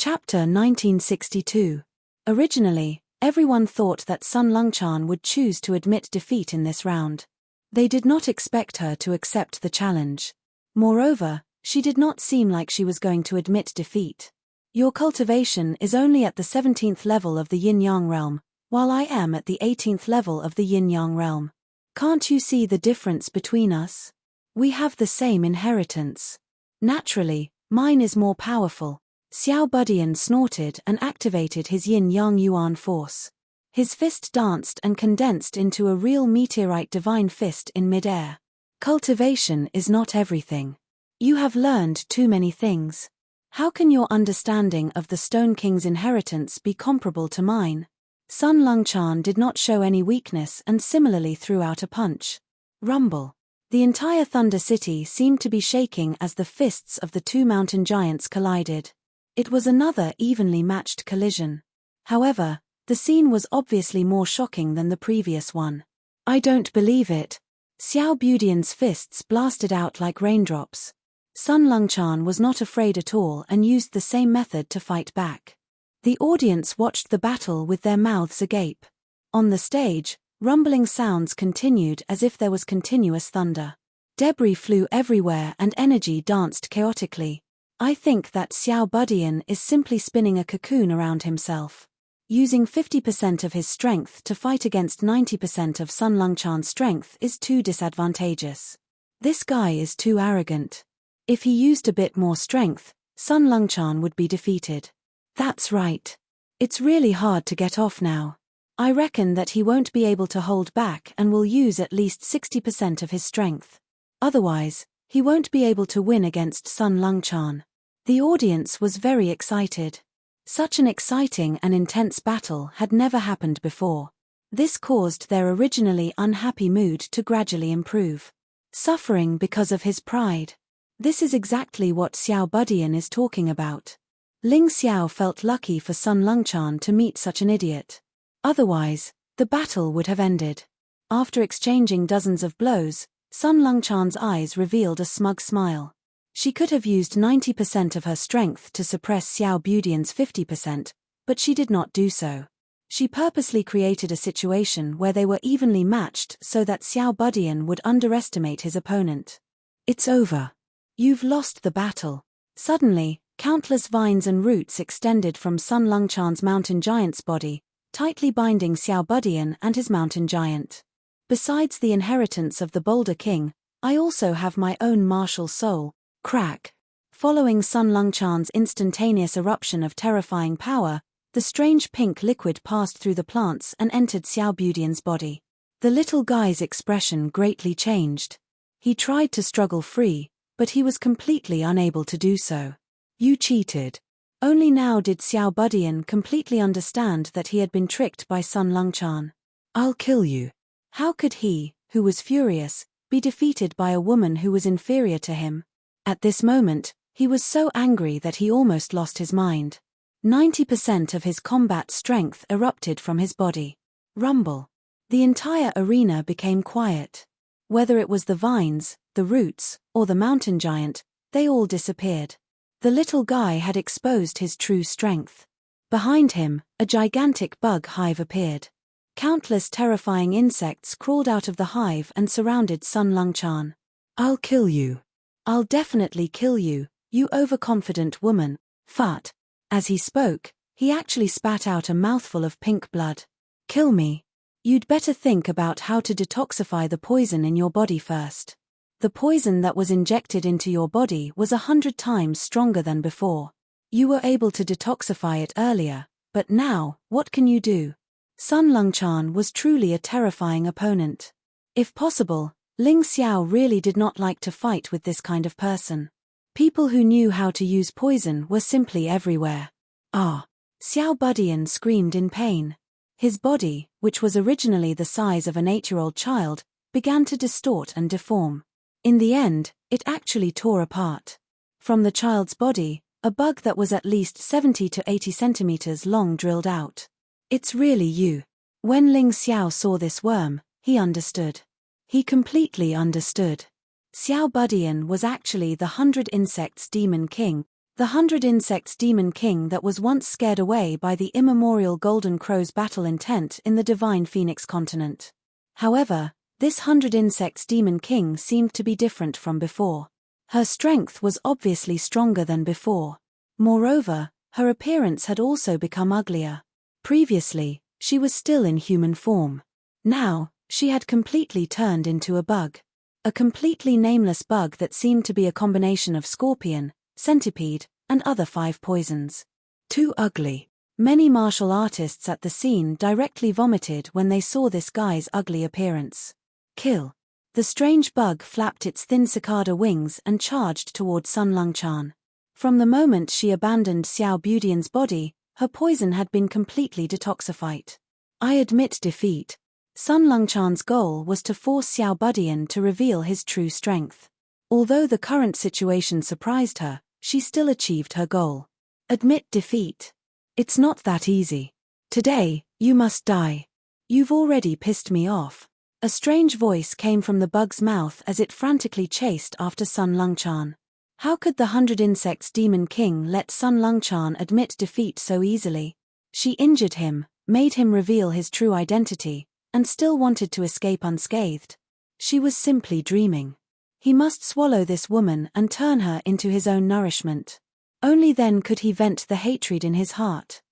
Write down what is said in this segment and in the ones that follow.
Chapter 1962. Originally, everyone thought that Sun Longchan would choose to admit defeat in this round. They did not expect her to accept the challenge. Moreover, she did not seem like she was going to admit defeat. Your cultivation is only at the 17th level of the Yin-Yang realm, while I am at the 18th level of the Yin-Yang realm. Can't you see the difference between us? We have the same inheritance. Naturally, mine is more powerful. Xiao Budian snorted and activated his Yin-Yang Yuan force. His fist danced and condensed into a real meteorite divine fist in midair. Cultivation is not everything. You have learned too many things. How can your understanding of the Stone King's inheritance be comparable to mine? Sun Longchan did not show any weakness and similarly threw out a punch. Rumble. The entire Thunder City seemed to be shaking as the fists of the two mountain giants collided. It was another evenly matched collision. However, the scene was obviously more shocking than the previous one. I don't believe it. Xiao Budian's fists blasted out like raindrops. Sun Longchan was not afraid at all and used the same method to fight back. The audience watched the battle with their mouths agape. On the stage, rumbling sounds continued as if there was continuous thunder. Debris flew everywhere and energy danced chaotically. I think that Xiao Budian is simply spinning a cocoon around himself. Using 50% of his strength to fight against 90% of Sun Longchan's strength is too disadvantageous. This guy is too arrogant. If he used a bit more strength, Sun Longchan would be defeated. That's right. It's really hard to get off now. I reckon that he won't be able to hold back and will use at least 60% of his strength. Otherwise, he won't be able to win against Sun Longchan. The audience was very excited. Such an exciting and intense battle had never happened before. This caused their originally unhappy mood to gradually improve. Suffering because of his pride. This is exactly what Xiao Budian is talking about. Ling Xiao felt lucky for Sun Longchan to meet such an idiot. Otherwise, the battle would have ended. After exchanging dozens of blows, Sun Longchan's eyes revealed a smug smile. She could have used 90% of her strength to suppress Xiao Budian's 50%, but she did not do so. She purposely created a situation where they were evenly matched so that Xiao Budian would underestimate his opponent. It's over. You've lost the battle. Suddenly, countless vines and roots extended from Sun Longchan's mountain giant's body, tightly binding Xiao Budian and his mountain giant. Besides the inheritance of the Boulder King, I also have my own martial soul. Crack. Following Sun Longchan's instantaneous eruption of terrifying power, the strange pink liquid passed through the plants and entered Xiao Budian's body. The little guy's expression greatly changed. He tried to struggle free, but he was completely unable to do so. You cheated. Only now did Xiao Budian completely understand that he had been tricked by Sun Longchan. I'll kill you. How could he, who was furious, be defeated by a woman who was inferior to him? At this moment, he was so angry that he almost lost his mind. 90% of his combat strength erupted from his body. Rumble. The entire arena became quiet. Whether it was the vines, the roots, or the mountain giant, they all disappeared. The little guy had exposed his true strength. Behind him, a gigantic bug hive appeared. Countless terrifying insects crawled out of the hive and surrounded Sun Longchan. I'll kill you. I'll definitely kill you, you overconfident woman. Fart. As he spoke, he actually spat out a mouthful of pink blood. Kill me. You'd better think about how to detoxify the poison in your body first. The poison that was injected into your body was 100 times stronger than before. You were able to detoxify it earlier, but now, what can you do? Sun Longchan was truly a terrifying opponent. If possible, Ling Xiao really did not like to fight with this kind of person. People who knew how to use poison were simply everywhere. Ah! Xiao Budian screamed in pain. His body, which was originally the size of an 8-year-old child, began to distort and deform. In the end, it actually tore apart. From the child's body, a bug that was at least 70 to 80 centimeters long drilled out. It's really you. When Ling Xiao saw this worm, he understood. He completely understood. Xiao Budian was actually the 100 Insects Demon King, The 100 Insects Demon King that was once scared away by the immemorial Golden Crow's battle intent in the divine Phoenix continent. However, this 100 Insects Demon King seemed to be different from before. Her strength was obviously stronger than before. Moreover, her appearance had also become uglier. Previously, she was still in human form. Now, she had completely turned into a bug. A completely nameless bug that seemed to be a combination of scorpion, centipede, and other 5 poisons. Too ugly. Many martial artists at the scene directly vomited when they saw this guy's ugly appearance. Kill. The strange bug flapped its thin cicada wings and charged toward Sun Lungchan. From the moment she abandoned Xiao Budian's body, her poison had been completely detoxified. I admit defeat. Sun Lungchan's goal was to force Xiao Budian to reveal his true strength. Although the current situation surprised her, she still achieved her goal. Admit defeat. It's not that easy. Today, you must die. You've already pissed me off. A strange voice came from the bug's mouth as it frantically chased after Sun Lungchan. How could the 100 Insects Demon King let Sun Lungchan admit defeat so easily? She injured him, made him reveal his true identity, and still wanted to escape unscathed. She was simply dreaming. He must swallow this woman and turn her into his own nourishment. Only then could he vent the hatred in his heart.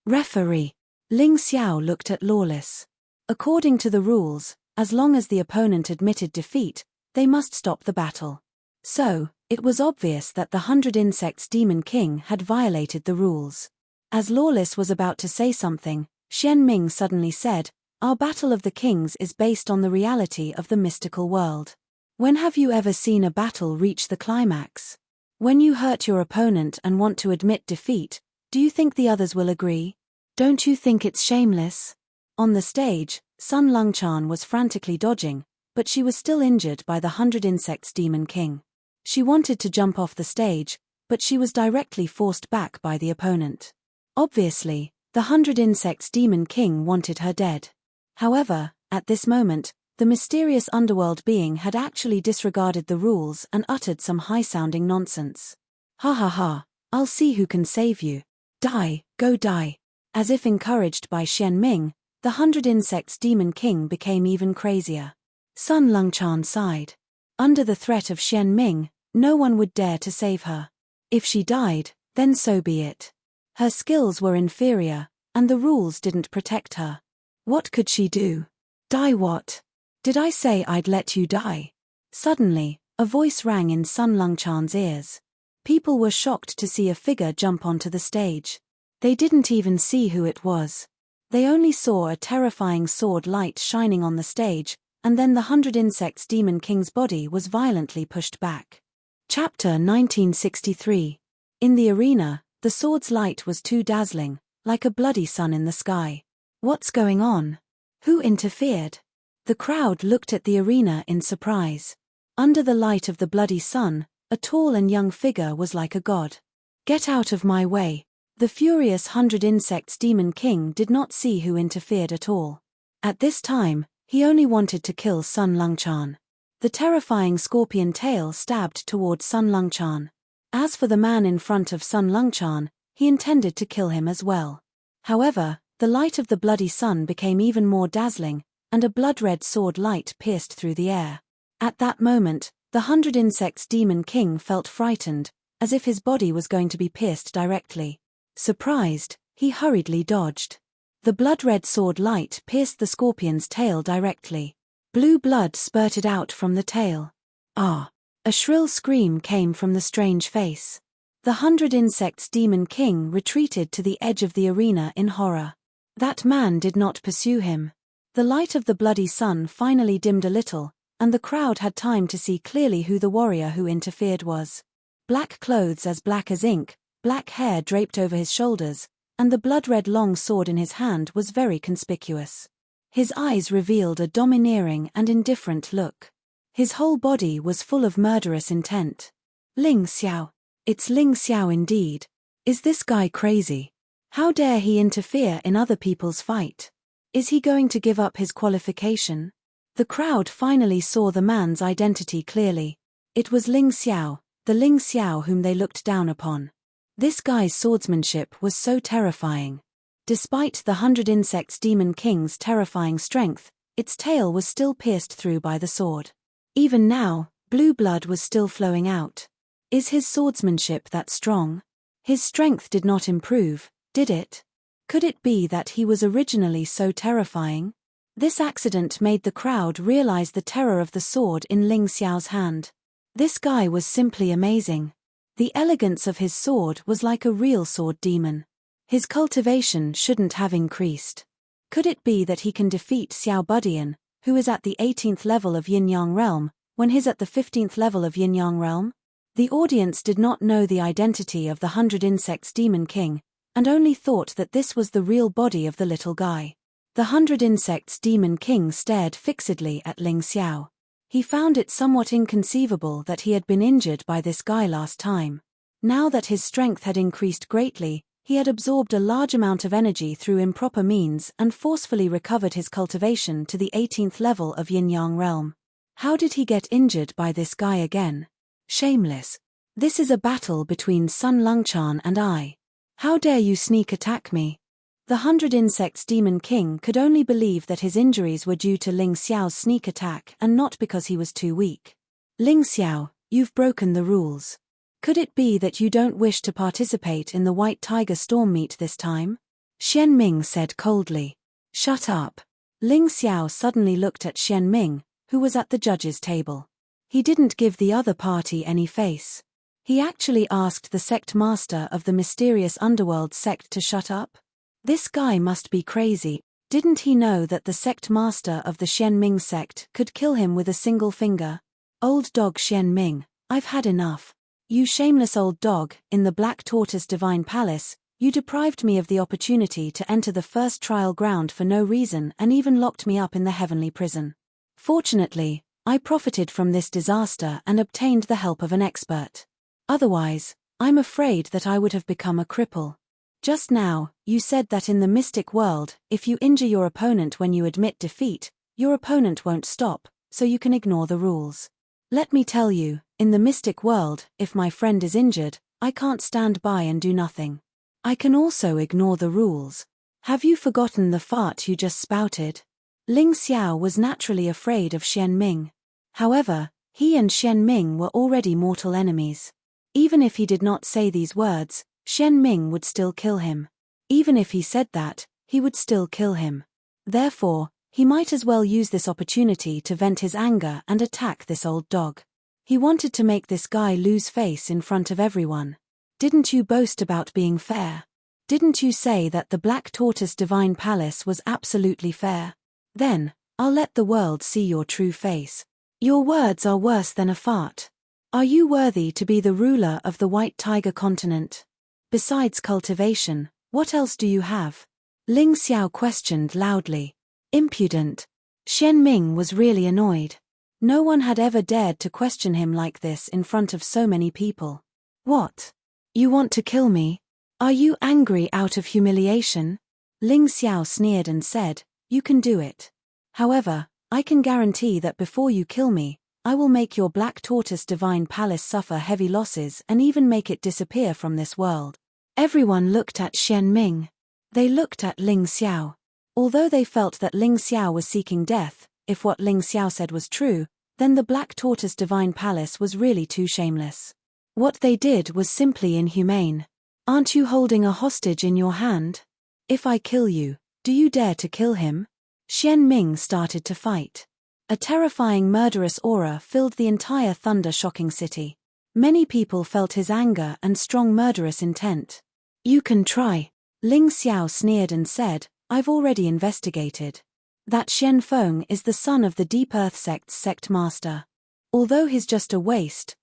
Referee. Ling Xiao looked at Lawless. According to the rules, as long as the opponent admitted defeat, they must stop the battle. So, it was obvious that the 100 Insects Demon King had violated the rules. As Lawless was about to say something, Xian Ming suddenly said, "Our Battle of the Kings is based on the reality of the mystical world. When have you ever seen a battle reach the climax? When you hurt your opponent and want to admit defeat, do you think the others will agree? Don't you think it's shameless?" On the stage, Sun Lungchan was frantically dodging, but she was still injured by the 100 Insects Demon King. She wanted to jump off the stage, but she was directly forced back by the opponent. Obviously, the 100 Insects Demon King wanted her dead. However, at this moment, the mysterious underworld being had actually disregarded the rules and uttered some high-sounding nonsense. "Ha ha ha, I'll see who can save you. Die, go die." As if encouraged by Xian Ming, the 100 Insects Demon King became even crazier. Sun Lungchan sighed. Under the threat of Xian Ming, no one would dare to save her. If she died, then so be it. Her skills were inferior, and the rules didn't protect her. What could she do? Die what? Did I say I'd let you die? Suddenly, a voice rang in Sun Lungchan's ears. People were shocked to see a figure jump onto the stage. They didn't even see who it was. They only saw a terrifying sword light shining on the stage, and then the 100 Insects Demon King's body was violently pushed back. Chapter 1963. In the arena, the sword's light was too dazzling, like a bloody sun in the sky. What's going on? Who interfered? The crowd looked at the arena in surprise. Under the light of the bloody sun, a tall and young figure was like a god. "Get out of my way." The furious 100 Insects Demon King did not see who interfered at all. At this time, he only wanted to kill Sun Lungchan. The terrifying scorpion tail stabbed toward Sun Lungchan. As for the man in front of Sun Lungchan, he intended to kill him as well. However, the light of the bloody sun became even more dazzling, and a blood-red sword light pierced through the air. At that moment, the 100 Insects Demon King felt frightened, as if his body was going to be pierced directly. Surprised, he hurriedly dodged. The blood-red sword light pierced the scorpion's tail directly. Blue blood spurted out from the tail. "Ah!" A shrill scream came from the strange face. The 100 Insects Demon King retreated to the edge of the arena in horror. That man did not pursue him. The light of the bloody sun finally dimmed a little, and the crowd had time to see clearly who the warrior who interfered was. Black clothes as black as ink, black hair draped over his shoulders, and the blood-red long sword in his hand was very conspicuous. His eyes revealed a domineering and indifferent look. His whole body was full of murderous intent. Ling Xiao. It's Ling Xiao indeed. Is this guy crazy? How dare he interfere in other people's fight? Is he going to give up his qualification? The crowd finally saw the man's identity clearly. It was Ling Xiao, the Ling Xiao whom they looked down upon. This guy's swordsmanship was so terrifying. Despite the 100 Insects Demon King's terrifying strength, its tail was still pierced through by the sword. Even now, blue blood was still flowing out. Is his swordsmanship that strong? His strength did not improve, did it? Could it be that he was originally so terrifying? This accident made the crowd realize the terror of the sword in Ling Xiao's hand. This guy was simply amazing. The elegance of his sword was like a real sword demon. His cultivation shouldn't have increased. Could it be that he can defeat Xiao Budian, who is at the 18th level of Yin-Yang Realm, when he's at the 15th level of Yin-Yang Realm? The audience did not know the identity of the 100 Insects Demon King, and only thought that this was the real body of the little guy. The 100 Insects Demon King stared fixedly at Ling Xiao. He found it somewhat inconceivable that he had been injured by this guy last time. Now that his strength had increased greatly, he had absorbed a large amount of energy through improper means and forcefully recovered his cultivation to the 18th level of Yin-Yang Realm. How did he get injured by this guy again? Shameless. This is a battle between Sun Longchan and I. How dare you sneak attack me? The 100 Insects Demon King could only believe that his injuries were due to Ling Xiao's sneak attack and not because he was too weak. Ling Xiao, you've broken the rules. Could it be that you don't wish to participate in the White Tiger Storm meet this time? Xian Ming said coldly. Shut up. Ling Xiao suddenly looked at Xian Ming, who was at the judges' table. He didn't give the other party any face. He actually asked the sect master of the mysterious underworld sect to shut up. This guy must be crazy. Didn't he know that the sect master of the Xian Ming sect could kill him with a single finger? Old dog Xian Ming, I've had enough. You shameless old dog, in the Black Tortoise Divine Palace, you deprived me of the opportunity to enter the first trial ground for no reason and even locked me up in the heavenly prison. Fortunately, I profited from this disaster and obtained the help of an expert. Otherwise, I'm afraid that I would have become a cripple. Just now, you said that in the mystic world, if you injure your opponent when you admit defeat, your opponent won't stop, so you can ignore the rules. Let me tell you, in the mystic world, if my friend is injured, I can't stand by and do nothing. I can also ignore the rules. Have you forgotten the fart you just spouted? Ling Xiao was naturally afraid of Xian Ming. However, he and Xian Ming were already mortal enemies. Even if he did not say these words, Xian Ming would still kill him. Even if he said that, he would still kill him. Therefore, he might as well use this opportunity to vent his anger and attack this old dog. He wanted to make this guy lose face in front of everyone. Didn't you boast about being fair? Didn't you say that the Black Tortoise Divine Palace was absolutely fair? Then, I'll let the world see your true face. Your words are worse than a fart. Are you worthy to be the ruler of the White Tiger continent? Besides cultivation, what else do you have? Ling Xiao questioned loudly. Impudent. Xian Ming was really annoyed. No one had ever dared to question him like this in front of so many people. What? You want to kill me? Are you angry out of humiliation? Ling Xiao sneered and said, you can do it. However, I can guarantee that before you kill me, I will make your Black Tortoise Divine Palace suffer heavy losses and even make it disappear from this world. Everyone looked at Xian Ming. They looked at Ling Xiao. Although they felt that Ling Xiao was seeking death, if what Ling Xiao said was true, then the Black Tortoise Divine Palace was really too shameless. What they did was simply inhumane. Aren't you holding a hostage in your hand? If I kill you, do you dare to kill him? Xian Ming started to fight. A terrifying murderous aura filled the entire thunder-shocking city. Many people felt his anger and strong murderous intent. You can try. Ling Xiao sneered and said, I've already investigated. That Xian Feng is the son of the Deep Earth Sect's sect master. Although he's just a waste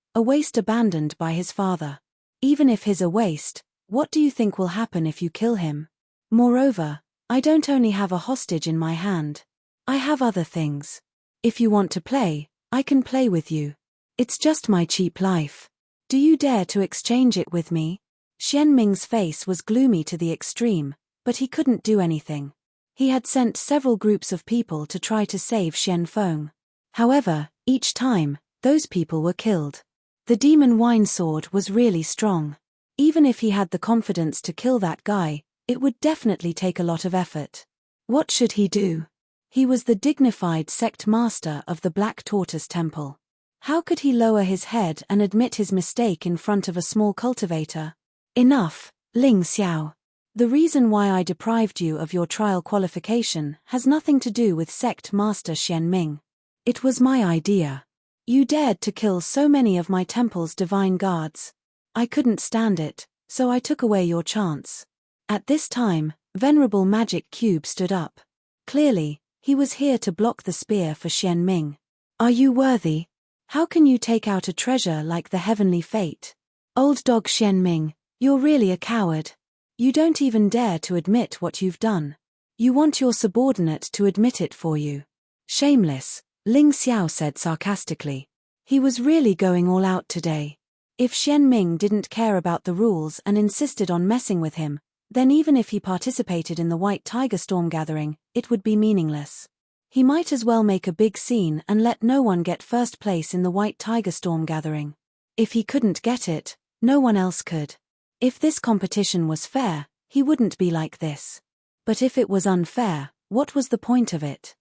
abandoned by his father. Even if he's a waste, what do you think will happen if you kill him? Moreover, I don't only have a hostage in my hand. I have other things. If you want to play, I can play with you. It's just my cheap life. Do you dare to exchange it with me? Xian Ming's face was gloomy to the extreme, but he couldn't do anything. He had sent several groups of people to try to save Xian Feng. However, each time, those people were killed. The demon wine sword was really strong. Even if he had the confidence to kill that guy, it would definitely take a lot of effort. What should he do? He was the dignified sect master of the Black Tortoise Temple. How could he lower his head and admit his mistake in front of a small cultivator? Enough, Ling Xiao. The reason why I deprived you of your trial qualification has nothing to do with sect master Xian Ming. It was my idea. You dared to kill so many of my temple's divine guards. I couldn't stand it, so I took away your chance. At this time, Venerable Magic Cube stood up. Clearly, he was here to block the spear for Xian Ming. Are you worthy? How can you take out a treasure like the heavenly fate? Old dog Xian Ming, you're really a coward. You don't even dare to admit what you've done. You want your subordinate to admit it for you. Shameless, Ling Xiao said sarcastically. He was really going all out today. If Xian Ming didn't care about the rules and insisted on messing with him, then even if he participated in the White Tiger Storm gathering, it would be meaningless. He might as well make a big scene and let no one get first place in the White Tiger Storm gathering. If he couldn't get it, no one else could. If this competition was fair, he wouldn't be like this. But if it was unfair, what was the point of it?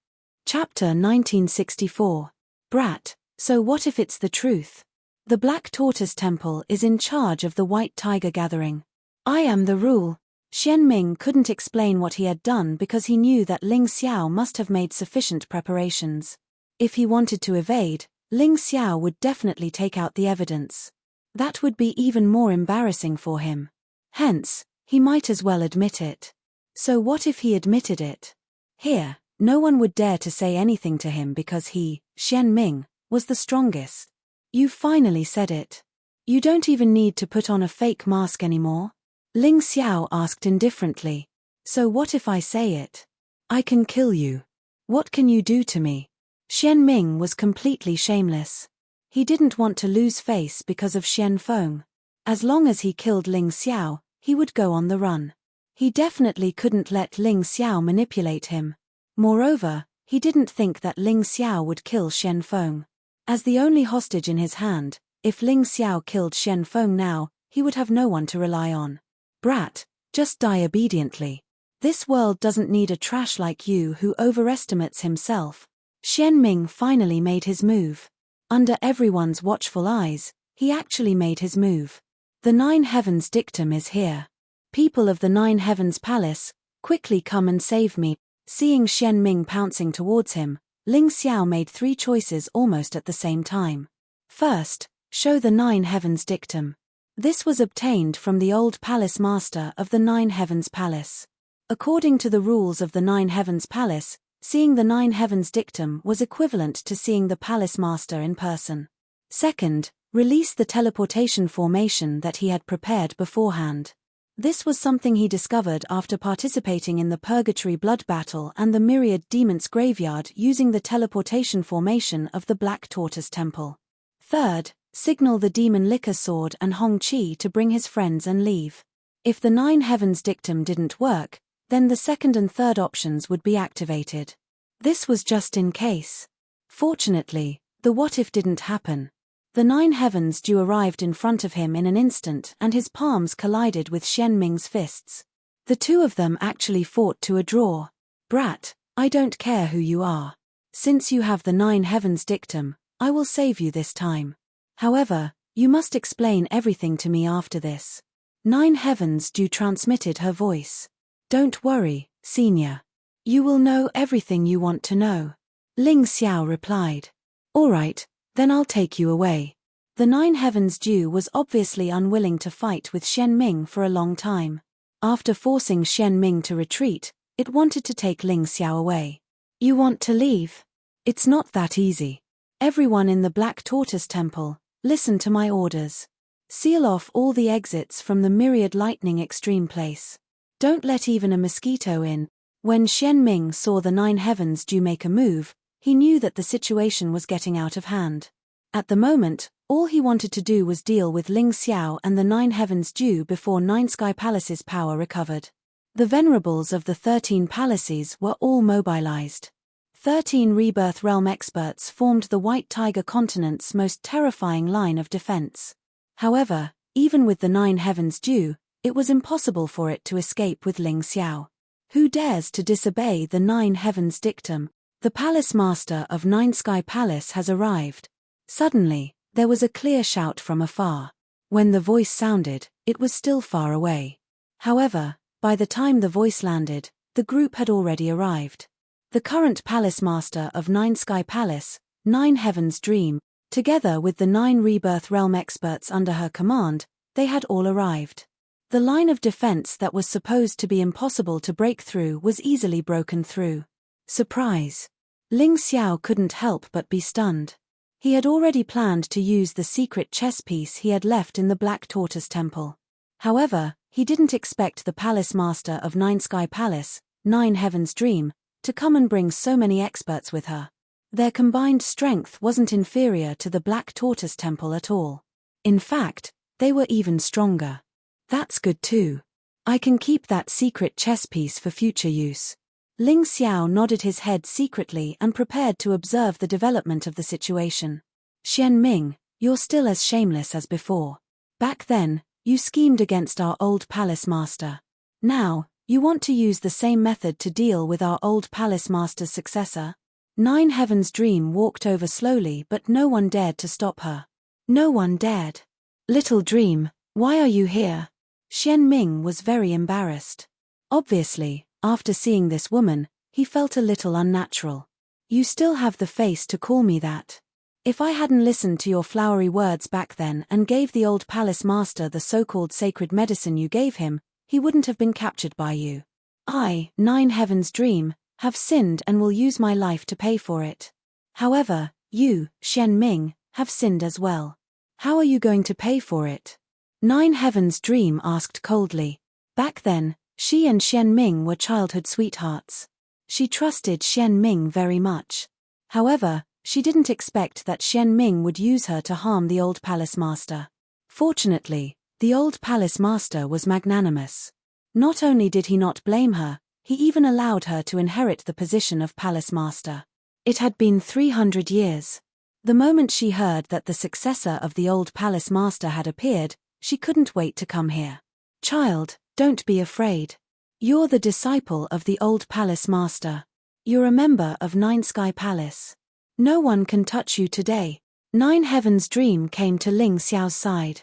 Chapter 1964. Brat, so what if it's the truth? The Black Tortoise Temple is in charge of the White Tiger gathering. I am the rule. Xian Ming couldn't explain what he had done because he knew that Ling Xiao must have made sufficient preparations. If he wanted to evade, Ling Xiao would definitely take out the evidence. That would be even more embarrassing for him. Hence, he might as well admit it. So what if he admitted it? Here, no one would dare to say anything to him because he, Xian Ming, was the strongest. You finally said it. You don't even need to put on a fake mask anymore? Ling Xiao asked indifferently. So what if I say it? I can kill you. What can you do to me? Xian Ming was completely shameless. He didn't want to lose face because of Xian Feng. As long as he killed Ling Xiao, he would go on the run. He definitely couldn't let Ling Xiao manipulate him. Moreover, he didn't think that Ling Xiao would kill Xian Feng. As the only hostage in his hand, if Ling Xiao killed Xian Feng now, he would have no one to rely on. Brat, just die obediently. This world doesn't need a trash like you who overestimates himself. Xian Ming finally made his move. Under everyone's watchful eyes, he actually made his move. The Nine Heavens dictum is here. People of the Nine Heavens Palace, quickly come and save me. Seeing Xian Ming pouncing towards him, Ling Xiao made 3 choices almost at the same time. First, show the Nine Heavens dictum. This was obtained from the old palace master of the Nine Heavens Palace. According to the rules of the Nine Heavens Palace, seeing the Nine Heavens dictum was equivalent to seeing the palace master in person. Second, release the teleportation formation that he had prepared beforehand. This was something he discovered after participating in the Purgatory Blood Battle and the Myriad Demons Graveyard using the teleportation formation of the Black Tortoise Temple. Third, signal the Demon Liquor Sword and Hong Qi to bring his friends and leave. If the Nine Heavens dictum didn't work, then the second and third options would be activated. This was just in case. Fortunately, the what if didn't happen. The Nine Heavens Dew arrived in front of him in an instant and his palms collided with Xian Ming's fists. The two of them actually fought to a draw. Brat, I don't care who you are. Since you have the Nine Heavens dictum, I will save you this time. However, you must explain everything to me after this. Nine Heavens Dew transmitted her voice. Don't worry, Senior. You will know everything you want to know. Ling Xiao replied. All right, then I'll take you away. The Nine Heavens Dew was obviously unwilling to fight with Xian Ming for a long time. After forcing Xian Ming to retreat, it wanted to take Ling Xiao away. You want to leave? It's not that easy. Everyone in the Black Tortoise Temple, listen to my orders. Seal off all the exits from the Myriad Lightning Extreme Place. Don't let even a mosquito in. When Xian Ming saw the Nine Heavens Dew make a move, he knew that the situation was getting out of hand. At the moment, all he wanted to do was deal with Ling Xiao and the Nine Heavens Dew before Nine Sky Palace's power recovered. The venerables of the 13 palaces were all mobilized. 13 Rebirth Realm experts formed the White Tiger continent's most terrifying line of defense. However, Even with the 9 heavens due, it was impossible for it to escape with Ling Xiao. Who dares to disobey the 9 heavens dictum? The palace master of 9 Sky Palace has arrived. Suddenly, there was a clear shout from afar. When the voice sounded, it was still far away. However, by the time the voice landed, the group had already arrived. The current palace master of 9 Sky Palace, 9 Heavens Dream, together with the 9 Rebirth Realm experts under her command, they had all arrived. The line of defense that was supposed to be impossible to break through was easily broken through. Surprise! Ling Xiao couldn't help but be stunned. He had already planned to use the secret chess piece he had left in the Black Tortoise Temple. However, he didn't expect the palace master of 9 Sky Palace, 9 Heavens Dream, to come and bring so many experts with her. Their combined strength wasn't inferior to the Black Tortoise Temple at all. In fact, they were even stronger. That's good too. I can keep that secret chess piece for future use. Ling Xiao nodded his head secretly and prepared to observe the development of the situation. Xian Ming, you're still as shameless as before. Back then, you schemed against our old palace master. Now, you want to use the same method to deal with our old palace master's successor? 9 Heavens Dream walked over slowly, but no one dared to stop her. No one dared. Little Dream, why are you here? Xian Ming was very embarrassed. Obviously, after seeing this woman, he felt a little unnatural. You still have the face to call me that. If I hadn't listened to your flowery words back then and gave the old palace master the so-called sacred medicine you gave him, he wouldn't have been captured by you. I, 9 Heavens Dream, have sinned and will use my life to pay for it. However, you, Xian Ming, have sinned as well. How are you going to pay for it? 9 Heavens Dream asked coldly. Back then, she and Xian Ming were childhood sweethearts. She trusted Xian Ming very much. However, she didn't expect that Xian Ming would use her to harm the old palace master. Fortunately, the old palace master was magnanimous. Not only did he not blame her, he even allowed her to inherit the position of palace master. It had been 300 years. The moment she heard that the successor of the old palace master had appeared, she couldn't wait to come here. Child, don't be afraid. You're the disciple of the old palace master. You're a member of 9 Sky Palace. No one can touch you today. 9 Heavens Dream came to Ling Xiao's side.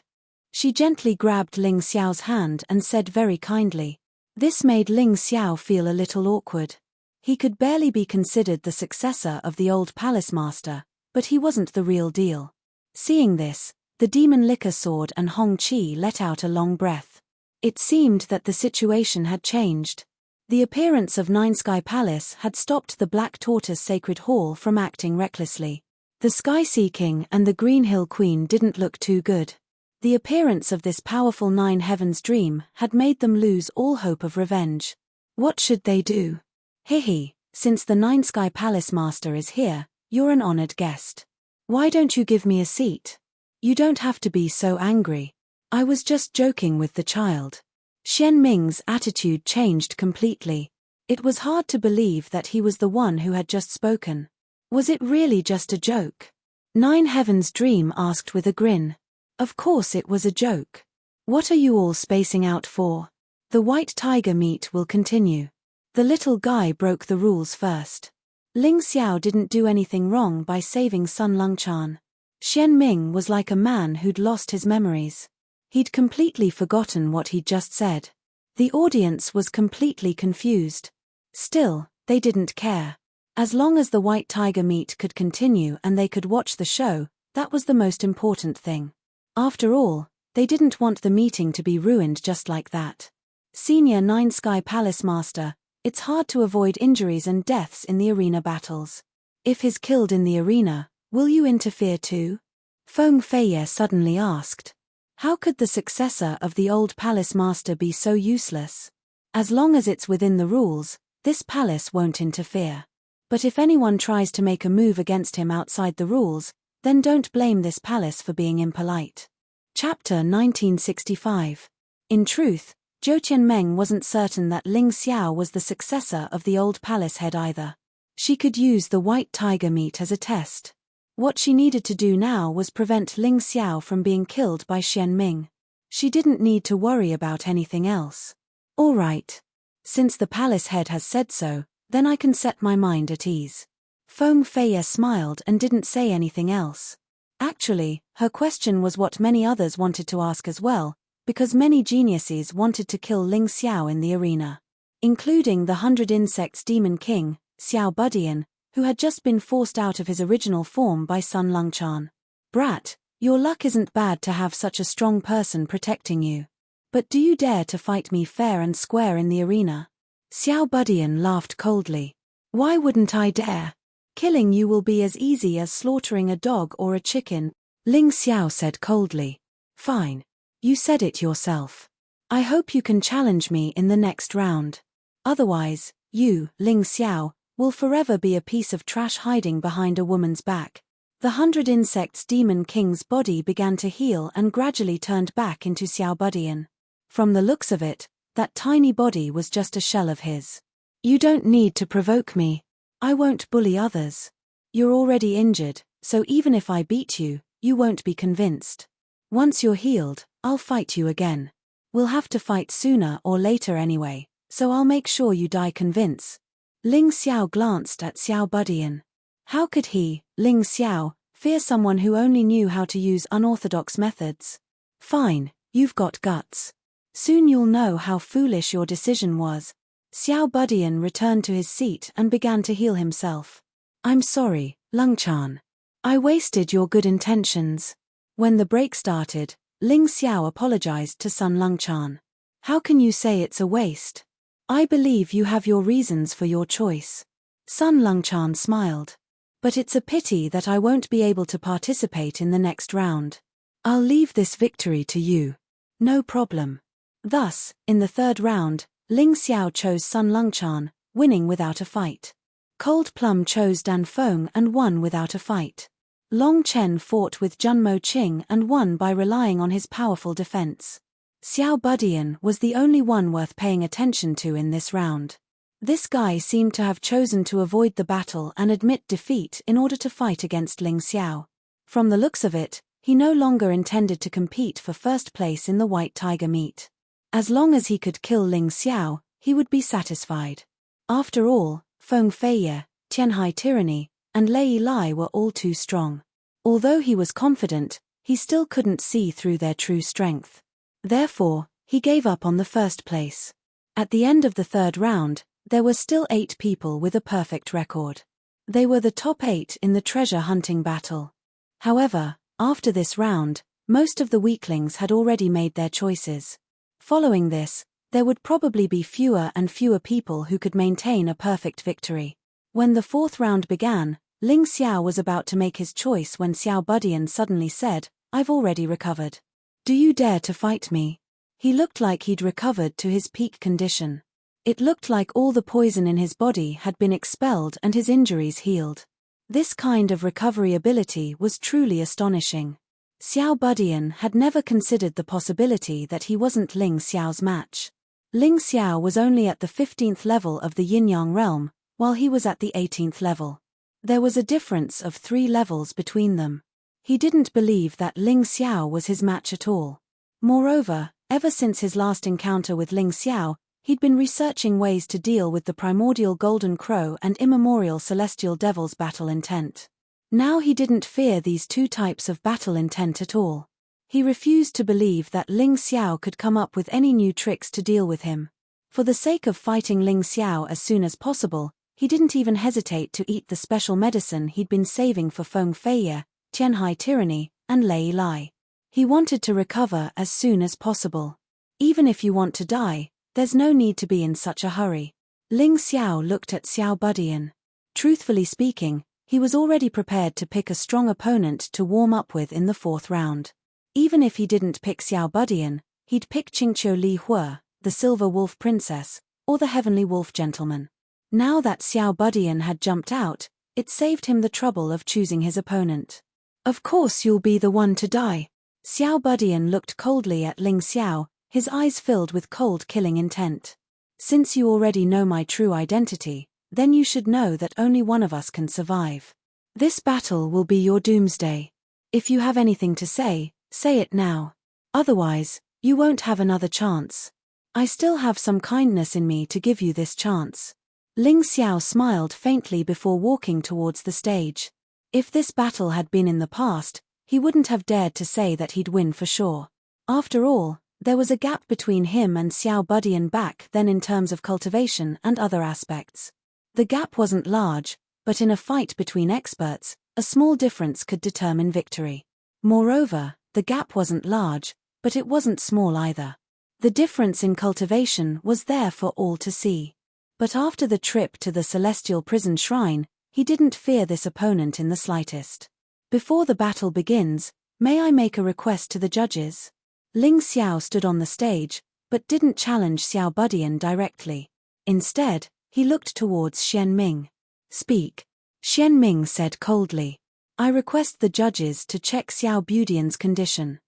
She gently grabbed Ling Xiao's hand and said very kindly. This made Ling Xiao feel a little awkward. He could barely be considered the successor of the old palace master, but he wasn't the real deal. Seeing this, the demon liquor sword and Hong Qi let out a long breath. It seemed that the situation had changed. The appearance of 9 Sky Palace had stopped the Black Tortoise Sacred Hall from acting recklessly. The Sky Sea King and the Green Hill Queen didn't look too good. The appearance of this powerful 9 Heavens Dream had made them lose all hope of revenge. What should they do? Hihi, since the 9 Sky Palace Master is here, you're an honored guest. Why don't you give me a seat? You don't have to be so angry. I was just joking with the child. Xian Ming's attitude changed completely. It was hard to believe that he was the one who had just spoken. Was it really just a joke? 9 Heavens Dream asked with a grin. Of course it was a joke. What are you all spacing out for? The white tiger meet will continue. The little guy broke the rules first. Ling Xiao didn't do anything wrong by saving Sun Longchan. Xian Ming was like a man who'd lost his memories. He'd completely forgotten what he'd just said. The audience was completely confused. Still, they didn't care. As long as the white tiger meet could continue and they could watch the show, that was the most important thing. After all, they didn't want the meeting to be ruined just like that. Senior 9 Sky Palace Master, it's hard to avoid injuries and deaths in the arena battles. If he's killed in the arena, will you interfere too? Feng Feiye suddenly asked. How could the successor of the old palace master be so useless? As long as it's within the rules, this palace won't interfere. But if anyone tries to make a move against him outside the rules, then don't blame this palace for being impolite. Chapter 1965. In truth, Zhou Qianmeng wasn't certain that Ling Xiao was the successor of the old palace head either. She could use the white tiger meat as a test. What she needed to do now was prevent Ling Xiao from being killed by Xian Ming. She didn't need to worry about anything else. All right. Since the palace head has said so, then I can set my mind at ease. Feng Feiye smiled and didn't say anything else. Actually, her question was what many others wanted to ask as well, because many geniuses wanted to kill Ling Xiao in the arena, including the 100 Insects Demon King, Xiao Budian, who had just been forced out of his original form by Sun Longchan. Brat, your luck isn't bad to have such a strong person protecting you. But do you dare to fight me fair and square in the arena? Xiao Budian laughed coldly. Why wouldn't I dare? Killing you will be as easy as slaughtering a dog or a chicken, Ling Xiao said coldly. Fine. You said it yourself. I hope you can challenge me in the next round. Otherwise, you, Ling Xiao, will forever be a piece of trash hiding behind a woman's back. The 100 Insects Demon King's body began to heal and gradually turned back into Xiao Budian. From the looks of it, that tiny body was just a shell of his. You don't need to provoke me. I won't bully others. You're already injured, so even if I beat you, you won't be convinced. Once you're healed, I'll fight you again. We'll have to fight sooner or later anyway, so I'll make sure you die convinced. Ling Xiao glanced at Xiao Budian. How could he, Ling Xiao, fear someone who only knew how to use unorthodox methods? Fine, you've got guts. Soon you'll know how foolish your decision was. Xiao Budian returned to his seat and began to heal himself. I'm sorry, Longchan. I wasted your good intentions. When the break started, Ling Xiao apologized to Sun Longchan. How can you say it's a waste? I believe you have your reasons for your choice. Sun Longchan smiled. But it's a pity that I won't be able to participate in the next round. I'll leave this victory to you. No problem. Thus, in the third round, Ling Xiao chose Sun Longchan, winning without a fight. Cold Plum chose Dan Feng and won without a fight. Long Chen fought with Junmo Qing and won by relying on his powerful defense. Xiao Budian was the only one worth paying attention to in this round. This guy seemed to have chosen to avoid the battle and admit defeat in order to fight against Ling Xiao. From the looks of it, he no longer intended to compete for first place in the White Tiger meet. As long as he could kill Ling Xiao, he would be satisfied. After all, Feng Feiye, Tianhai Tyranny, and Lei Lai were all too strong. Although he was confident, he still couldn't see through their true strength. Therefore, he gave up on the first place. At the end of the third round, there were still 8 people with a perfect record. They were the top 8 in the treasure hunting battle. However, after this round, most of the weaklings had already made their choices. Following this, there would probably be fewer and fewer people who could maintain a perfect victory. When the fourth round began, Ling Xiao was about to make his choice when Xiao Budian suddenly said, I've already recovered. Do you dare to fight me? He looked like he'd recovered to his peak condition. It looked like all the poison in his body had been expelled and his injuries healed. This kind of recovery ability was truly astonishing. Xiao Budian had never considered the possibility that he wasn't Ling Xiao's match. Ling Xiao was only at the 15th level of the Yin-Yang realm, while he was at the 18th level. There was a difference of 3 levels between them. He didn't believe that Ling Xiao was his match at all. Moreover, ever since his last encounter with Ling Xiao, he'd been researching ways to deal with the primordial golden crow and immemorial celestial devil's battle intent. Now he didn't fear these 2 types of battle intent at all. He refused to believe that Ling Xiao could come up with any new tricks to deal with him. For the sake of fighting Ling Xiao as soon as possible, he didn't even hesitate to eat the special medicine he'd been saving for Feng Feiye, Tianhai Tyranny, and Lei Lai. He wanted to recover as soon as possible. Even if you want to die, there's no need to be in such a hurry. Ling Xiao looked at Xiao Budian. Truthfully speaking, he was already prepared to pick a strong opponent to warm up with in the 4th round. Even if he didn't pick Xiao Budian, he'd pick Qingqiu Li Hue, the Silver Wolf Princess, or the Heavenly Wolf Gentleman. Now that Xiao Budian had jumped out, it saved him the trouble of choosing his opponent. Of course you'll be the one to die. Xiao Budian looked coldly at Ling Xiao, his eyes filled with cold killing intent. Since you already know my true identity, then you should know that only one of us can survive. This battle will be your doomsday. If you have anything to say, say it now. Otherwise, You won't have another chance. I still have some kindness in me to give you this chance. Ling Xiao smiled faintly before walking towards the stage. If this battle had been in the past, he wouldn't have dared to say that he'd win for sure. After all, there was a gap between him and Xiao Budian back then in terms of cultivation and other aspects. The gap wasn't large, but in a fight between experts, a small difference could determine victory. Moreover, the gap wasn't large, but it wasn't small either. The difference in cultivation was there for all to see. But after the trip to the Celestial Prison Shrine, he didn't fear this opponent in the slightest. Before the battle begins, may I make a request to the judges? Ling Xiao stood on the stage, but didn't challenge Xiao Budian directly. Instead, he looked towards Xian Ming. Speak. Xian Ming said coldly. I request the judges to check Xiao Budian's condition.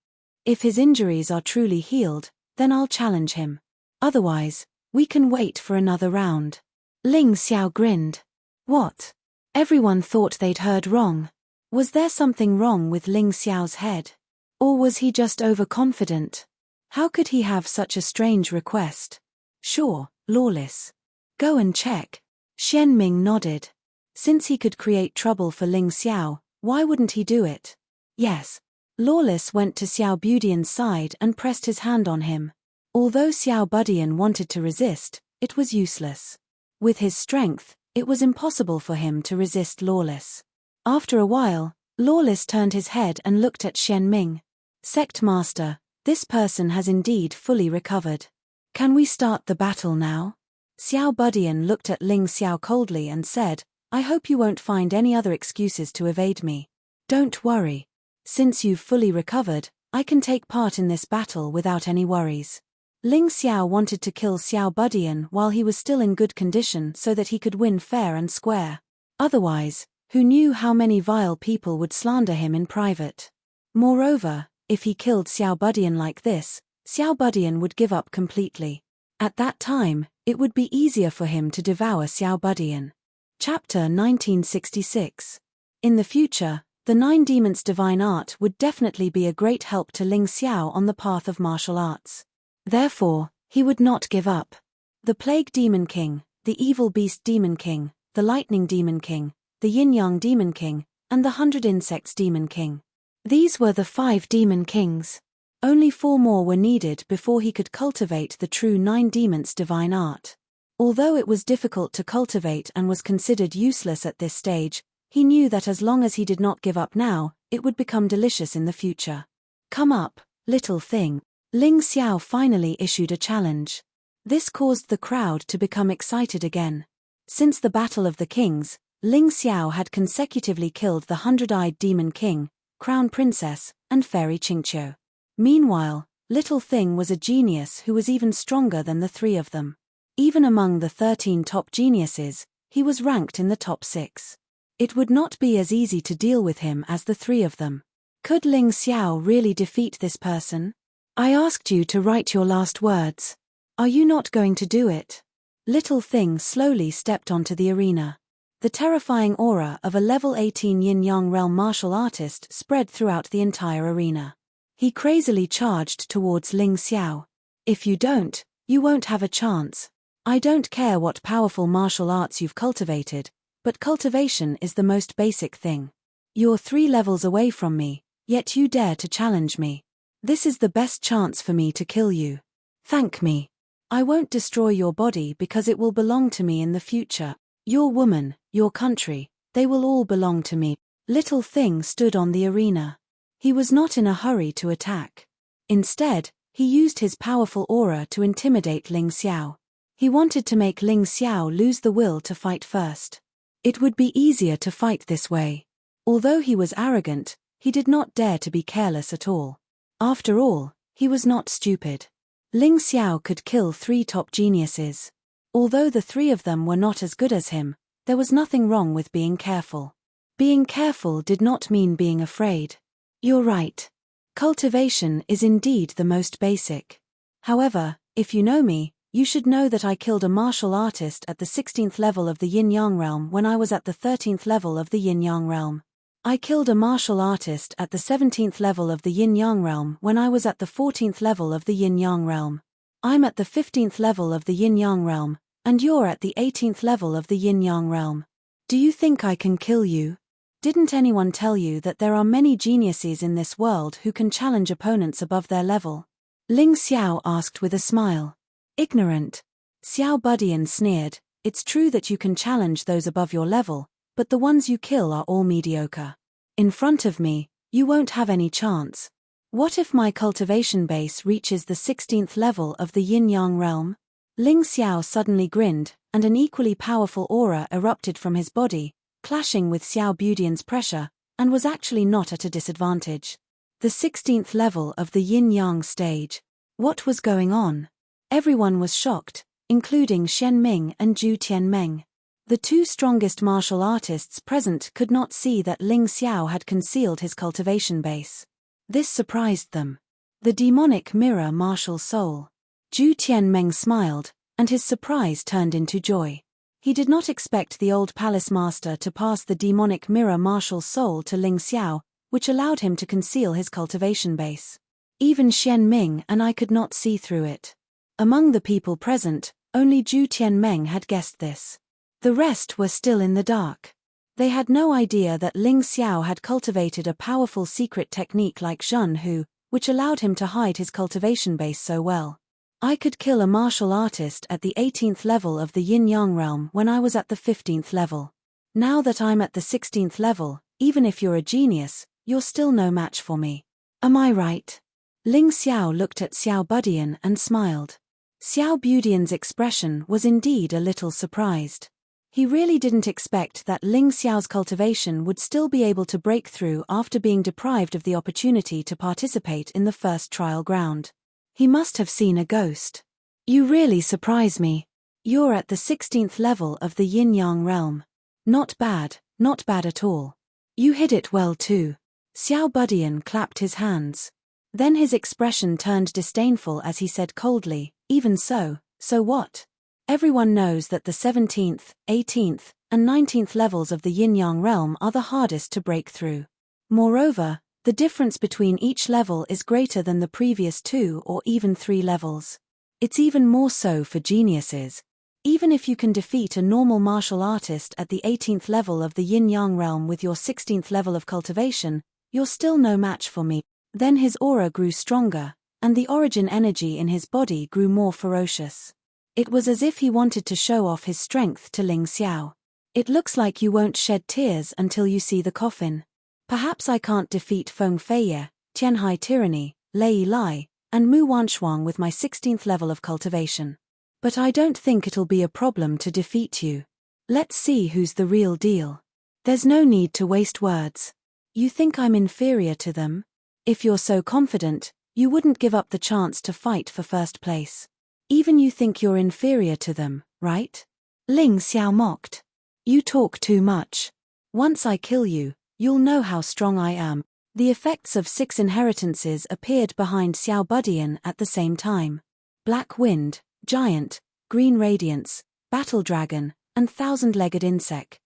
If his injuries are truly healed, then I'll challenge him. Otherwise, we can wait for another round. Ling Xiao grinned. What? Everyone thought they'd heard wrong. Was there something wrong with Ling Xiao's head? Or was he just overconfident? How could he have such a strange request? Sure, lawless. Go and check. Xian Ming nodded. Since he could create trouble for Ling Xiao, why wouldn't he do it? Yes. Lawless went to Xiao Budian's side and pressed his hand on him. Although Xiao Budian wanted to resist, it was useless. With his strength, it was impossible for him to resist Lawless. After a while, Lawless turned his head and looked at Xian Ming. Sect Master, this person has indeed fully recovered. Can we start the battle now? Xiao Budian looked at Ling Xiao coldly and said, I hope you won't find any other excuses to evade me. Don't worry. Since you've fully recovered, I can take part in this battle without any worries. Ling Xiao wanted to kill Xiao Budian while he was still in good condition so that he could win fair and square. Otherwise, who knew how many vile people would slander him in private? Moreover, if he killed Xiao Budian like this, Xiao Budian would give up completely. At that time, it would be easier for him to devour Xiao Budian. Chapter 1966. In the future, the 9 Demons' divine art would definitely be a great help to Ling Xiao on the path of martial arts. Therefore, he would not give up. The Plague Demon King, the Evil Beast Demon King, the Lightning Demon King, the Yin-Yang Demon King, and the 100 Insects Demon King. These were the 5 Demon Kings. Only 4 more were needed before he could cultivate the true 9 Demons' divine art. Although it was difficult to cultivate and was considered useless at this stage, he knew that as long as he did not give up now, it would become delicious in the future. Come up, little thing. Ling Xiao finally issued a challenge. This caused the crowd to become excited again. Since the Battle of the Kings, Ling Xiao had consecutively killed the 100-eyed Demon King, Crown Princess, and Fairy Qingqiu. Meanwhile, Little Thing was a genius who was even stronger than the 3 of them. Even among the 13 top geniuses, he was ranked in the top 6. It would not be as easy to deal with him as the 3 of them. Could Ling Xiao really defeat this person? I asked you to write your last words. Are you not going to do it? Little Thing slowly stepped onto the arena. The terrifying aura of a level 18 Yin-Yang realm martial artist spread throughout the entire arena. He crazily charged towards Ling Xiao. If you don't, you won't have a chance. I don't care what powerful martial arts you've cultivated, but cultivation is the most basic thing. You're 3 levels away from me, yet you dare to challenge me. This is the best chance for me to kill you. Thank me. I won't destroy your body because it will belong to me in the future. Your woman, your country, they will all belong to me. Little Thing stood on the arena. He was not in a hurry to attack. Instead, he used his powerful aura to intimidate Ling Xiao. He wanted to make Ling Xiao lose the will to fight first. It would be easier to fight this way. Although he was arrogant, he did not dare to be careless at all. After all, he was not stupid. Ling Xiao could kill 3 top geniuses. Although the 3 of them were not as good as him, there was nothing wrong with being careful. Being careful did not mean being afraid. You're right. Cultivation is indeed the most basic. However, if you know me, you should know that I killed a martial artist at the 16th level of the Yin-Yang realm when I was at the 13th level of the Yin-Yang realm. I killed a martial artist at the 17th level of the yin-yang realm when I was at the 14th level of the yin-yang realm. I'm at the 15th level of the yin-yang realm, and you're at the 18th level of the yin-yang realm. Do you think I can kill you? Didn't anyone tell you that there are many geniuses in this world who can challenge opponents above their level? Ling Xiao asked with a smile. Ignorant. Xiao Budian sneered, it's true that you can challenge those above your level, but the ones you kill are all mediocre. In front of me, you won't have any chance. What if my cultivation base reaches the 16th level of the yin-yang realm? Ling Xiao suddenly grinned, and an equally powerful aura erupted from his body, clashing with Xiao Budian's pressure, and was actually not at a disadvantage. The 16th level of the yin-yang stage. What was going on? Everyone was shocked, including Shen Ming and Zhu Tianmeng. The two strongest martial artists present could not see that Ling Xiao had concealed his cultivation base. This surprised them. The demonic mirror martial soul. Zhu Tianmeng smiled, and his surprise turned into joy. He did not expect the old palace master to pass the demonic mirror martial soul to Ling Xiao, which allowed him to conceal his cultivation base. Even Shen Ming and I could not see through it. Among the people present, only Zhu Tianmeng had guessed this. The rest were still in the dark. They had no idea that Ling Xiao had cultivated a powerful secret technique like Zhen Hu, which allowed him to hide his cultivation base so well. I could kill a martial artist at the 18th level of the yin-yang realm when I was at the 15th level. Now that I'm at the 16th level, even if you're a genius, you're still no match for me. Am I right? Ling Xiao looked at Xiao Budian and smiled. Xiao Budian's expression was indeed a little surprised. He really didn't expect that Ling Xiao's cultivation would still be able to break through after being deprived of the opportunity to participate in the first trial ground. He must have seen a ghost. You really surprise me. You're at the 16th level of the yin-yang realm. Not bad at all. You hid it well too. Xiao Budian clapped his hands. Then his expression turned disdainful as he said coldly, even so what? Everyone knows that the 17th, 18th, and 19th levels of the yin-yang realm are the hardest to break through. Moreover, the difference between each level is greater than the previous 2 or even 3 levels. It's even more so for geniuses. Even if you can defeat a normal martial artist at the 18th level of the yin-yang realm with your 16th level of cultivation, you're still no match for me. Then his aura grew stronger, and the origin energy in his body grew more ferocious. It was as if he wanted to show off his strength to Ling Xiao. It looks like you won't shed tears until you see the coffin. Perhaps I can't defeat Feng Feiye, Tianhai Tyranny, Lei Lai, and Mu Wanshuang with my 16th level of cultivation. But I don't think it'll be a problem to defeat you. Let's see who's the real deal. There's no need to waste words. You think I'm inferior to them? If you're so confident, you wouldn't give up the chance to fight for first place. Even you think you're inferior to them, right? Ling Xiao mocked. You talk too much. Once I kill you, you'll know how strong I am. The effects of 6 inheritances appeared behind Xiao Budian at the same time. Black Wind, Giant, Green Radiance, Battle Dragon, and Thousand-Legged Insect.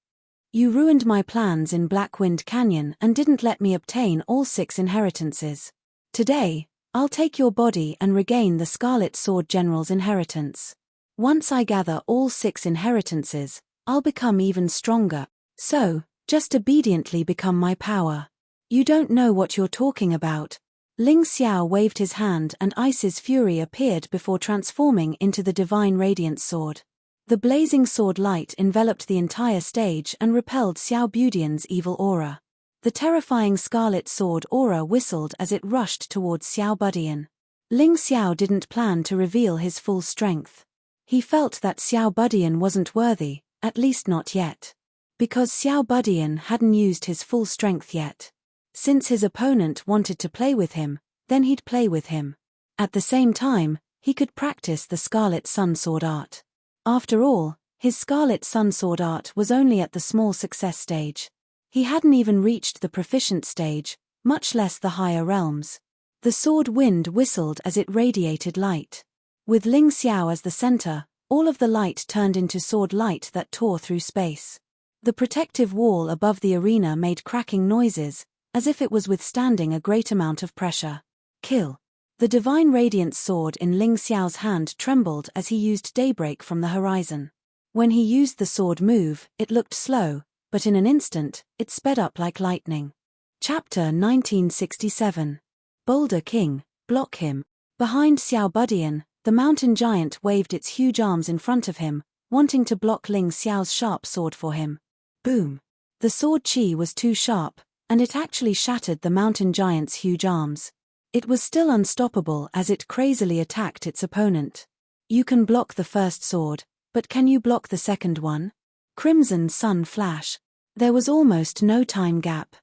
You ruined my plans in Black Wind Canyon and didn't let me obtain all 6 inheritances. Today, I'll take your body and regain the Scarlet Sword General's inheritance. Once I gather all 6 inheritances, I'll become even stronger. So, just obediently become my power. You don't know what you're talking about. Ling Xiao waved his hand and Ice's fury appeared before transforming into the Divine Radiant Sword. The blazing sword light enveloped the entire stage and repelled Xiao Budian's evil aura. The terrifying Scarlet Sword aura whistled as it rushed towards Xiao Budian. Ling Xiao didn't plan to reveal his full strength. He felt that Xiao Budian wasn't worthy, at least not yet. Because Xiao Budian hadn't used his full strength yet. Since his opponent wanted to play with him, then he'd play with him. At the same time, he could practice the Scarlet Sun Sword art. After all, his Scarlet Sun Sword art was only at the small success stage. He hadn't even reached the proficient stage, much less the higher realms. The sword wind whistled as it radiated light. With Ling Xiao as the center, all of the light turned into sword light that tore through space. The protective wall above the arena made cracking noises, as if it was withstanding a great amount of pressure. Kill. The divine radiance sword in Ling Xiao's hand trembled as he used daybreak from the horizon. When he used the sword move, it looked slow, but in an instant, it sped up like lightning. Chapter 1967. Boulder King, block him. Behind Xiao Budian, the mountain giant waved its huge arms in front of him, wanting to block Ling Xiao's sharp sword for him. Boom. The sword chi was too sharp, and it actually shattered the mountain giant's huge arms. It was still unstoppable as it crazily attacked its opponent. You can block the first sword, but can you block the second one? Crimson Sun Flash. There was almost no time gap.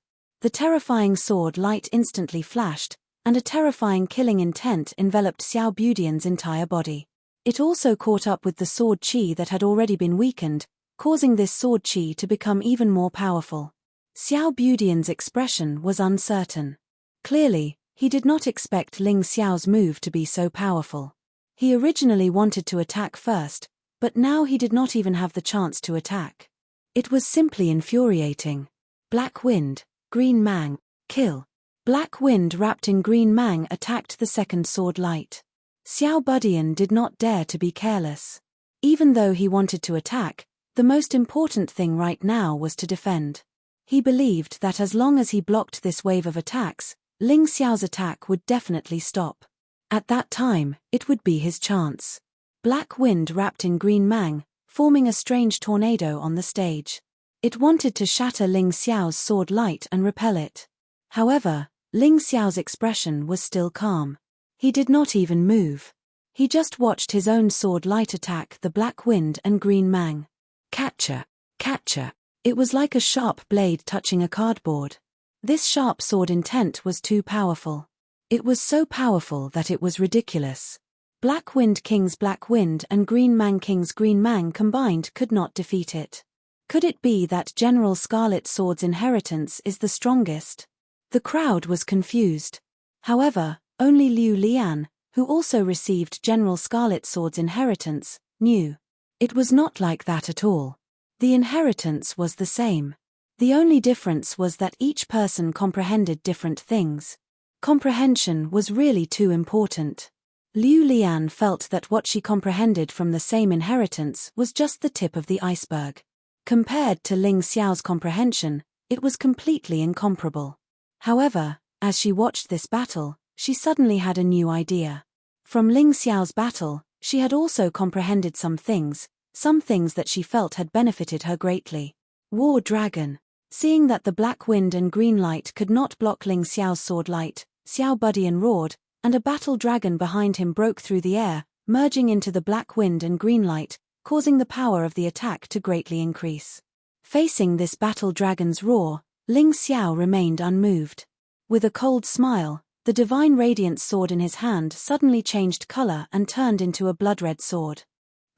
The terrifying sword light instantly flashed, and a terrifying killing intent enveloped Xiao Budian's entire body. It also caught up with the sword chi that had already been weakened, causing this sword chi to become even more powerful. Xiao Budian's expression was uncertain. Clearly, he did not expect Ling Xiao's move to be so powerful. He originally wanted to attack first, but now he did not even have the chance to attack. It was simply infuriating. Black Wind, Green Mang, kill. Black Wind wrapped in green mang attacked the second sword light. Xiao Budian did not dare to be careless. Even though he wanted to attack, the most important thing right now was to defend. He believed that as long as he blocked this wave of attacks, Ling Xiao's attack would definitely stop. At that time, it would be his chance. Black Wind wrapped in green mang, forming a strange tornado on the stage. It wanted to shatter Ling Xiao's sword light and repel it. However, Ling Xiao's expression was still calm. He did not even move. He just watched his own sword light attack the Black Wind and green mang. Catcher, catcher. It was like a sharp blade touching a cardboard. This sharp sword intent was too powerful. It was so powerful that it was ridiculous. Black Wind King's Black Wind and Green Mang King's Green Mang combined could not defeat it. Could it be that General Scarlet Sword's inheritance is the strongest? The crowd was confused. However, only Liu Lian, who also received General Scarlet Sword's inheritance, knew. It was not like that at all. The inheritance was the same. The only difference was that each person comprehended different things. Comprehension was really too important. Liu Lian felt that what she comprehended from the same inheritance was just the tip of the iceberg. Compared to Ling Xiao's comprehension, it was completely incomparable. However, as she watched this battle, she suddenly had a new idea. From Ling Xiao's battle, she had also comprehended some things that she felt had benefited her greatly. War Dragon. Seeing that the Black Wind and Green Light could not block Ling Xiao's sword light, Xiao Budian roared, and a battle dragon behind him broke through the air, merging into the Black Wind and Green Light, causing the power of the attack to greatly increase. Facing this battle dragon's roar, Ling Xiao remained unmoved. With a cold smile, the divine radiance sword in his hand suddenly changed color and turned into a blood-red sword.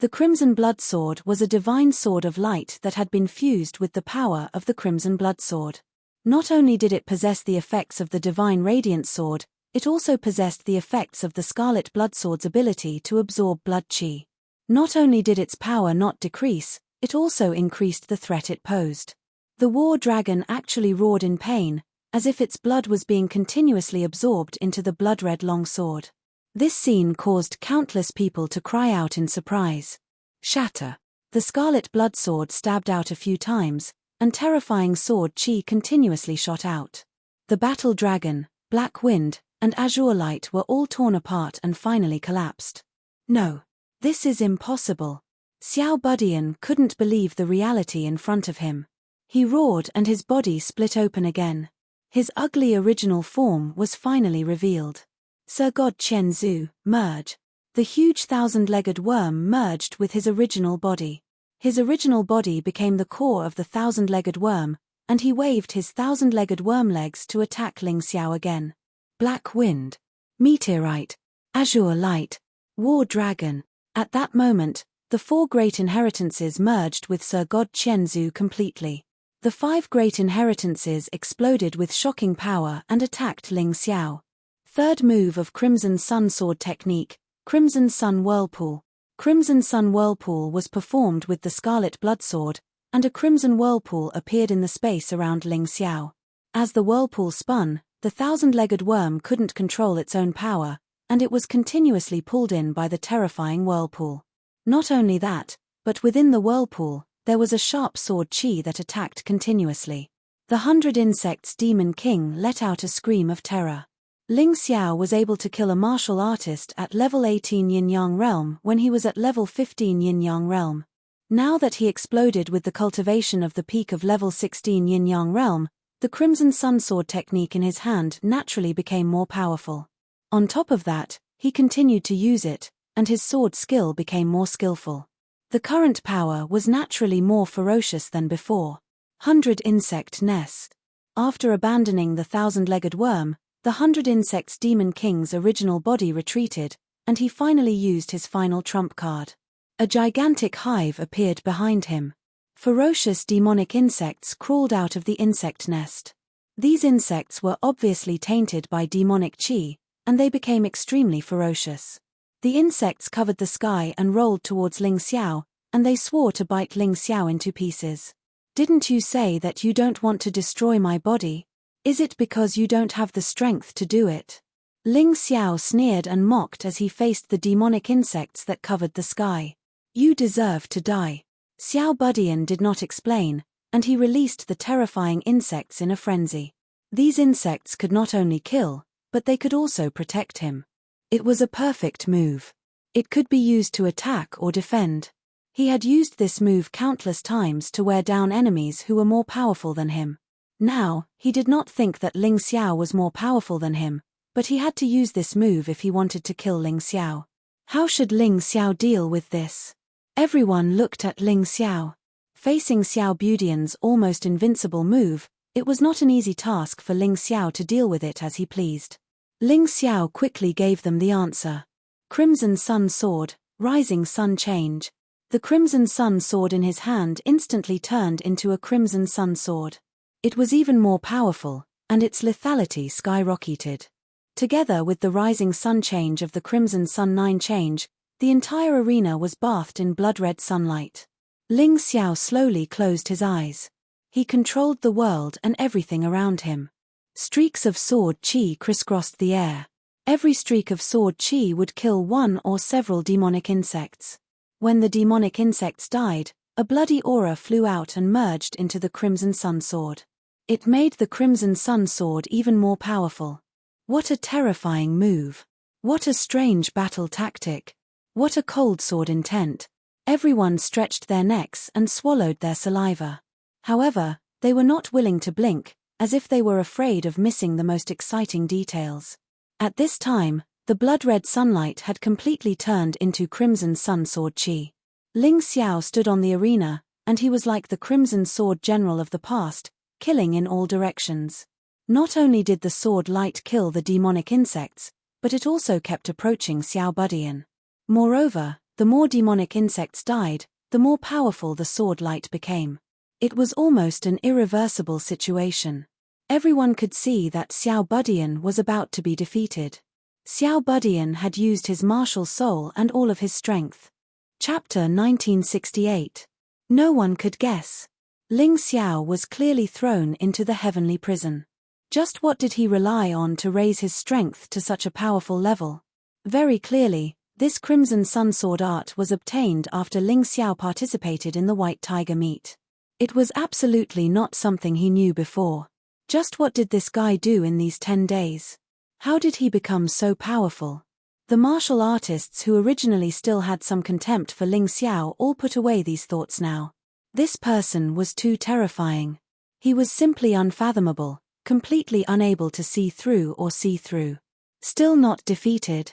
The Crimson Blood Sword was a divine sword of light that had been fused with the power of the Crimson Blood Sword. Not only did it possess the effects of the divine radiance sword, it also possessed the effects of the Scarlet Blood Sword's ability to absorb blood chi. Not only did its power not decrease, it also increased the threat it posed. The war dragon actually roared in pain, as if its blood was being continuously absorbed into the blood-red longsword. This scene caused countless people to cry out in surprise. Shatter. The Scarlet Blood Sword stabbed out a few times, and terrifying sword chi continuously shot out. The Battle Dragon, Black Wind, and Azure Light were all torn apart and finally collapsed. No. This is impossible. Xiao Budian couldn't believe the reality in front of him. He roared and his body split open again. His ugly original form was finally revealed. Sir God Qianzu, merge. The huge thousand-legged worm merged with his original body. His original body became the core of the thousand-legged worm, and he waved his thousand-legged worm legs to attack Ling Xiao again. Black Wind, Meteorite, Azure Light, War Dragon. At that moment, the 4 great inheritances merged with Sir God Qianzu completely. The 5 great inheritances exploded with shocking power and attacked Ling Xiao. Third move of Crimson Sun Sword technique, Crimson Sun Whirlpool. Crimson Sun Whirlpool was performed with the Scarlet Blood Sword, and a crimson whirlpool appeared in the space around Ling Xiao. As the whirlpool spun, the thousand-legged worm couldn't control its own power, and it was continuously pulled in by the terrifying whirlpool. Not only that, but within the whirlpool, there was a sharp sword chi that attacked continuously. The 100 Insects Demon King let out a scream of terror. Ling Xiao was able to kill a martial artist at level 18 Yin-Yang Realm when he was at level 15 Yin-Yang Realm. Now that he exploded with the cultivation of the peak of level 16 Yin-Yang Realm, the Crimson Sun Sword technique in his hand naturally became more powerful. On top of that, he continued to use it, and his sword skill became more skillful. The current power was naturally more ferocious than before. 100 Insect Nest. After abandoning the thousand-legged worm, the 100 Insects Demon King's original body retreated, and he finally used his final trump card. A gigantic hive appeared behind him. Ferocious demonic insects crawled out of the insect nest. These insects were obviously tainted by demonic chi, and they became extremely ferocious. The insects covered the sky and rolled towards Ling Xiao, and they swore to bite Ling Xiao into pieces. "Didn't you say that you don't want to destroy my body? Is it because you don't have the strength to do it?" Ling Xiao sneered and mocked as he faced the demonic insects that covered the sky. "You deserve to die." Xiao Budian did not explain, and he released the terrifying insects in a frenzy. These insects could not only kill, but they could also protect him. It was a perfect move. It could be used to attack or defend. He had used this move countless times to wear down enemies who were more powerful than him. Now, he did not think that Ling Xiao was more powerful than him, but he had to use this move if he wanted to kill Ling Xiao. How should Ling Xiao deal with this? Everyone looked at Ling Xiao. Facing Xiao Budian's almost invincible move, it was not an easy task for Ling Xiao to deal with it as he pleased. Ling Xiao quickly gave them the answer. Crimson Sun Sword, Rising Sun Change. The Crimson Sun Sword in his hand instantly turned into a Crimson Sun Sword. It was even more powerful, and its lethality skyrocketed. Together with the Rising Sun Change of the Crimson Sun 9 Change, the entire arena was bathed in blood-red sunlight. Ling Xiao slowly closed his eyes. He controlled the world and everything around him. Streaks of sword chi crisscrossed the air. Every streak of sword chi would kill one or several demonic insects. When the demonic insects died, a bloody aura flew out and merged into the Crimson Sun Sword. It made the Crimson Sun Sword even more powerful. What a terrifying move. What a strange battle tactic. What a cold sword intent. Everyone stretched their necks and swallowed their saliva. However, they were not willing to blink, as if they were afraid of missing the most exciting details. At this time, the blood-red sunlight had completely turned into Crimson Sun Sword chi. Ling Xiao stood on the arena, and he was like the Crimson Sword General of the past, killing in all directions. Not only did the sword light kill the demonic insects, but it also kept approaching Xiao Budian. Moreover, the more demonic insects died, the more powerful the sword light became. It was almost an irreversible situation. Everyone could see that Xiao Budian was about to be defeated. Xiao Budian had used his martial soul and all of his strength. Chapter 1968. No one could guess. Ling Xiao was clearly thrown into the heavenly prison. Just what did he rely on to raise his strength to such a powerful level? Very clearly, this Crimson Sun Sword art was obtained after Ling Xiao participated in the White Tiger meet. It was absolutely not something he knew before. Just what did this guy do in these 10 days? How did he become so powerful? The martial artists who originally still had some contempt for Ling Xiao all put away these thoughts now. This person was too terrifying. He was simply unfathomable, completely unable to see through or see through. Still not defeated.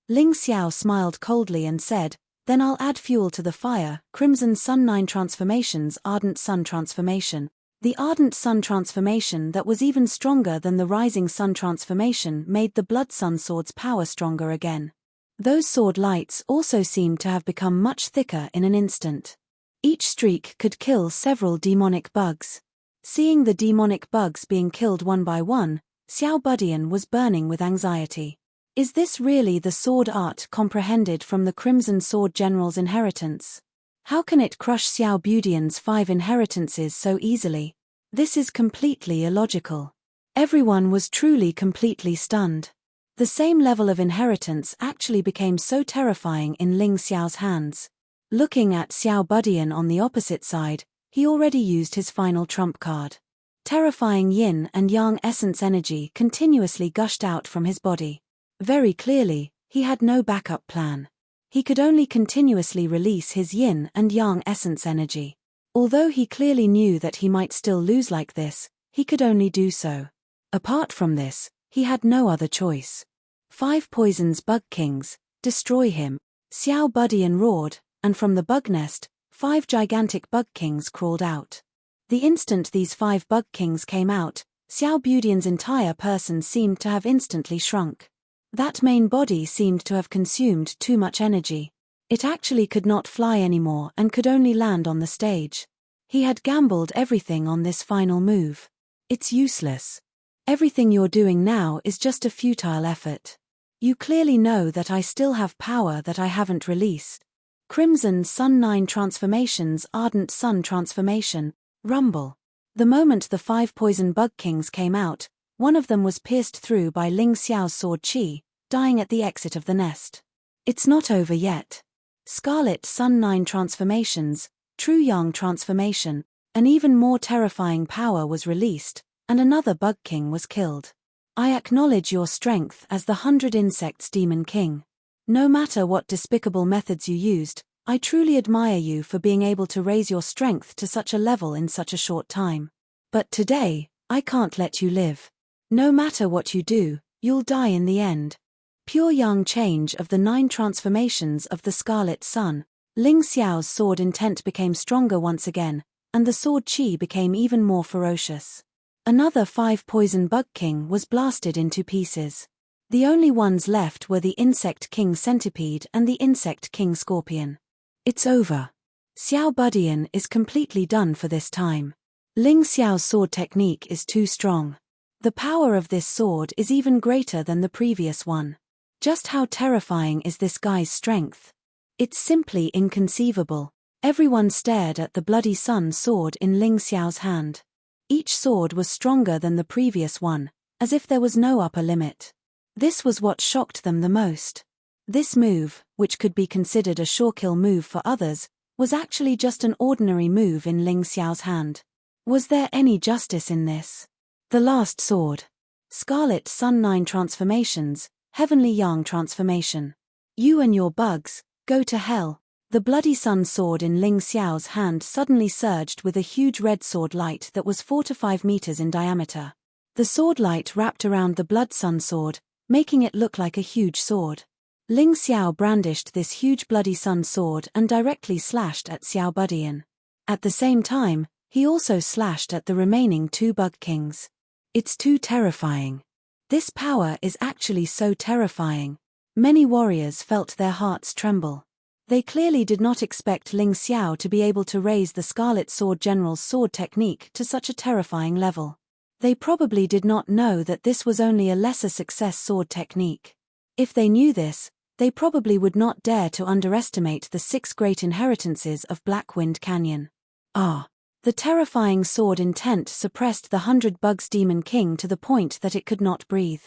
Ling Xiao smiled coldly and said, "Then I'll add fuel to the fire." Crimson Sun 9 Transformations. Ardent Sun Transformation. The Ardent Sun Transformation that was even stronger than the Rising Sun Transformation made the Blood Sun Sword's power stronger again. Those sword lights also seemed to have become much thicker in an instant. Each streak could kill several demonic bugs. Seeing the demonic bugs being killed one by one, Xiao Budian was burning with anxiety. Is this really the sword art comprehended from the Crimson Sword General's inheritance? How can it crush Xiao Budian's 5 inheritances so easily? This is completely illogical. Everyone was truly completely stunned. The same level of inheritance actually became so terrifying in Ling Xiao's hands. Looking at Xiao Budian on the opposite side, he already used his final trump card. Terrifying yin and yang essence energy continuously gushed out from his body. Very clearly, he had no backup plan. He could only continuously release his yin and yang essence energy. Although he clearly knew that he might still lose like this, he could only do so. Apart from this, he had no other choice. 5 poisons bug kings, destroy him. Xiao Budian roared, and from the bug nest, 5 gigantic bug kings crawled out. The instant these 5 bug kings came out, Xiao Budian's entire person seemed to have instantly shrunk. That main body seemed to have consumed too much energy. It actually could not fly anymore and could only land on the stage. He had gambled everything on this final move. It's useless. Everything you're doing now is just a futile effort. You clearly know that I still have power that I haven't released. Crimson Sun 9 transformations, Ardent Sun transformation, rumble. The moment the 5 poison bug kings came out, one of them was pierced through by Ling Xiao's sword qi, dying at the exit of the nest. It's not over yet. Scarlet Sun 9 transformations, True Yang transformation, an even more terrifying power was released, and another bug king was killed. I acknowledge your strength as the 100 Insects Demon King. No matter what despicable methods you used, I truly admire you for being able to raise your strength to such a level in such a short time. But today, I can't let you live. No matter what you do, you'll die in the end. Pure Yang change of the 9 transformations of the Scarlet Sun, Ling Xiao's sword intent became stronger once again, and the sword qi became even more ferocious. Another 5 poison bug king was blasted into pieces. The only ones left were the Insect King Centipede and the Insect King Scorpion. It's over. Xiao Budian is completely done for this time. Ling Xiao's sword technique is too strong. The power of this sword is even greater than the previous one. Just how terrifying is this guy's strength? It's simply inconceivable. Everyone stared at the bloody sun sword in Ling Xiao's hand. Each sword was stronger than the previous one, as if there was no upper limit. This was what shocked them the most. This move, which could be considered a sure kill move for others, was actually just an ordinary move in Ling Xiao's hand. Was there any justice in this? The last sword. Scarlet Sun 9 transformations, Heavenly Yang transformation. You and your bugs, go to hell. The bloody sun sword in Ling Xiao's hand suddenly surged with a huge red sword light that was 4 to 5 meters in diameter. The sword light wrapped around the blood sun sword, making it look like a huge sword. Ling Xiao brandished this huge bloody sun sword and directly slashed at Xiao Budian. At the same time, he also slashed at the remaining 2 bug kings. It's too terrifying. This power is actually so terrifying. Many warriors felt their hearts tremble. They clearly did not expect Ling Xiao to be able to raise the Scarlet Sword General's sword technique to such a terrifying level. They probably did not know that this was only a lesser success sword technique. If they knew this, they probably would not dare to underestimate the 6 great inheritances of Blackwind Canyon. The terrifying sword intent suppressed the 100 Bugs Demon King to the point that it could not breathe.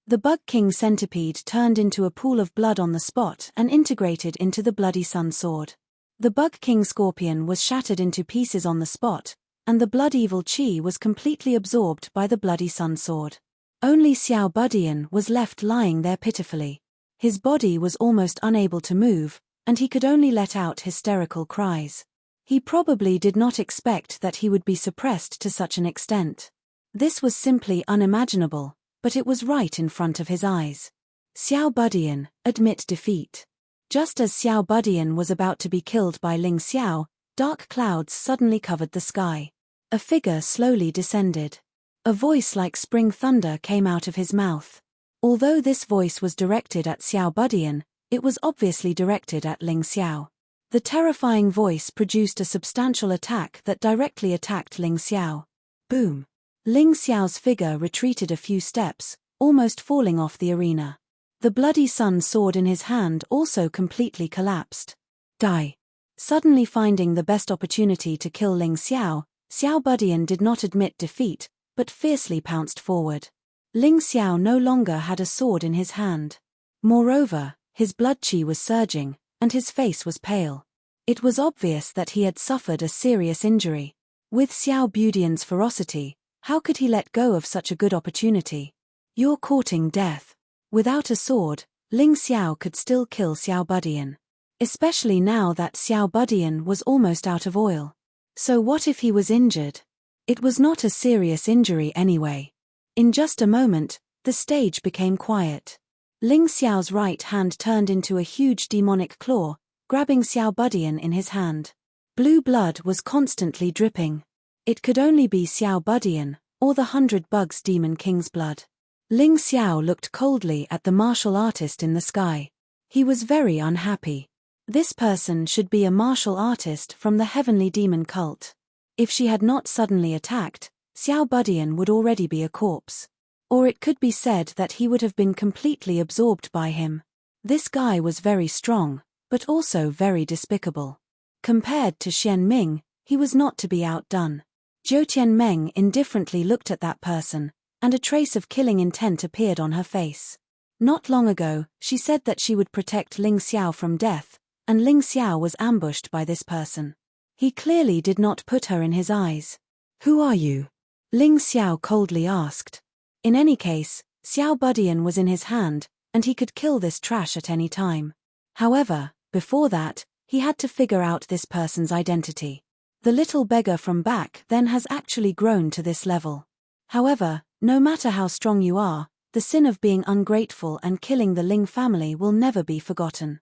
The Bug King Centipede turned into a pool of blood on the spot and integrated into the bloody sun sword. The Bug King Scorpion was shattered into pieces on the spot, and the blood evil qi was completely absorbed by the bloody sun sword. Only Xiao Budian was left lying there pitifully. His body was almost unable to move, and he could only let out hysterical cries. He probably did not expect that he would be suppressed to such an extent. This was simply unimaginable, but it was right in front of his eyes. Xiao Budian, admit defeat. Just as Xiao Budian was about to be killed by Ling Xiao, dark clouds suddenly covered the sky. A figure slowly descended. A voice like spring thunder came out of his mouth. Although this voice was directed at Xiao Budian, it was obviously directed at Ling Xiao. The terrifying voice produced a substantial attack that directly attacked Ling Xiao. Boom! Ling Xiao's figure retreated a few steps, almost falling off the arena. The bloody sun sword in his hand also completely collapsed. Die! Suddenly finding the best opportunity to kill Ling Xiao, Xiao Budian did not admit defeat, but fiercely pounced forward. Ling Xiao no longer had a sword in his hand. Moreover, his blood qi was surging, and his face was pale. It was obvious that he had suffered a serious injury. With Xiao Budian's ferocity, how could he let go of such a good opportunity? You're courting death. Without a sword, Ling Xiao could still kill Xiao Budian. Especially now that Xiao Budian was almost out of oil. So what if he was injured? It was not a serious injury anyway. In just a moment, the stage became quiet. Ling Xiao's right hand turned into a huge demonic claw, grabbing Xiao Budian in his hand. Blue blood was constantly dripping. It could only be Xiao Budian, or the 100 Bugs Demon King's blood. Ling Xiao looked coldly at the martial artist in the sky. He was very unhappy. This person should be a martial artist from the heavenly demon cult. If she had not suddenly attacked, Xiao Budian would already be a corpse. Or it could be said that he would have been completely absorbed by him. This guy was very strong, but also very despicable. Compared to Xian Ming, he was not to be outdone. Zhou Tianmeng indifferently looked at that person, and a trace of killing intent appeared on her face. Not long ago, she said that she would protect Ling Xiao from death, and Ling Xiao was ambushed by this person. He clearly did not put her in his eyes. Who are you? Ling Xiao coldly asked. In any case, Xiao Budian was in his hand, and he could kill this trash at any time. However, before that, he had to figure out this person's identity. The little beggar from back then has actually grown to this level. However, no matter how strong you are, the sin of being ungrateful and killing the Ling family will never be forgotten.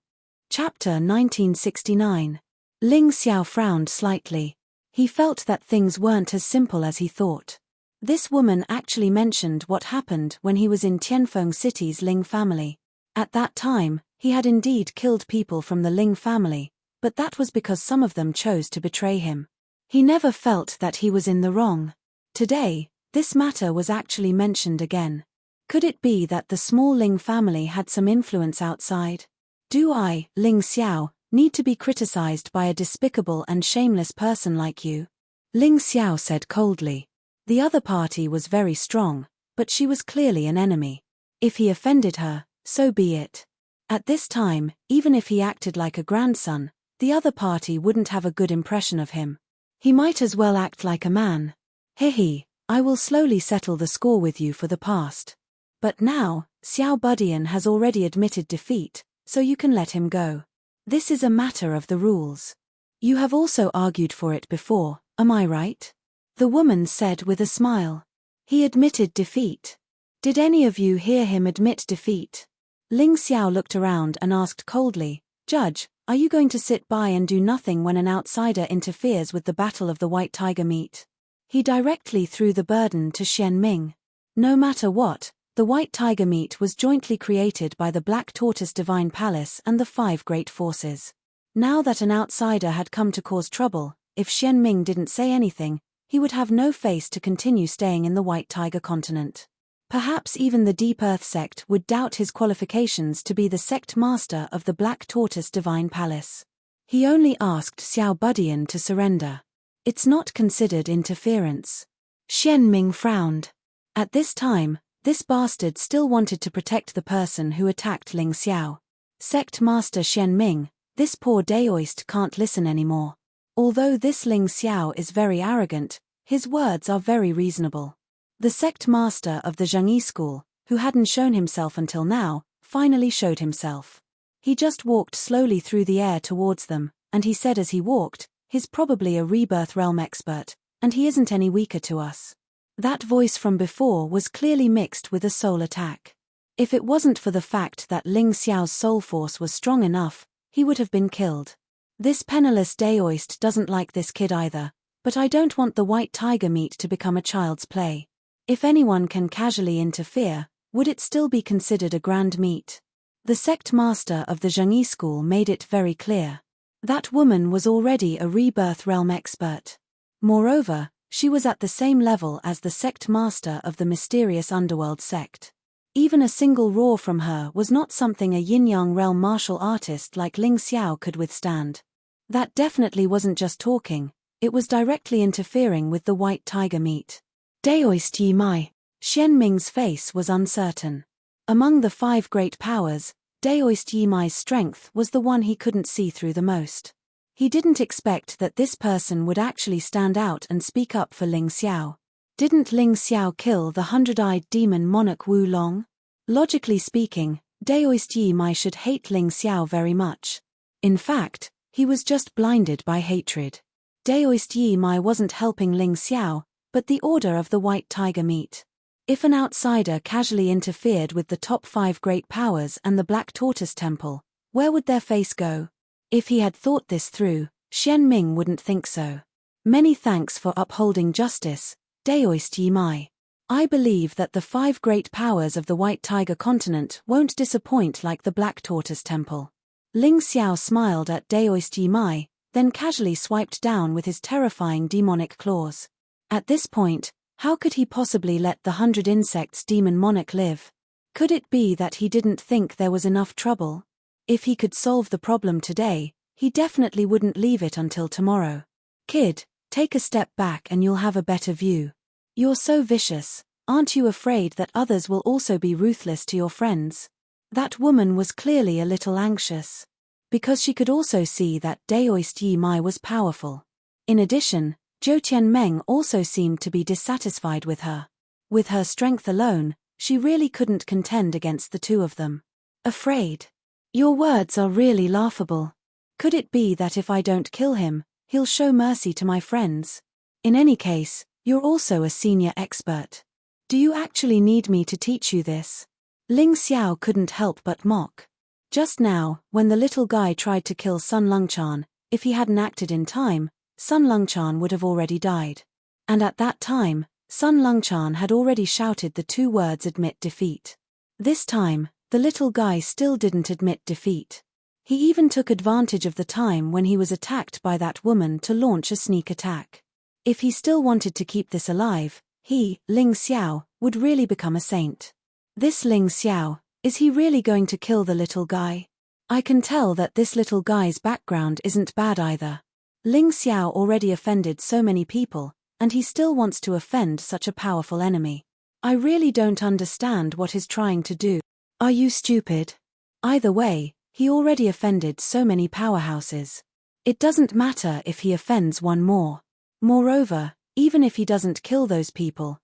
Chapter 1969. Ling Xiao frowned slightly. He felt that things weren't as simple as he thought. This woman actually mentioned what happened when he was in Tianfeng City's Ling family. At that time, he had indeed killed people from the Ling family, but that was because some of them chose to betray him. He never felt that he was in the wrong. Today, this matter was actually mentioned again. Could it be that the small Ling family had some influence outside? Do I, Ling Xiao, need to be criticized by a despicable and shameless person like you? Ling Xiao said coldly. The other party was very strong, but she was clearly an enemy. If he offended her, so be it. At this time, even if he acted like a grandson, the other party wouldn't have a good impression of him. He might as well act like a man. Hehe, I will slowly settle the score with you for the past. But now, Xiao Budian has already admitted defeat, so you can let him go. This is a matter of the rules. You have also argued for it before, am I right? The woman said with a smile. He admitted defeat. Did any of you hear him admit defeat? Ling Xiao looked around and asked coldly, Judge, are you going to sit by and do nothing when an outsider interferes with the battle of the White Tiger meat? He directly threw the burden to Xian Ming. No matter what, the White Tiger meat was jointly created by the Black Tortoise Divine Palace and the 5 Great Forces. Now that an outsider had come to cause trouble, if Xian Ming didn't say anything, he would have no face to continue staying in the White Tiger continent. Perhaps even the Deep Earth sect would doubt his qualifications to be the sect master of the Black Tortoise Divine Palace. He only asked Xiao Budian to surrender. It's not considered interference. Xian Ming frowned. At this time, this bastard still wanted to protect the person who attacked Ling Xiao. Sect Master Xian Ming, this poor Daoist can't listen anymore. Although this Ling Xiao is very arrogant, his words are very reasonable. The sect master of the Zhengyi school, who hadn't shown himself until now, finally showed himself. He just walked slowly through the air towards them, and he said as he walked, he's probably a rebirth realm expert, and he isn't any weaker to us. That voice from before was clearly mixed with a soul attack. If it wasn't for the fact that Ling Xiao's soul force was strong enough, he would have been killed. This penniless Daoist doesn't like this kid either, but I don't want the White Tiger meat to become a child's play. If anyone can casually interfere, would it still be considered a grand meat? The sect master of the Zhengyi school made it very clear. That woman was already a rebirth realm expert. Moreover, she was at the same level as the sect master of the mysterious underworld sect. Even a single roar from her was not something a yin-yang realm martial artist like Ling Xiao could withstand. That definitely wasn't just talking, it was directly interfering with the white tiger meat. Daoist Yi Mai. Xian Ming's face was uncertain. Among the 5 great powers, Daoist Yi Mai's strength was the one he couldn't see through the most. He didn't expect that this person would actually stand out and speak up for Ling Xiao. Didn't Ling Xiao kill the 100-eyed demon monarch Wu Long? Logically speaking, Daoist Yi Mai should hate Ling Xiao very much. In fact, he was just blinded by hatred. Daoist Yi Mai wasn't helping Ling Xiao, but the Order of the White Tiger meat. If an outsider casually interfered with the top 5 great powers and the Black Tortoise Temple, where would their face go? If he had thought this through, Xian Ming wouldn't think so. Many thanks for upholding justice, Daoist Yi Mai. I believe that the 5 great powers of the White Tiger continent won't disappoint like the Black Tortoise Temple. Ling Xiao smiled at Daoist Yi Mai, then casually swiped down with his terrifying demonic claws. At this point, how could he possibly let the 100 insects demon monarch live? Could it be that he didn't think there was enough trouble? If he could solve the problem today, he definitely wouldn't leave it until tomorrow. Kid, take a step back and you'll have a better view. You're so vicious, aren't you afraid that others will also be ruthless to your friends? That woman was clearly a little anxious. Because she could also see that Daoist Yi Mai was powerful. In addition, Zhou Tianmeng also seemed to be dissatisfied with her. With her strength alone, she really couldn't contend against the 2 of them. Afraid? Your words are really laughable. Could it be that if I don't kill him, he'll show mercy to my friends? In any case, you're also a senior expert. Do you actually need me to teach you this? Ling Xiao couldn't help but mock. Just now, when the little guy tried to kill Sun Longchan, if he hadn't acted in time, Sun Longchan would have already died. And at that time, Sun Longchan had already shouted the 2 words admit defeat. This time, the little guy still didn't admit defeat. He even took advantage of the time when he was attacked by that woman to launch a sneak attack. If he still wanted to keep this alive, he, Ling Xiao, would really become a saint. This Ling Xiao, is he really going to kill the little guy? I can tell that this little guy's background isn't bad either. Ling Xiao already offended so many people, and he still wants to offend such a powerful enemy. I really don't understand what he's trying to do. Are you stupid? Either way, he already offended so many powerhouses. It doesn't matter if he offends one more. Moreover, even if he doesn't kill those people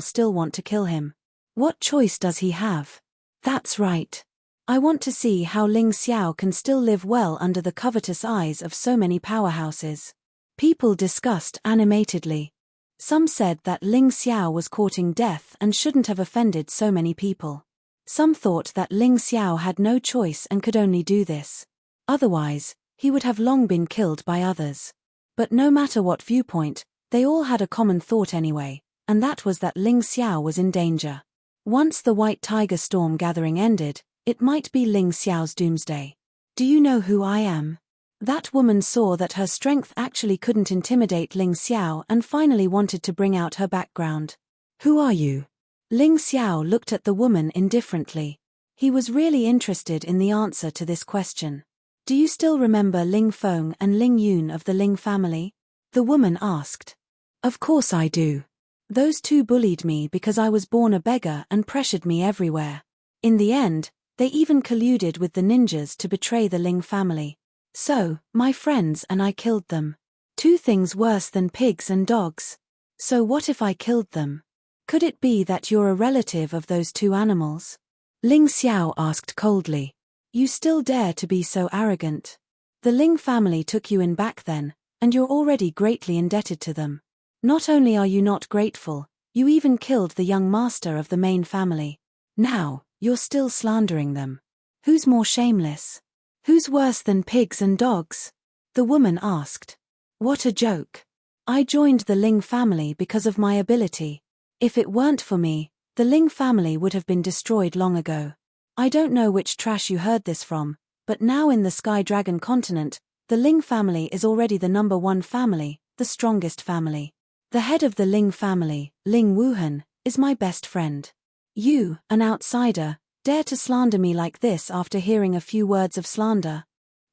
still want to kill him. What choice does he have? That's right. I want to see how Ling Xiao can still live well under the covetous eyes of so many powerhouses. People discussed animatedly. Some said that Ling Xiao was courting death and shouldn't have offended so many people. Some thought that Ling Xiao had no choice and could only do this. Otherwise, he would have long been killed by others. But no matter what viewpoint, they all had a common thought anyway, and that was that Ling Xiao was in danger. Once the White Tiger storm gathering ended, it might be Ling Xiao's doomsday. Do you know who I am? That woman saw that her strength actually couldn't intimidate Ling Xiao and finally wanted to bring out her background. Who are you? Ling Xiao looked at the woman indifferently. He was really interested in the answer to this question. Do you still remember Ling Feng and Ling Yun of the Ling family? The woman asked. Of course I do. Those 2 bullied me because I was born a beggar and pressured me everywhere. In the end, they even colluded with the ninjas to betray the Ling family. So, my friends and I killed them. 2 things worse than pigs and dogs. So what if I killed them? Could it be that you're a relative of those 2 animals? Ling Xiao asked coldly. You still dare to be so arrogant? The Ling family took you in back then, and you're already greatly indebted to them. Not only are you not grateful, you even killed the young master of the main family. Now, you're still slandering them. Who's more shameless? Who's worse than pigs and dogs? The woman asked. What a joke. I joined the Ling family because of my ability. If it weren't for me, the Ling family would have been destroyed long ago. I don't know which trash you heard this from, but now in the Sky Dragon continent, the Ling family is already the #1 family, the strongest family. The head of the Ling family, Ling Wuhan, is my best friend. You, an outsider, dare to slander me like this after hearing a few words of slander?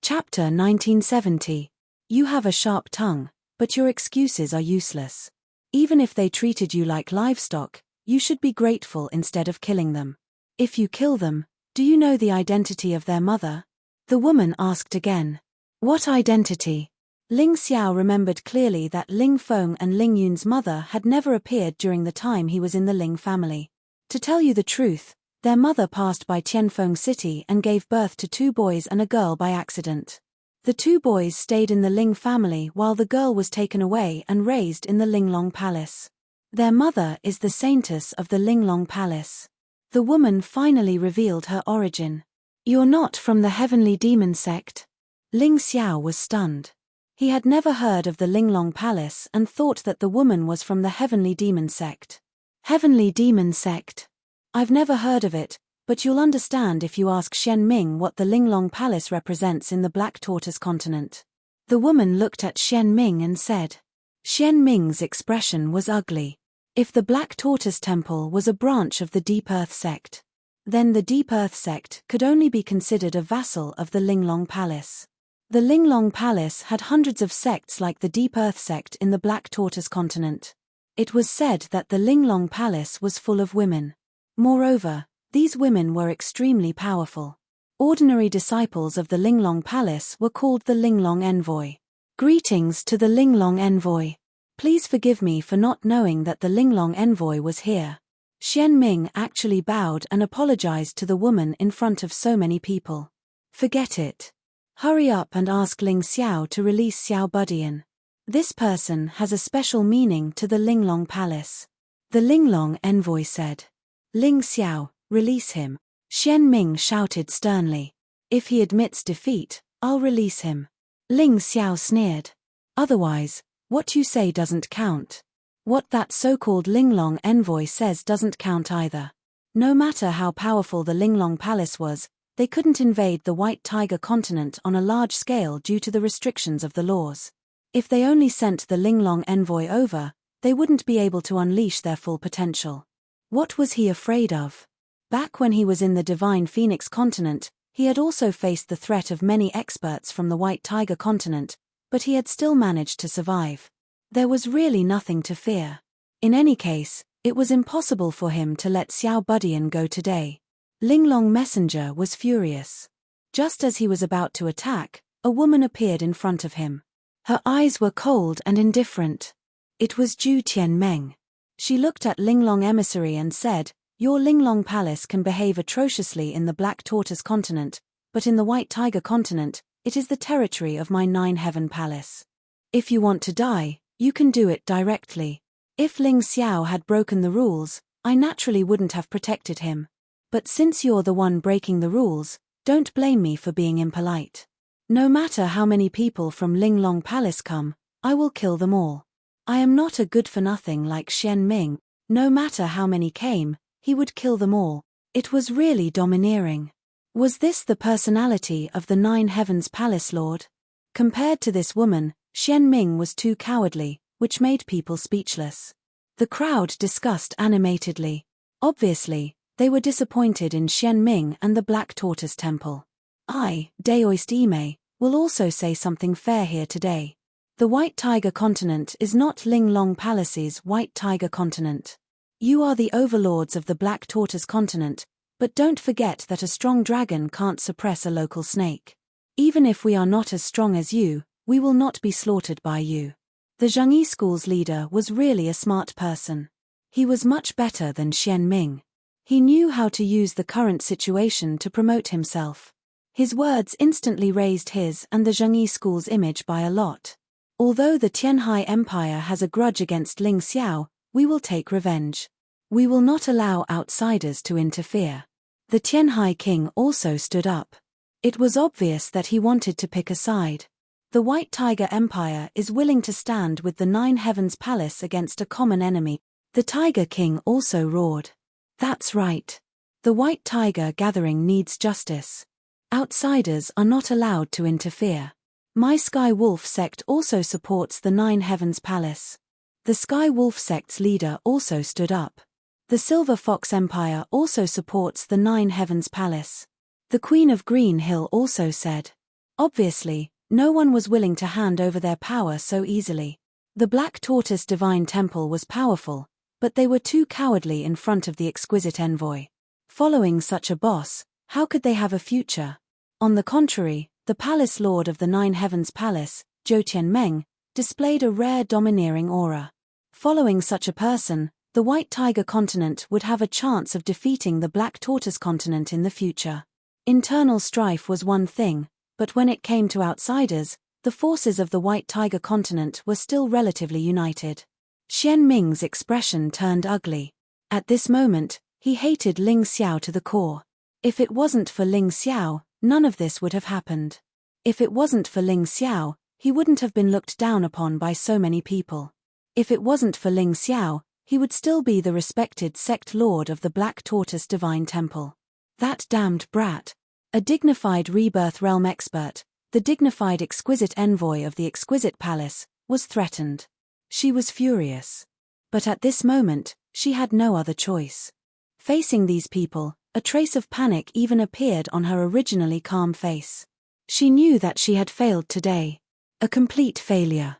Chapter 1970. You have a sharp tongue, but your excuses are useless. Even if they treated you like livestock, you should be grateful instead of killing them. If you kill them, do you know the identity of their mother? The woman asked again. What identity? Ling Xiao remembered clearly that Ling Feng and Ling Yun's mother had never appeared during the time he was in the Ling family. To tell you the truth, their mother passed by Tianfeng City and gave birth to 2 boys and a girl by accident. The 2 boys stayed in the Ling family while the girl was taken away and raised in the Linglong Palace. Their mother is the saintess of the Linglong Palace. The woman finally revealed her origin. You're not from the heavenly demon sect? Ling Xiao was stunned. He had never heard of the Linglong Palace and thought that the woman was from the heavenly demon sect. Heavenly demon sect? I've never heard of it, but you'll understand if you ask Shen Ming what the Linglong Palace represents in the Black Tortoise continent. The woman looked at Shen Ming and said. Shen Ming's expression was ugly. If the Black Tortoise Temple was a branch of the Deep Earth sect, then the Deep Earth sect could only be considered a vassal of the Linglong Palace. The Linglong Palace had hundreds of sects like the Deep Earth sect in the Black Tortoise continent. It was said that the Linglong Palace was full of women. Moreover, these women were extremely powerful. Ordinary disciples of the Linglong Palace were called the Linglong Envoy. Greetings to the Linglong Envoy. Please forgive me for not knowing that the Linglong Envoy was here. Shen Ming actually bowed and apologized to the woman in front of so many people. Forget it. Hurry up and ask Ling Xiao to release Xiao Budian. This person has a special meaning to the Linglong Palace. The Linglong Envoy said. Ling Xiao, release him. Shen Ming shouted sternly. If he admits defeat, I'll release him. Ling Xiao sneered. Otherwise, what you say doesn't count. What that so-called Linglong Envoy says doesn't count either. No matter how powerful the Linglong Palace was, they couldn't invade the White Tiger continent on a large scale due to the restrictions of the laws. If they only sent the Linglong Envoy over, they wouldn't be able to unleash their full potential. What was he afraid of? Back when he was in the Divine Phoenix continent, he had also faced the threat of many experts from the White Tiger continent, but he had still managed to survive. There was really nothing to fear. In any case, it was impossible for him to let Xiao Budian go today. Linglong Messenger was furious. Just as he was about to attack, a woman appeared in front of him. Her eyes were cold and indifferent. It was Zhu Tianmeng. She looked at Linglong Emissary and said, Your Linglong Palace can behave atrociously in the Black Tortoise continent, but in the White Tiger continent, it is the territory of my 9 Heaven Palace. If you want to die, you can do it directly. If Ling Xiao had broken the rules, I naturally wouldn't have protected him. But since you're the one breaking the rules, don't blame me for being impolite. No matter how many people from Linglong Palace come, I will kill them all. I am not a good-for-nothing like Shen Ming. No matter how many came, he would kill them all. It was really domineering. Was this the personality of the 9 Heavens Palace Lord? Compared to this woman, Shen Ming was too cowardly, which made people speechless. The crowd discussed animatedly. Obviously, they were disappointed in Shen Ming and the Black Tortoise Temple. I, Daoist Ime, will also say something fair here today. The White Tiger continent is not Linglong Palace's White Tiger continent. You are the overlords of the Black Tortoise continent, but don't forget that a strong dragon can't suppress a local snake. Even if we are not as strong as you, we will not be slaughtered by you. The Zhangyi school's leader was really a smart person. He was much better than Shen Ming. He knew how to use the current situation to promote himself. His words instantly raised his and the Zhangyi school's image by a lot. Although the Tianhai Empire has a grudge against Ling Xiao, we will take revenge. We will not allow outsiders to interfere. The Tianhai king also stood up. It was obvious that he wanted to pick a side. The White Tiger Empire is willing to stand with the 9 Heavens Palace against a common enemy. The Tiger King also roared. That's right. The White Tiger Gathering needs justice. Outsiders are not allowed to interfere. My Sky Wolf sect also supports the 9 Heavens Palace. The Sky Wolf sect's leader also stood up. The Silver Fox Empire also supports the 9 Heavens Palace. The Queen of Green Hill also said. Obviously, no one was willing to hand over their power so easily. The Black Tortoise Divine Temple was powerful, but they were too cowardly in front of the exquisite envoy. Following such a boss, how could they have a future? On the contrary, the Palace Lord of the Nine Heavens Palace, Zhou Tianmeng, displayed a rare domineering aura. Following such a person, the White Tiger continent would have a chance of defeating the Black Tortoise continent in the future. Internal strife was one thing, but when it came to outsiders, the forces of the White Tiger continent were still relatively united. Xian Ming's expression turned ugly. At this moment, he hated Ling Xiao to the core. If it wasn't for Ling Xiao, none of this would have happened. If it wasn't for Ling Xiao, he wouldn't have been looked down upon by so many people. If it wasn't for Ling Xiao, he would still be the respected sect lord of the Black Tortoise Divine Temple. That damned brat. A dignified rebirth realm expert, the dignified exquisite envoy of the exquisite palace, was threatened. She was furious. But at this moment, she had no other choice. Facing these people, a trace of panic even appeared on her originally calm face. She knew that she had failed today. A complete failure.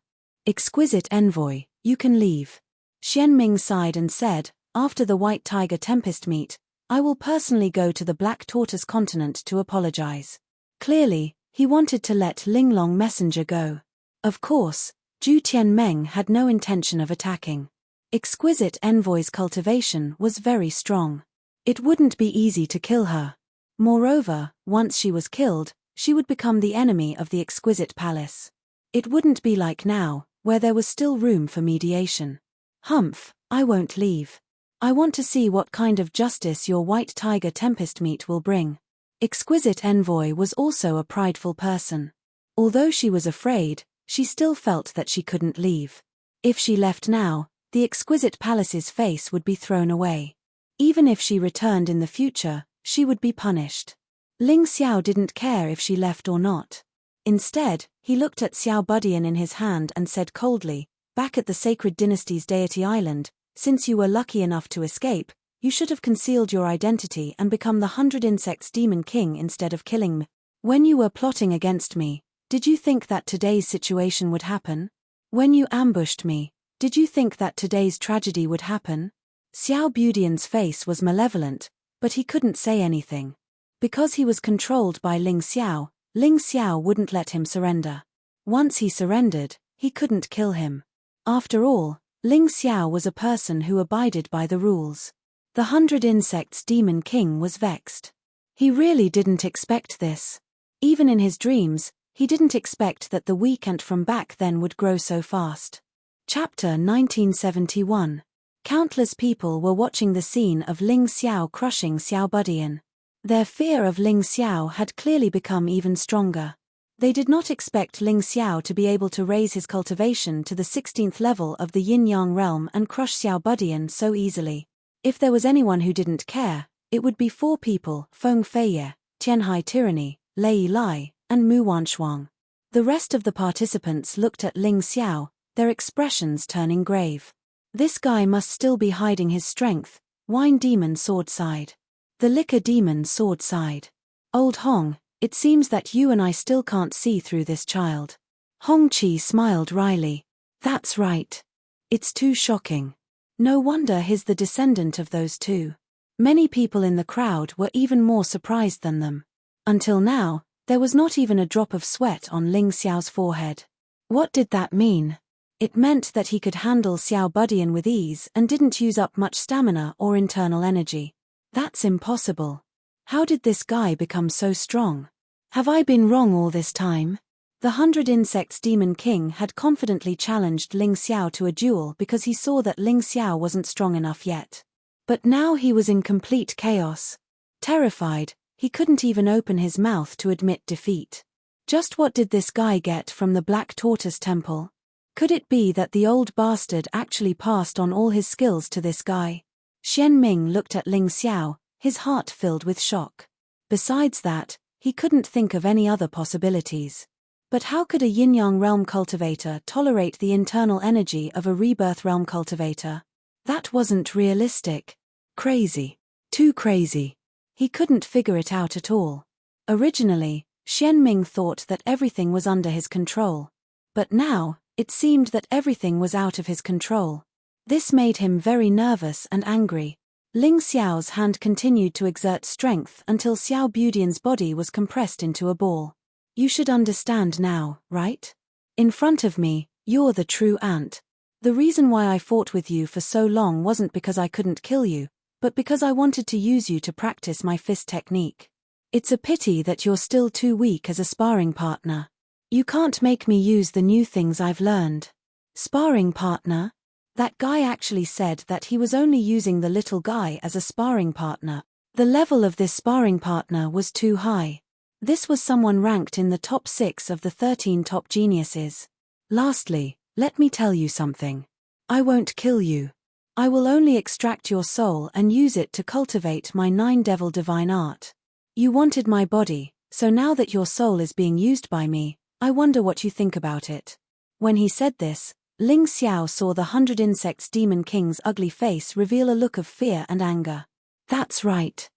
Exquisite envoy, you can leave. Xian Ming sighed and said, after the White Tiger Tempest meet, I will personally go to the Black Tortoise continent to apologize. Clearly, he wanted to let Linglong Messenger go. Of course, Zhou Tianmeng had no intention of attacking. Exquisite Envoy's cultivation was very strong. It wouldn't be easy to kill her. Moreover, once she was killed, she would become the enemy of the Exquisite Palace. It wouldn't be like now, where there was still room for mediation. Humph, I won't leave. I want to see what kind of justice your White Tiger Tempest meet will bring. Exquisite Envoy was also a prideful person. Although she was afraid, she still felt that she couldn't leave. If she left now, the Exquisite Palace's face would be thrown away. Even if she returned in the future, she would be punished. Ling Xiao didn't care if she left or not. Instead, he looked at Xiao Budian in his hand and said coldly, back at the Sacred Dynasty's Deity Island, since you were lucky enough to escape, you should have concealed your identity and become the 100 Insects Demon King instead of killing me. When you were plotting against me, did you think that today's situation would happen? When you ambushed me, did you think that today's tragedy would happen? Xiao Budian's face was malevolent, but he couldn't say anything. Because he was controlled by Ling Xiao wouldn't let him surrender. Once he surrendered, he couldn't kill him. After all, Ling Xiao was a person who abided by the rules. The 100 Insects Demon King was vexed. He really didn't expect this. Even in his dreams, he didn't expect that the weak ant from back then would grow so fast. Chapter 1971. Countless people were watching the scene of Ling Xiao crushing Xiao Budian. Their fear of Ling Xiao had clearly become even stronger. They did not expect Ling Xiao to be able to raise his cultivation to the 16th level of the Yin-Yang realm and crush Xiao Budian so easily. If there was anyone who didn't care, it would be 4 people: Feng Feiye, Tianhai Tyranny, Lei Lai, and Mu Wanshuang. The rest of the participants looked at Ling Xiao, their expressions turning grave. This guy must still be hiding his strength. Wine Demon Sword sighed. The Liquor Demon Sword sighed. Old Hong, it seems that you and I still can't see through this child. Hong Chi smiled wryly. That's right. It's too shocking. No wonder he's the descendant of those two. Many people in the crowd were even more surprised than them. Until now, there was not even a drop of sweat on Ling Xiao's forehead. What did that mean? It meant that he could handle Xiao Budian with ease and didn't use up much stamina or internal energy. That's impossible. How did this guy become so strong? Have I been wrong all this time? The 100 Insects Demon King had confidently challenged Ling Xiao to a duel because he saw that Ling Xiao wasn't strong enough yet. But now he was in complete chaos. Terrified, he couldn't even open his mouth to admit defeat. Just what did this guy get from the Black Tortoise Temple? Could it be that the old bastard actually passed on all his skills to this guy? Xian Ming looked at Ling Xiao, his heart filled with shock. Besides that, he couldn't think of any other possibilities. But how could a Yin-Yang realm cultivator tolerate the internal energy of a rebirth realm cultivator? That wasn't realistic. Crazy. Too crazy. He couldn't figure it out at all. Originally, Xianming thought that everything was under his control. But now, it seemed that everything was out of his control. This made him very nervous and angry. Ling Xiao's hand continued to exert strength until Xiao Budian's body was compressed into a ball. You should understand now, right? In front of me, you're the true ant. The reason why I fought with you for so long wasn't because I couldn't kill you, but because I wanted to use you to practice my fist technique. It's a pity that you're still too weak as a sparring partner. You can't make me use the new things I've learned. Sparring partner? That guy actually said that he was only using the little guy as a sparring partner. The level of this sparring partner was too high. This was someone ranked in the top 6 of the 13 top geniuses. Lastly, let me tell you something. I won't kill you. I will only extract your soul and use it to cultivate my 9-devil divine art. You wanted my body, so now that your soul is being used by me, I wonder what you think about it. When he said this, Ling Xiao saw the 100 Insects Demon King's ugly face reveal a look of fear and anger. That's right.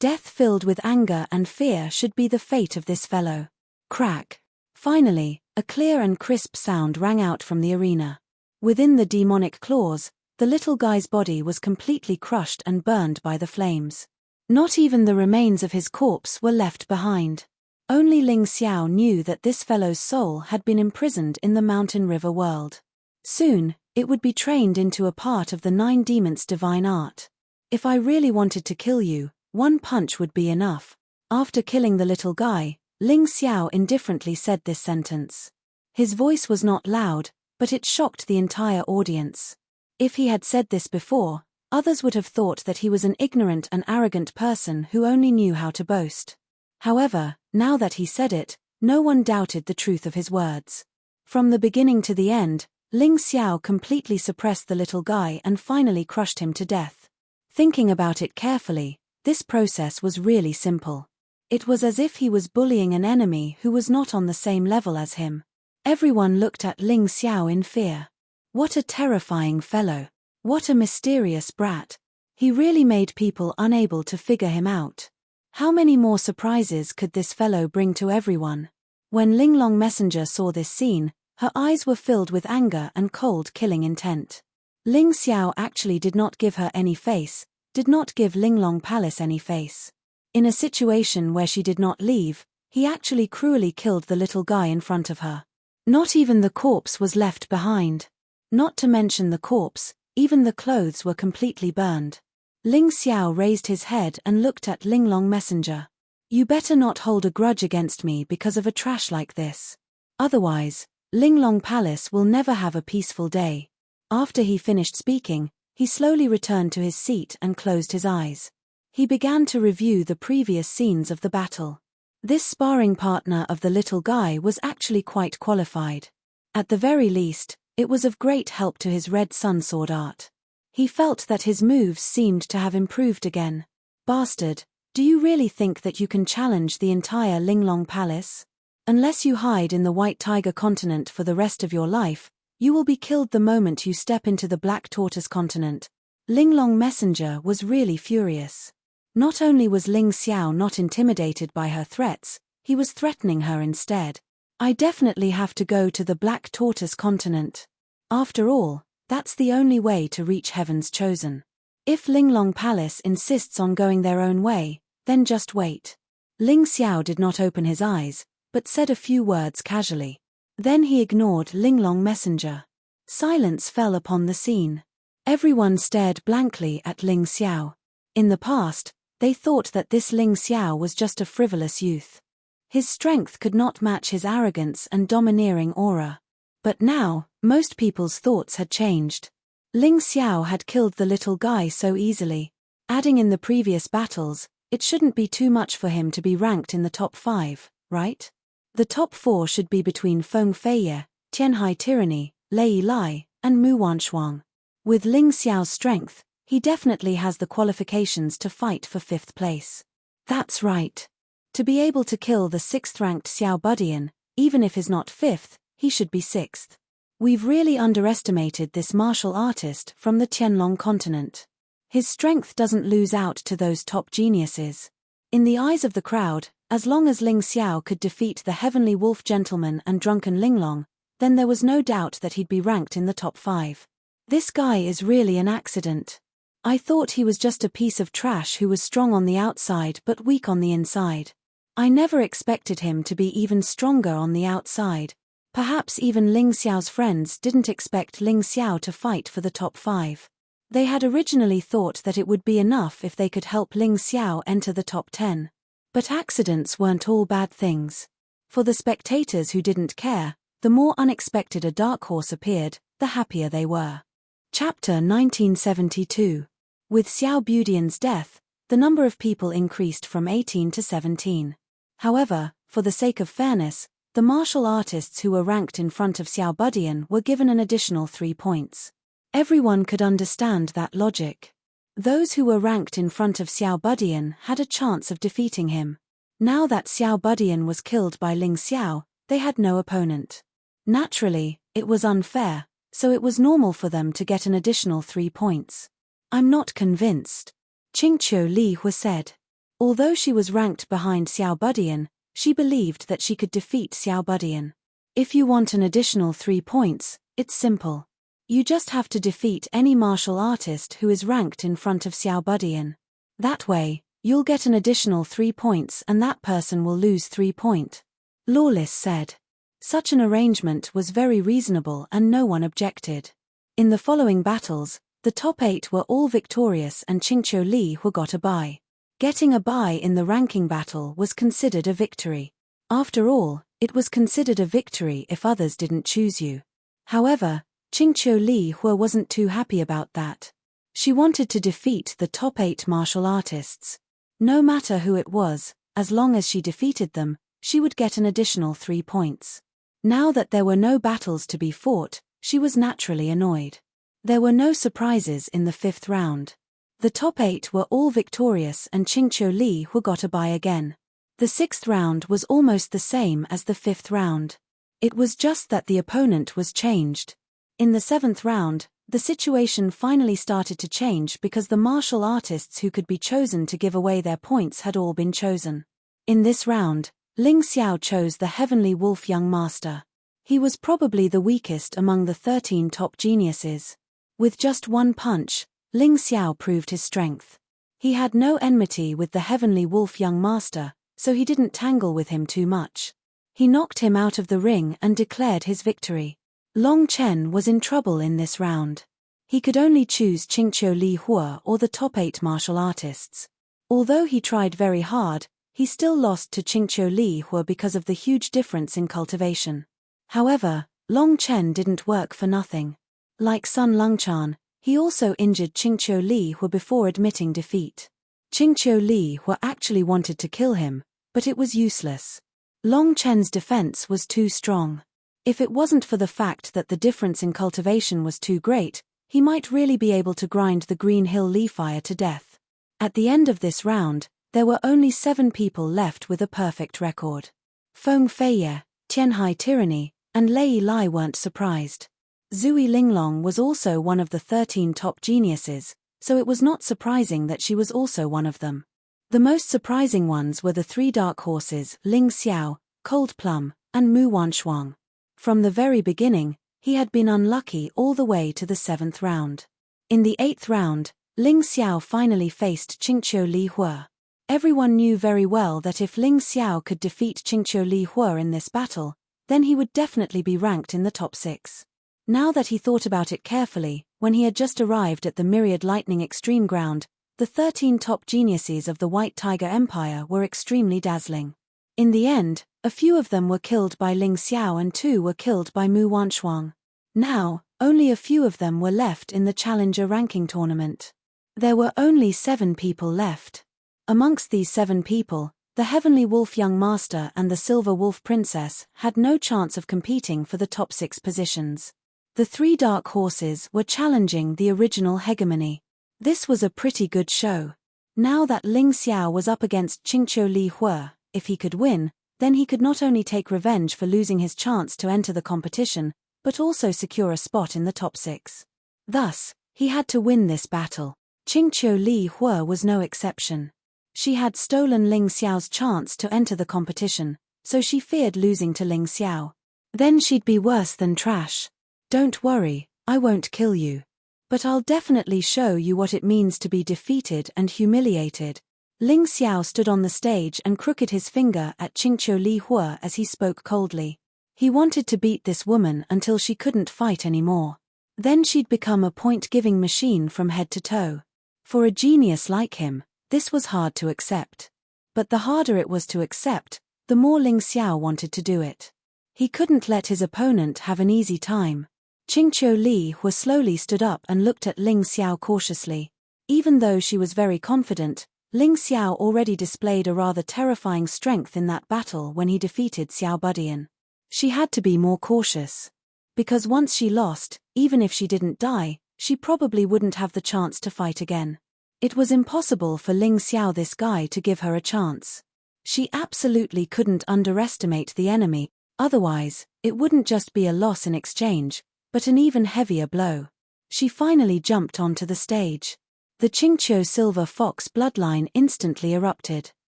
Death filled with anger and fear should be the fate of this fellow. Crack. Finally, a clear and crisp sound rang out from the arena. Within the demonic claws, the little guy's body was completely crushed and burned by the flames. Not even the remains of his corpse were left behind. Only Ling Xiao knew that this fellow's soul had been imprisoned in the mountain river world. Soon, it would be trained into a part of the 9 demons' divine art. If I really wanted to kill you, one punch would be enough. After killing the little guy, Ling Xiao indifferently said this sentence. His voice was not loud, but it shocked the entire audience. If he had said this before, others would have thought that he was an ignorant and arrogant person who only knew how to boast. However, now that he said it, no one doubted the truth of his words. From the beginning to the end, Ling Xiao completely suppressed the little guy and finally crushed him to death. Thinking about it carefully, this process was really simple. It was as if he was bullying an enemy who was not on the same level as him. Everyone looked at Ling Xiao in fear. What a terrifying fellow. What a mysterious brat. He really made people unable to figure him out. How many more surprises could this fellow bring to everyone? When Linglong Messenger saw this scene, her eyes were filled with anger and cold killing intent. Ling Xiao actually did not give her any face, did not give Linglong Palace any face. In a situation where she did not leave, he actually cruelly killed the little guy in front of her. Not even the corpse was left behind. Not to mention the corpse, even the clothes were completely burned. Ling Xiao raised his head and looked at Linglong Messenger. You better not hold a grudge against me because of a trash like this. Otherwise, Linglong Palace will never have a peaceful day. After he finished speaking, he slowly returned to his seat and closed his eyes. He began to review the previous scenes of the battle. This sparring partner of the little guy was actually quite qualified. At the very least, it was of great help to his red sun sword art. He felt that his moves seemed to have improved again. Bastard, do you really think that you can challenge the entire Linglong Palace? Unless you hide in the White Tiger continent for the rest of your life, you will be killed the moment you step into the Black Tortoise continent. Linglong Messenger was really furious. Not only was Ling Xiao not intimidated by her threats, he was threatening her instead. I definitely have to go to the Black Tortoise continent. After all, that's the only way to reach Heaven's Chosen. If Linglong Palace insists on going their own way, then just wait. Ling Xiao did not open his eyes, but said a few words casually. Then he ignored Linglong Messenger. Silence fell upon the scene. Everyone stared blankly at Ling Xiao. In the past, they thought that this Ling Xiao was just a frivolous youth. His strength could not match his arrogance and domineering aura. But now, most people's thoughts had changed. Ling Xiao had killed the little guy so easily. Adding in the previous battles, it shouldn't be too much for him to be ranked in the top 5, right? The top 4 should be between Feng Feiye, Tianhai Tyranny, Lei Lai, and Mu Wanshuang. With Ling Xiao's strength, he definitely has the qualifications to fight for 5th place. That's right. To be able to kill the 6th-ranked Xiao Budian, even if he's not 5th, he should be 6th. We've really underestimated this martial artist from the Tianlong continent. His strength doesn't lose out to those top geniuses. In the eyes of the crowd, as long as Ling Xiao could defeat the Heavenly Wolf Gentleman and drunken Linglong, then there was no doubt that he'd be ranked in the top 5. This guy is really an accident. I thought he was just a piece of trash who was strong on the outside but weak on the inside. I never expected him to be even stronger on the outside. Perhaps even Ling Xiao's friends didn't expect Ling Xiao to fight for the top 5. They had originally thought that it would be enough if they could help Ling Xiao enter the top 10. But accidents weren't all bad things. For the spectators who didn't care, the more unexpected a dark horse appeared, the happier they were. Chapter 1972. With Xiao Budian's death, the number of people increased from 18 to 17. However, for the sake of fairness, the martial artists who were ranked in front of Xiao Budian were given an additional 3 points. Everyone could understand that logic. Those who were ranked in front of Xiao Budian had a chance of defeating him. Now that Xiao Budian was killed by Ling Xiao, they had no opponent. Naturally, it was unfair, so it was normal for them to get an additional 3 points. I'm not convinced, Qingqiu Li Hua said. Although she was ranked behind Xiao Budian, she believed that she could defeat Xiao Budian. If you want an additional 3 points, it's simple. You just have to defeat any martial artist who is ranked in front of Xiao Budian. That way, you'll get an additional 3 points and that person will lose 3 points. Lawless said. Such an arrangement was very reasonable and no one objected. In the following battles, the top 8 were all victorious and Qingqiu Li Hua got a bye. Getting a bye in the ranking battle was considered a victory. After all, it was considered a victory if others didn't choose you. However, Qingqiu Li Hua wasn't too happy about that. She wanted to defeat the top 8 martial artists. No matter who it was, as long as she defeated them, she would get an additional 3 points. Now that there were no battles to be fought, she was naturally annoyed. There were no surprises in the 5th round. The top 8 were all victorious and Qingqiu Li Hua got a bye again. The 6th round was almost the same as the 5th round. It was just that the opponent was changed. In the 7th round, the situation finally started to change because the martial artists who could be chosen to give away their points had all been chosen. In this round, Ling Xiao chose the Heavenly Wolf Young Master. He was probably the weakest among the 13 top geniuses. With just one punch, Ling Xiao proved his strength. He had no enmity with the Heavenly Wolf Young Master, so he didn't tangle with him too much. He knocked him out of the ring and declared his victory. Long Chen was in trouble in this round. He could only choose Qingqiu Li Hua or the top 8 martial artists. Although he tried very hard, he still lost to Qingqiu Li Hua because of the huge difference in cultivation. However, Long Chen didn't work for nothing. Like Sun Longchan, he also injured Qingqiu Li Hua before admitting defeat. Qingqiu Li Hua actually wanted to kill him, but it was useless. Long Chen's defense was too strong. If it wasn't for the fact that the difference in cultivation was too great, he might really be able to grind the Green Hill Leafire to death. At the end of this round, there were only 7 people left with a perfect record. Feng Feiye, Tianhai Tyranny, and Lei Lai weren't surprised. Zui Linglong was also one of the 13 top geniuses, so it was not surprising that she was also one of them. The most surprising ones were the 3 dark horses Ling Xiao, Cold Plum, and Mu Wanshuang. From the very beginning, he had been unlucky all the way to the 7th round. In the 8th round, Ling Xiao finally faced Qingqiu Li Hua. Everyone knew very well that if Ling Xiao could defeat Qingqiu Li Hua in this battle, then he would definitely be ranked in the top 6. Now that he thought about it carefully, when he had just arrived at the Myriad Lightning Extreme Ground, the 13 top geniuses of the White Tiger Empire were extremely dazzling. In the end, a few of them were killed by Ling Xiao and 2 were killed by Mu Wanshuang. Now, only a few of them were left in the Challenger ranking tournament. There were only 7 people left. Amongst these 7 people, the Heavenly Wolf Young Master and the Silver Wolf Princess had no chance of competing for the top 6 positions. The 3 dark horses were challenging the original hegemony. This was a pretty good show. Now that Ling Xiao was up against Qingqiu Li Hua, if he could win, then he could not only take revenge for losing his chance to enter the competition, but also secure a spot in the top 6. Thus, he had to win this battle. Qingqiu Li Hua was no exception. She had stolen Ling Xiao's chance to enter the competition, so she feared losing to Ling Xiao. Then she'd be worse than trash. Don't worry, I won't kill you. But I'll definitely show you what it means to be defeated and humiliated. Ling Xiao stood on the stage and crooked his finger at Qingqiu Li Hua as he spoke coldly. He wanted to beat this woman until she couldn't fight anymore. Then she'd become a point-giving machine from head to toe. For a genius like him, this was hard to accept. But the harder it was to accept, the more Ling Xiao wanted to do it. He couldn't let his opponent have an easy time. Qingqiu Li Hua slowly stood up and looked at Ling Xiao cautiously. Even though she was very confident, Ling Xiao already displayed a rather terrifying strength in that battle when he defeated Xiao Budian. She had to be more cautious. Because once she lost, even if she didn't die, she probably wouldn't have the chance to fight again. It was impossible for Ling Xiao, this guy, to give her a chance. She absolutely couldn't underestimate the enemy, otherwise, it wouldn't just be a loss in exchange, but an even heavier blow. She finally jumped onto the stage. The Qingqiu Silver Fox bloodline instantly erupted.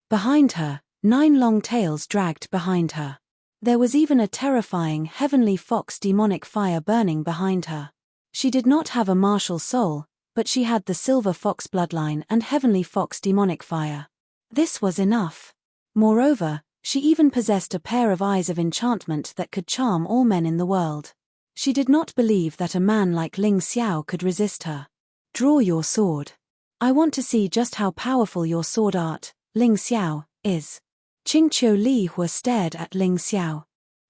Behind her, 9 long tails dragged behind her. There was even a terrifying heavenly fox demonic fire burning behind her. She did not have a martial soul, but she had the Silver Fox bloodline and heavenly fox demonic fire. This was enough. Moreover, she even possessed a pair of eyes of enchantment that could charm all men in the world. She did not believe that a man like Ling Xiao could resist her. Draw your sword. I want to see just how powerful your sword art, Ling Xiao, is. Qingqiu Li Hua stared at Ling Xiao.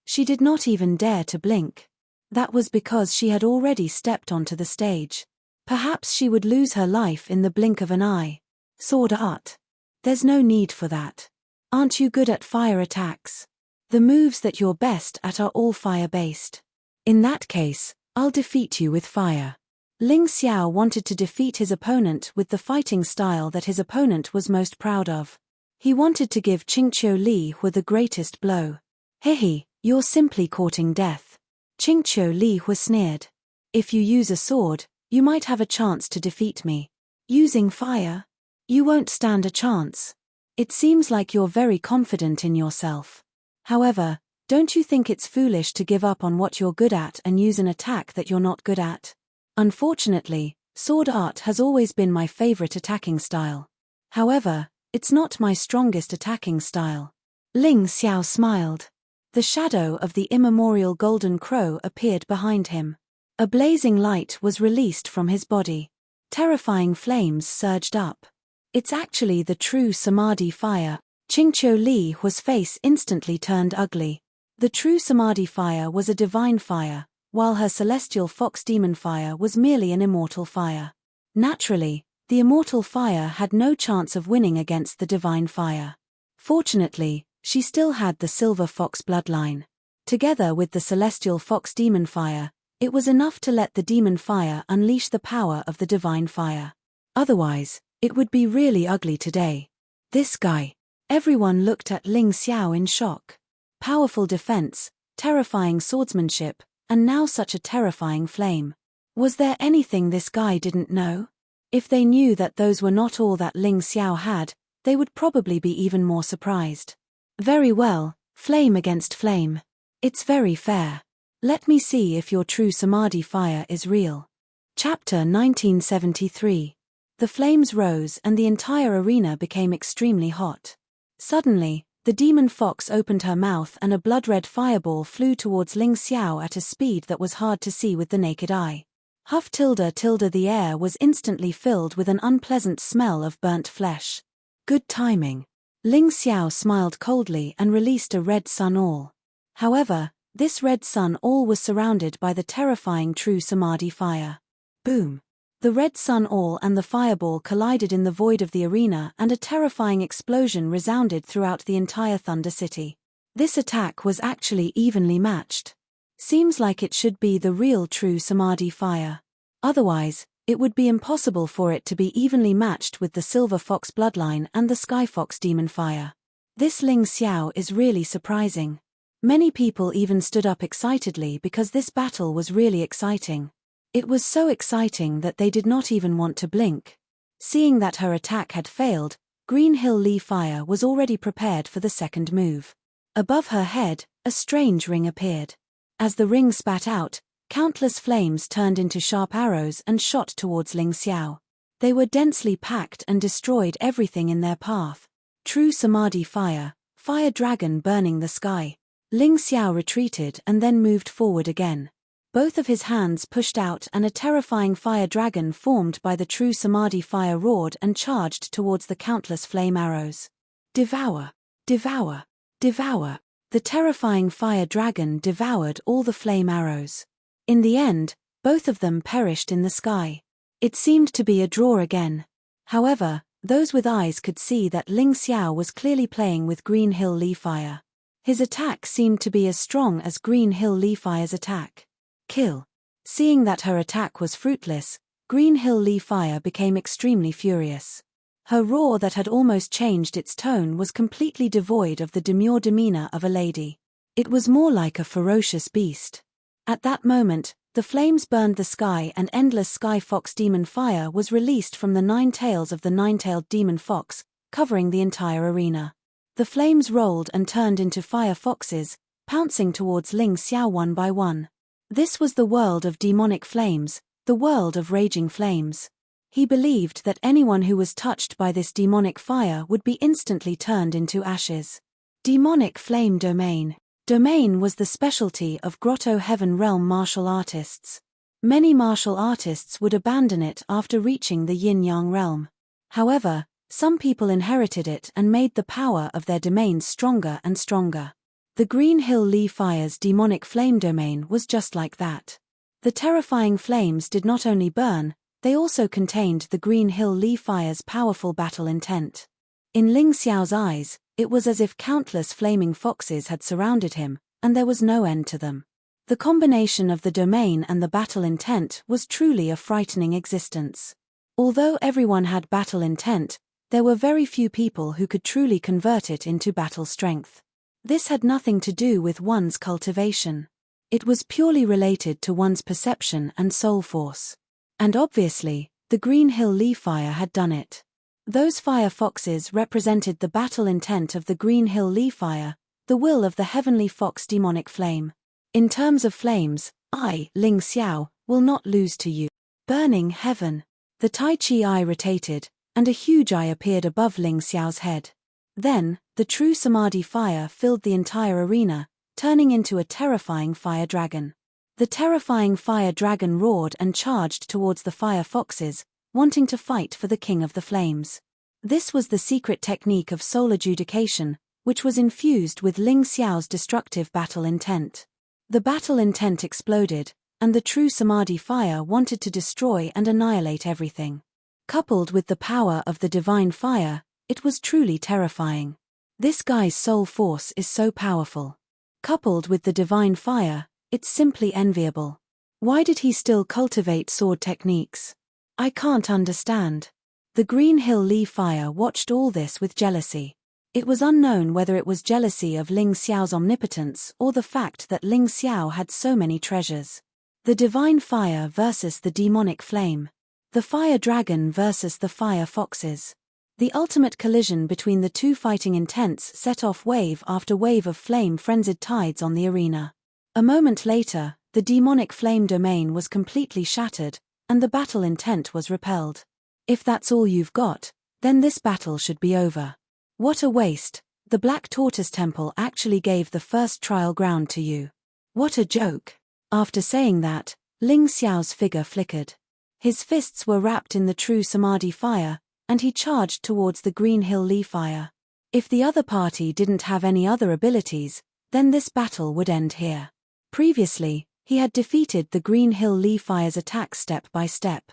She did not even dare to blink. That was because she had already stepped onto the stage. Perhaps she would lose her life in the blink of an eye. Sword art. There's no need for that. Aren't you good at fire attacks? The moves that you're best at are all fire-based. In that case, I'll defeat you with fire. Ling Xiao wanted to defeat his opponent with the fighting style that his opponent was most proud of. He wanted to give Qingqiu Li Hua the greatest blow. Hehe, you're simply courting death. Qingqiu Li Hua sneered. If you use a sword, you might have a chance to defeat me. Using fire? You won't stand a chance. It seems like you're very confident in yourself. However, don't you think it's foolish to give up on what you're good at and use an attack that you're not good at? Unfortunately, sword art has always been my favorite attacking style. However, it's not my strongest attacking style. Ling Xiao smiled. The shadow of the immemorial golden crow appeared behind him. A blazing light was released from his body. Terrifying flames surged up. It's actually the true Samadhi fire. Qingqiu Li Hua's face instantly turned ugly. The true Samadhi fire was a divine fire, while her celestial fox demon fire was merely an immortal fire. Naturally, the immortal fire had no chance of winning against the divine fire. Fortunately, she still had the Silver Fox bloodline. Together with the celestial fox demon fire, it was enough to let the demon fire unleash the power of the divine fire. Otherwise, it would be really ugly today. This guy. Everyone looked at Ling Xiao in shock. Powerful defense, terrifying swordsmanship, and now such a terrifying flame. Was there anything this guy didn't know? If they knew that those were not all that Ling Xiao had, they would probably be even more surprised. Very well, flame against flame. It's very fair. Let me see if your true Samadhi fire is real. Chapter 1973. The flames rose and the entire arena became extremely hot. Suddenly, the demon fox opened her mouth and a blood-red fireball flew towards Ling Xiao at a speed that was hard to see with the naked eye. Huff tilde tilde the air was instantly filled with an unpleasant smell of burnt flesh. Good timing. Ling Xiao smiled coldly and released a red sun all. However, this red sun all was surrounded by the terrifying true Samadhi fire. Boom. The red sun all and the fireball collided in the void of the arena and a terrifying explosion resounded throughout the entire Thunder City. This attack was actually evenly matched. Seems like it should be the real true Samadhi fire. Otherwise, it would be impossible for it to be evenly matched with the Silver Fox bloodline and the Sky Fox demon fire. This Ling Xiao is really surprising. Many people even stood up excitedly because this battle was really exciting. It was so exciting that they did not even want to blink. Seeing that her attack had failed, Green Hill Lee Fire was already prepared for the second move. Above her head, a strange ring appeared. As the ring spat out, countless flames turned into sharp arrows and shot towards Ling Xiao. They were densely packed and destroyed everything in their path. True Samadhi Fire, fire dragon burning the sky. Ling Xiao retreated and then moved forward again. Both of his hands pushed out and a terrifying fire dragon formed by the true Samadhi Fire roared and charged towards the countless flame arrows. Devour! Devour! Devour! The terrifying fire dragon devoured all the flame arrows. In the end, both of them perished in the sky. It seemed to be a draw again. However, those with eyes could see that Ling Xiao was clearly playing with Green Hill Lee Fire. His attack seemed to be as strong as Green Hill Lee Fire's attack. Kill. Seeing that her attack was fruitless, Green Hill Lee Fire became extremely furious. Her roar that had almost changed its tone was completely devoid of the demure demeanor of a lady. It was more like a ferocious beast. At that moment, the flames burned the sky and endless sky fox demon fire was released from the 9 tails of the 9-tailed demon fox, covering the entire arena. The flames rolled and turned into fire foxes, pouncing towards Ling Xiao one by one. This was the world of demonic flames, the world of raging flames. He believed that anyone who was touched by this demonic fire would be instantly turned into ashes. Demonic Flame Domain. Domain was the specialty of Grotto Heaven Realm martial artists. Many martial artists would abandon it after reaching the Yin-Yang realm. However, some people inherited it and made the power of their domains stronger and stronger. The Green Hill Lee Fire's demonic flame domain was just like that. The terrifying flames did not only burn, they also contained the Green Hill Lee Fire's powerful battle intent. In Ling Xiao's eyes, it was as if countless flaming foxes had surrounded him, and there was no end to them. The combination of the domain and the battle intent was truly a frightening existence. Although everyone had battle intent, there were very few people who could truly convert it into battle strength. This had nothing to do with one's cultivation. It was purely related to one's perception and soul force. And obviously, the Green Hill Lee Fire had done it. Those fire foxes represented the battle intent of the Green Hill Lee Fire, the will of the heavenly fox demonic flame. In terms of flames, I, Ling Xiao, will not lose to you. Burning heaven. The Tai Chi eye rotated, and a huge eye appeared above Ling Xiao's head. Then, the true Samadhi Fire filled the entire arena, turning into a terrifying fire dragon. The terrifying fire dragon roared and charged towards the fire foxes, wanting to fight for the king of the flames. This was the secret technique of soul adjudication, which was infused with Ling Xiao's destructive battle intent. The battle intent exploded, and the true Samadhi Fire wanted to destroy and annihilate everything. Coupled with the power of the divine fire, it was truly terrifying. This guy's soul force is so powerful. Coupled with the divine fire, it's simply enviable. Why did he still cultivate sword techniques? I can't understand. The Green Hill Lee Fire watched all this with jealousy. It was unknown whether it was jealousy of Ling Xiao's omnipotence or the fact that Ling Xiao had so many treasures. The divine fire versus the demonic flame. The fire dragon versus the fire foxes. The ultimate collision between the two fighting intents set off wave after wave of flame-frenzied tides on the arena. A moment later, the demonic flame domain was completely shattered, and the battle intent was repelled. If that's all you've got, then this battle should be over. What a waste, the Black Tortoise Temple actually gave the first trial ground to you. What a joke. After saying that, Ling Xiao's figure flickered. His fists were wrapped in the true Samadhi Fire, and he charged towards the Green Hill Lee Fire. If the other party didn't have any other abilities, then this battle would end here. Previously, he had defeated the Green Hill Lee Fire's attacks step by step.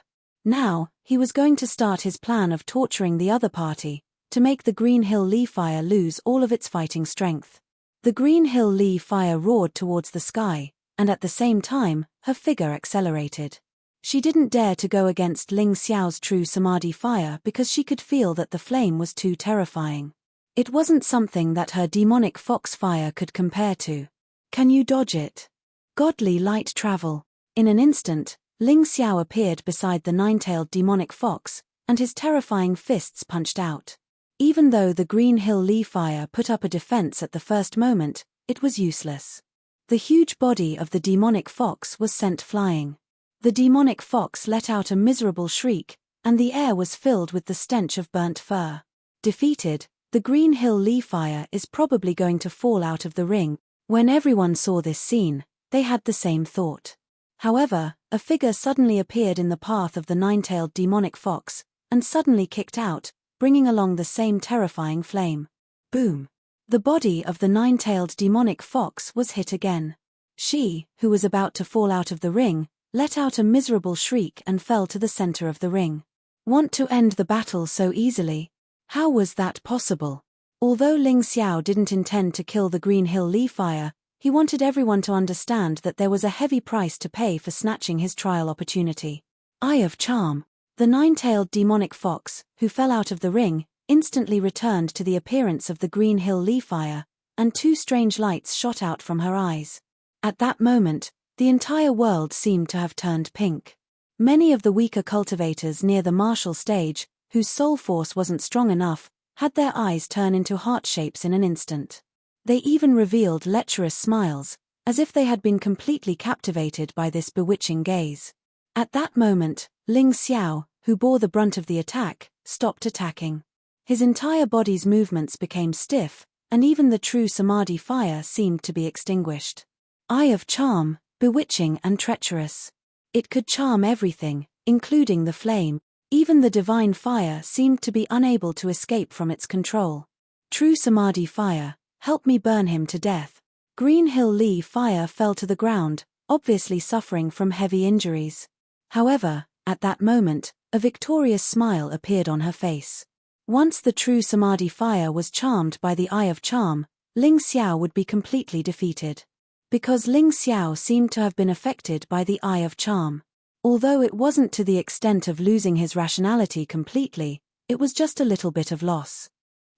Now, he was going to start his plan of torturing the other party, to make the Green Hill Lee Fire lose all of its fighting strength. The Green Hill Lee Fire roared towards the sky, and at the same time, her figure accelerated. She didn't dare to go against Ling Xiao's true Samadhi Fire because she could feel that the flame was too terrifying. It wasn't something that her demonic fox fire could compare to. Can you dodge it? Godly light travel. In an instant, Ling Xiao appeared beside the 9-tailed demonic fox, and his terrifying fists punched out. Even though the Green Hill Lee fire put up a defense at the first moment, it was useless. The huge body of the demonic fox was sent flying. The demonic fox let out a miserable shriek, and the air was filled with the stench of burnt fur. Defeated, the Green Hill Lee fire is probably going to fall out of the ring. When everyone saw this scene, they had the same thought. However, a figure suddenly appeared in the path of the nine-tailed demonic fox, and suddenly kicked out, bringing along the same terrifying flame. Boom! The body of the nine-tailed demonic fox was hit again. She, who was about to fall out of the ring, let out a miserable shriek and fell to the center of the ring. Want to end the battle so easily? How was that possible? Although Ling Xiao didn't intend to kill the Green Hill Lee fire, he wanted everyone to understand that there was a heavy price to pay for snatching his trial opportunity. Eye of Charm. The nine-tailed demonic fox, who fell out of the ring, instantly returned to the appearance of the Green Hill Lee fire, and two strange lights shot out from her eyes. At that moment, the entire world seemed to have turned pink. Many of the weaker cultivators near the martial stage, whose soul force wasn't strong enough, had their eyes turn into heart shapes in an instant. They even revealed lecherous smiles, as if they had been completely captivated by this bewitching gaze. At that moment, Ling Xiao, who bore the brunt of the attack, stopped attacking. His entire body's movements became stiff, and even the true Samadhi fire seemed to be extinguished. Eye of Charm, bewitching and treacherous. It could charm everything, including the flame. Even the divine fire seemed to be unable to escape from its control. True Samadhi fire, help me burn him to death. Green Hill Lee fire fell to the ground, obviously suffering from heavy injuries. However, at that moment, a victorious smile appeared on her face. Once the true Samadhi fire was charmed by the Eye of Charm, Ling Xiao would be completely defeated. Because Ling Xiao seemed to have been affected by the Eye of Charm. Although it wasn't to the extent of losing his rationality completely, it was just a little bit of loss.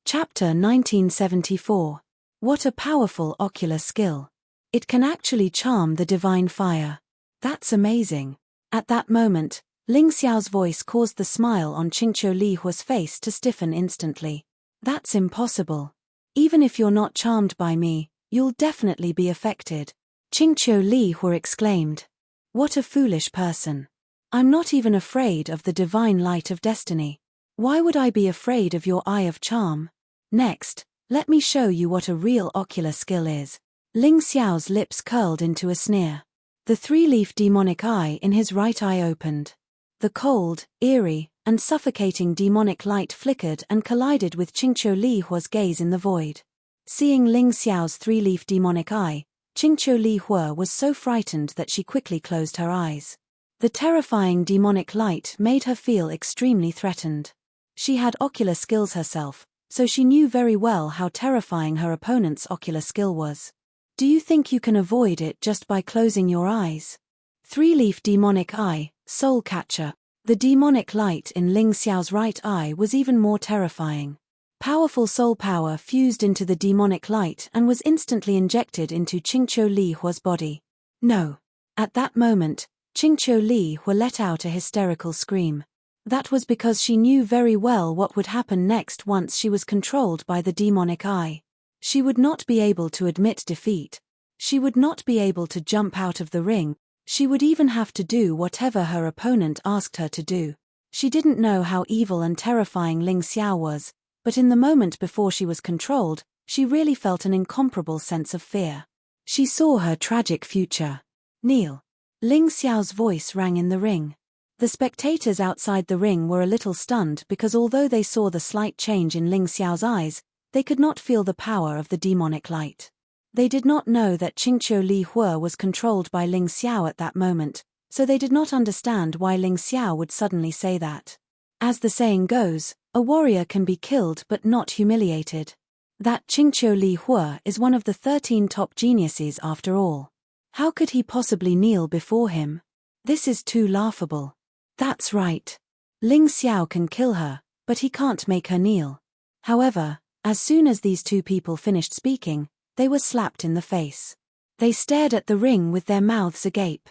Chapter 1974. What a powerful ocular skill. It can actually charm the divine fire. That's amazing. At that moment, Ling Xiao's voice caused the smile on Qingqiu Li Hua's face to stiffen instantly. That's impossible. Even if you're not charmed by me, you'll definitely be affected. Qingqiu Li Hua exclaimed. What a foolish person. I'm not even afraid of the divine light of destiny. Why would I be afraid of your Eye of Charm? Next, let me show you what a real ocular skill is. Ling Xiao's lips curled into a sneer. The three-leaf demonic eye in his right eye opened. The cold, eerie, and suffocating demonic light flickered and collided with Qingqiu Li Hua's gaze in the void. Seeing Ling Xiao's three-leaf demonic eye, Qingqiu Li Hua was so frightened that she quickly closed her eyes. The terrifying demonic light made her feel extremely threatened. She had ocular skills herself, so she knew very well how terrifying her opponent's ocular skill was. Do you think you can avoid it just by closing your eyes? Three-leaf demonic eye, soul catcher. The demonic light in Ling Xiao's right eye was even more terrifying. Powerful soul power fused into the demonic light and was instantly injected into Qingqiu Li Hua's body. No. At that moment, Qingqiu Li Hua let out a hysterical scream. That was because she knew very well what would happen next once she was controlled by the demonic eye. She would not be able to admit defeat. She would not be able to jump out of the ring. She would even have to do whatever her opponent asked her to do. She didn't know how evil and terrifying Ling Xiao was, but in the moment before she was controlled, she really felt an incomparable sense of fear. She saw her tragic future. Kneel. Ling Xiao's voice rang in the ring. The spectators outside the ring were a little stunned because although they saw the slight change in Ling Xiao's eyes, they could not feel the power of the demonic light. They did not know that Qingqiu Li Hua was controlled by Ling Xiao at that moment, so they did not understand why Ling Xiao would suddenly say that. As the saying goes, a warrior can be killed but not humiliated. That Qingqiu Li Hua is one of the 13 top geniuses after all. How could he possibly kneel before him? This is too laughable. That's right. Ling Xiao can kill her, but he can't make her kneel. However, as soon as these two people finished speaking, they were slapped in the face. They stared at the ring with their mouths agape.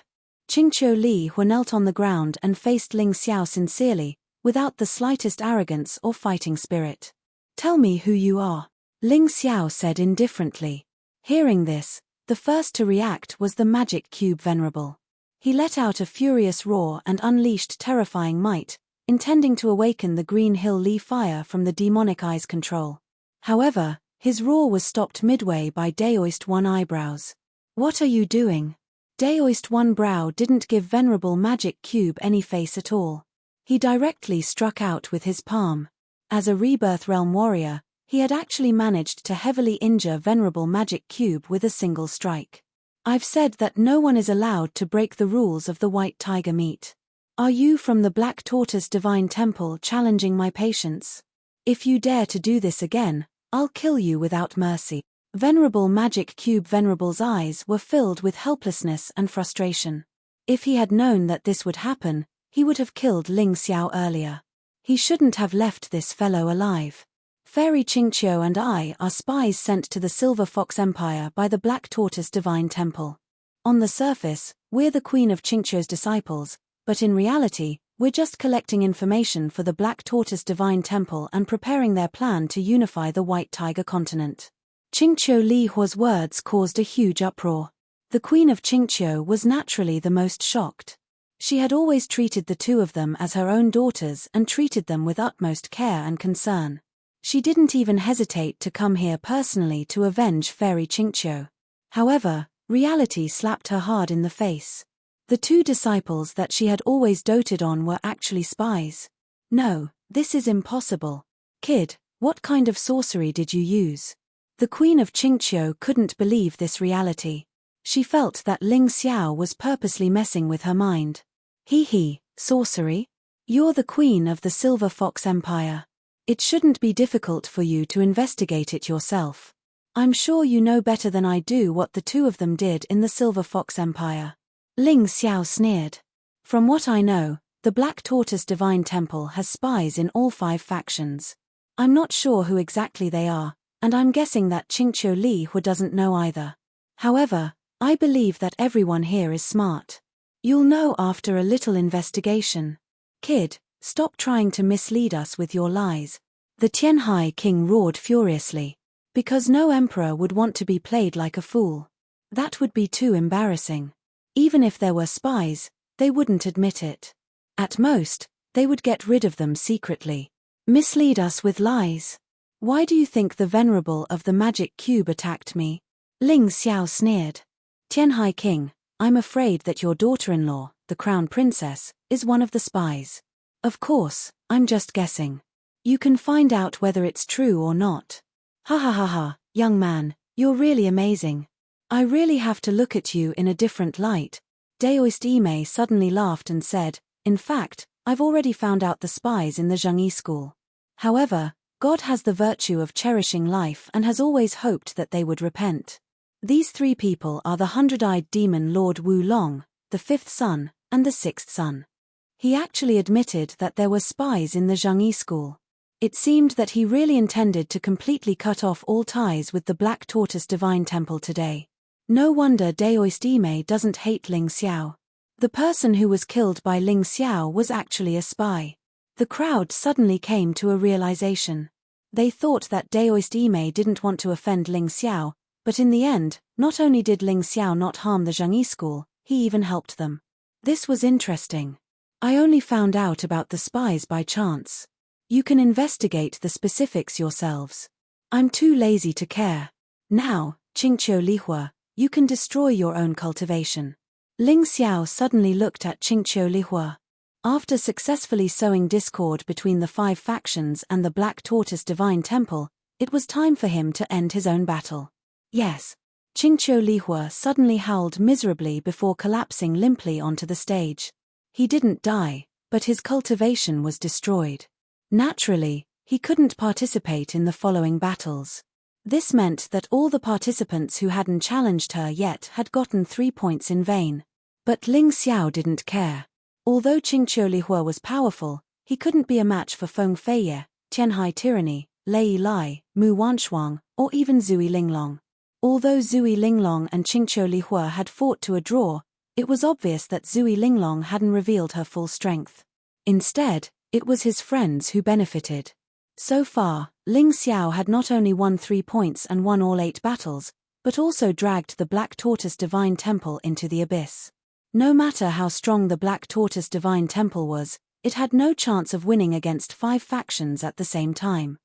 Qingqiu Li Hua knelt on the ground and faced Ling Xiao sincerely, without the slightest arrogance or fighting spirit. Tell me who you are, Ling Xiao said indifferently. Hearing this, the first to react was the magic cube Venerable. He let out a furious roar and unleashed terrifying might, intending to awaken the Green Hill Li fire from the demonic eye's control. However, his roar was stopped midway by Daoist One eyebrows. What are you doing? Daoist One brow didn't give Venerable Magic Cube any face at all. He directly struck out with his palm. As a Rebirth Realm warrior, he had actually managed to heavily injure Venerable Magic Cube with a single strike. I've said that no one is allowed to break the rules of the White Tiger meet. Are you from the Black Tortoise Divine Temple challenging my patience? If you dare to do this again, I'll kill you without mercy. Venerable Magic Cube Venerable's eyes were filled with helplessness and frustration. If he had known that this would happen, he would have killed Ling Xiao earlier. He shouldn't have left this fellow alive. Fairy Qingqiu and I are spies sent to the Silver Fox Empire by the Black Tortoise Divine Temple. On the surface, we're the Queen of Qingqiu's disciples, but in reality, we're just collecting information for the Black Tortoise Divine Temple and preparing their plan to unify the White Tiger continent. Qingqiu Li Hua's words caused a huge uproar. The Queen of Qingqiu was naturally the most shocked. She had always treated the two of them as her own daughters and treated them with utmost care and concern. She didn't even hesitate to come here personally to avenge Fairy Qingqiu. However, reality slapped her hard in the face. The two disciples that she had always doted on were actually spies. No, this is impossible. Kid, what kind of sorcery did you use? The Queen of Qingqiu couldn't believe this reality. She felt that Ling Xiao was purposely messing with her mind. Sorcery? You're the Queen of the Silver Fox Empire. It shouldn't be difficult for you to investigate it yourself. I'm sure you know better than I do what the two of them did in the Silver Fox Empire. Ling Xiao sneered. From what I know, the Black Tortoise Divine Temple has spies in all 5 factions. I'm not sure who exactly they are, and I'm guessing that Qingqiu Li Hua doesn't know either. However, I believe that everyone here is smart. You'll know after a little investigation. Kid, stop trying to mislead us with your lies. The Tianhai King roared furiously. Because no emperor would want to be played like a fool. That would be too embarrassing. Even if there were spies, they wouldn't admit it. At most, they would get rid of them secretly. Mislead us with lies. Why do you think the Venerable of the Magic Cube attacked me? Ling Xiao sneered. Tianhai King, I'm afraid that your daughter-in-law, the Crown Princess, is one of the spies. Of course, I'm just guessing. You can find out whether it's true or not. Ha ha ha ha, young man, you're really amazing. I really have to look at you in a different light. Daoist Ime suddenly laughed and said, in fact, I've already found out the spies in the Zhengyi school. However, God has the virtue of cherishing life and has always hoped that they would repent. These 3 people are the 100-eyed demon Lord Wu Long, the 5th son, and the 6th son. He actually admitted that there were spies in the Zhengyi school. It seemed that he really intended to completely cut off all ties with the Black Tortoise Divine Temple today. No wonder Daoist Ime doesn't hate Ling Xiao. The person who was killed by Ling Xiao was actually a spy. The crowd suddenly came to a realization. They thought that Daoist Ime didn't want to offend Ling Xiao, but in the end, not only did Ling Xiao not harm the Zhengyi school, he even helped them. This was interesting. I only found out about the spies by chance. You can investigate the specifics yourselves. I'm too lazy to care. Now, Qingqiu Li Hua, you can destroy your own cultivation. Ling Xiao suddenly looked at Qingqiu Li Hua. After successfully sowing discord between the 5 factions and the Black Tortoise Divine Temple, it was time for him to end his own battle. Yes. Qingqiu Li Hua suddenly howled miserably before collapsing limply onto the stage. He didn't die, but his cultivation was destroyed. Naturally, he couldn't participate in the following battles. This meant that all the participants who hadn't challenged her yet had gotten 3 points in vain. But Ling Xiao didn't care. Although Qingqiu Li Hua was powerful, he couldn't be a match for Feng Feiye, Tianhai Tyranny, Lei Lai, Mu Wanshuang, or even Zui Linglong. Although Zui Linglong and Qingqiu Li Hua had fought to a draw, it was obvious that Zui Linglong hadn't revealed her full strength. Instead, it was his friends who benefited. So far, Ling Xiao had not only won 3 points and won all 8 battles, but also dragged the Black Tortoise Divine Temple into the abyss. No matter how strong the Black Tortoise Divine Temple was, it had no chance of winning against 5 factions at the same time.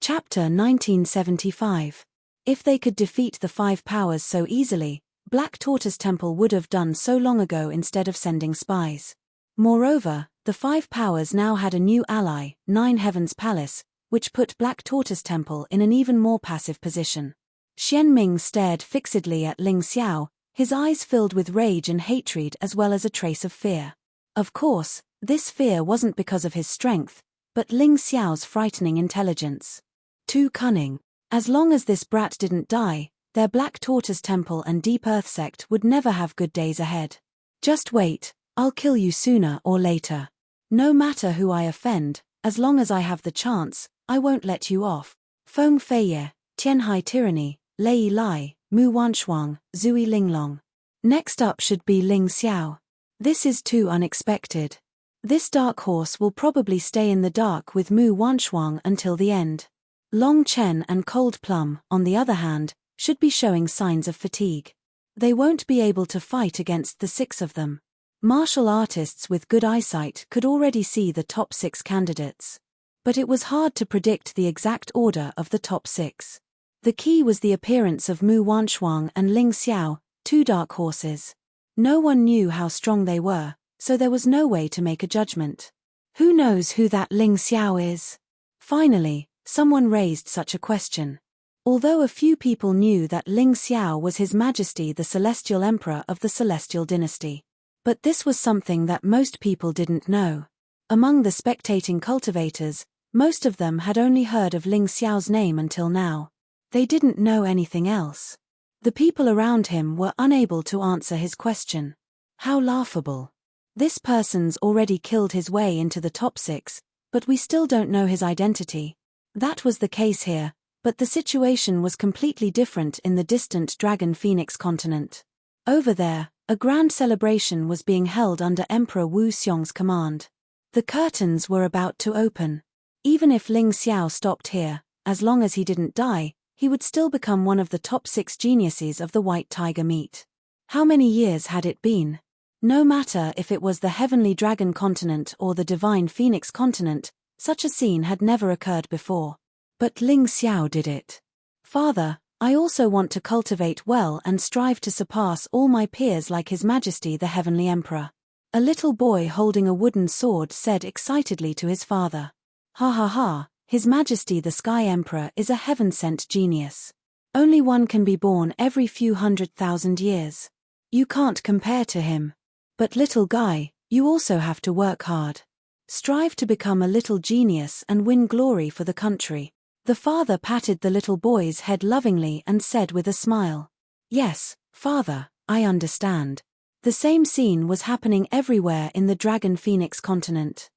Chapter 1975. If they could defeat the 5 powers so easily, Black Tortoise Temple would have done so long ago instead of sending spies. Moreover, the 5 powers now had a new ally, 9 Heavens Palace, which put Black Tortoise Temple in an even more passive position. Xian Ming stared fixedly at Ling Xiao, his eyes filled with rage and hatred as well as a trace of fear. Of course, this fear wasn't because of his strength, but Ling Xiao's frightening intelligence. Too cunning. As long as this brat didn't die, their Black Tortoise Temple and Deep Earth sect would never have good days ahead. Just wait, I'll kill you sooner or later. No matter who I offend, as long as I have the chance, I won't let you off. Feng Feiye, Tianhai Tyranny, Lei Lai, Mu Wanshuang, Zui Linglong. Next up should be Ling Xiao. This is too unexpected. This dark horse will probably stay in the dark with Mu Wanshuang until the end. Long Chen and Cold Plum, on the other hand, should be showing signs of fatigue. They won't be able to fight against the 6 of them. Martial artists with good eyesight could already see the top 6 candidates. But it was hard to predict the exact order of the top 6. The key was the appearance of Mu Wanshuang and Ling Xiao, 2 dark horses. No one knew how strong they were, so there was no way to make a judgment. Who knows who that Ling Xiao is? Finally, someone raised such a question. Although a few people knew that Ling Xiao was His Majesty the Celestial Emperor of the Celestial Dynasty. But this was something that most people didn't know. Among the spectating cultivators, most of them had only heard of Ling Xiao's name until now. They didn't know anything else. The people around him were unable to answer his question. How laughable. This person's already killed his way into the top 6, but we still don't know his identity. That was the case here, but the situation was completely different in the distant Dragon Phoenix continent. Over there, a grand celebration was being held under Emperor Wu Xiong's command. The curtains were about to open. Even if Ling Xiao stopped here, as long as he didn't die, he would still become one of the top 6 geniuses of the White Tiger meat. How many years had it been? No matter if it was the Heavenly Dragon continent or the Divine Phoenix continent, such a scene had never occurred before. But Ling Xiao did it. Father, I also want to cultivate well and strive to surpass all my peers like His Majesty the Heavenly Emperor. A little boy holding a wooden sword said excitedly to his father. Ha ha ha, His Majesty the Sky Emperor is a heaven-sent genius. Only one can be born every few 100,000 years. You can't compare to him. But little guy, you also have to work hard. Strive to become a little genius and win glory for the country. The father patted the little boy's head lovingly and said with a smile. Yes, father, I understand. The same scene was happening everywhere in the Dragon Phoenix continent.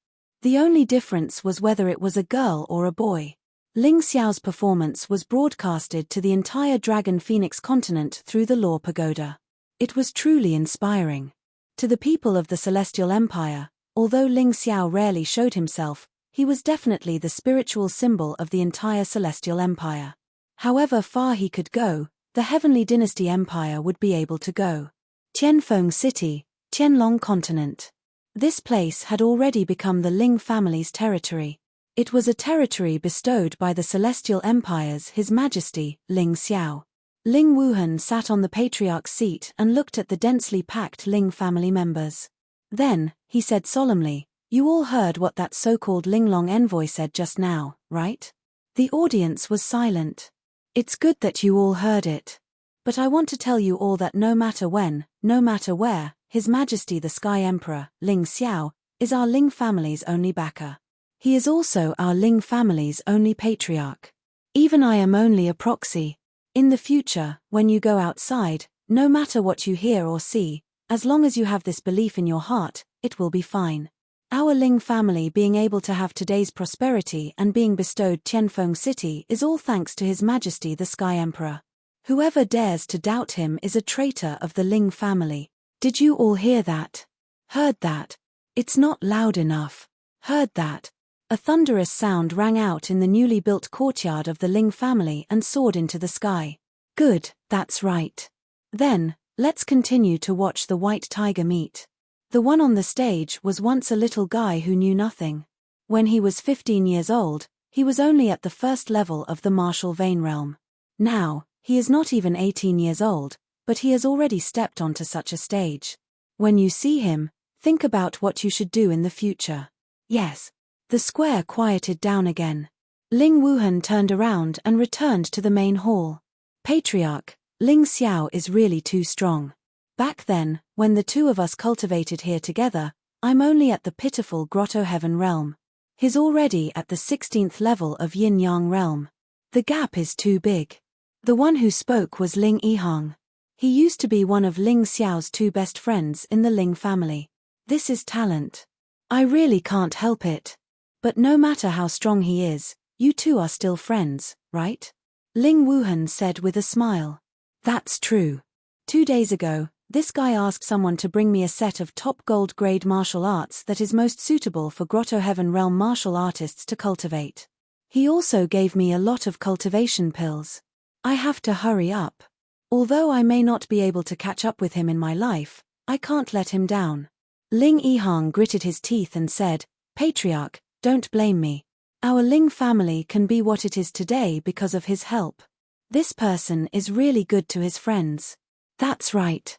The only difference was whether it was a girl or a boy. Ling Xiao's performance was broadcasted to the entire Dragon Phoenix continent through the Law Pagoda. It was truly inspiring. To the people of the Celestial Empire, although Ling Xiao rarely showed himself, he was definitely the spiritual symbol of the entire Celestial Empire. However far he could go, the Heavenly Dynasty Empire would be able to go. Tianfeng City, Tianlong Continent. This place had already become the Ling family's territory. It was a territory bestowed by the Celestial Empire's His Majesty, Ling Xiao. Ling Wuhan sat on the patriarch's seat and looked at the densely packed Ling family members. Then, he said solemnly, "You all heard what that so-called Linglong envoy said just now, right?" The audience was silent. "It's good that you all heard it. But I want to tell you all that no matter when, no matter where, His Majesty the Sky Emperor, Ling Xiao, is our Ling family's only backer. He is also our Ling family's only patriarch. Even I am only a proxy. In the future, when you go outside, no matter what you hear or see, as long as you have this belief in your heart, it will be fine. Our Ling family being able to have today's prosperity and being bestowed Tianfeng City is all thanks to His Majesty the Sky Emperor. Whoever dares to doubt him is a traitor of the Ling family. Did you all hear that? Heard that? It's not loud enough. Heard that? A thunderous sound rang out in the newly built courtyard of the Ling family and soared into the sky. Good, that's right. Then, let's continue to watch the white tiger meet. The one on the stage was once a little guy who knew nothing. When he was 15 years old, he was only at the first level of the martial vein realm. Now, he is not even 18 years old, but he has already stepped onto such a stage. When you see him, think about what you should do in the future. Yes. The square quieted down again. Ling Wuhan turned around and returned to the main hall. Patriarch, Ling Xiao is really too strong. Back then, when the two of us cultivated here together, I'm only at the pitiful Grotto Heaven realm. He's already at the 16th level of Yin Yang realm. The gap is too big. The one who spoke was Ling Yihang. He used to be one of Ling Xiao's two best friends in the Ling family. This is talent. I really can't help it. But no matter how strong he is, you two are still friends, right? Ling Wuhan said with a smile. That's true. 2 days ago, this guy asked someone to bring me a set of top gold grade martial arts that is most suitable for Grotto Heaven realm martial artists to cultivate. He also gave me a lot of cultivation pills. I have to hurry up. Although I may not be able to catch up with him in my life, I can't let him down. Ling Yihang gritted his teeth and said, Patriarch, don't blame me. Our Ling family can be what it is today because of his help. This person is really good to his friends. That's right.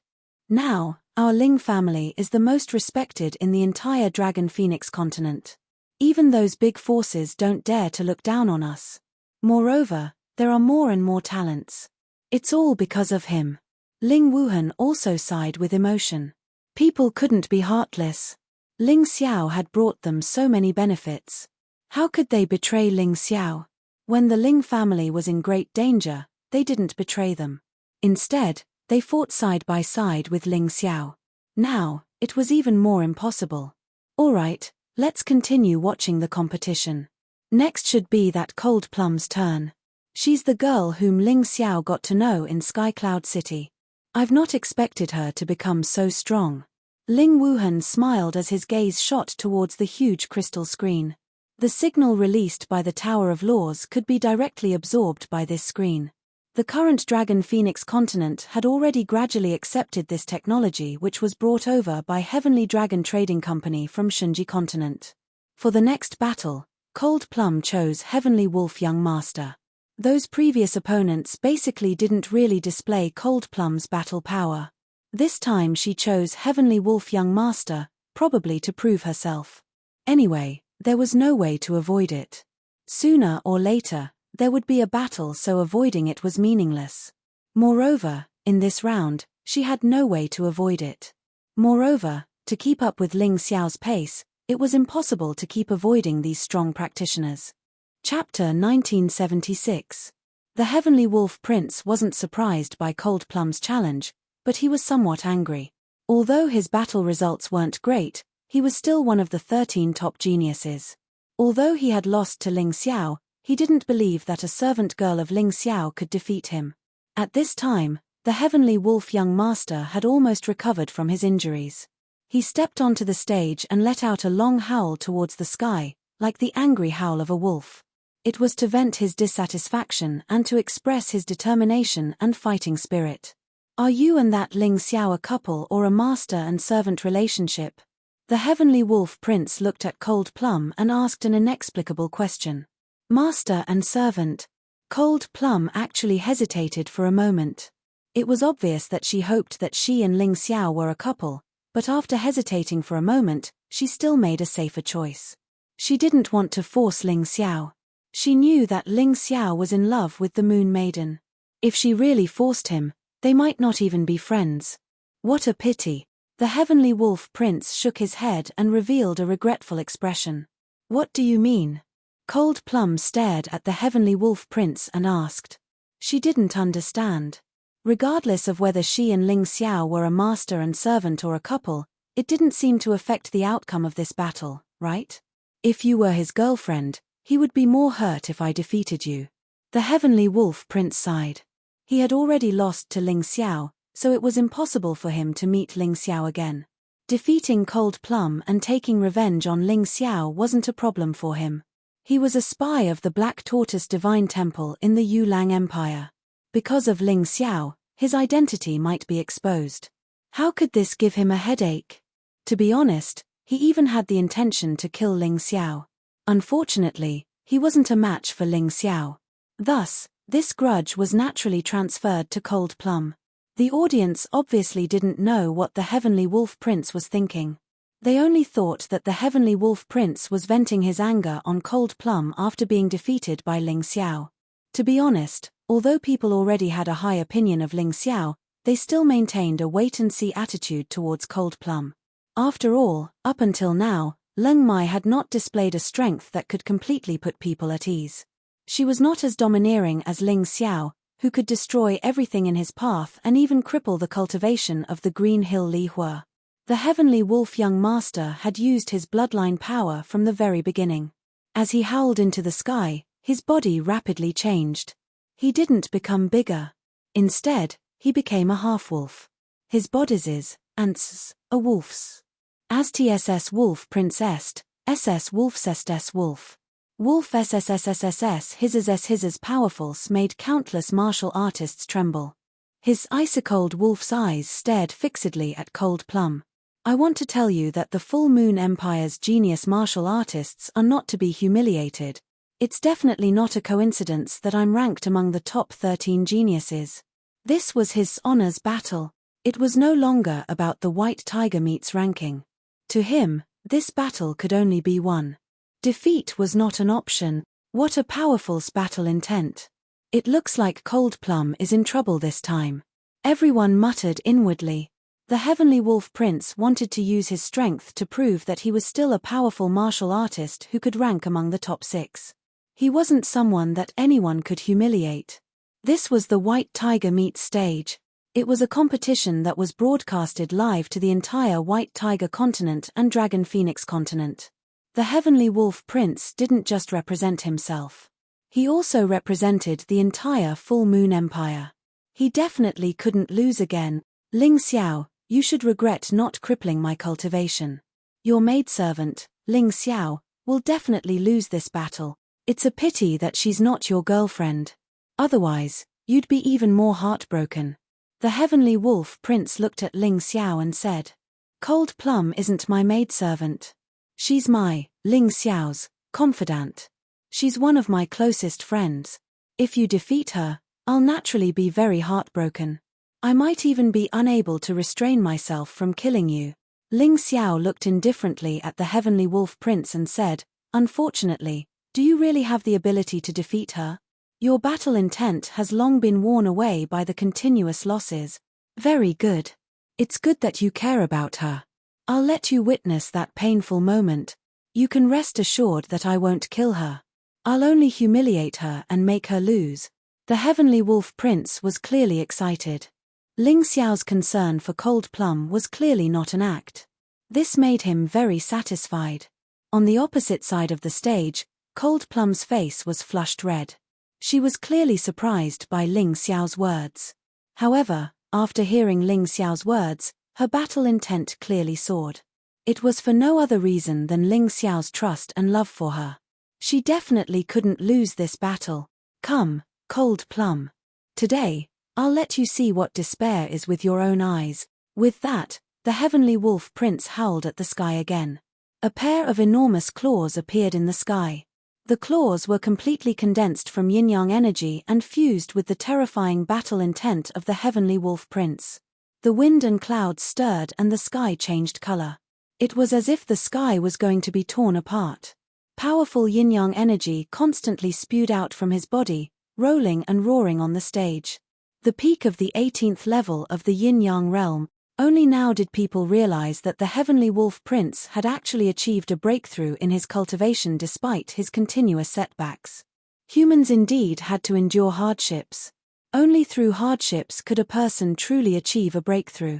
Now, our Ling family is the most respected in the entire Dragon Phoenix continent. Even those big forces don't dare to look down on us. Moreover, there are more and more talents. It's all because of him. Ling Wuhan also sighed with emotion. People couldn't be heartless. Ling Xiao had brought them so many benefits. How could they betray Ling Xiao? When the Ling family was in great danger, they didn't betray them. Instead, they fought side by side with Ling Xiao. Now, it was even more impossible. Alright, let's continue watching the competition. Next should be that Cold Plum's turn. She's the girl whom Ling Xiao got to know in Sky Cloud City. I've not expected her to become so strong. Ling Wuhan smiled as his gaze shot towards the huge crystal screen. The signal released by the Tower of Laws could be directly absorbed by this screen. The current Dragon Phoenix continent had already gradually accepted this technology, which was brought over by Heavenly Dragon Trading Company from Shunji continent. For the next battle, Cold Plum chose Heavenly Wolf Young Master. Those previous opponents basically didn't really display Cold Plum's battle power. This time she chose Heavenly Wolf Young Master, probably to prove herself. Anyway, there was no way to avoid it. Sooner or later, there would be a battle, so avoiding it was meaningless. Moreover, in this round, she had no way to avoid it. Moreover, to keep up with Ling Xiao's pace, it was impossible to keep avoiding these strong practitioners. Chapter 1976. The Heavenly Wolf Prince wasn't surprised by Cold Plum's challenge, but he was somewhat angry. Although his battle results weren't great, he was still one of the 13 top geniuses. Although he had lost to Ling Xiao, he didn't believe that a servant girl of Ling Xiao could defeat him. At this time, the Heavenly Wolf Young Master had almost recovered from his injuries. He stepped onto the stage and let out a long howl towards the sky, like the angry howl of a wolf. It was to vent his dissatisfaction and to express his determination and fighting spirit. Are you and that Ling Xiao a couple or a master and servant relationship? The Heavenly Wolf Prince looked at Cold Plum and asked an inexplicable question. Master and servant. Cold Plum actually hesitated for a moment. It was obvious that she hoped that she and Ling Xiao were a couple, but after hesitating for a moment, she still made a safer choice. She didn't want to force Ling Xiao. She knew that Ling Xiao was in love with the Moon Maiden. If she really forced him, they might not even be friends. What a pity. The Heavenly Wolf Prince shook his head and revealed a regretful expression. What do you mean? Cold Plum stared at the Heavenly Wolf Prince and asked. She didn't understand. Regardless of whether she and Ling Xiao were a master and servant or a couple, it didn't seem to affect the outcome of this battle, right? If you were his girlfriend, he would be more hurt if I defeated you. The Heavenly Wolf Prince sighed. He had already lost to Ling Xiao, so it was impossible for him to meet Ling Xiao again. Defeating Cold Plum and taking revenge on Ling Xiao wasn't a problem for him. He was a spy of the Black Tortoise Divine Temple in the Yulang Empire. Because of Ling Xiao, his identity might be exposed. How could this give him a headache? To be honest, he even had the intention to kill Ling Xiao. Unfortunately, he wasn't a match for Ling Xiao. Thus, this grudge was naturally transferred to Cold Plum. The audience obviously didn't know what the Heavenly Wolf Prince was thinking. They only thought that the Heavenly Wolf Prince was venting his anger on Cold Plum after being defeated by Ling Xiao. To be honest, although people already had a high opinion of Ling Xiao, they still maintained a wait-and-see attitude towards Cold Plum. After all, up until now, Leng Mai had not displayed a strength that could completely put people at ease. She was not as domineering as Ling Xiao, who could destroy everything in his path and even cripple the cultivation of the Green Hill Li Hua. The Heavenly Wolf young master had used his bloodline power from the very beginning. As he howled into the sky, his body rapidly changed. He didn't become bigger. Instead, he became a half-wolf. His bodies, ants, a wolf's. As TSS Wolf Princess, SS Wolf Sestes Wolf. Wolf SSSSSS his powerfuls made countless martial artists tremble. His ice-cold wolf's eyes stared fixedly at Cold Plum. I want to tell you that the Full Moon Empire's genius martial artists are not to be humiliated. It's definitely not a coincidence that I'm ranked among the top 13 geniuses. This was his honors battle. It was no longer about the White Tiger meets ranking. To him, this battle could only be won. Defeat was not an option. What a powerful battle intent. It looks like Cold Plum is in trouble this time. Everyone muttered inwardly. The Heavenly Wolf Prince wanted to use his strength to prove that he was still a powerful martial artist who could rank among the top 6. He wasn't someone that anyone could humiliate. This was the White Tiger meets stage. It was a competition that was broadcasted live to the entire White Tiger continent and Dragon Phoenix continent. The Heavenly Wolf Prince didn't just represent himself. He also represented the entire Full Moon Empire. He definitely couldn't lose again. Ling Xiao, you should regret not crippling my cultivation. Your maidservant, Ling Xiao, will definitely lose this battle. It's a pity that she's not your girlfriend. Otherwise, you'd be even more heartbroken. The Heavenly Wolf Prince looked at Ling Xiao and said, Cold Plum isn't my maidservant. She's my, Ling Xiao's, confidant. She's one of my closest friends. If you defeat her, I'll naturally be very heartbroken. I might even be unable to restrain myself from killing you. Ling Xiao looked indifferently at the Heavenly Wolf Prince and said, Unfortunately, do you really have the ability to defeat her? Your battle intent has long been worn away by the continuous losses. Very good. It's good that you care about her. I'll let you witness that painful moment. You can rest assured that I won't kill her. I'll only humiliate her and make her lose. The Heavenly Wolf Prince was clearly excited. Ling Xiao's concern for Cold Plum was clearly not an act. This made him very satisfied. On the opposite side of the stage, Cold Plum's face was flushed red. She was clearly surprised by Ling Xiao's words. However, after hearing Ling Xiao's words, her battle intent clearly soared. It was for no other reason than Ling Xiao's trust and love for her. She definitely couldn't lose this battle. Come, Cold Plum. Today, I'll let you see what despair is with your own eyes. With that, the Heavenly Wolf Prince howled at the sky again. A pair of enormous claws appeared in the sky. The claws were completely condensed from yin-yang energy and fused with the terrifying battle intent of the Heavenly Wolf Prince. The wind and clouds stirred and the sky changed color. It was as if the sky was going to be torn apart. Powerful yin-yang energy constantly spewed out from his body, rolling and roaring on the stage. The peak of the 18th level of the yin-yang realm. Only now did people realize that the Heavenly Wolf Prince had actually achieved a breakthrough in his cultivation despite his continuous setbacks. Humans indeed had to endure hardships. Only through hardships could a person truly achieve a breakthrough.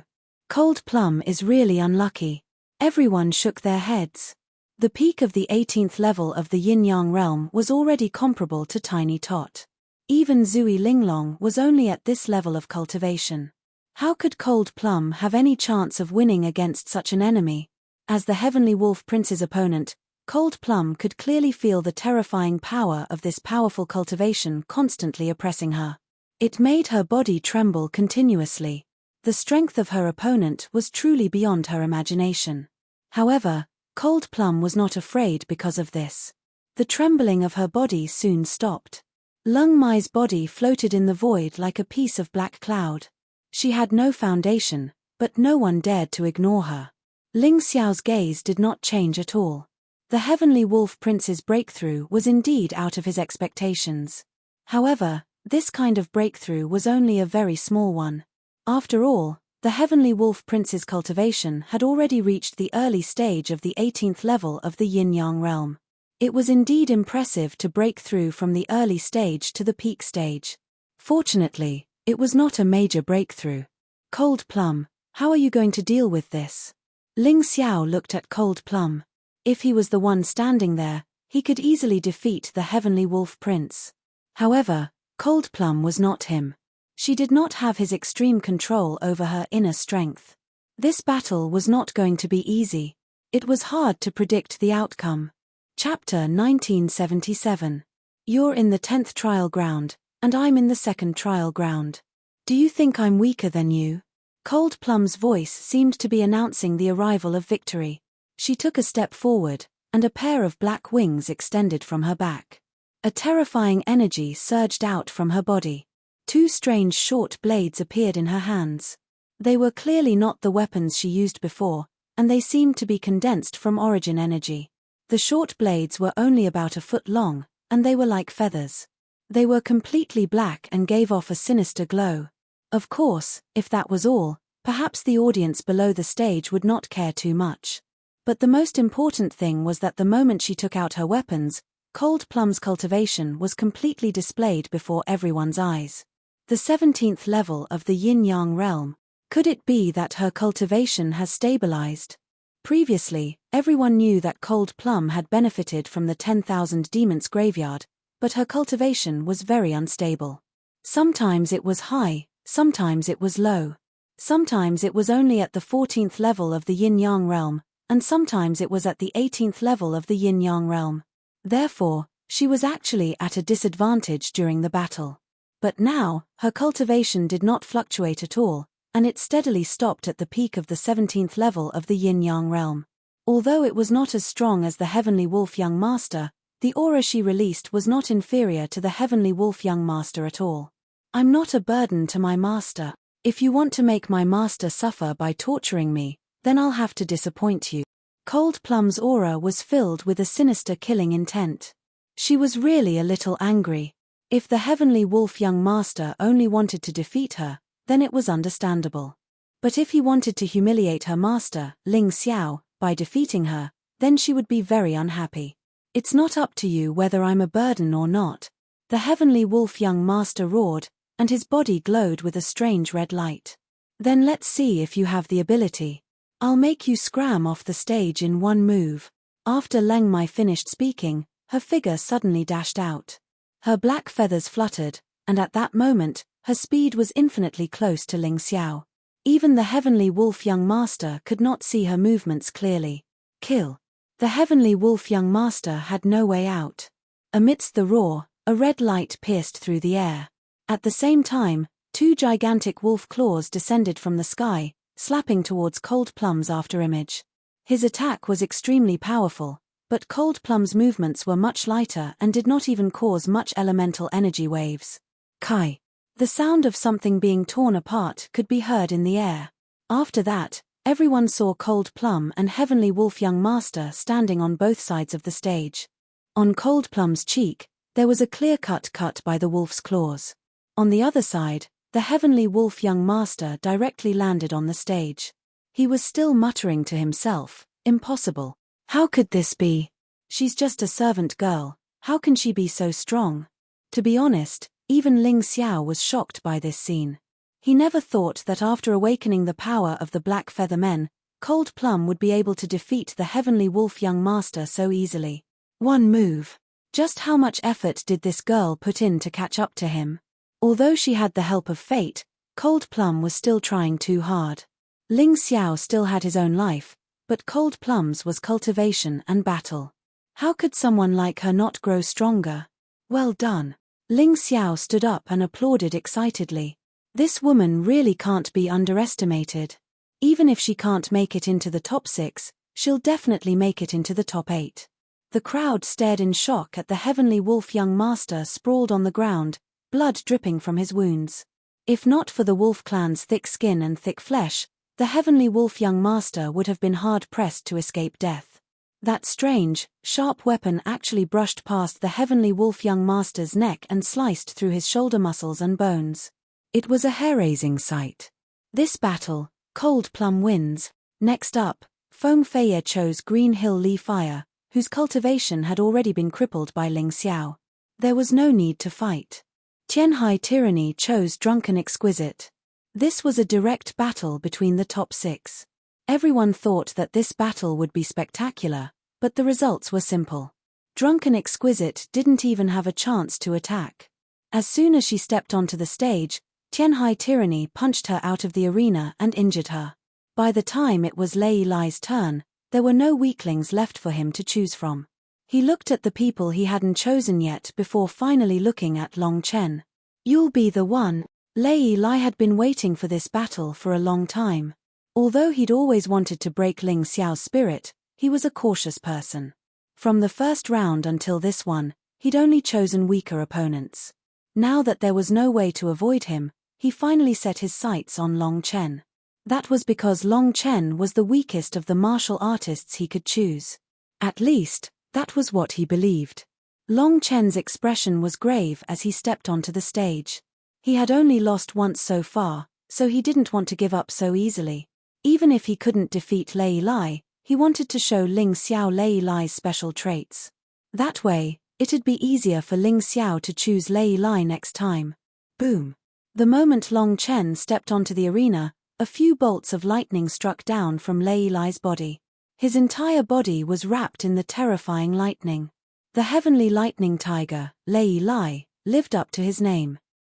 Cold Plum is really unlucky. Everyone shook their heads. The peak of the 18th level of the yin-yang realm was already comparable to Tiny Tot. Even Zui Linglong was only at this level of cultivation. How could Cold Plum have any chance of winning against such an enemy? As the Heavenly Wolf Prince's opponent, Cold Plum could clearly feel the terrifying power of this powerful cultivation constantly oppressing her. It made her body tremble continuously. The strength of her opponent was truly beyond her imagination. However, Cold Plum was not afraid because of this. The trembling of her body soon stopped. Lung Mai's body floated in the void like a piece of black cloud. She had no foundation, but no one dared to ignore her. Ling Xiao's gaze did not change at all. The Heavenly Wolf Prince's breakthrough was indeed out of his expectations. However, this kind of breakthrough was only a very small one. After all, the Heavenly Wolf Prince's cultivation had already reached the early stage of the 18th level of the Yin-Yang realm. It was indeed impressive to break through from the early stage to the peak stage. Fortunately, it was not a major breakthrough. Cold Plum, how are you going to deal with this? Ling Xiao looked at Cold Plum. If he was the one standing there, he could easily defeat the Heavenly Wolf Prince. However, Cold Plum was not him. She did not have his extreme control over her inner strength. This battle was not going to be easy. It was hard to predict the outcome. Chapter 1977. You're in the 10th trial ground, and I'm in the 2nd trial ground. Do you think I'm weaker than you? Cold Plum's voice seemed to be announcing the arrival of victory. She took a step forward, and a pair of black wings extended from her back. A terrifying energy surged out from her body. 2 strange short blades appeared in her hands. They were clearly not the weapons she used before, and they seemed to be condensed from origin energy. The short blades were only about a foot long, and they were like feathers. They were completely black and gave off a sinister glow. Of course, if that was all, perhaps the audience below the stage would not care too much. But the most important thing was that the moment she took out her weapons, Cold Plum's cultivation was completely displayed before everyone's eyes. The 17th level of the Yin-Yang realm. Could it be that her cultivation has stabilized? Previously, everyone knew that Cold Plum had benefited from the 10,000 Demons graveyard, but her cultivation was very unstable. Sometimes it was high, sometimes it was low. Sometimes it was only at the 14th level of the Yin-Yang realm, and sometimes it was at the 18th level of the Yin-Yang realm. Therefore, she was actually at a disadvantage during the battle. But now, her cultivation did not fluctuate at all, and it steadily stopped at the peak of the 17th level of the Yin-Yang realm. Although it was not as strong as the Heavenly Wolf Young Master, the aura she released was not inferior to the Heavenly Wolf Young Master at all. I'm not a burden to my master. If you want to make my master suffer by torturing me, then I'll have to disappoint you. Cold Plum's aura was filled with a sinister killing intent. She was really a little angry. If the Heavenly Wolf Young Master only wanted to defeat her, then it was understandable. But if he wanted to humiliate her master, Ling Xiao, by defeating her, then she would be very unhappy. It's not up to you whether I'm a burden or not. The Heavenly Wolf Young Master roared, and his body glowed with a strange red light. Then let's see if you have the ability. I'll make you scram off the stage in one move. After Leng Mai finished speaking, her figure suddenly dashed out. Her black feathers fluttered, and at that moment, her speed was infinitely close to Ling Xiao. Even the Heavenly Wolf Young Master could not see her movements clearly. Kill. The Heavenly Wolf Young Master had no way out. Amidst the roar, a red light pierced through the air. At the same time, 2 gigantic wolf claws descended from the sky, slapping towards Cold Plum's afterimage. His attack was extremely powerful, but Cold Plum's movements were much lighter and did not even cause much elemental energy waves. Kai. The sound of something being torn apart could be heard in the air. After that, everyone saw Cold Plum and Heavenly Wolf Young Master standing on both sides of the stage. On Cold Plum's cheek, there was a clear-cut cut by the wolf's claws. On the other side, the Heavenly Wolf Young Master directly landed on the stage. He was still muttering to himself, impossible. How could this be? She's just a servant girl, how can she be so strong? To be honest, even Ling Xiao was shocked by this scene. He never thought that after awakening the power of the Black Feather Men, Cold Plum would be able to defeat the Heavenly Wolf Young Master so easily. One move. Just how much effort did this girl put in to catch up to him? Although she had the help of fate, Cold Plum was still trying too hard. Ling Xiao still had his own life, but Cold Plum's was cultivation and battle. How could someone like her not grow stronger? Well done. Ling Xiao stood up and applauded excitedly. This woman really can't be underestimated. Even if she can't make it into the top 6, she'll definitely make it into the top 8. The crowd stared in shock at the Heavenly Wolf young master sprawled on the ground, blood dripping from his wounds. If not for the Wolf clan's thick skin and thick flesh, the Heavenly Wolf young master would have been hard-pressed to escape death. That strange, sharp weapon actually brushed past the Heavenly Wolf young master's neck and sliced through his shoulder muscles and bones. It was a hair-raising sight. This battle, Cold Plum wins. Next up, Feng Feiye chose Green Hill Lee Fire, whose cultivation had already been crippled by Ling Xiao. There was no need to fight. Tianhai Tyranny chose Drunken Exquisite. This was a direct battle between the top 6. Everyone thought that this battle would be spectacular, but the results were simple. Drunken Exquisite didn't even have a chance to attack. As soon as she stepped onto the stage, Tianhai Tyranny punched her out of the arena and injured her. By the time it was Lei Lai's turn, there were no weaklings left for him to choose from. He looked at the people he hadn't chosen yet before finally looking at Long Chen. "You'll be the one." Lei Lai had been waiting for this battle for a long time. Although he'd always wanted to break Ling Xiao's spirit, he was a cautious person. From the first round until this one, he'd only chosen weaker opponents. Now that there was no way to avoid him, he finally set his sights on Long Chen. That was because Long Chen was the weakest of the martial artists he could choose. At least, that was what he believed. Long Chen's expression was grave as he stepped onto the stage. He had only lost once so far, so he didn't want to give up so easily. Even if he couldn't defeat Lei Lai, he wanted to show Ling Xiao Lei Lai's special traits. That way, it'd be easier for Ling Xiao to choose Lei Lai next time. Boom. The moment Long Chen stepped onto the arena, a few bolts of lightning struck down from Lei Lai's body. His entire body was wrapped in the terrifying lightning. The heavenly lightning tiger, Lei Lai, lived up to his name.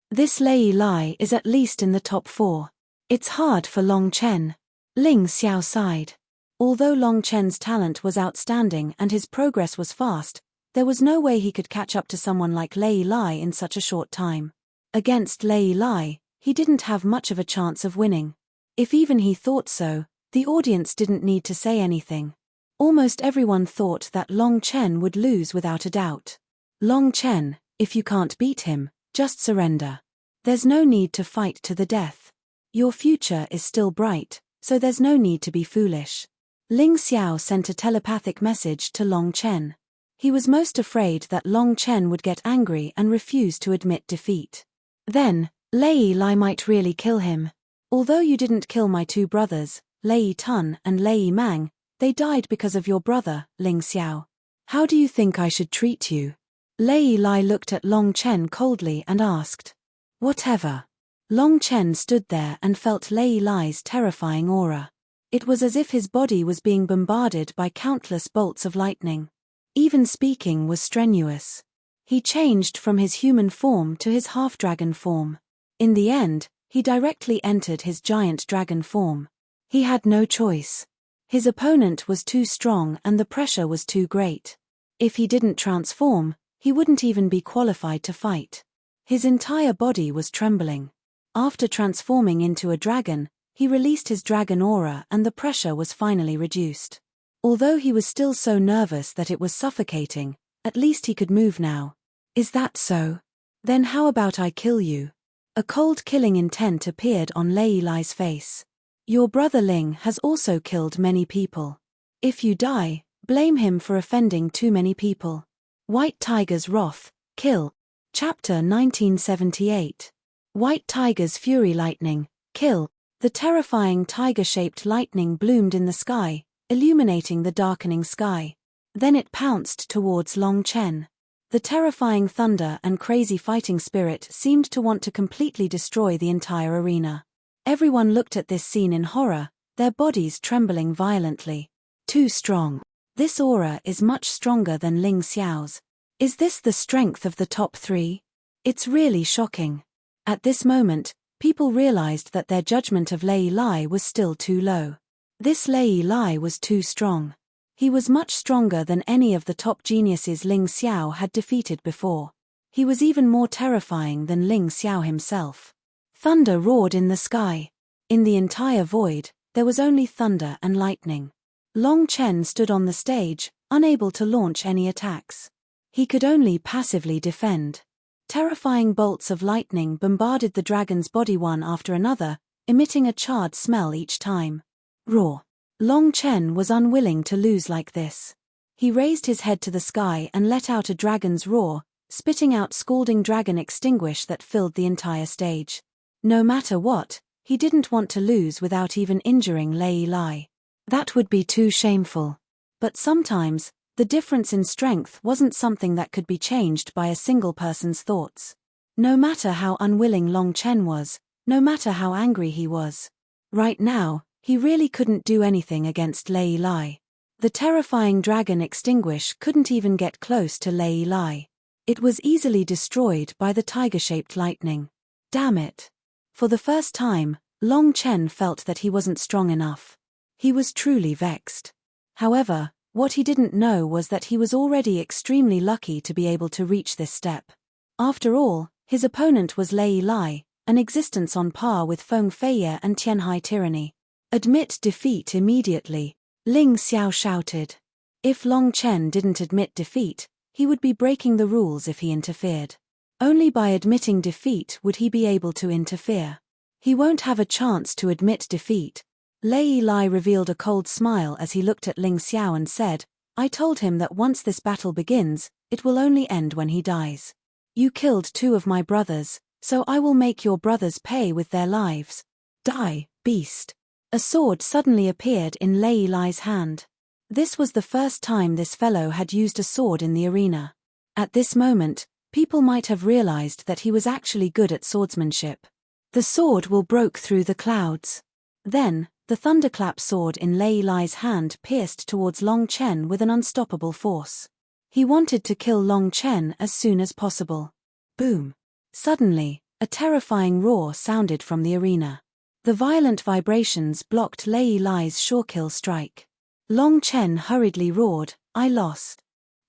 This Lei Lai is at least in the top 4. It's hard for Long Chen. Ling Xiao sighed. Although Long Chen's talent was outstanding and his progress was fast, there was no way he could catch up to someone like Lei Lai in such a short time. Against Lei Lai, he didn't have much of a chance of winning. If even he thought so, the audience didn't need to say anything. Almost everyone thought that Long Chen would lose without a doubt. Long Chen, if you can't beat him, just surrender. There's no need to fight to the death. Your future is still bright, so there's no need to be foolish. Ling Xiao sent a telepathic message to Long Chen. He was most afraid that Long Chen would get angry and refuse to admit defeat. Then, Lei Lai might really kill him. Although you didn't kill my 2 brothers, Lei Tun and Lei Mang, they died because of your brother, Ling Xiao. How do you think I should treat you? Lei Lai looked at Long Chen coldly and asked. Whatever. Long Chen stood there and felt Lei Lai's terrifying aura. It was as if his body was being bombarded by countless bolts of lightning. Even speaking was strenuous. He changed from his human form to his half-dragon form. In the end, he directly entered his giant dragon form. He had no choice. His opponent was too strong and the pressure was too great. If he didn't transform, he wouldn't even be qualified to fight. His entire body was trembling. After transforming into a dragon, he released his dragon aura and the pressure was finally reduced. Although he was still so nervous that it was suffocating, at least he could move now. Is that so? Then how about I kill you? A cold killing intent appeared on Lei Lai's face. Your brother Ling has also killed many people. If you die, blame him for offending too many people. White Tiger's Wrath, Kill. Chapter 1978. White Tiger's Fury Lightning, Kill. The terrifying tiger-shaped lightning bloomed in the sky, illuminating the darkening sky. Then it pounced towards Long Chen. The terrifying thunder and crazy fighting spirit seemed to want to completely destroy the entire arena. Everyone looked at this scene in horror, their bodies trembling violently. Too strong. This aura is much stronger than Ling Xiao's. Is this the strength of the top 3? It's really shocking. At this moment, people realized that their judgment of Lei Lai was still too low. This Lei Lai was too strong. He was much stronger than any of the top geniuses Ling Xiao had defeated before. He was even more terrifying than Ling Xiao himself. Thunder roared in the sky. In the entire void, there was only thunder and lightning. Long Chen stood on the stage, unable to launch any attacks. He could only passively defend. Terrifying bolts of lightning bombarded the dragon's body one after another, emitting a charred smell each time. Roar. Long Chen was unwilling to lose like this. He raised his head to the sky and let out a dragon's roar, spitting out scalding dragon extinguish that filled the entire stage. No matter what, he didn't want to lose without even injuring Lei Lai. That would be too shameful. But sometimes, the difference in strength wasn't something that could be changed by a single person's thoughts. No matter how unwilling Long Chen was, no matter how angry he was. Right now, he really couldn't do anything against Lei Lai. The terrifying dragon extinguish couldn't even get close to Lei Lai. It was easily destroyed by the tiger-shaped lightning. Damn it. For the first time, Long Chen felt that he wasn't strong enough. He was truly vexed. However, what he didn't know was that he was already extremely lucky to be able to reach this step. After all, his opponent was Lei Lai, an existence on par with Feng Feiye and Tianhai tyranny. Admit defeat immediately, Ling Xiao shouted. If Long Chen didn't admit defeat, he would be breaking the rules if he interfered. Only by admitting defeat would he be able to interfere. He won't have a chance to admit defeat. Lei Lai revealed a cold smile as he looked at Ling Xiao and said, I told him that once this battle begins, it will only end when he dies. You killed 2 of my brothers, so I will make your brothers pay with their lives. Die, beast. A sword suddenly appeared in Lei Lai's hand. This was the first time this fellow had used a sword in the arena. At this moment, people might have realized that he was actually good at swordsmanship. The sword will broke through the clouds. Then, the thunderclap sword in Lei Lai's hand pierced towards Long Chen with an unstoppable force. He wanted to kill Long Chen as soon as possible. Boom. Suddenly, a terrifying roar sounded from the arena. The violent vibrations blocked Lei Lai's sure-kill strike. Long Chen hurriedly roared, I lost.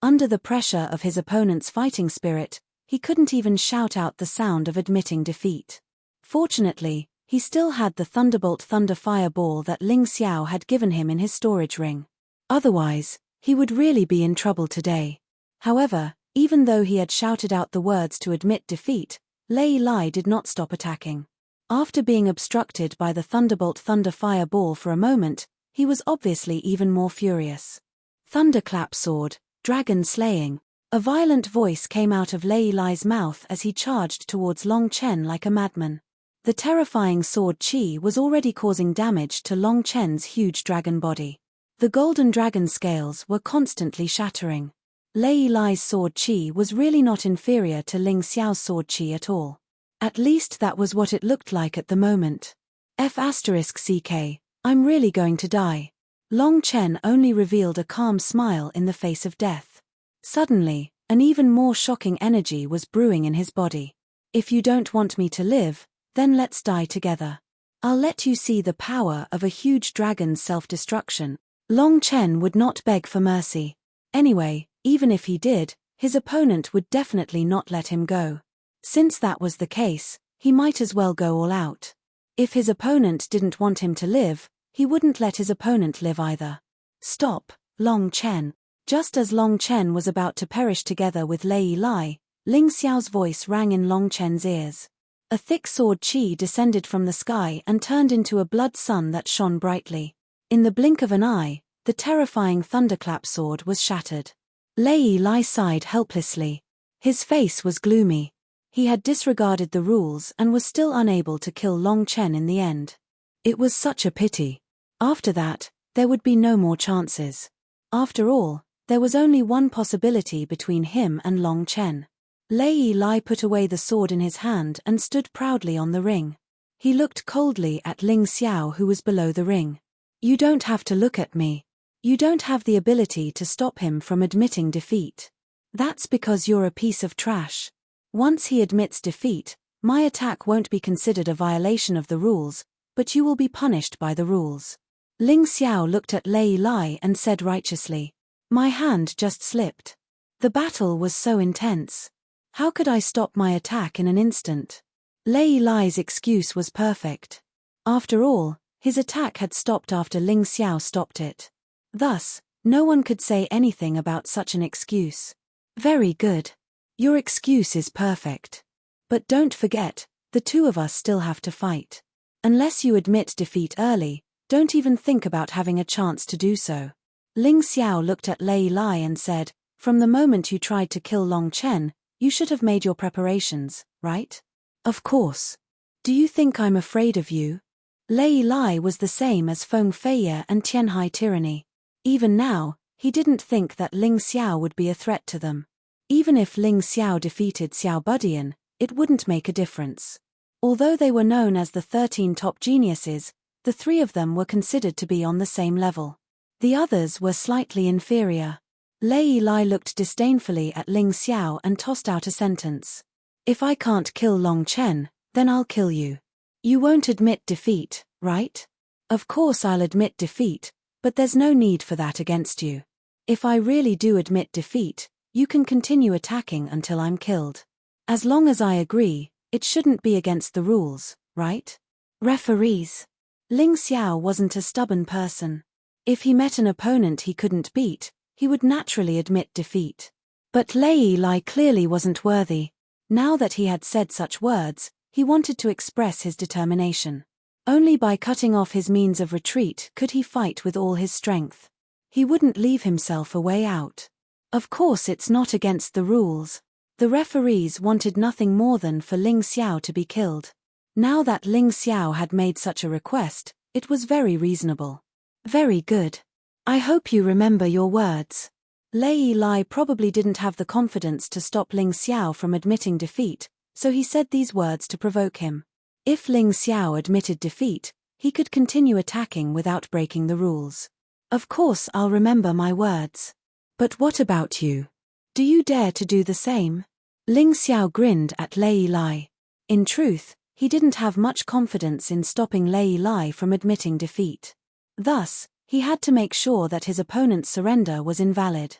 Under the pressure of his opponent's fighting spirit, he couldn't even shout out the sound of admitting defeat. Fortunately, he still had the Thunderbolt Thunder Fireball that Ling Xiao had given him in his storage ring. Otherwise, he would really be in trouble today. However, even though he had shouted out the words to admit defeat, Lei Lai did not stop attacking. After being obstructed by the Thunderbolt Thunder Fireball for a moment, he was obviously even more furious. Thunderclap sword, dragon slaying. A violent voice came out of Lei Lai's mouth as he charged towards Long Chen like a madman. The terrifying sword chi was already causing damage to Long Chen's huge dragon body. The golden dragon scales were constantly shattering. Lei Lai's sword chi was really not inferior to Ling Xiao's sword chi at all. At least that was what it looked like at the moment. F***CK, I'm really going to die. Long Chen only revealed a calm smile in the face of death. Suddenly, an even more shocking energy was brewing in his body. If you don't want me to live, then let's die together. I'll let you see the power of a huge dragon's self-destruction. Long Chen would not beg for mercy. Anyway, even if he did, his opponent would definitely not let him go. Since that was the case, he might as well go all out. If his opponent didn't want him to live, he wouldn't let his opponent live either. Stop, Long Chen. Just as Long Chen was about to perish together with Lei Lai, Ling Xiao's voice rang in Long Chen's ears. A thick sword chi descended from the sky and turned into a blood sun that shone brightly. In the blink of an eye, the terrifying thunderclap sword was shattered. Lei Lai sighed helplessly. His face was gloomy. He had disregarded the rules and was still unable to kill Long Chen in the end. It was such a pity. After that, there would be no more chances. After all, there was only one possibility between him and Long Chen. Lei Lai put away the sword in his hand and stood proudly on the ring. He looked coldly at Ling Xiao, who was below the ring. You don't have to look at me. You don't have the ability to stop him from admitting defeat. That's because you're a piece of trash. Once he admits defeat, My attack won't be considered a violation of the rules, but you will be punished by the rules. Ling Xiao looked at Lei Lai and said righteously. My hand just slipped. The battle was so intense. How could I stop my attack in an instant? Lei Lai's excuse was perfect. After all, his attack had stopped after Ling Xiao stopped it. Thus, no one could say anything about such an excuse. Very good. Your excuse is perfect. But don't forget, the two of us still have to fight. Unless you admit defeat early, don't even think about having a chance to do so. Ling Xiao looked at Lei Lai and said, from the moment you tried to kill Long Chen, you should have made your preparations, right? Of course. Do you think I'm afraid of you? Lei Lai was the same as Feng Feiye and Tianhai tyranny. Even now, he didn't think that Ling Xiao would be a threat to them. Even if Ling Xiao defeated Xiao Budian, it wouldn't make a difference. Although they were known as the 13 top geniuses, the three of them were considered to be on the same level. The others were slightly inferior. Lei Lai looked disdainfully at Ling Xiao and tossed out a sentence. If I can't kill Long Chen, then I'll kill you. You won't admit defeat, right? Of course I'll admit defeat, but there's no need for that against you. If I really do admit defeat, you can continue attacking until I'm killed. As long as I agree, it shouldn't be against the rules, right? Referees. Ling Xiao wasn't a stubborn person. If he met an opponent he couldn't beat, he would naturally admit defeat. But Lei Lai clearly wasn't worthy. Now that he had said such words, he wanted to express his determination. Only by cutting off his means of retreat could he fight with all his strength. He wouldn't leave himself a way out. Of course it's not against the rules. The referees wanted nothing more than for Ling Xiao to be killed. Now that Ling Xiao had made such a request, it was very reasonable. Very good. I hope you remember your words. Lei Lai probably didn't have the confidence to stop Ling Xiao from admitting defeat, so he said these words to provoke him. If Ling Xiao admitted defeat, he could continue attacking without breaking the rules. Of course I'll remember my words. But what about you? Do you dare to do the same? Ling Xiao grinned at Lei Lai. In truth, he didn't have much confidence in stopping Lei Lai from admitting defeat. Thus, he had to make sure that his opponent's surrender was invalid.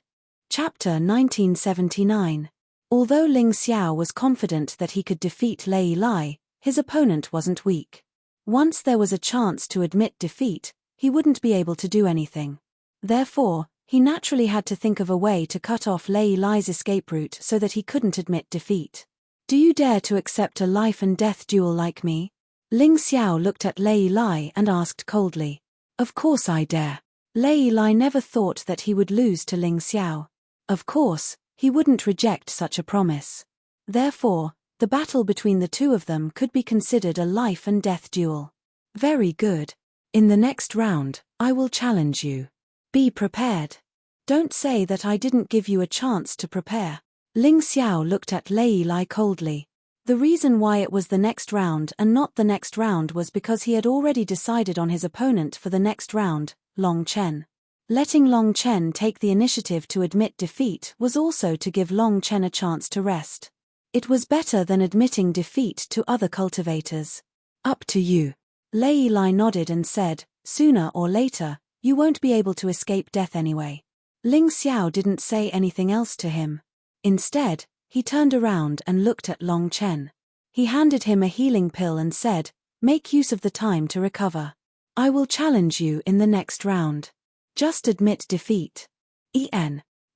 Chapter 1979. Although Ling Xiao was confident that he could defeat Lei Lai, his opponent wasn't weak. Once there was a chance to admit defeat, he wouldn't be able to do anything. Therefore, he naturally had to think of a way to cut off Lei Lai's escape route so that he couldn't admit defeat. Do you dare to accept a life-and-death duel like me? Ling Xiao looked at Lei Lai and asked coldly. Of course I dare. Lei Lai never thought that he would lose to Ling Xiao. Of course, he wouldn't reject such a promise. Therefore, the battle between the two of them could be considered a life-and-death duel. Very good. In the next round, I will challenge you. Be prepared. Don't say that I didn't give you a chance to prepare. Ling Xiao looked at Lei Lai coldly. The reason why it was the next round and not the next round was because he had already decided on his opponent for the next round, Long Chen. Letting Long Chen take the initiative to admit defeat was also to give Long Chen a chance to rest. It was better than admitting defeat to other cultivators. Up to you. Lei Lai nodded and said, sooner or later, you won't be able to escape death anyway. Ling Xiao didn't say anything else to him. Instead, he turned around and looked at Long Chen. He handed him a healing pill and said, make use of the time to recover. I will challenge you in the next round. Just admit defeat.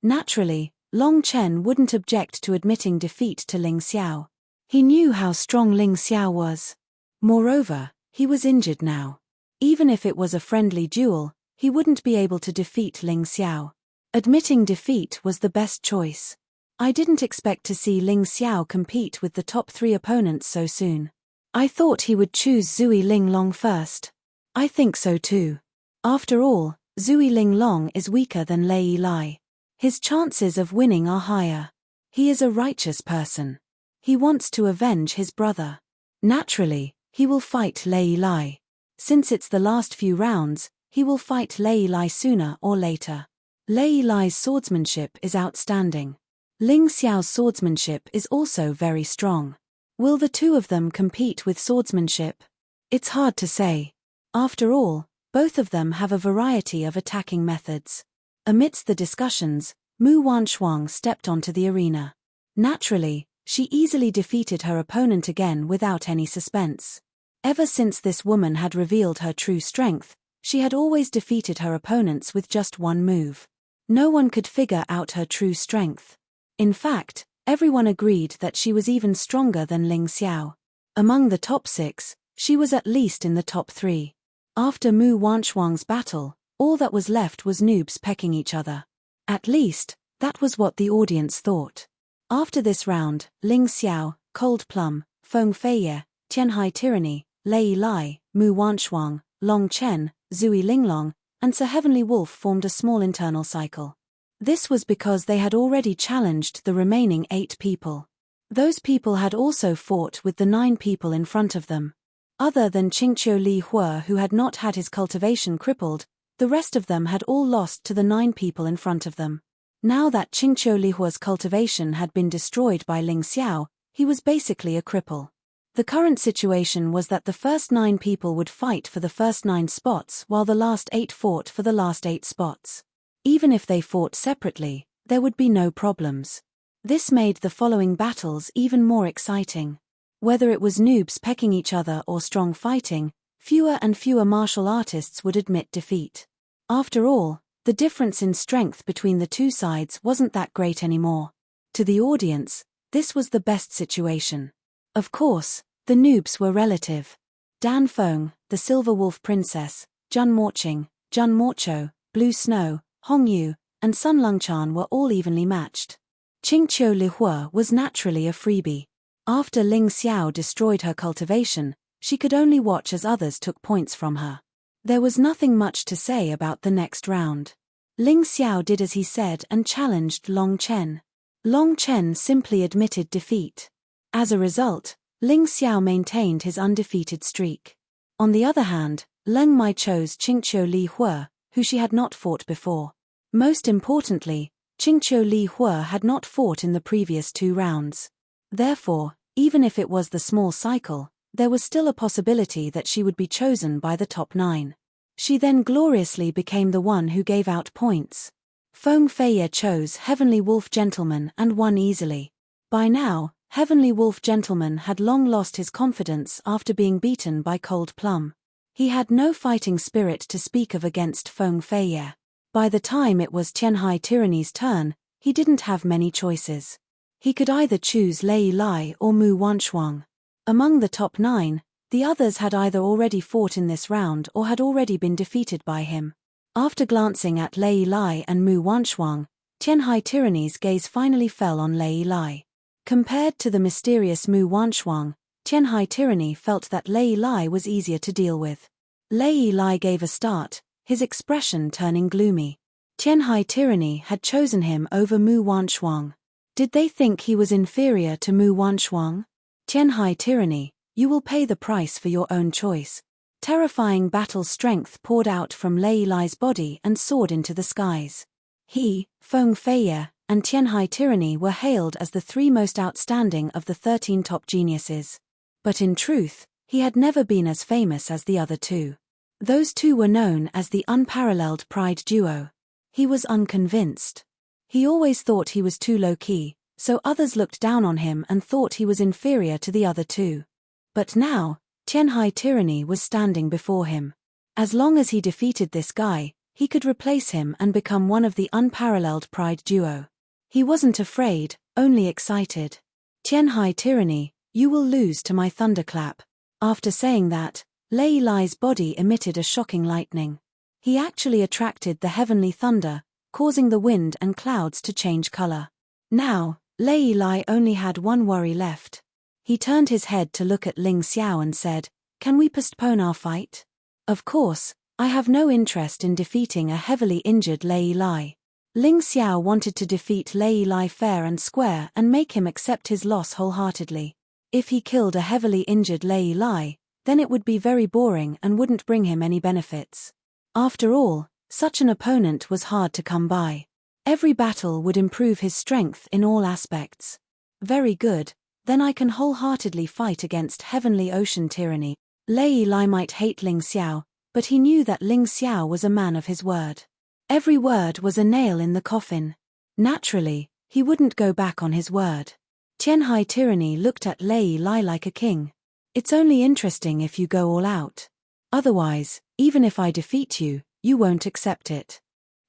Naturally, Long Chen wouldn't object to admitting defeat to Ling Xiao. He knew how strong Ling Xiao was. Moreover, he was injured now. Even if it was a friendly duel, he wouldn't be able to defeat Ling Xiao. Admitting defeat was the best choice. I didn't expect to see Ling Xiao compete with the top 3 opponents so soon. I thought he would choose Zui Ling Long first. I think so too. After all, Zui Ling Long is weaker than Lei Lai. His chances of winning are higher. He is a righteous person. He wants to avenge his brother. Naturally, he will fight Lei Lai. Since it's the last few rounds, he will fight Lei Lai sooner or later. Lei Lai's swordsmanship is outstanding. Ling Xiao's swordsmanship is also very strong. Will the two of them compete with swordsmanship? It's hard to say. After all, both of them have a variety of attacking methods. Amidst the discussions, Mu Wanchuang stepped onto the arena. Naturally, she easily defeated her opponent again without any suspense. Ever since this woman had revealed her true strength, she had always defeated her opponents with just one move. No one could figure out her true strength. In fact, everyone agreed that she was even stronger than Ling Xiao. Among the top 6, she was at least in the top 3. After Mu Wanchuang's battle, all that was left was noobs pecking each other. At least, that was what the audience thought. After this round, Ling Xiao, Cold Plum, Feng Feiye, Tianhai Tyranny, Lei Lai, Mu Wanchuang, Long Chen, Zui Linglong, and Sir Heavenly Wolf formed a small internal cycle. This was because they had already challenged the remaining 8 people. Those people had also fought with the 9 people in front of them. Other than Qingqiu Li Hua, who had not had his cultivation crippled, the rest of them had all lost to the 9 people in front of them. Now that Qingqiu Li Hua's cultivation had been destroyed by Ling Xiao, he was basically a cripple. The current situation was that the first 9 people would fight for the first 9 spots while the last 8 fought for the last 8 spots. Even if they fought separately, there would be no problems. This made the following battles even more exciting. Whether it was noobs pecking each other or strong fighting, fewer and fewer martial artists would admit defeat. After all, the difference in strength between the two sides wasn't that great anymore. To the audience, this was the best situation. Of course, the noobs were relative. Dan Feng, the Silver Wolf Princess, Jun Morqing, Jun Morcho, Blue Snow, Hong Yu, and Sun Lungchan were all evenly matched. Qingqiu Li Hua was naturally a freebie. After Ling Xiao destroyed her cultivation, she could only watch as others took points from her. There was nothing much to say about the next round. Ling Xiao did as he said and challenged Long Chen. Long Chen simply admitted defeat. As a result, Ling Xiao maintained his undefeated streak. On the other hand, Leng Mai chose Qingqiu Li Hua, who she had not fought before. Most importantly, Qingqiu Li Hua had not fought in the previous 2 rounds. Therefore, even if it was the small cycle, there was still a possibility that she would be chosen by the top 9. She then gloriously became the one who gave out points. Feng Feiye chose Heavenly Wolf Gentleman and won easily. By now, Heavenly Wolf Gentleman had long lost his confidence after being beaten by Cold Plum. He had no fighting spirit to speak of against Feng Feiye. By the time it was Tianhai Tyranny's turn, he didn't have many choices. He could either choose Lei Lai or Mu Wanchuang. Among the top 9, the others had either already fought in this round or had already been defeated by him. After glancing at Lei Lai and Mu Wanchuang, Tianhai Tyranny's gaze finally fell on Lei Lai. Compared to the mysterious Mu Wanchuang, Tianhai Tyranny felt that Lei Lai was easier to deal with. Lei Lai gave a start, his expression turning gloomy. Tianhai Tyranny had chosen him over Mu Wanchuang. Did they think he was inferior to Mu Wanchuang? Tianhai Tyranny, you will pay the price for your own choice. Terrifying battle strength poured out from Lei Lai's body and soared into the skies. He, Feng Feiye, and Tianhai Tyranny were hailed as the 3 most outstanding of the 13 top geniuses. But in truth, he had never been as famous as the other 2. Those 2 were known as the unparalleled pride duo. He was unconvinced. He always thought he was too low-key, so others looked down on him and thought he was inferior to the other 2. But now, Tianhai Tyranny was standing before him. As long as he defeated this guy, he could replace him and become one of the unparalleled pride duo. He wasn't afraid, only excited. Tianhai Tyranny, you will lose to my thunderclap. After saying that, Lei Lai's body emitted a shocking lightning. He actually attracted the heavenly thunder, causing the wind and clouds to change color. Now, Lei Lai only had one worry left. He turned his head to look at Ling Xiao and said, "Can we postpone our fight? Of course, I have no interest in defeating a heavily injured Lei Lai." Ling Xiao wanted to defeat Lei Lai fair and square and make him accept his loss wholeheartedly. If he killed a heavily injured Lei Lai, then it would be very boring and wouldn't bring him any benefits. After all, such an opponent was hard to come by. Every battle would improve his strength in all aspects. Very good, then I can wholeheartedly fight against heavenly ocean tyranny. Lei Lai might hate Ling Xiao, but he knew that Ling Xiao was a man of his word. Every word was a nail in the coffin. Naturally, he wouldn't go back on his word. Tianhai tyranny looked at Lei Lai like a king. It's only interesting if you go all out. Otherwise, even if I defeat you, you won't accept it.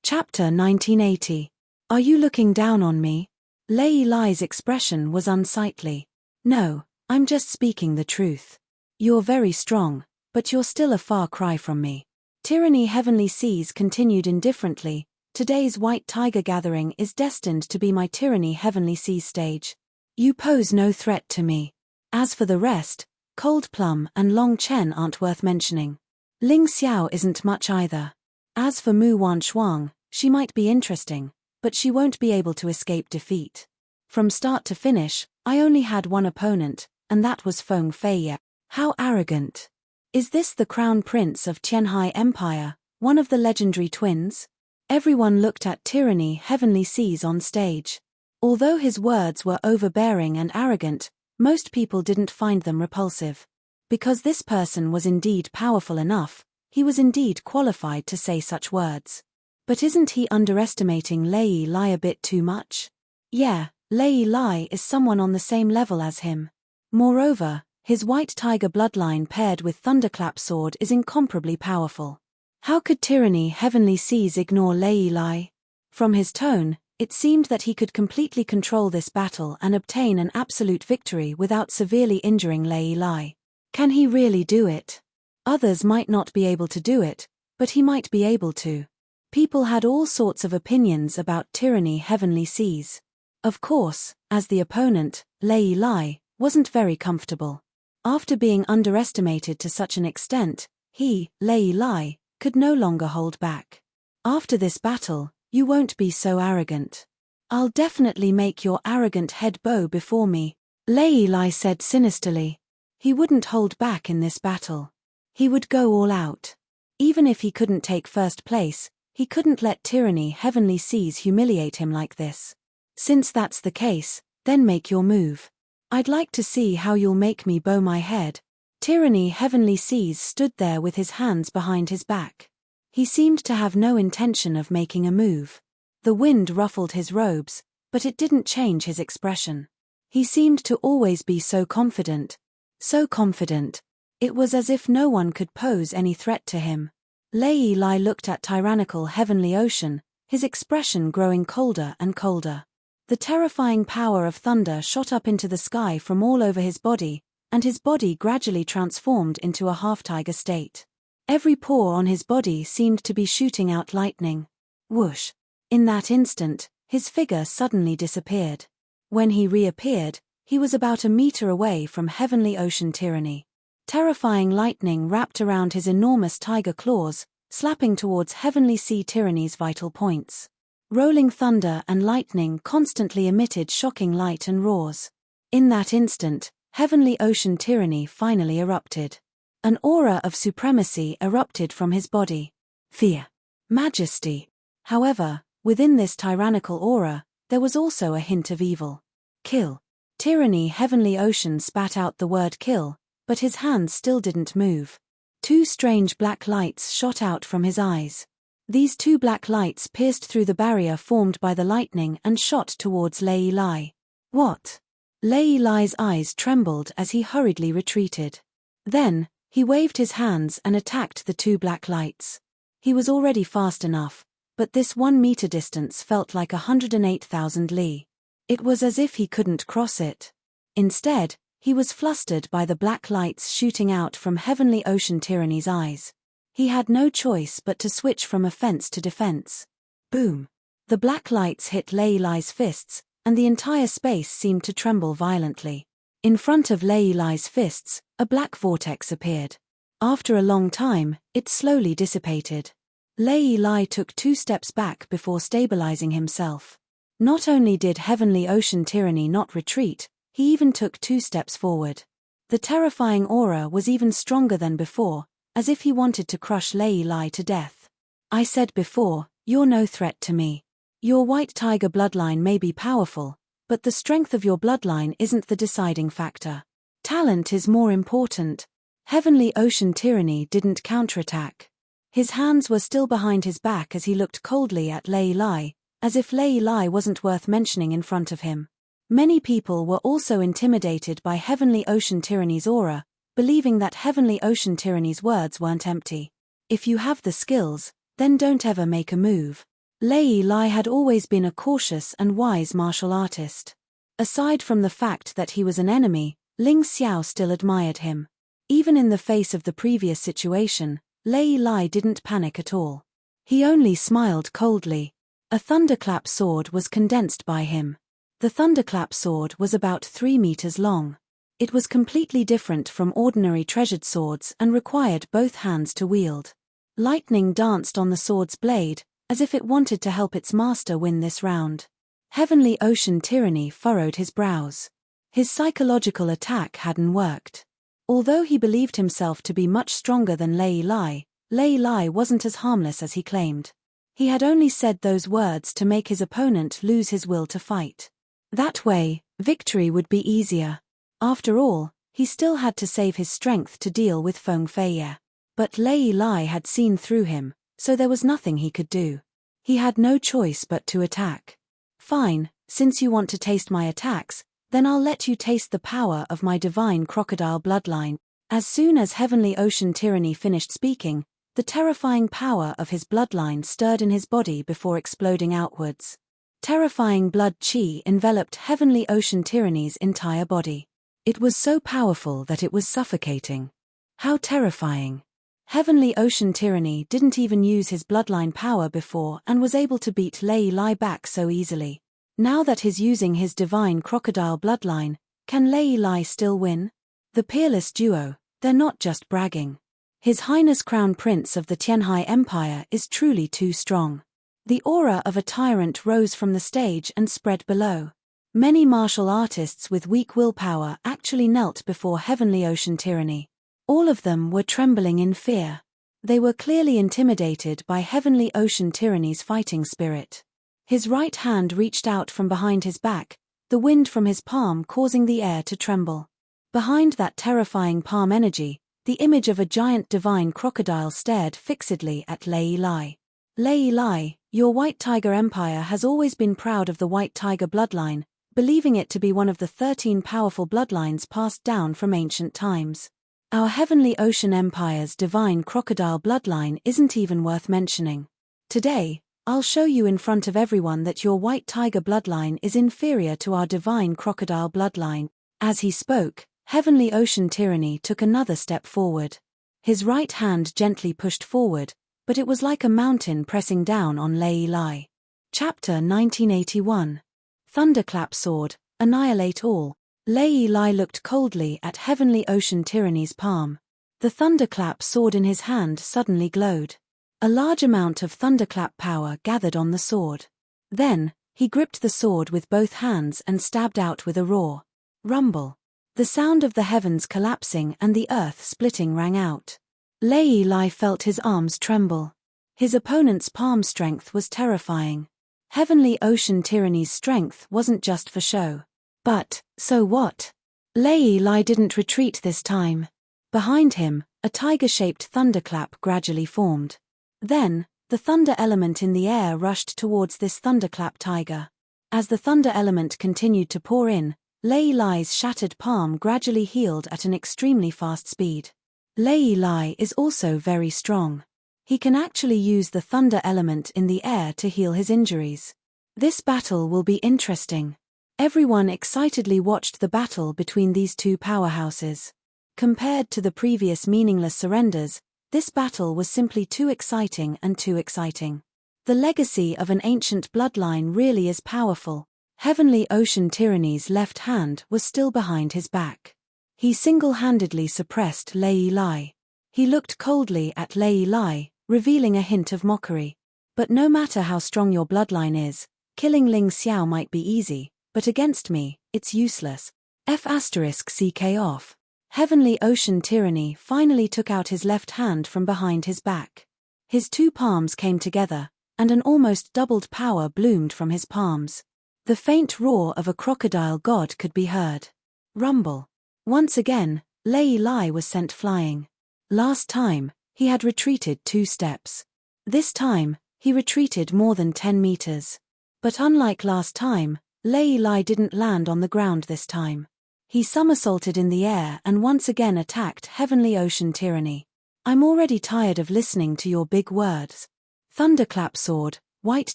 Chapter 1980. Are you looking down on me? Lei Lai's expression was unsightly. No, I'm just speaking the truth. You're very strong, but you're still a far cry from me. Tyranny Heavenly Seas continued indifferently. Today's White Tiger gathering is destined to be my Tyranny Heavenly Seas stage. You pose no threat to me. As for the rest, Cold Plum and Long Chen aren't worth mentioning. Ling Xiao isn't much either. As for Mu Wanshuang, she might be interesting, but she won't be able to escape defeat. From start to finish, I only had one opponent, and that was Feng Feiye. How arrogant. Is this the Crown Prince of Tianhai Empire, one of the legendary twins? Everyone looked at Tyranny Heavenly Seas on stage. Although his words were overbearing and arrogant, most people didn't find them repulsive. Because this person was indeed powerful enough, he was indeed qualified to say such words. But isn't he underestimating Lei Lai a bit too much? Yeah, Lei Lai is someone on the same level as him. Moreover, his White Tiger bloodline paired with Thunderclap Sword is incomparably powerful. How could Tyranny Heavenly Seas ignore Lei Lai? From his tone, it seemed that he could completely control this battle and obtain an absolute victory without severely injuring Lei Lai. Can he really do it? Others might not be able to do it, but he might be able to. People had all sorts of opinions about Tyranny Heavenly Seas. Of course, as the opponent, Lei Lai wasn't very comfortable. After being underestimated to such an extent, he, Lei Lai, could no longer hold back. After this battle, you won't be so arrogant. I'll definitely make your arrogant head bow before me, Lei Lai said sinisterly. He wouldn't hold back in this battle. He would go all out. Even if he couldn't take first place, he couldn't let Tyranny Heavenly Seas humiliate him like this. Since that's the case, then make your move. I'd like to see how you'll make me bow my head. Tyranny Heavenly Seas stood there with his hands behind his back. He seemed to have no intention of making a move. The wind ruffled his robes, but it didn't change his expression. He seemed to always be so confident. So confident. It was as if no one could pose any threat to him. Lei Lai looked at tyrannical Heavenly Ocean, his expression growing colder and colder. The terrifying power of thunder shot up into the sky from all over his body, and his body gradually transformed into a half-tiger state. Every pore on his body seemed to be shooting out lightning. Whoosh! In that instant, his figure suddenly disappeared. When he reappeared, he was about a meter away from Heavenly Ocean Tyranny. Terrifying lightning wrapped around his enormous tiger claws, slapping towards Heavenly Sea Tyranny's vital points. Rolling thunder and lightning constantly emitted shocking light and roars. In that instant, Heavenly Ocean Tyranny finally erupted. An aura of supremacy erupted from his body. Fear. Majesty. However, within this tyrannical aura, there was also a hint of evil. Kill. Tyranny Heavenly Ocean spat out the word kill, but his hands still didn't move. Two strange black lights shot out from his eyes. These two black lights pierced through the barrier formed by the lightning and shot towards Lei Lai. What? Lei Lai's eyes trembled as he hurriedly retreated. Then, he waved his hands and attacked the two black lights. He was already fast enough, but this 1 meter distance felt like 108,000 li. It was as if he couldn't cross it. Instead, he was flustered by the black lights shooting out from Heavenly Ocean Tyranny's eyes. He had no choice but to switch from offense to defense. Boom! The black lights hit Lei Lai's fists, and the entire space seemed to tremble violently. In front of Lei Lai's fists, a black vortex appeared. After a long time, it slowly dissipated. Lei Lai took 2 steps back before stabilizing himself. Not only did Heavenly Ocean Tyranny not retreat, he even took 2 steps forward. The terrifying aura was even stronger than before, as if he wanted to crush Lei Lai to death. I said before, you're no threat to me. Your White Tiger bloodline may be powerful, But the strength of your bloodline isn't the deciding factor. Talent is more important. Heavenly Ocean Tyranny didn't counterattack. His hands were still behind his back as he looked coldly at Lei Lai, as if Lei Lai wasn't worth mentioning in front of him. Many people were also intimidated by Heavenly Ocean Tyranny's aura, believing that Heavenly Ocean Tyranny's words weren't empty. If you have the skills, then don't ever make a move. Lei Lai had always been a cautious and wise martial artist. Aside from the fact that he was an enemy, Ling Xiao still admired him. Even in the face of the previous situation, Lei Lai didn't panic at all. He only smiled coldly. A thunderclap sword was condensed by him. The thunderclap sword was about 3 meters long. It was completely different from ordinary treasured swords and required both hands to wield. Lightning danced on the sword's blade, as if it wanted to help its master win this round. Heavenly Ocean Tyranny furrowed his brows. His psychological attack hadn't worked. Although he believed himself to be much stronger than Lei Lai wasn't as harmless as he claimed. He had only said those words to make his opponent lose his will to fight. That way, victory would be easier. After all, he still had to save his strength to deal with Feng Feiye. But Lei Lai had seen through him, so there was nothing he could do. He had no choice but to attack. Fine, since you want to taste my attacks, then I'll let you taste the power of my divine crocodile bloodline. As soon as Heavenly Ocean Tyranny finished speaking, the terrifying power of his bloodline stirred in his body before exploding outwards. Terrifying blood qi enveloped Heavenly Ocean Tyranny's entire body. It was so powerful that it was suffocating. How terrifying. Heavenly Ocean Tyranny didn't even use his bloodline power before and was able to beat Lei Lai back so easily. Now that he's using his divine crocodile bloodline, can Lei Lai still win? The peerless duo, they're not just bragging. His Highness Crown Prince of the Tianhai Empire is truly too strong. The aura of a tyrant rose from the stage and spread below. Many martial artists with weak willpower actually knelt before Heavenly Ocean Tyranny. All of them were trembling in fear. They were clearly intimidated by Heavenly Ocean Tyranny's fighting spirit. His right hand reached out from behind his back, the wind from his palm causing the air to tremble. Behind that terrifying palm energy, the image of a giant divine crocodile stared fixedly at Lei Lai. Lei Lai, your White Tiger Empire has always been proud of the White Tiger bloodline, believing it to be one of the 13 powerful bloodlines passed down from ancient times. Our Heavenly Ocean Empire's divine crocodile bloodline isn't even worth mentioning. Today, I'll show you in front of everyone that your White Tiger bloodline is inferior to our divine crocodile bloodline. As he spoke, Heavenly Ocean Tyranny took another step forward. His right hand gently pushed forward, but it was like a mountain pressing down on Lei Lai. Chapter 1981. Thunderclap Sword, Annihilate All. Lei Lai looked coldly at Heavenly Ocean Tyranny's palm. The thunderclap sword in his hand suddenly glowed. A large amount of thunderclap power gathered on the sword. Then, he gripped the sword with both hands and stabbed out with a roar. Rumble. The sound of the heavens collapsing and the earth splitting rang out. Lei Lai felt his arms tremble. His opponent's palm strength was terrifying. Heavenly Ocean Tyranny's strength wasn't just for show. But, so what? Lei Lai didn't retreat this time. Behind him, a tiger-shaped thunderclap gradually formed. Then, the thunder element in the air rushed towards this thunderclap tiger. As the thunder element continued to pour in, Lei Lai's shattered palm gradually healed at an extremely fast speed. Lei Lai is also very strong. He can actually use the thunder element in the air to heal his injuries. This battle will be interesting. Everyone excitedly watched the battle between these two powerhouses. Compared to the previous meaningless surrenders, this battle was simply too exciting and too exciting. The legacy of an ancient bloodline really is powerful. Heavenly Ocean Tyranny's left hand was still behind his back. He single-handedly suppressed Lei Lai. He looked coldly at Lei Lai, revealing a hint of mockery. But no matter how strong your bloodline is, killing Ling Xiao might be easy, but against me, it's useless. F***ck off. Heavenly Ocean Tyranny finally took out his left hand from behind his back. His two palms came together, and an almost doubled power bloomed from his palms. The faint roar of a crocodile god could be heard. Rumble. Once again, Lai was sent flying. Last time, he had retreated 2 steps. This time, he retreated more than 10 meters. But unlike last time, Lai didn't land on the ground this time. He somersaulted in the air and once again attacked Heavenly Ocean Tyranny. I'm already tired of listening to your big words. Thunderclap Sword, White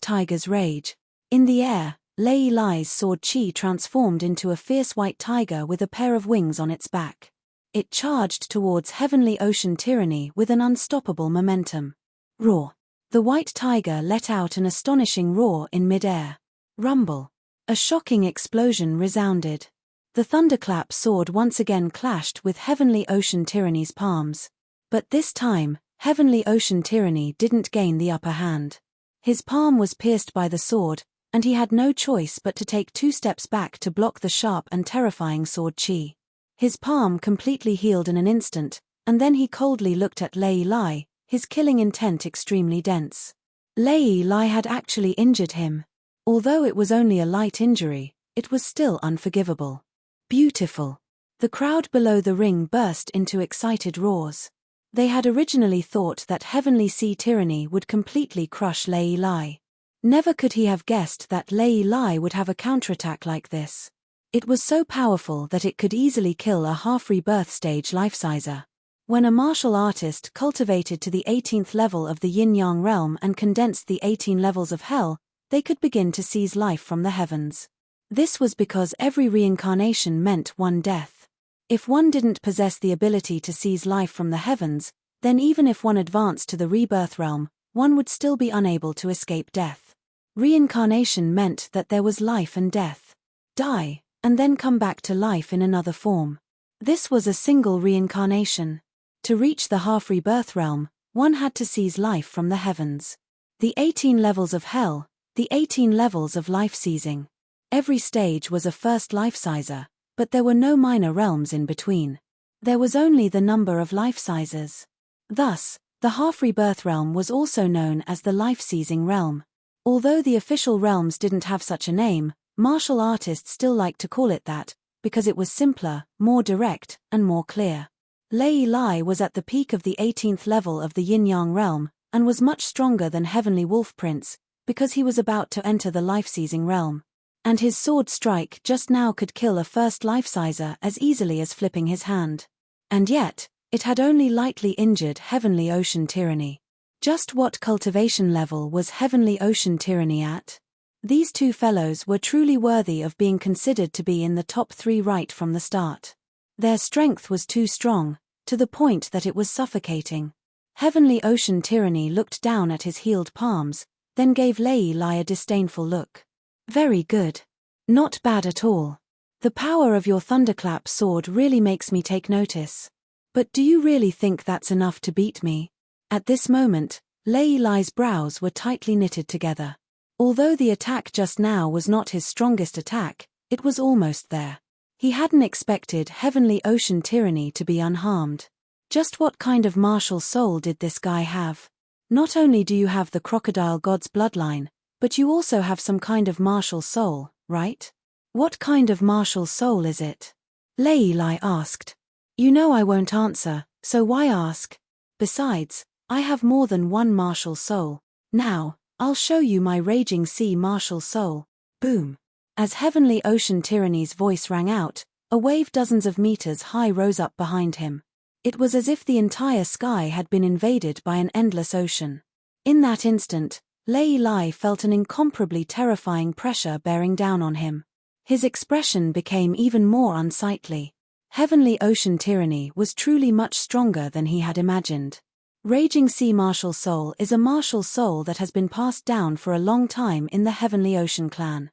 Tiger's Rage. In the air, Lai's sword chi transformed into a fierce white tiger with a pair of wings on its back. It charged towards Heavenly Ocean Tyranny with an unstoppable momentum. Roar. The white tiger let out an astonishing roar in mid-air. Rumble. A shocking explosion resounded. The thunderclap sword once again clashed with Heavenly Ocean Tyranny's palms. But this time, Heavenly Ocean Tyranny didn't gain the upper hand. His palm was pierced by the sword, and he had no choice but to take 2 steps back to block the sharp and terrifying sword chi. His palm completely healed in an instant, and then he coldly looked at Lai, his killing intent extremely dense. Lai had actually injured him. Although it was only a light injury, it was still unforgivable. Beautiful. The crowd below the ring burst into excited roars. They had originally thought that Heavenly Sea Tyranny would completely crush Lai. Never could he have guessed that Lai would have a counterattack like this. It was so powerful that it could easily kill a half-rebirth stage life-sizer. When a martial artist cultivated to the 18th level of the yin-yang realm and condensed the 18 levels of hell, they could begin to seize life from the heavens. This was because every reincarnation meant one death. If one didn't possess the ability to seize life from the heavens, then even if one advanced to the rebirth realm, one would still be unable to escape death. Reincarnation meant that there was life and death. Die, and then come back to life in another form. This was a single reincarnation. To reach the half-rebirth realm, one had to seize life from the heavens. The 18 levels of hell, the 18 levels of life-seizing. Every stage was a first life-sizer, but there were no minor realms in between. There was only the number of life-sizers. Thus, the half-rebirth realm was also known as the life-seizing realm. Although the official realms didn't have such a name, martial artists still liked to call it that, because it was simpler, more direct, and more clear. Lai was at the peak of the 18th level of the yin-yang realm, and was much stronger than Heavenly Wolf Prince, because he was about to enter the life-seizing realm. And his sword strike just now could kill a first life-sizer as easily as flipping his hand. And yet, it had only lightly injured Heavenly Ocean Tyranny. Just what cultivation level was Heavenly Ocean Tyranny at? These 2 fellows were truly worthy of being considered to be in the top 3 right from the start. Their strength was too strong, to the point that it was suffocating. Heavenly Ocean Tyranny looked down at his healed palms, then gave Lai a disdainful look. Very good. Not bad at all. The power of your thunderclap sword really makes me take notice. But do you really think that's enough to beat me? At this moment, Lai's brows were tightly knitted together. Although the attack just now was not his strongest attack, it was almost there. He hadn't expected Heavenly Ocean Tyranny to be unharmed. Just what kind of martial soul did this guy have? Not only do you have the crocodile god's bloodline, but you also have some kind of martial soul, right? What kind of martial soul is it? Lai asked. You know I won't answer, so why ask? Besides, I have more than one martial soul. Now, I'll show you my raging sea martial soul. Boom. As Heavenly Ocean Tyranny's voice rang out, a wave dozens of meters high rose up behind him. It was as if the entire sky had been invaded by an endless ocean. In that instant, Lai felt an incomparably terrifying pressure bearing down on him. His expression became even more unsightly. Heavenly Ocean Tyranny was truly much stronger than he had imagined. Raging Sea Martial Soul is a martial soul that has been passed down for a long time in the Heavenly Ocean clan.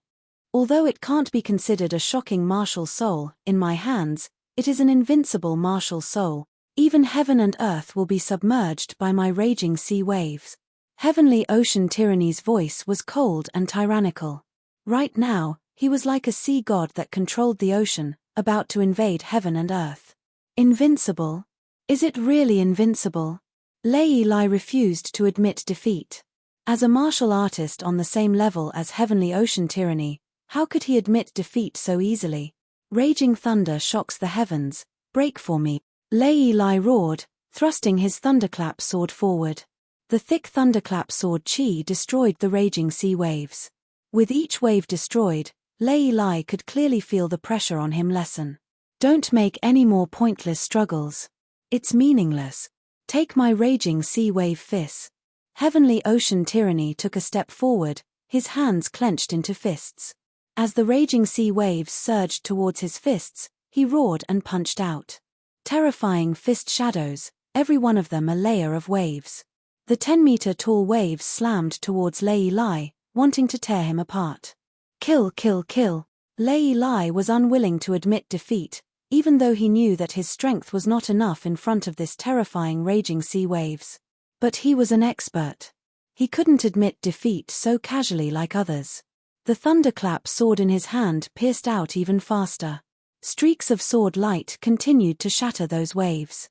Although it can't be considered a shocking martial soul, in my hands, it is an invincible martial soul. Even heaven and earth will be submerged by my raging sea waves. Heavenly Ocean Tyranny's voice was cold and tyrannical. Right now, he was like a sea god that controlled the ocean, about to invade heaven and earth. Invincible? Is it really invincible? Lai refused to admit defeat. As a martial artist on the same level as Heavenly Ocean Tyranny, How could he admit defeat so easily? Raging thunder shocks the heavens. Break for me. Lei Lai roared, thrusting his thunderclap sword forward. The thick thunderclap sword chi destroyed the raging sea waves. With each wave destroyed, Lei Lai could clearly feel the pressure on him lessen. Don't make any more pointless struggles. It's meaningless. Take my raging sea wave fist. Heavenly Ocean Tyranny took a step forward, his hands clenched into fists. As the raging sea waves surged towards his fists, he roared and punched out. Terrifying fist shadows, every one of them a layer of waves. The 10-meter-tall waves slammed towards Lei Lai, wanting to tear him apart. Kill, kill, kill. Lei Lai was unwilling to admit defeat, even though he knew that his strength was not enough in front of this terrifying raging sea waves. But he was an expert. He couldn't admit defeat so casually like others. The thunderclap sword in his hand pierced out even faster. Streaks of sword light continued to shatter those waves.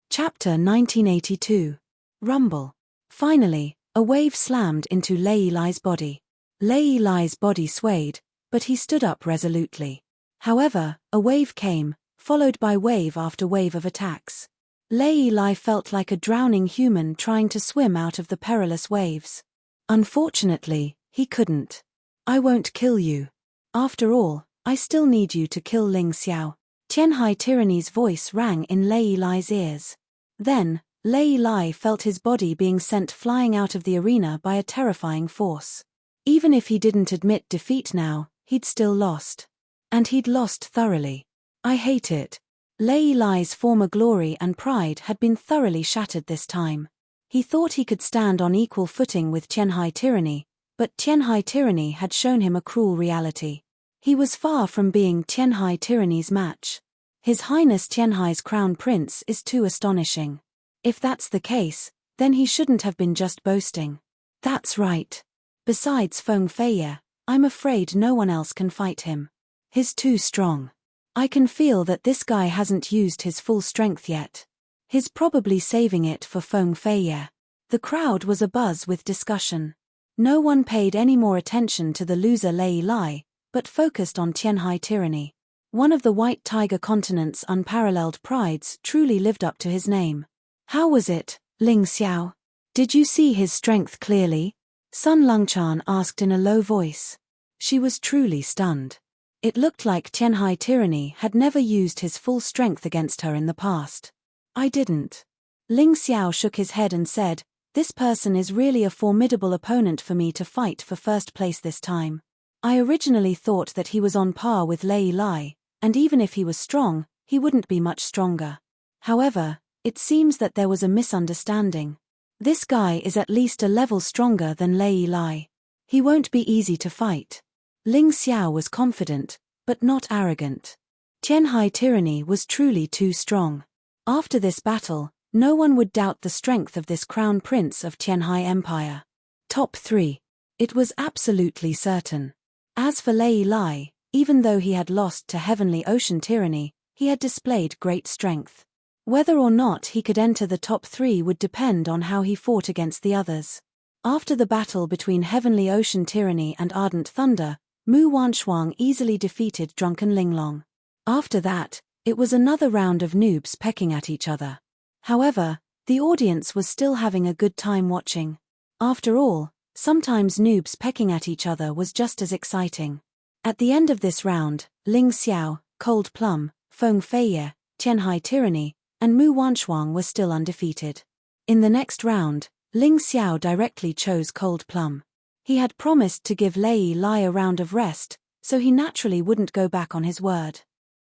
Chapter 1982. Rumble. Finally, a wave slammed into Lei Lai's body. Lei Lai's body swayed, but he stood up resolutely. However, a wave came, followed by wave after wave of attacks. Lei Lai felt like a drowning human trying to swim out of the perilous waves. Unfortunately, he couldn't. I won't kill you. After all, I still need you to kill Ling Xiao. Tianhai Tyranny's voice rang in Lei Lai's ears. Then, Lei Lai felt his body being sent flying out of the arena by a terrifying force. Even if he didn't admit defeat now, he'd still lost. And he'd lost thoroughly. I hate it. Lei Lai's former glory and pride had been thoroughly shattered this time. He thought he could stand on equal footing with Tianhai Tyranny, but Tianhai Tyranny had shown him a cruel reality. He was far from being Tianhai Tyranny's match. His Highness Tianhai's crown prince is too astonishing. If that's the case, then he shouldn't have been just boasting. That's right. Besides Feng Feiye, I'm afraid no one else can fight him. He's too strong. I can feel that this guy hasn't used his full strength yet. He's probably saving it for Feng Feiye. The crowd was abuzz with discussion. No one paid any more attention to the loser Lei Lai, but focused on Tianhai Tyranny. One of the White Tiger continent's unparalleled prides truly lived up to his name. How was it, Ling Xiao? Did you see his strength clearly? Sun Longchan asked in a low voice. She was truly stunned. It looked like Tianhai Tyranny had never used his full strength against her in the past. I didn't. Ling Xiao shook his head and said, this person is really a formidable opponent for me to fight for first place this time. I originally thought that he was on par with Lei Lai, and even if he was strong, he wouldn't be much stronger. However, it seems that there was a misunderstanding. This guy is at least a level stronger than Lei Lai. He won't be easy to fight. Ling Xiao was confident, but not arrogant. Tianhai Tyranny was truly too strong. After this battle, no one would doubt the strength of this crown prince of Tianhai Empire. Top 3. It was absolutely certain. As for Lei Lai, even though he had lost to Heavenly Ocean Tyranny, he had displayed great strength. Whether or not he could enter the top 3 would depend on how he fought against the others. After the battle between Heavenly Ocean Tyranny and Ardent Thunder, Mu Wanshuang easily defeated Drunken Linglong. After that, it was another round of noobs pecking at each other. However, the audience was still having a good time watching. After all, sometimes noobs pecking at each other was just as exciting. At the end of this round, Ling Xiao, Cold Plum, Feng Feiye, Tianhai Tyranny, and Mu Wanshuang were still undefeated. In the next round, Ling Xiao directly chose Cold Plum. He had promised to give Lei Lai a round of rest, so he naturally wouldn't go back on his word.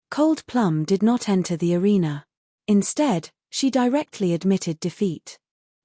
Cold Plum did not enter the arena. Instead, she directly admitted defeat.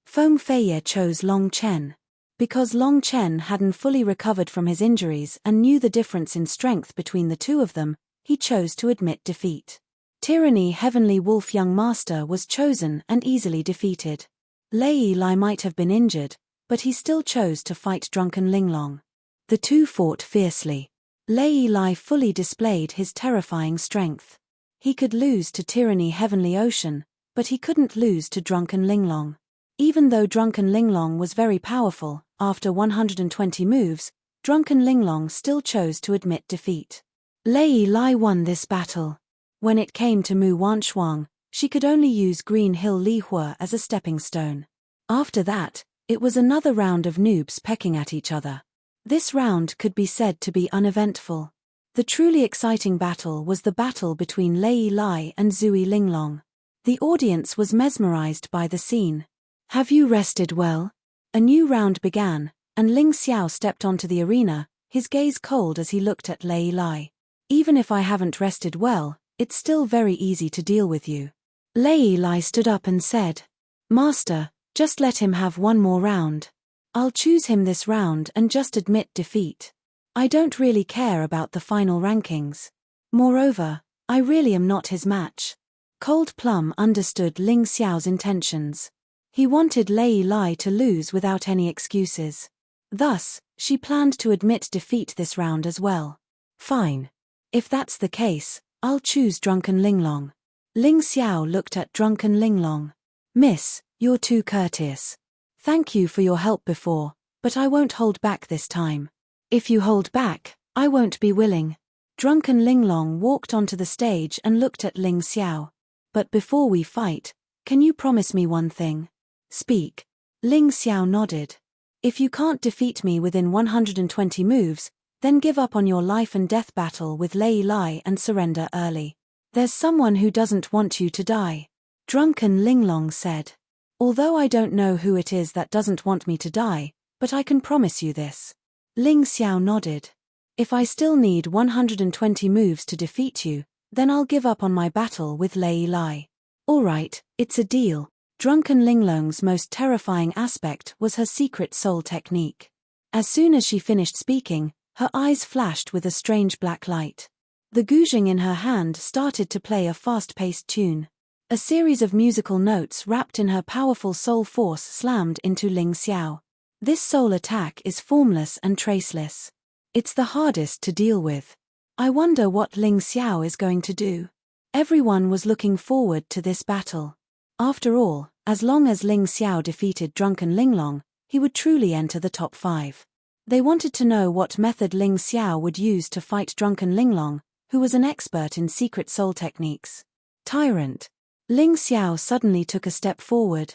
Feng Feiye chose Long Chen. Because Long Chen hadn't fully recovered from his injuries and knew the difference in strength between the two of them, he chose to admit defeat. Tyranny Heavenly Wolf Young Master was chosen and easily defeated. Lei Lai might have been injured, but he still chose to fight Drunken Linglong. The two fought fiercely. Lei Lai fully displayed his terrifying strength. He could lose to Tyranny Heavenly Ocean, but he couldn't lose to Drunken Linglong. Even though Drunken Linglong was very powerful, after 120 moves, drunken Linglong still chose to admit defeat. Lei Lai won this battle. When it came to Mu Wanshuang, she could only use Green Hill Li Hua as a stepping stone. After that, it was another round of noobs pecking at each other. This round could be said to be uneventful. The truly exciting battle was the battle between Lei Lai and Zui Linglong. The audience was mesmerized by the scene. Have you rested well? A new round began, and Ling Xiao stepped onto the arena, his gaze cold as he looked at Lei Lai. Even if I haven't rested well, it's still very easy to deal with you. Lei Lai stood up and said, Master, just let him have one more round. I'll choose him this round and just admit defeat. I don't really care about the final rankings. Moreover, I really am not his match. Cold Plum understood Ling Xiao's intentions. He wanted Lei Lai to lose without any excuses. Thus, she planned to admit defeat this round as well. Fine. If that's the case, I'll choose drunken Linglong. Ling Xiao looked at drunken Linglong. Miss, you're too courteous. Thank you for your help before, but I won't hold back this time. If you hold back, I won't be willing. Drunken Linglong walked onto the stage and looked at Ling Xiao. But before we fight, can you promise me one thing? Speak. Ling Xiao nodded. If you can't defeat me within 120 moves, then give up on your life and death battle with Lei Lai and surrender early. There's someone who doesn't want you to die. Drunken Linglong said. Although I don't know who it is that doesn't want me to die, but I can promise you this. Ling Xiao nodded. If I still need 120 moves to defeat you, then I'll give up on my battle with Lei Lai. Alright, it's a deal. Drunken Linglong's most terrifying aspect was her secret soul technique. As soon as she finished speaking, her eyes flashed with a strange black light. The guzheng in her hand started to play a fast-paced tune. A series of musical notes wrapped in her powerful soul force slammed into Ling Xiao. This soul attack is formless and traceless. It's the hardest to deal with. I wonder what Ling Xiao is going to do. Everyone was looking forward to this battle. After all, as long as Ling Xiao defeated drunken Linglong, he would truly enter the top 5. They wanted to know what method Ling Xiao would use to fight drunken Linglong, who was an expert in secret soul techniques. Tyrant. Ling Xiao suddenly took a step forward.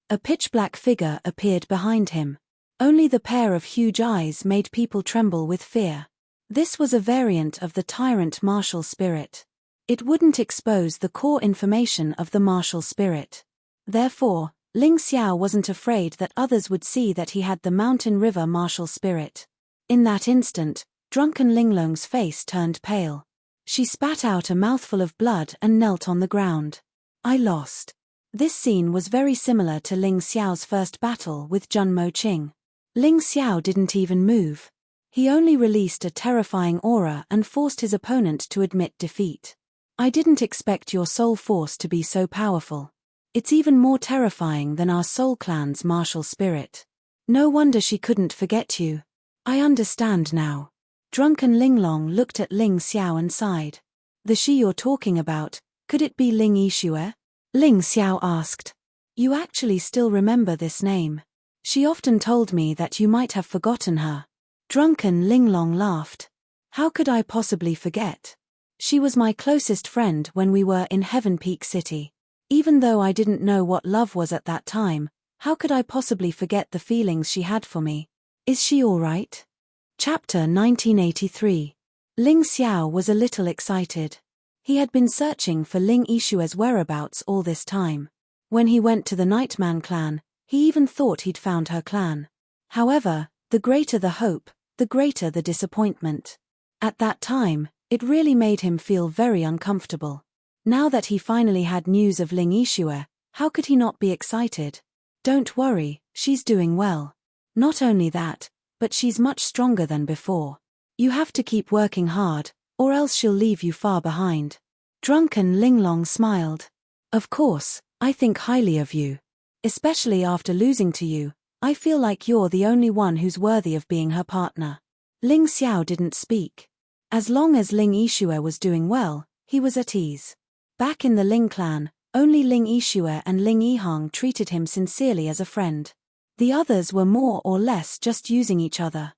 A pitch-black figure appeared behind him. Only the pair of huge eyes made people tremble with fear. This was a variant of the Tyrant martial spirit. It wouldn't expose the core information of the martial spirit. Therefore, Ling Xiao wasn't afraid that others would see that he had the Mountain River martial spirit. In that instant, drunken Linglong's face turned pale. She spat out a mouthful of blood and knelt on the ground. I lost. This scene was very similar to Ling Xiao's first battle with Jun Mo Qing. Ling Xiao didn't even move. He only released a terrifying aura and forced his opponent to admit defeat. I didn't expect your soul force to be so powerful. It's even more terrifying than our soul clan's martial spirit. No wonder she couldn't forget you. I understand now. Drunken Linglong looked at Ling Xiao and sighed. The she you're talking about, could it be Ling Yixue? Ling Xiao asked. You actually still remember this name. She often told me that you might have forgotten her. Drunken Linglong laughed. How could I possibly forget? She was my closest friend when we were in Heaven Peak City. Even though I didn't know what love was at that time, how could I possibly forget the feelings she had for me? Is she all right? Chapter 1983. Ling Xiao was a little excited. He had been searching for Ling Yixue's whereabouts all this time. When he went to the Nightman clan, he even thought he'd found her clan. However, the greater the hope, the greater the disappointment. At that time, it really made him feel very uncomfortable. Now that he finally had news of Ling Yixue, how could he not be excited? Don't worry, she's doing well. Not only that, but she's much stronger than before. You have to keep working hard, or else she'll leave you far behind. Drunken Linglong smiled. Of course, I think highly of you. Especially after losing to you, I feel like you're the only one who's worthy of being her partner. Ling Xiao didn't speak. As long as Ling Yixue was doing well, he was at ease. Back in the Ling clan, only Ling Yixue and Ling Yihang treated him sincerely as a friend. The others were more or less just using each other.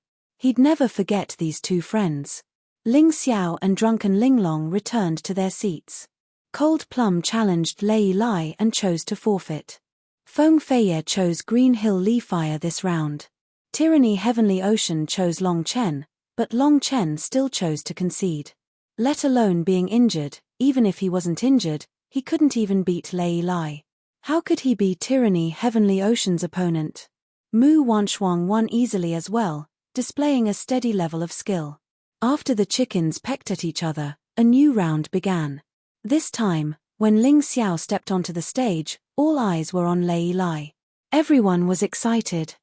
He'd never forget these two friends. Ling Xiao and drunken Linglong returned to their seats. Cold Plum challenged Lei Lai and chose to forfeit. Feng Feiye chose Green Hill Li Fire this round. Tyranny Heavenly Ocean chose Long Chen, but Long Chen still chose to concede. Let alone being injured, even if he wasn't injured, he couldn't even beat Lei Lai. How could he be Tyranny Heavenly Ocean's opponent? Mu Wanshuang won easily as well, displaying a steady level of skill. After the chickens pecked at each other, a new round began. This time, when Ling Xiao stepped onto the stage, all eyes were on Lei Lai. Everyone was excited.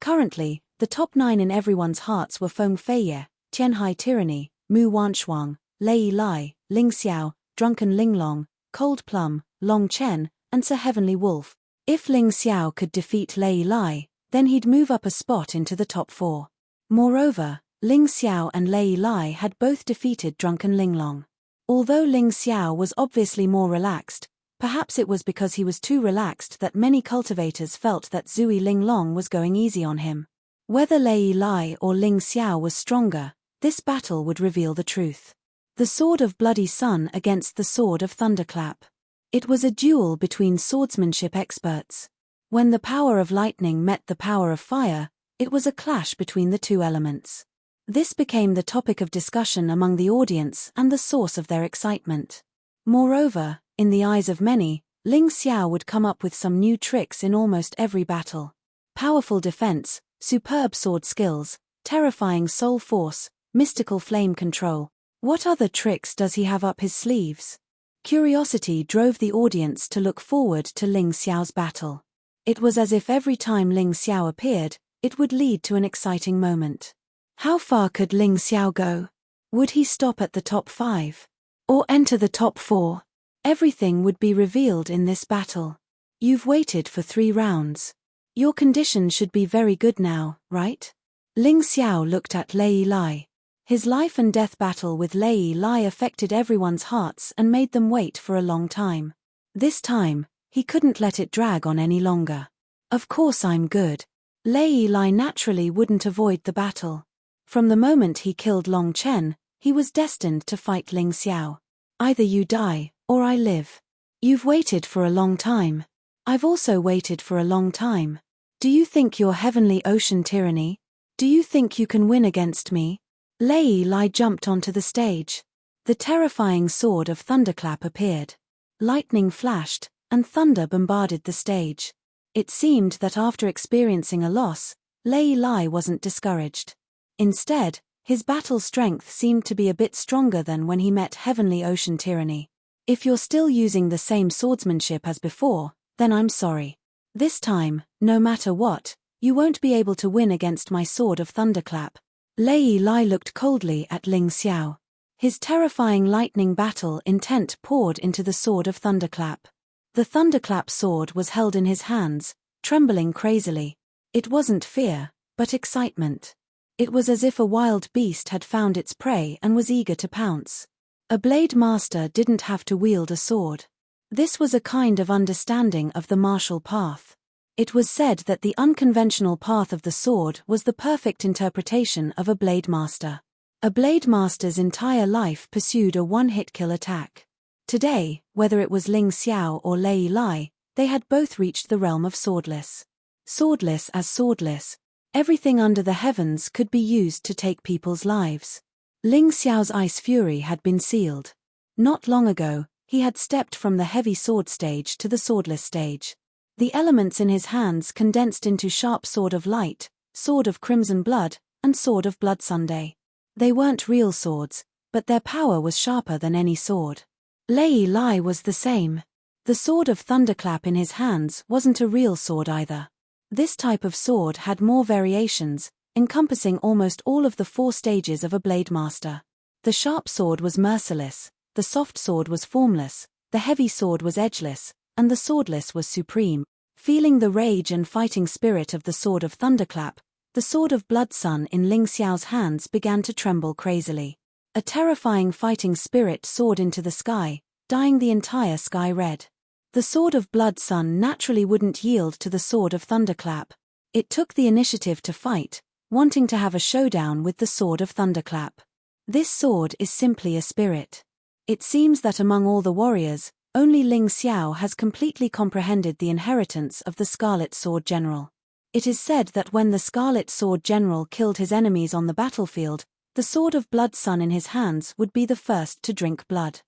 Currently, the top 9 in everyone's hearts were Feng Feiye, Tianhai Tyranny, Mu Wanshuang, Lei Lai, Ling Xiao, Drunken Linglong, Cold Plum, Long Chen, and Sir Heavenly Wolf. If Ling Xiao could defeat Lei Lai, then he'd move up a spot into the top 4. Moreover, Ling Xiao and Lei Lai had both defeated Drunken Linglong. Although Ling Xiao was obviously more relaxed, perhaps it was because he was too relaxed that many cultivators felt that Zui Linglong was going easy on him. Whether Lei Lai or Ling Xiao was stronger, this battle would reveal the truth. The Sword of Bloody Sun against the Sword of Thunderclap. It was a duel between swordsmanship experts. When the power of lightning met the power of fire, it was a clash between the two elements. This became the topic of discussion among the audience and the source of their excitement. Moreover, in the eyes of many, Ling Xiao would come up with some new tricks in almost every battle. Powerful defense, superb sword skills, terrifying soul force, mystical flame control. What other tricks does he have up his sleeves? Curiosity drove the audience to look forward to Ling Xiao's battle. It was as if every time Ling Xiao appeared, it would lead to an exciting moment. How far could Ling Xiao go? Would he stop at the top 5? Or enter the top 4? Everything would be revealed in this battle. You've waited for 3 rounds. Your condition should be very good now, right? Ling Xiao looked at Lei Lai. His life and death battle with Lei Lai affected everyone's hearts and made them wait for a long time. This time, he couldn't let it drag on any longer. Of course I'm good. Lei Lai naturally wouldn't avoid the battle. From the moment he killed Long Chen, he was destined to fight Ling Xiao. Either you die, or I live. You've waited for a long time. I've also waited for a long time. Do you think you're Heavenly Ocean Tyranny? Do you think you can win against me? Lei Lai jumped onto the stage. The terrifying sword of Thunderclap appeared. Lightning flashed, and thunder bombarded the stage. It seemed that after experiencing a loss, Lei Lai wasn't discouraged. Instead, his battle strength seemed to be a bit stronger than when he met Heavenly Ocean Tyranny. If you're still using the same swordsmanship as before, then I'm sorry. This time, no matter what, you won't be able to win against my Sword of Thunderclap. Lei Lai looked coldly at Ling Xiao. His terrifying lightning battle intent poured into the Sword of Thunderclap. The Thunderclap sword was held in his hands, trembling crazily. It wasn't fear, but excitement. It was as if a wild beast had found its prey and was eager to pounce. A blade master didn't have to wield a sword. This was a kind of understanding of the martial path. It was said that the unconventional path of the sword was the perfect interpretation of a blade master. A blade master's entire life pursued a one-hit kill attack. Today, whether it was Ling Xiao or Lei Lai, they had both reached the realm of swordless. Swordless as swordless. Everything under the heavens could be used to take people's lives. Ling Xiao's ice fury had been sealed. Not long ago, he had stepped from the heavy sword stage to the swordless stage. The elements in his hands condensed into sharp sword of light, sword of crimson blood, and sword of blood Sunday. They weren't real swords, but their power was sharper than any sword. Lei Lai was the same. The sword of Thunderclap in his hands wasn't a real sword either. This type of sword had more variations, encompassing almost all of the 4 stages of a blade master. The sharp sword was merciless, the soft sword was formless, the heavy sword was edgeless, and the swordless was supreme. Feeling the rage and fighting spirit of the sword of Thunderclap, the sword of Blood Sun in Ling Xiao's hands began to tremble crazily. A terrifying fighting spirit soared into the sky, dyeing the entire sky red. The sword of Blood Sun naturally wouldn't yield to the sword of Thunderclap. It took the initiative to fight, wanting to have a showdown with the Sword of Thunderclap. This sword is simply a spirit. It seems that among all the warriors, only Ling Xiao has completely comprehended the inheritance of the Scarlet Sword General. It is said that when the Scarlet Sword General killed his enemies on the battlefield, the Sword of Blood Sun in his hands would be the first to drink blood.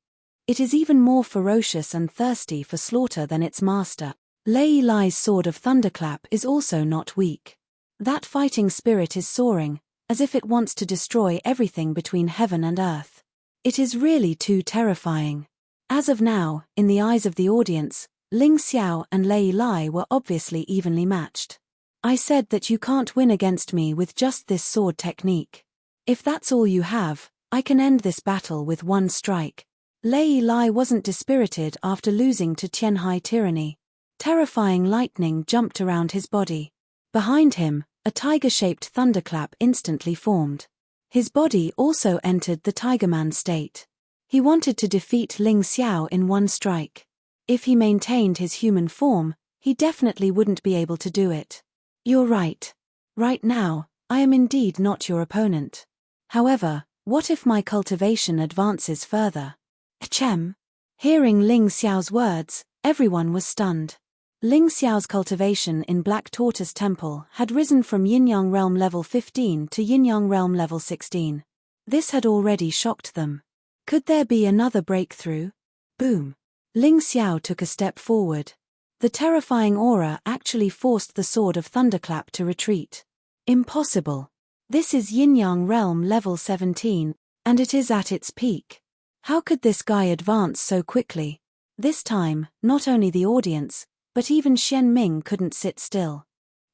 It is even more ferocious and thirsty for slaughter than its master. Lei Lai's Sword of Thunderclap is also not weak. That fighting spirit is soaring, as if it wants to destroy everything between heaven and earth. It is really too terrifying. As of now, in the eyes of the audience, Ling Xiao and Lei Lai were obviously evenly matched. I said that you can't win against me with just this sword technique. If that's all you have, I can end this battle with one strike. Lei Lai wasn't dispirited after losing to Tianhai Tyranny. Terrifying lightning jumped around his body. Behind him, a tiger-shaped thunderclap instantly formed. His body also entered the Tigerman state. He wanted to defeat Ling Xiao in one strike. If he maintained his human form, he definitely wouldn't be able to do it. You're right. Right now, I am indeed not your opponent. However, what if my cultivation advances further? Ahem. Hearing Ling Xiao's words, everyone was stunned. Ling Xiao's cultivation in Black Tortoise Temple had risen from Yin-Yang Realm level 15 to Yin-Yang Realm level 16. This had already shocked them. Could there be another breakthrough? Boom. Ling Xiao took a step forward. The terrifying aura actually forced the Sword of Thunderclap to retreat. Impossible. This is Yin-Yang Realm level 17, and it is at its peak. How could this guy advance so quickly? This time, not only the audience, but even Xian Ming couldn't sit still.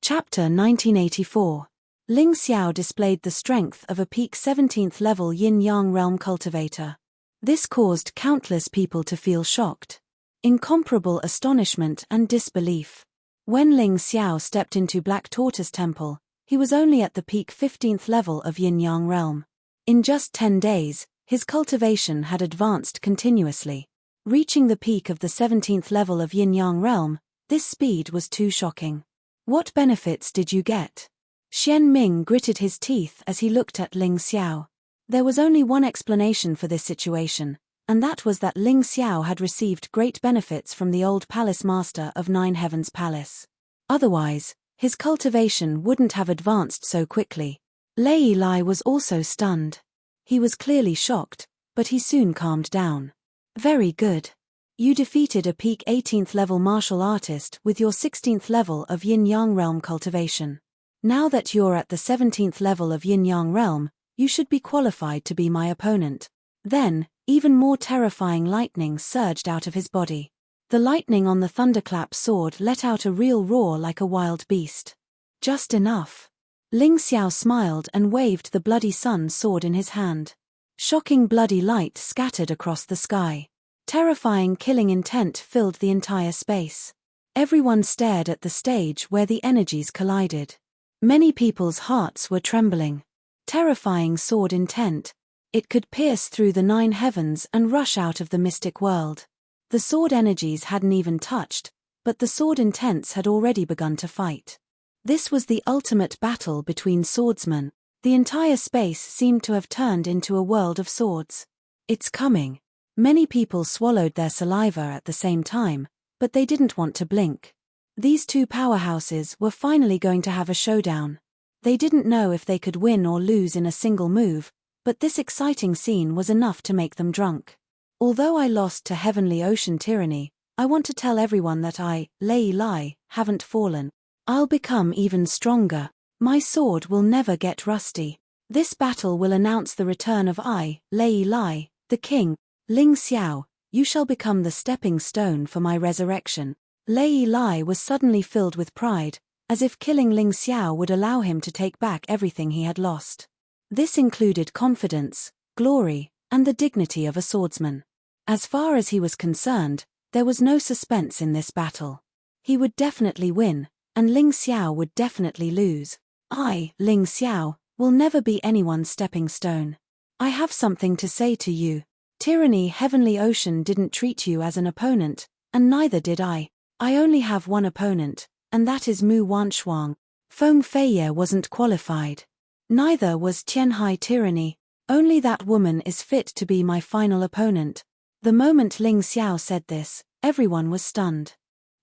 Chapter 1984. Ling Xiao displayed the strength of a peak 17th level Yin-Yang Realm cultivator. This caused countless people to feel shocked. Incomparable astonishment and disbelief. When Ling Xiao stepped into Black Tortoise Temple, he was only at the peak 15th level of Yin-Yang Realm. In just 10 days, his cultivation had advanced continuously. Reaching the peak of the 17th level of Yin-Yang Realm, this speed was too shocking. What benefits did you get? Xian Ming gritted his teeth as he looked at Ling Xiao. There was only one explanation for this situation, and that was that Ling Xiao had received great benefits from the old palace master of Nine Heavens Palace. Otherwise, his cultivation wouldn't have advanced so quickly. Lei Lai was also stunned. He was clearly shocked, but he soon calmed down. Very good. You defeated a peak 18th level martial artist with your 16th level of Yin-Yang Realm cultivation. Now that you're at the 17th level of Yin-Yang Realm, you should be qualified to be my opponent. Then, even more terrifying lightning surged out of his body. The lightning on the thunderclap sword let out a real roar like a wild beast. Just enough. Ling Xiao smiled and waved the bloody sun sword in his hand. Shocking bloody light scattered across the sky. Terrifying killing intent filled the entire space. Everyone stared at the stage where the energies collided. Many people's hearts were trembling. Terrifying sword intent. It could pierce through the 9 heavens and rush out of the mystic world. The sword energies hadn't even touched, but the sword intents had already begun to fight. This was the ultimate battle between swordsmen. The entire space seemed to have turned into a world of swords. It's coming. Many people swallowed their saliva at the same time, but they didn't want to blink. These two powerhouses were finally going to have a showdown. They didn't know if they could win or lose in a single move, but this exciting scene was enough to make them drunk. Although I lost to Heavenly Ocean Tyranny, I want to tell everyone that I, Lei Lai, haven't fallen. I'll become even stronger. My sword will never get rusty. This battle will announce the return of I, Lei Lai, the king. Ling Xiao, you shall become the stepping stone for my resurrection. Lei Lai was suddenly filled with pride, as if killing Ling Xiao would allow him to take back everything he had lost. This included confidence, glory, and the dignity of a swordsman. As far as he was concerned, there was no suspense in this battle. He would definitely win, and Ling Xiao would definitely lose. I, Ling Xiao, will never be anyone's stepping stone. I have something to say to you. Tyranny Heavenly Ocean didn't treat you as an opponent, and neither did I. I only have one opponent, and that is Mu Wanshuang. Feng Feiye wasn't qualified. Neither was Tianhai tyranny. Only that woman is fit to be my final opponent. The moment Ling Xiao said this, everyone was stunned.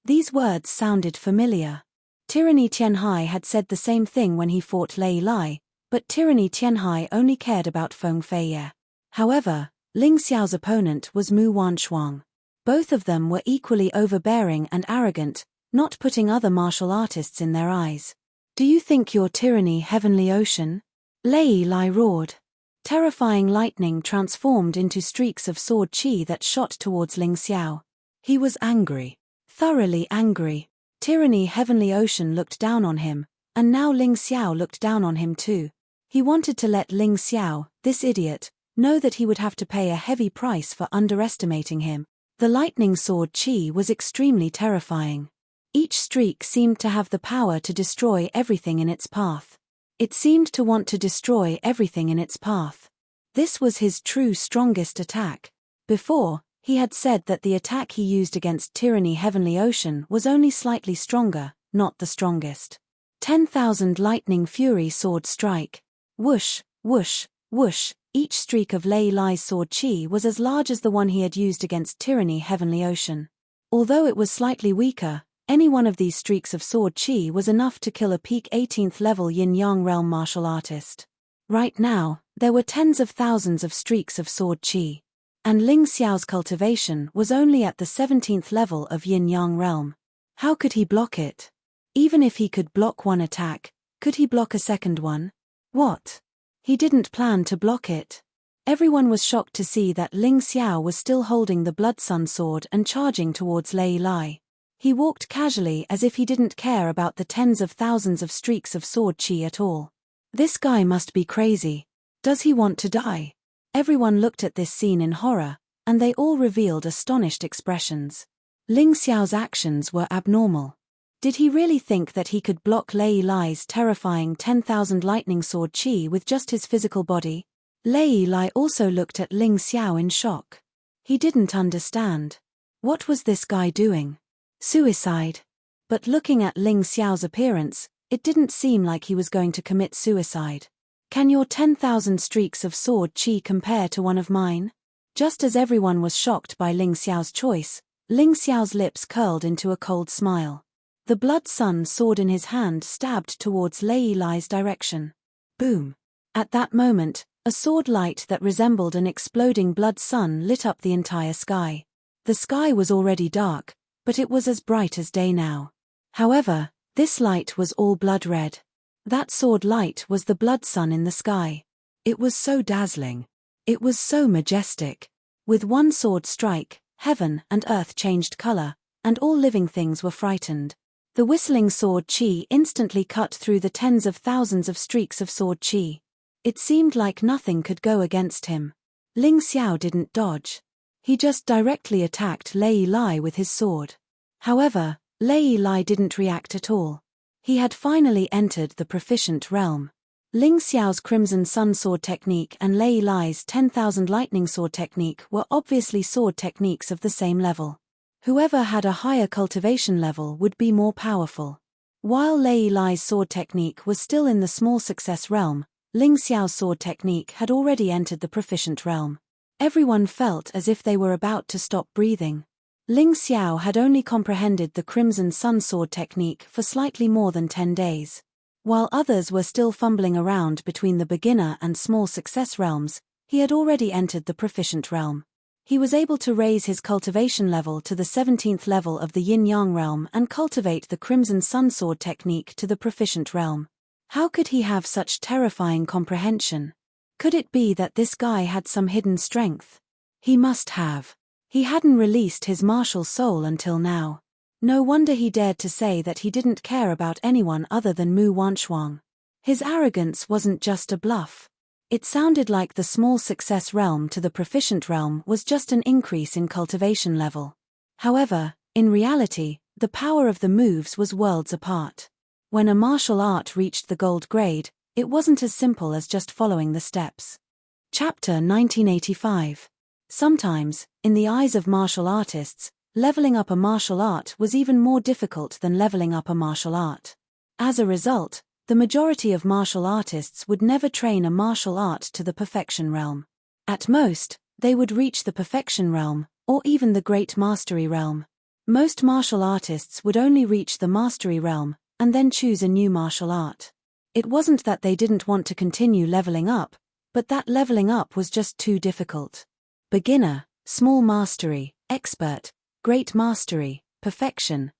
These words sounded familiar. Tyranny Tianhai had said the same thing when he fought Lei Lai, but Tyranny Tianhai only cared about Feng Feiye. However, Ling Xiao's opponent was Mu Wanshuang. Both of them were equally overbearing and arrogant, not putting other martial artists in their eyes. Do you think you're Tyranny Heavenly Ocean? Lei Lai roared. Terrifying lightning transformed into streaks of sword chi that shot towards Ling Xiao. He was angry. Thoroughly angry. Tyranny Heavenly Ocean looked down on him, and now Ling Xiao looked down on him too. He wanted to let Ling Xiao, this idiot, know that he would have to pay a heavy price for underestimating him. The lightning sword chi was extremely terrifying. Each streak seemed to have the power to destroy everything in its path. It seemed to want to destroy everything in its path. This was his true strongest attack. Before, he had said that the attack he used against Tyranny Heavenly Ocean was only slightly stronger, not the strongest. 10,000 lightning fury sword strike. Whoosh, whoosh, whoosh. Each streak of Lei Lai's sword chi was as large as the one he had used against Tyranny Heavenly Ocean. Although it was slightly weaker, any one of these streaks of sword chi was enough to kill a peak 18th level yin-yang realm martial artist. Right now, there were tens of thousands of streaks of sword chi. And Ling Xiao's cultivation was only at the 17th level of yin-yang realm. How could he block it? Even if he could block one attack, could he block a second one? What? He didn't plan to block it. Everyone was shocked to see that Ling Xiao was still holding the Blood Sun sword and charging towards Lei Lai. He walked casually as if he didn't care about the tens of thousands of streaks of sword chi at all. This guy must be crazy. Does he want to die? Everyone looked at this scene in horror, and they all revealed astonished expressions. Ling Xiao's actions were abnormal. Did he really think that he could block Lei Lai's terrifying 10,000 lightning sword chi with just his physical body? Lei Lai also looked at Ling Xiao in shock. He didn't understand. What was this guy doing? Suicide. But looking at Ling Xiao's appearance, it didn't seem like he was going to commit suicide. Can your 10,000 streaks of sword chi compare to one of mine? Just as everyone was shocked by Ling Xiao's choice, Ling Xiao's lips curled into a cold smile. The Blood Sun sword in his hand stabbed towards Lei Lai's direction. Boom. At that moment, a sword light that resembled an exploding blood sun lit up the entire sky. The sky was already dark, but it was as bright as day now. However, this light was all blood red. That sword light was the blood sun in the sky. It was so dazzling. It was so majestic. With one sword strike, heaven and earth changed color, and all living things were frightened. The whistling sword chi instantly cut through the tens of thousands of streaks of sword chi. It seemed like nothing could go against him. Ling Xiao didn't dodge. He just directly attacked Lei Lai with his sword. However, Lei Lai didn't react at all. He had finally entered the proficient realm. Ling Xiao's Crimson Sun sword technique and Lei Lai's 10,000 lightning sword technique were obviously sword techniques of the same level. Whoever had a higher cultivation level would be more powerful. While Lei Lai's sword technique was still in the small success realm, Ling Xiao's sword technique had already entered the proficient realm. Everyone felt as if they were about to stop breathing. Ling Xiao had only comprehended the Crimson Sun sword technique for slightly more than 10 days. While others were still fumbling around between the beginner and small success realms, he had already entered the proficient realm. He was able to raise his cultivation level to the 17th level of the yin-yang realm and cultivate the Crimson Sun sword technique to the proficient realm. How could he have such terrifying comprehension? Could it be that this guy had some hidden strength? He must have. He hadn't released his martial soul until now. No wonder he dared to say that he didn't care about anyone other than Mu Wanshuang. His arrogance wasn't just a bluff. It sounded like the small success realm to the proficient realm was just an increase in cultivation level. However, in reality, the power of the moves was worlds apart. When a martial art reached the gold grade, it wasn't as simple as just following the steps. Chapter 1985. Sometimes, in the eyes of martial artists, leveling up a martial art was even more difficult than leveling up a martial art. As a result, The majority of martial artists would never train a martial art to the perfection realm. At most, they would reach the perfection realm, or even the great mastery realm. Most martial artists would only reach the mastery realm, and then choose a new martial art. It wasn't that they didn't want to continue leveling up, but that leveling up was just too difficult. Beginner, small mastery, expert, great mastery, perfection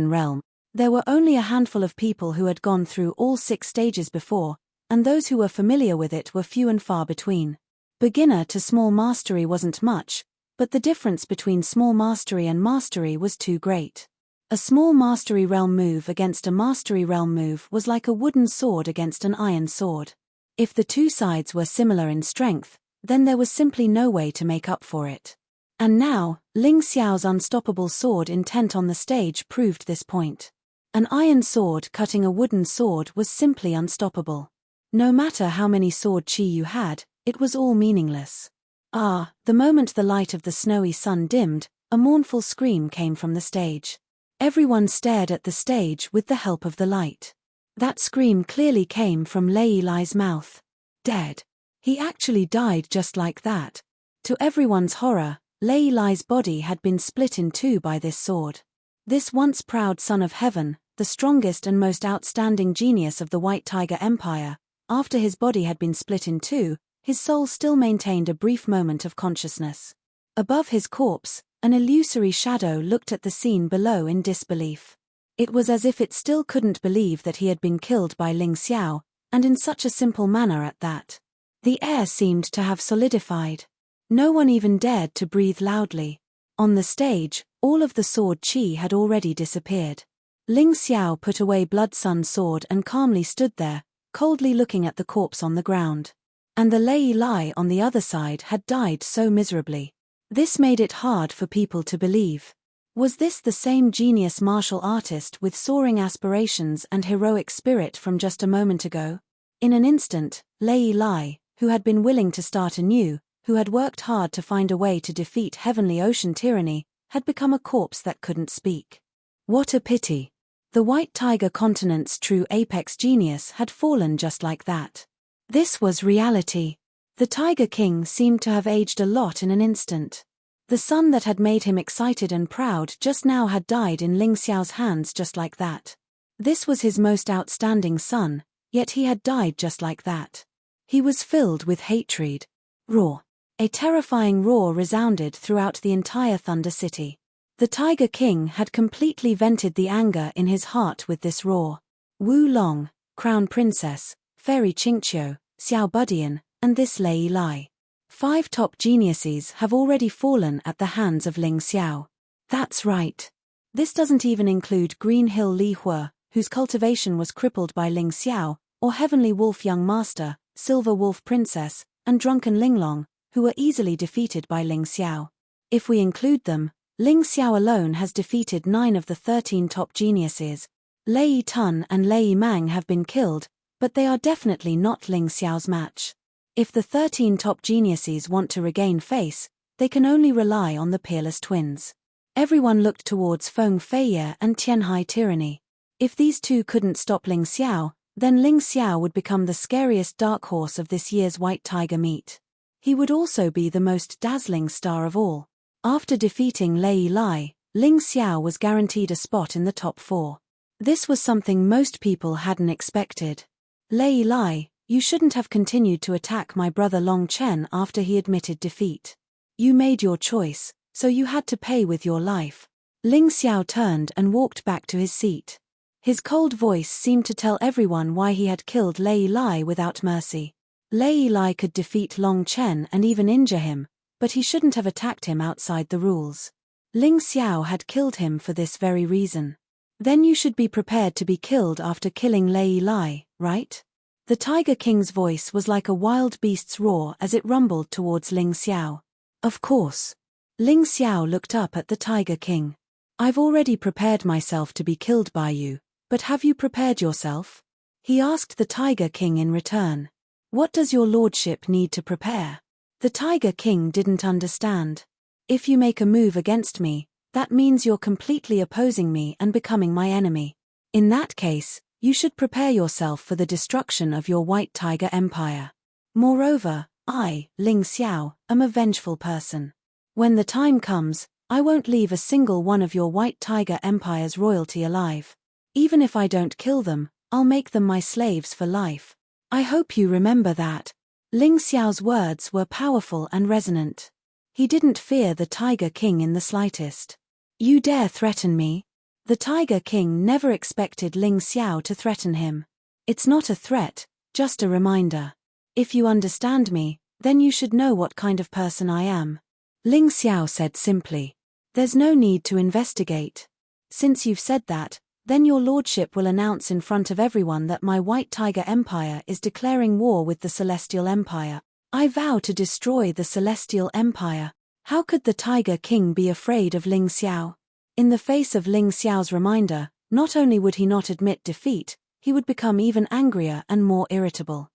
realm. There were only a handful of people who had gone through all 6 stages before, and those who were familiar with it were few and far between. Beginner to small mastery wasn't much, but the difference between small mastery and mastery was too great. A small mastery realm move against a mastery realm move was like a wooden sword against an iron sword. If the two sides were similar in strength, then there was simply no way to make up for it. And now, Ling Xiao's unstoppable sword intent on the stage proved this point. An iron sword cutting a wooden sword was simply unstoppable. No matter how many sword chi you had, it was all meaningless. The moment the light of the snowy sun dimmed, a mournful scream came from the stage. Everyone stared at the stage with the help of the light. That scream clearly came from Lei Lai's mouth. Dead. He actually died just like that. To everyone's horror, Lei Lai's body had been split in two by this sword. This once proud son of heaven, the strongest and most outstanding genius of the White Tiger Empire, after his body had been split in two, his soul still maintained a brief moment of consciousness. Above his corpse, an illusory shadow looked at the scene below in disbelief. It was as if it still couldn't believe that he had been killed by Ling Xiao, and in such a simple manner at that. The air seemed to have solidified. No one even dared to breathe loudly. On the stage, all of the sword chi had already disappeared. Ling Xiao put away Blood Sun's sword and calmly stood there, coldly looking at the corpse on the ground. And the Lei Lai on the other side had died so miserably. This made it hard for people to believe. Was this the same genius martial artist with soaring aspirations and heroic spirit from just a moment ago? In an instant, Lei Lai, who had been willing to start anew, who had worked hard to find a way to defeat Heavenly Ocean tyranny, had become a corpse that couldn't speak. What a pity. The White Tiger continent's true apex genius had fallen just like that. This was reality. The Tiger King seemed to have aged a lot in an instant. The son that had made him excited and proud just now had died in Ling Xiao's hands just like that. This was his most outstanding son, yet he had died just like that. He was filled with hatred. Roar. A terrifying roar resounded throughout the entire Thunder City. The Tiger King had completely vented the anger in his heart with this roar. Wu Long, Crown Princess, Fairy Qingqiu, Xiao Budian, and this Lei Lai. 5 top geniuses have already fallen at the hands of Ling Xiao. That's right. This doesn't even include Green Hill Li Hua, whose cultivation was crippled by Ling Xiao, or Heavenly Wolf Young Master, Silver Wolf Princess, and Drunken Linglong, who were easily defeated by Ling Xiao. If we include them, Ling Xiao alone has defeated 9 of the 13 top geniuses. Lei Tun and Lei Mang have been killed, but they are definitely not Ling Xiao's match. If the 13 top geniuses want to regain face, they can only rely on the Peerless Twins. Everyone looked towards Feng Feiye and Tianhai Tyranny. If these two couldn't stop Ling Xiao, then Ling Xiao would become the scariest dark horse of this year's White Tiger meet. He would also be the most dazzling star of all. After defeating Lei Lai, Ling Xiao was guaranteed a spot in the top 4. This was something most people hadn't expected. Lei Lai, you shouldn't have continued to attack my brother Long Chen after he admitted defeat. You made your choice, so you had to pay with your life. Ling Xiao turned and walked back to his seat. His cold voice seemed to tell everyone why he had killed Lei Lai without mercy. Lei Lai could defeat Long Chen and even injure him, but he shouldn't have attacked him outside the rules. Ling Xiao had killed him for this very reason. Then you should be prepared to be killed after killing Lei Lai, right? The Tiger King's voice was like a wild beast's roar as it rumbled towards Ling Xiao. Of course. Ling Xiao looked up at the Tiger King. I've already prepared myself to be killed by you, but have you prepared yourself? He asked the Tiger King in return. What does your lordship need to prepare? The Tiger King didn't understand. If you make a move against me, that means you're completely opposing me and becoming my enemy. In that case, You should prepare yourself for the destruction of your White Tiger Empire. Moreover, I, Ling Xiao, am a vengeful person. When the time comes, I won't leave a single one of your White Tiger Empire's royalty alive. Even if I don't kill them, I'll make them my slaves for life. I hope you remember that. Ling Xiao's words were powerful and resonant. He didn't fear the Tiger King in the slightest. You dare threaten me? The Tiger King never expected Ling Xiao to threaten him. It's not a threat, just a reminder. If you understand me, then you should know what kind of person I am. Ling Xiao said simply. There's no need to investigate. Since you've said that, then your lordship will announce in front of everyone that my White Tiger Empire is declaring war with the Celestial Empire. I vow to destroy the Celestial Empire. How could the Tiger King be afraid of Ling Xiao? In the face of Ling Xiao's reminder, not only would he not admit defeat, he would become even angrier and more irritable.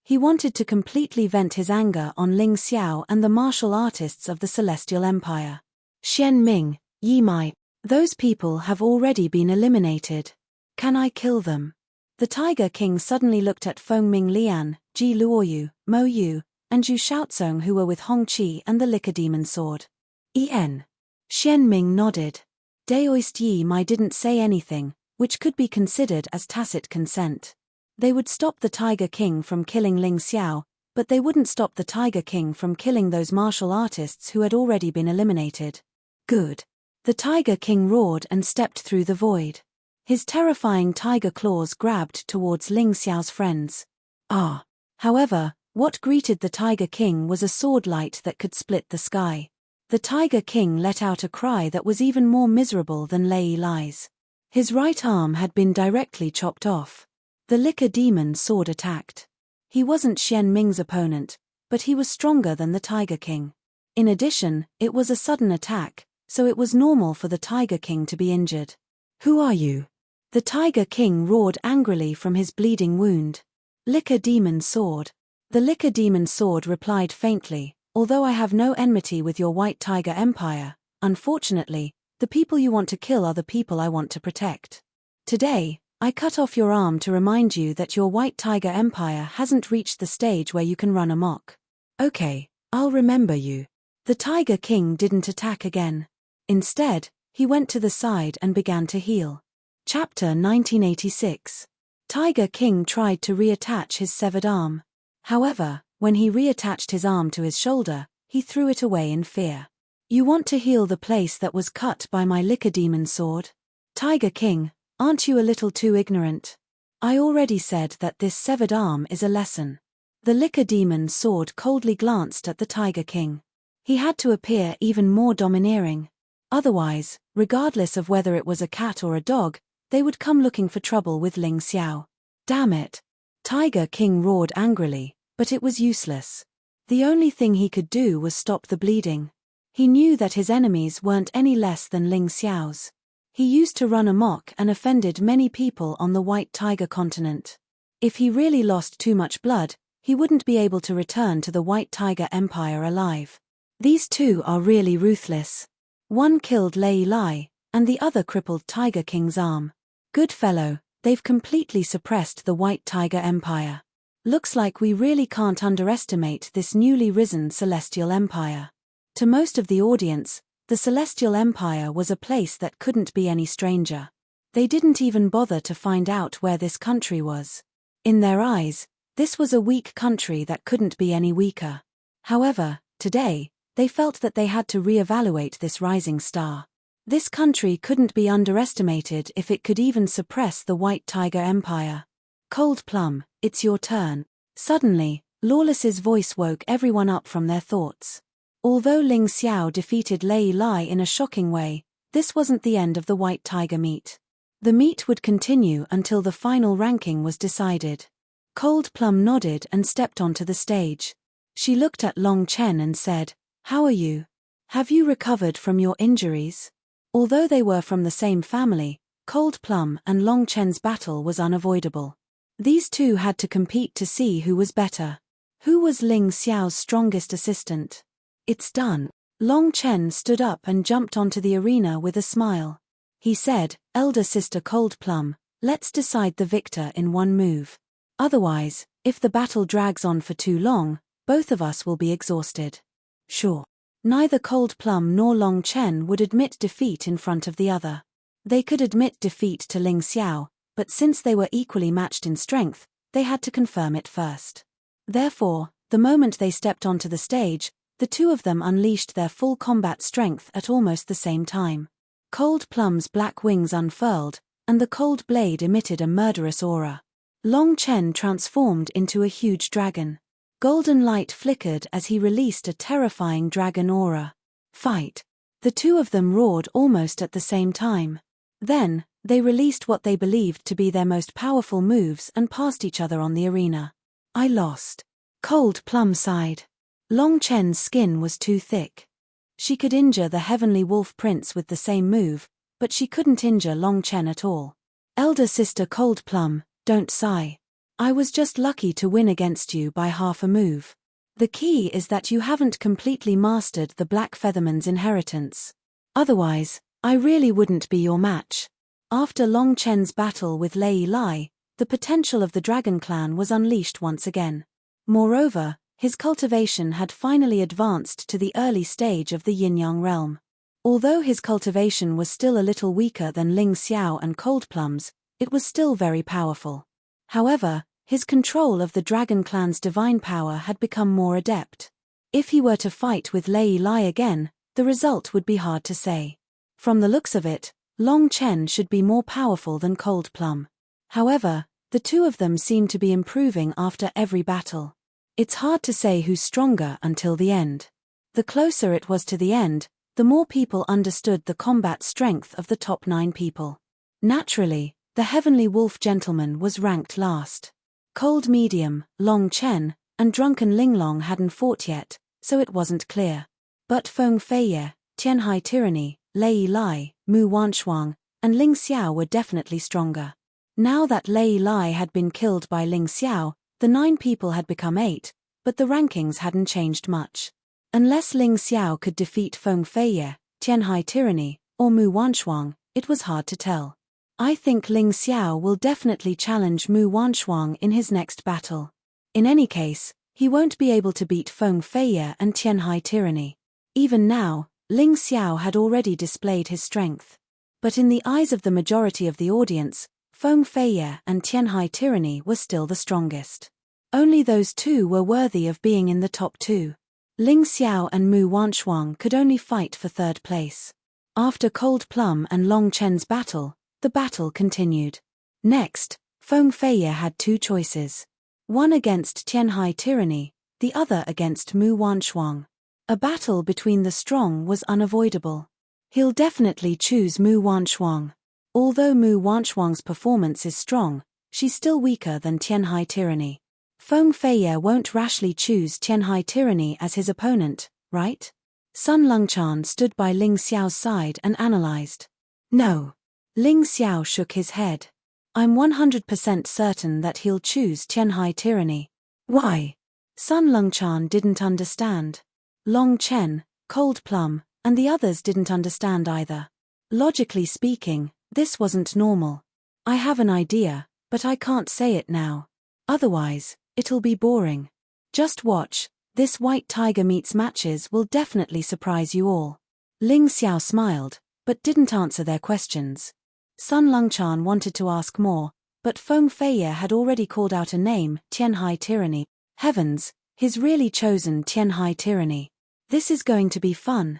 He wanted to completely vent his anger on Ling Xiao and the martial artists of the Celestial Empire. Xian Ming, Yi Mai, those people have already been eliminated. Can I kill them? The Tiger King suddenly looked at Feng Ming Lian, Ji Luoyu, Mo Yu, and Zhu Xiaozong, who were with Hong Qi and the Liquor Demon Sword. En. Xian Ming nodded. Daoist Yi Mai didn't say anything, which could be considered as tacit consent. They would stop the Tiger King from killing Ling Xiao, but they wouldn't stop the Tiger King from killing those martial artists who had already been eliminated. Good. The Tiger King roared and stepped through the void. His terrifying tiger claws grabbed towards Ling Xiao's friends. However, what greeted the Tiger King was a sword light that could split the sky. The Tiger King let out a cry that was even more miserable than Lei Lai's. His right arm had been directly chopped off. The Liquor Demon Sword attacked. He wasn't Xian Ming's opponent, but he was stronger than the Tiger King. In addition, it was a sudden attack, so it was normal for the Tiger King to be injured. Who are you? The Tiger King roared angrily from his bleeding wound. Liquor Demon Sword. The Liquor Demon Sword replied faintly, although I have no enmity with your White Tiger Empire, unfortunately, the people you want to kill are the people I want to protect. Today, I cut off your arm to remind you that your White Tiger Empire hasn't reached the stage where you can run amok. Okay, I'll remember you. The Tiger King didn't attack again. Instead, he went to the side and began to heal. Chapter 1986. Tiger King tried to reattach his severed arm. However, when he reattached his arm to his shoulder, he threw it away in fear. You want to heal the place that was cut by my Liquor Demon Sword? Tiger King, aren't you a little too ignorant? I already said that this severed arm is a lesson. The Liquor Demon Sword coldly glanced at the Tiger King. He had to appear even more domineering. Otherwise, regardless of whether it was a cat or a dog, they would come looking for trouble with Ling Xiao. Damn it! Tiger King roared angrily, but it was useless. The only thing he could do was stop the bleeding. He knew that his enemies weren't any less than Ling Xiao's. He used to run amok and offended many people on the White Tiger continent. If he really lost too much blood, he wouldn't be able to return to the White Tiger Empire alive. These two are really ruthless. One killed Lei Lai, and the other crippled Tiger King's arm. Good fellow, they've completely suppressed the White Tiger Empire. Looks like we really can't underestimate this newly risen Celestial Empire. To most of the audience, the Celestial Empire was a place that couldn't be any stranger. They didn't even bother to find out where this country was. In their eyes, this was a weak country that couldn't be any weaker. However, today, they felt that they had to reevaluate this rising star. This country couldn't be underestimated if it could even suppress the White Tiger Empire. Cold Plum, it's your turn. Suddenly, Lawless's voice woke everyone up from their thoughts. Although Ling Xiao defeated Lei Lai in a shocking way, this wasn't the end of the White Tiger meet. The meet would continue until the final ranking was decided. Cold Plum nodded and stepped onto the stage. She looked at Long Chen and said, "How are you? Have you recovered from your injuries?" Although they were from the same family, Cold Plum and Long Chen's battle was unavoidable. These two had to compete to see who was better. Who was Ling Xiao's strongest assistant? It's done. Long Chen stood up and jumped onto the arena with a smile. He said, "Elder sister Cold Plum, Let's decide the victor in one move. Otherwise, if the battle drags on for too long, both of us will be exhausted. Sure. Neither Cold Plum nor Long Chen would admit defeat in front of the other. They could admit defeat to Ling Xiao, but since they were equally matched in strength, they had to confirm it first. Therefore, the moment they stepped onto the stage, the two of them unleashed their full combat strength at almost the same time. Cold Plum's black wings unfurled, and the cold blade emitted a murderous aura. Long Chen transformed into a huge dragon. Golden light flickered as he released a terrifying dragon aura. Fight! The two of them roared almost at the same time. Then, they released what they believed to be their most powerful moves and passed each other on the arena. I lost. Cold Plum sighed. Long Chen's skin was too thick. She could injure the Heavenly Wolf Prince with the same move, but she couldn't injure Long Chen at all. Elder sister Cold Plum, don't sigh. I was just lucky to win against you by half a move. The key is that you haven't completely mastered the Black Featherman's inheritance. Otherwise, I really wouldn't be your match. After Long Chen's battle with Lei Lai, the potential of the Dragon Clan was unleashed once again. Moreover, his cultivation had finally advanced to the early stage of the Yin-Yang realm. Although his cultivation was still a little weaker than Ling Xiao and Cold Plum's, it was still very powerful. However, his control of the Dragon Clan's divine power had become more adept. If he were to fight with Lei Lai again, the result would be hard to say. From the looks of it, Long Chen should be more powerful than Cold Plum. However, the two of them seemed to be improving after every battle. It's hard to say who's stronger until the end. The closer it was to the end, the more people understood the combat strength of the top 9 people. Naturally, the Heavenly Wolf Gentleman was ranked last. Cold Medium, Long Chen, and Drunken Linglong hadn't fought yet, so it wasn't clear. But Feng Feiye, Tianhai Tyranny, Lei Lai, Mu Wanshuang, and Ling Xiao were definitely stronger. Now that Lei Lai had been killed by Ling Xiao, the 9 people had become 8, but the rankings hadn't changed much. Unless Ling Xiao could defeat Feng Feiye, Tianhai Tyranny, or Mu Wanshuang, it was hard to tell. I think Ling Xiao will definitely challenge Mu Wanshuang in his next battle. In any case, he won't be able to beat Feng Feiye and Tianhai Tyranny. Even now, Ling Xiao had already displayed his strength. But in the eyes of the majority of the audience, Feng Feiye and Tianhai Tyranny were still the strongest. Only those two were worthy of being in the top 2. Ling Xiao and Mu Wanshuang could only fight for 3rd place. After Cold Plum and Long Chen's battle, the battle continued. Next, Feng Feiye had 2 choices. One against Tianhai Tyranny, the other against Mu Wanshuang. A battle between the strong was unavoidable. He'll definitely choose Mu Wanshuang. Although Mu Wanshuang's performance is strong, she's still weaker than Tianhai Tyranny. Feng Feiye won't rashly choose Tianhai Tyranny as his opponent, right? Sun Longchan stood by Ling Xiao's side and analyzed. No. Ling Xiao shook his head. I'm 100% certain that he'll choose Tianhai Tyranny. Why? Sun Longchan didn't understand. Long Chen, Cold Plum, and the others didn't understand either. Logically speaking, this wasn't normal. I have an idea, but I can't say it now. Otherwise, it'll be boring. Just watch, this White Tiger meets matches will definitely surprise you all. Ling Xiao smiled, but didn't answer their questions. Sun Longchan wanted to ask more, but Feng Feiye had already called out a name, Tianhai Tyranny. Heavens, he's really chosen Tianhai Tyranny. This is going to be fun.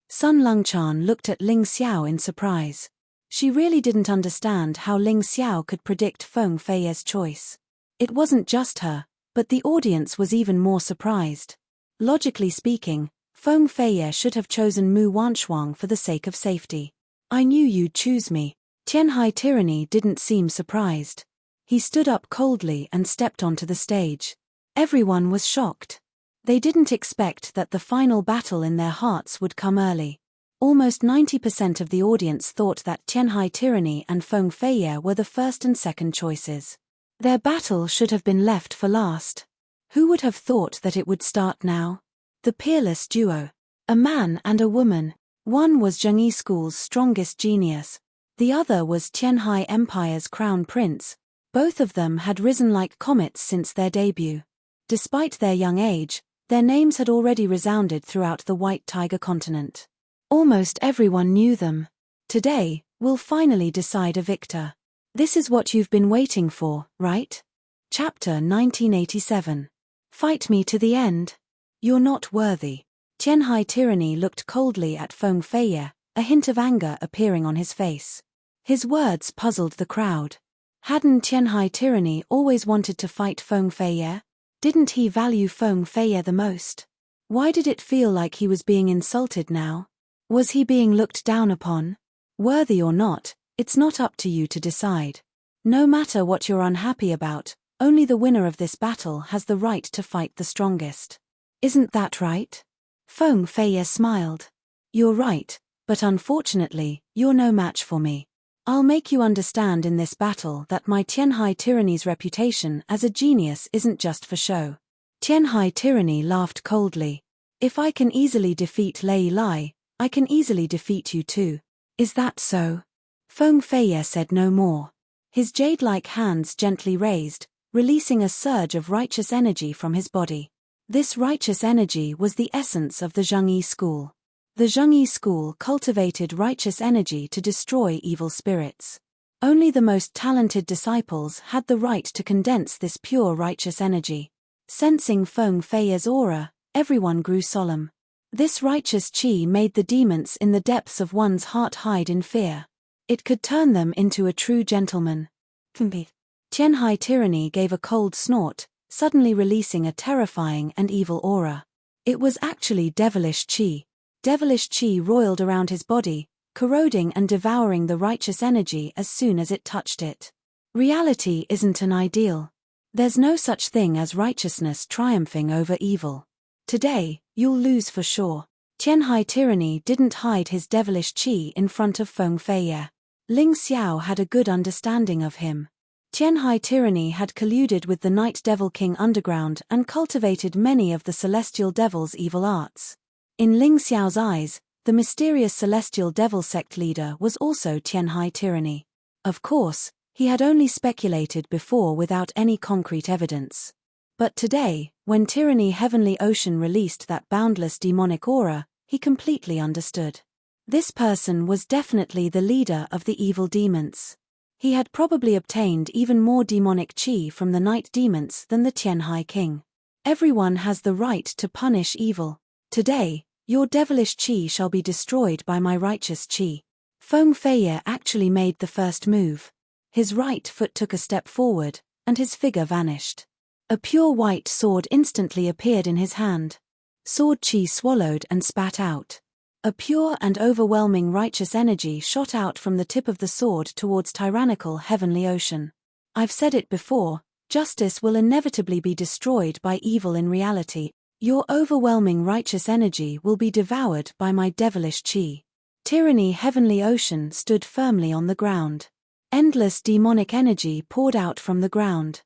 Sun Longchan looked at Ling Xiao in surprise. She really didn't understand how Ling Xiao could predict Feng Feiye's choice. It wasn't just her, but the audience was even more surprised. Logically speaking, Feng Feiye should have chosen Mu Wanshuang for the sake of safety. I knew you'd choose me. Tianhai Tyranny didn't seem surprised. He stood up coldly and stepped onto the stage. Everyone was shocked. They didn't expect that the final battle in their hearts would come early. Almost 90% of the audience thought that Tianhai Tyranny and Feng Feiye were the first and second choices. Their battle should have been left for last. Who would have thought that it would start now? The peerless duo. A man and a woman. One was Zhengyi School's strongest genius. The other was Tianhai Empire's crown prince. Both of them had risen like comets since their debut. Despite their young age, their names had already resounded throughout the White Tiger continent. Almost everyone knew them. Today, we'll finally decide a victor. This is what you've been waiting for, right? Chapter 1987. Fight me to the end. You're not worthy. Tianhai Tyranny looked coldly at Feng Feiye, a hint of anger appearing on his face. His words puzzled the crowd. Hadn't Tianhai Tyranny always wanted to fight Feng Feiye? Didn't he value Feng Feiye the most? Why did it feel like he was being insulted now? Was he being looked down upon? Worthy or not, it's not up to you to decide. No matter what you're unhappy about, only the winner of this battle has the right to fight the strongest. Isn't that right? Feng Feiye smiled. You're right, but unfortunately, you're no match for me. I'll make you understand in this battle that my Tianhai Tyranny's reputation as a genius isn't just for show. Tianhai Tyranny laughed coldly. If I can easily defeat Lei Lai, I can easily defeat you too. Is that so? Feng Feiye said no more. His jade-like hands gently raised, releasing a surge of righteous energy from his body. This righteous energy was the essence of the Zhengyi school. The Zhengyi school cultivated righteous energy to destroy evil spirits. Only the most talented disciples had the right to condense this pure righteous energy. Sensing Feng Feiye's aura, everyone grew solemn. This righteous qi made the demons in the depths of one's heart hide in fear. It could turn them into a true gentleman. Tianhai Tyranny gave a cold snort, suddenly releasing a terrifying and evil aura. It was actually devilish qi. Devilish qi roiled around his body, corroding and devouring the righteous energy as soon as it touched it. Reality isn't an ideal. There's no such thing as righteousness triumphing over evil. Today, you'll lose for sure. Tianhai Tyranny didn't hide his devilish qi in front of Feng Feiye. Ling Xiao had a good understanding of him. Tianhai Tyranny had colluded with the Night Devil King underground and cultivated many of the Celestial Devil's evil arts. In Ling Xiao's eyes, the mysterious Celestial Devil sect leader was also Tianhai Tyranny. Of course, he had only speculated before without any concrete evidence. But today, when Tyranny Heavenly Ocean released that boundless demonic aura, he completely understood. This person was definitely the leader of the evil demons. He had probably obtained even more demonic qi from the night demons than the Tianhai King. Everyone has the right to punish evil. Today, your devilish qi shall be destroyed by my righteous qi. Feng Feiye actually made the first move. His right foot took a step forward, and his figure vanished. A pure white sword instantly appeared in his hand. Sword qi swallowed and spat out. A pure and overwhelming righteous energy shot out from the tip of the sword towards tyrannical Heavenly Ocean. I've said it before, justice will inevitably be destroyed by evil in reality. Your overwhelming righteous energy will be devoured by my devilish qi. Tyranny Heavenly Ocean stood firmly on the ground. Endless demonic energy poured out from the ground.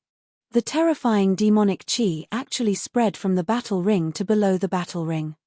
The terrifying demonic qi actually spread from the battle ring to below the battle ring.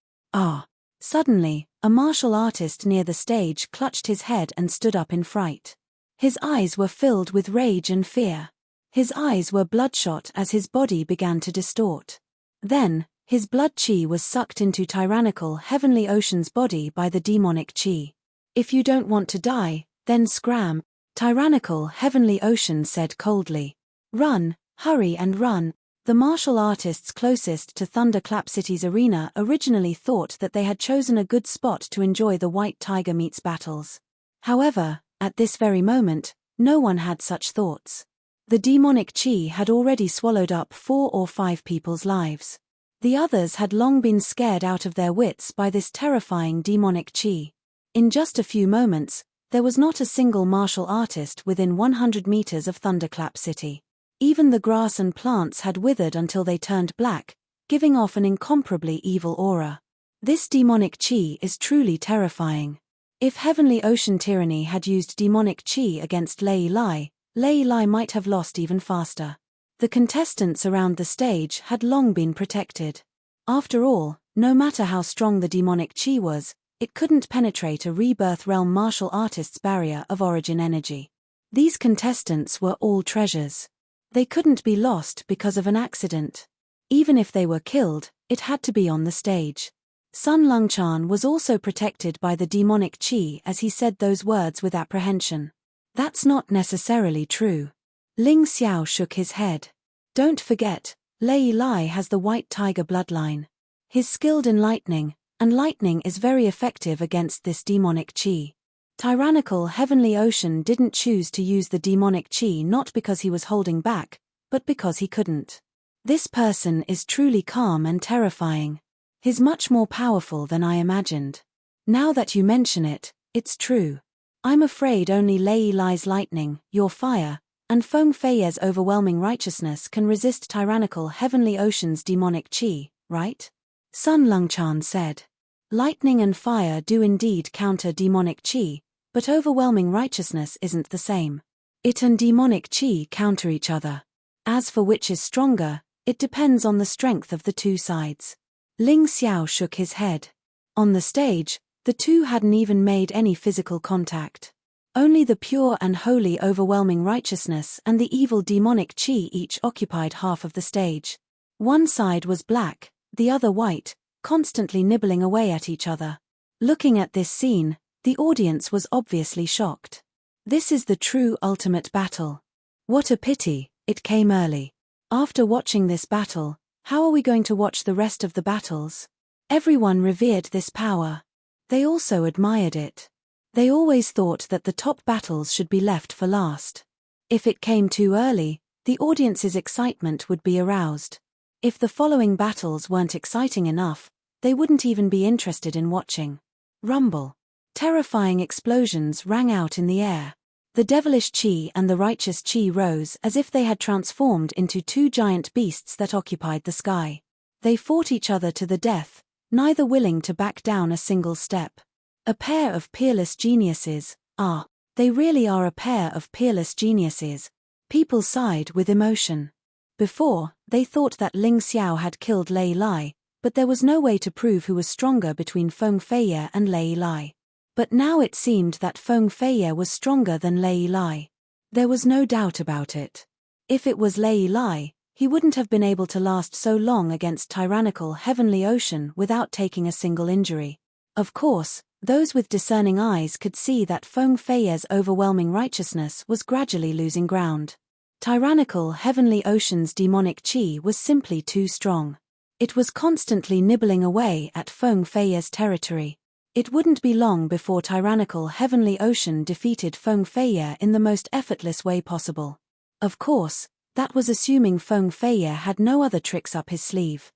Suddenly, a martial artist near the stage clutched his head and stood up in fright. His eyes were filled with rage and fear. His eyes were bloodshot as his body began to distort. Then, his blood qi was sucked into tyrannical Heavenly Ocean's body by the demonic qi. If you don't want to die, then scram, tyrannical Heavenly Ocean said coldly. Run, hurry and run. The martial artists closest to Thunderclap City's arena originally thought that they had chosen a good spot to enjoy the White Tiger meets battles. However, at this very moment, no one had such thoughts. The demonic qi had already swallowed up 4 or 5 people's lives. The others had long been scared out of their wits by this terrifying demonic qi. In just a few moments, there was not a single martial artist within 100 meters of Thunderclap City. Even the grass and plants had withered until they turned black, giving off an incomparably evil aura. This demonic qi is truly terrifying. If Heavenly Ocean Tyranny had used demonic qi against Lei Lai might have lost even faster. The contestants around the stage had long been protected. After all, no matter how strong the demonic qi was, It couldn't penetrate a rebirth realm martial artist's barrier of origin energy. These contestants were all treasures. They couldn't be lost because of an accident. Even if they were killed, it had to be on the stage. Sun Lungchan was also protected by the demonic chi as he said those words with apprehension. That's not necessarily true. Ling Xiao shook his head. Don't forget, Lei Lai has the white tiger bloodline. He's skilled in lightning, and lightning is very effective against this demonic chi. Tyrannical Heavenly Ocean didn't choose to use the demonic chi not because he was holding back, but because he couldn't. This person is truly calm and terrifying. He's much more powerful than I imagined. Now that you mention it, it's true. I'm afraid only Lei Lai's lightning, your fire, and Feng Feiye's overwhelming righteousness can resist tyrannical Heavenly Ocean's demonic chi, right? Sun Lungchan said. Lightning and fire do indeed counter demonic chi, but overwhelming righteousness isn't the same. It and demonic chi counter each other. As for which is stronger, it depends on the strength of the two sides. Ling Xiao shook his head. On the stage, the two hadn't even made any physical contact. Only the pure and holy overwhelming righteousness and the evil demonic chi each occupied half of the stage. One side was black, the other white, constantly nibbling away at each other. Looking at this scene, the audience was obviously shocked. This is the true ultimate battle. What a pity, it came early. After watching this battle, how are we going to watch the rest of the battles? Everyone revered this power. They also admired it. They always thought that the top battles should be left for last. If it came too early, the audience's excitement would be aroused. If the following battles weren't exciting enough, they wouldn't even be interested in watching. Rumble. Terrifying explosions rang out in the air. The devilish chi and the righteous chi rose as if they had transformed into two giant beasts that occupied the sky. They fought each other to the death, neither willing to back down a single step. A pair of peerless geniuses. They really are a pair of peerless geniuses. People sighed with emotion. Before, they thought that Ling Xiao had killed Lei Lai, but there was no way to prove who was stronger between Feng Feiye and Lei Lai. But now it seemed that Feng Feiye was stronger than Lei Lai. There was no doubt about it. If it was Lei Lai, he wouldn't have been able to last so long against tyrannical Heavenly Ocean without taking a single injury. Of course, those with discerning eyes could see that Feng Feiye's overwhelming righteousness was gradually losing ground. Tyrannical Heavenly Ocean's demonic chi was simply too strong. It was constantly nibbling away at Feng Feiye's territory. It wouldn't be long before tyrannical Heavenly Ocean defeated Feng Feiye in the most effortless way possible. Of course, that was assuming Feng Feiye had no other tricks up his sleeve.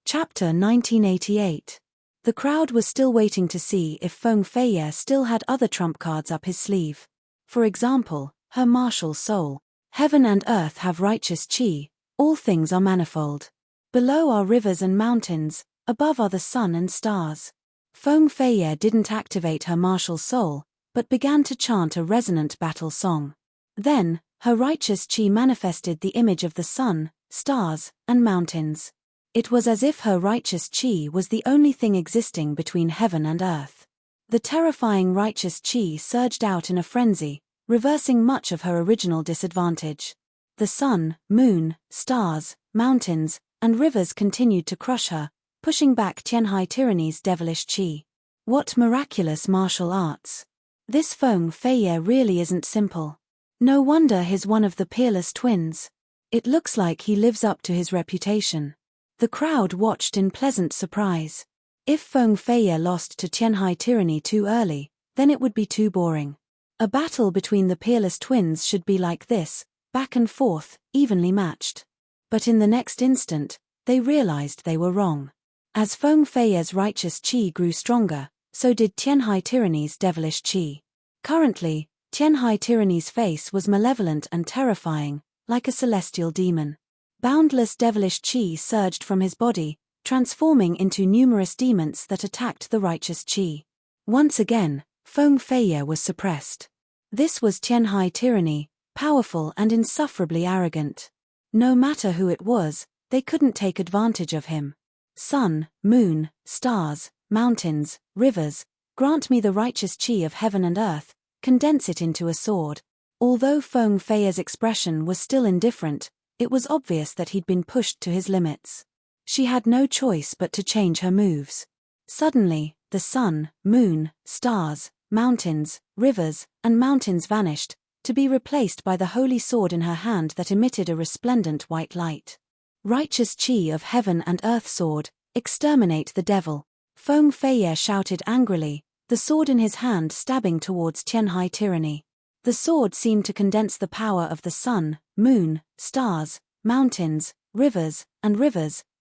Chapter 1988. The crowd was still waiting to see if Feng Feiye still had other trump cards up his sleeve. For example, her martial soul. Heaven and earth have righteous chi, all things are manifold. Below are rivers and mountains, above are the sun and stars. Feng Feiye didn't activate her martial soul, but began to chant a resonant battle song. Then, her righteous chi manifested the image of the sun, stars, and mountains. It was as if her righteous chi was the only thing existing between heaven and earth. The terrifying righteous chi surged out in a frenzy, reversing much of her original disadvantage. The sun, moon, stars, mountains, and rivers continued to crush her, pushing back Tianhai Tyranny's devilish chi. What miraculous martial arts! This Feng Feiye really isn't simple. No wonder he's one of the peerless twins. It looks like he lives up to his reputation. The crowd watched in pleasant surprise. If Feng Feiye lost to Tianhai Tyranny too early, then it would be too boring. A battle between the peerless twins should be like this, back and forth, evenly matched. But in the next instant, they realized they were wrong. As Feng Feiye's righteous chi grew stronger, so did Tianhai Tyranny's devilish chi. Currently, Tianhai Tyranny's face was malevolent and terrifying, like a celestial demon. Boundless devilish chi surged from his body, transforming into numerous demons that attacked the righteous chi. Once again, Feng Feiye was suppressed. This was Tianhai Tyranny, powerful and insufferably arrogant. No matter who it was, they couldn't take advantage of him. Sun, moon, stars, mountains, rivers, Grant me the righteous chi of heaven and earth, condense it into a sword. Although Feng Fei's expression was still indifferent, it was obvious that he'd been pushed to his limits. She had no choice but to change her moves. Suddenly, the sun, moon, stars, mountains, rivers, and mountains vanished, to be replaced by the holy sword in her hand that emitted a resplendent white light. Righteous chi of heaven and earth sword, exterminate the devil. Feng Fei shouted angrily, the sword in his hand stabbing towards Tianhai tyranny. The sword seemed to condense the power of the sun, moon, stars, mountains, rivers,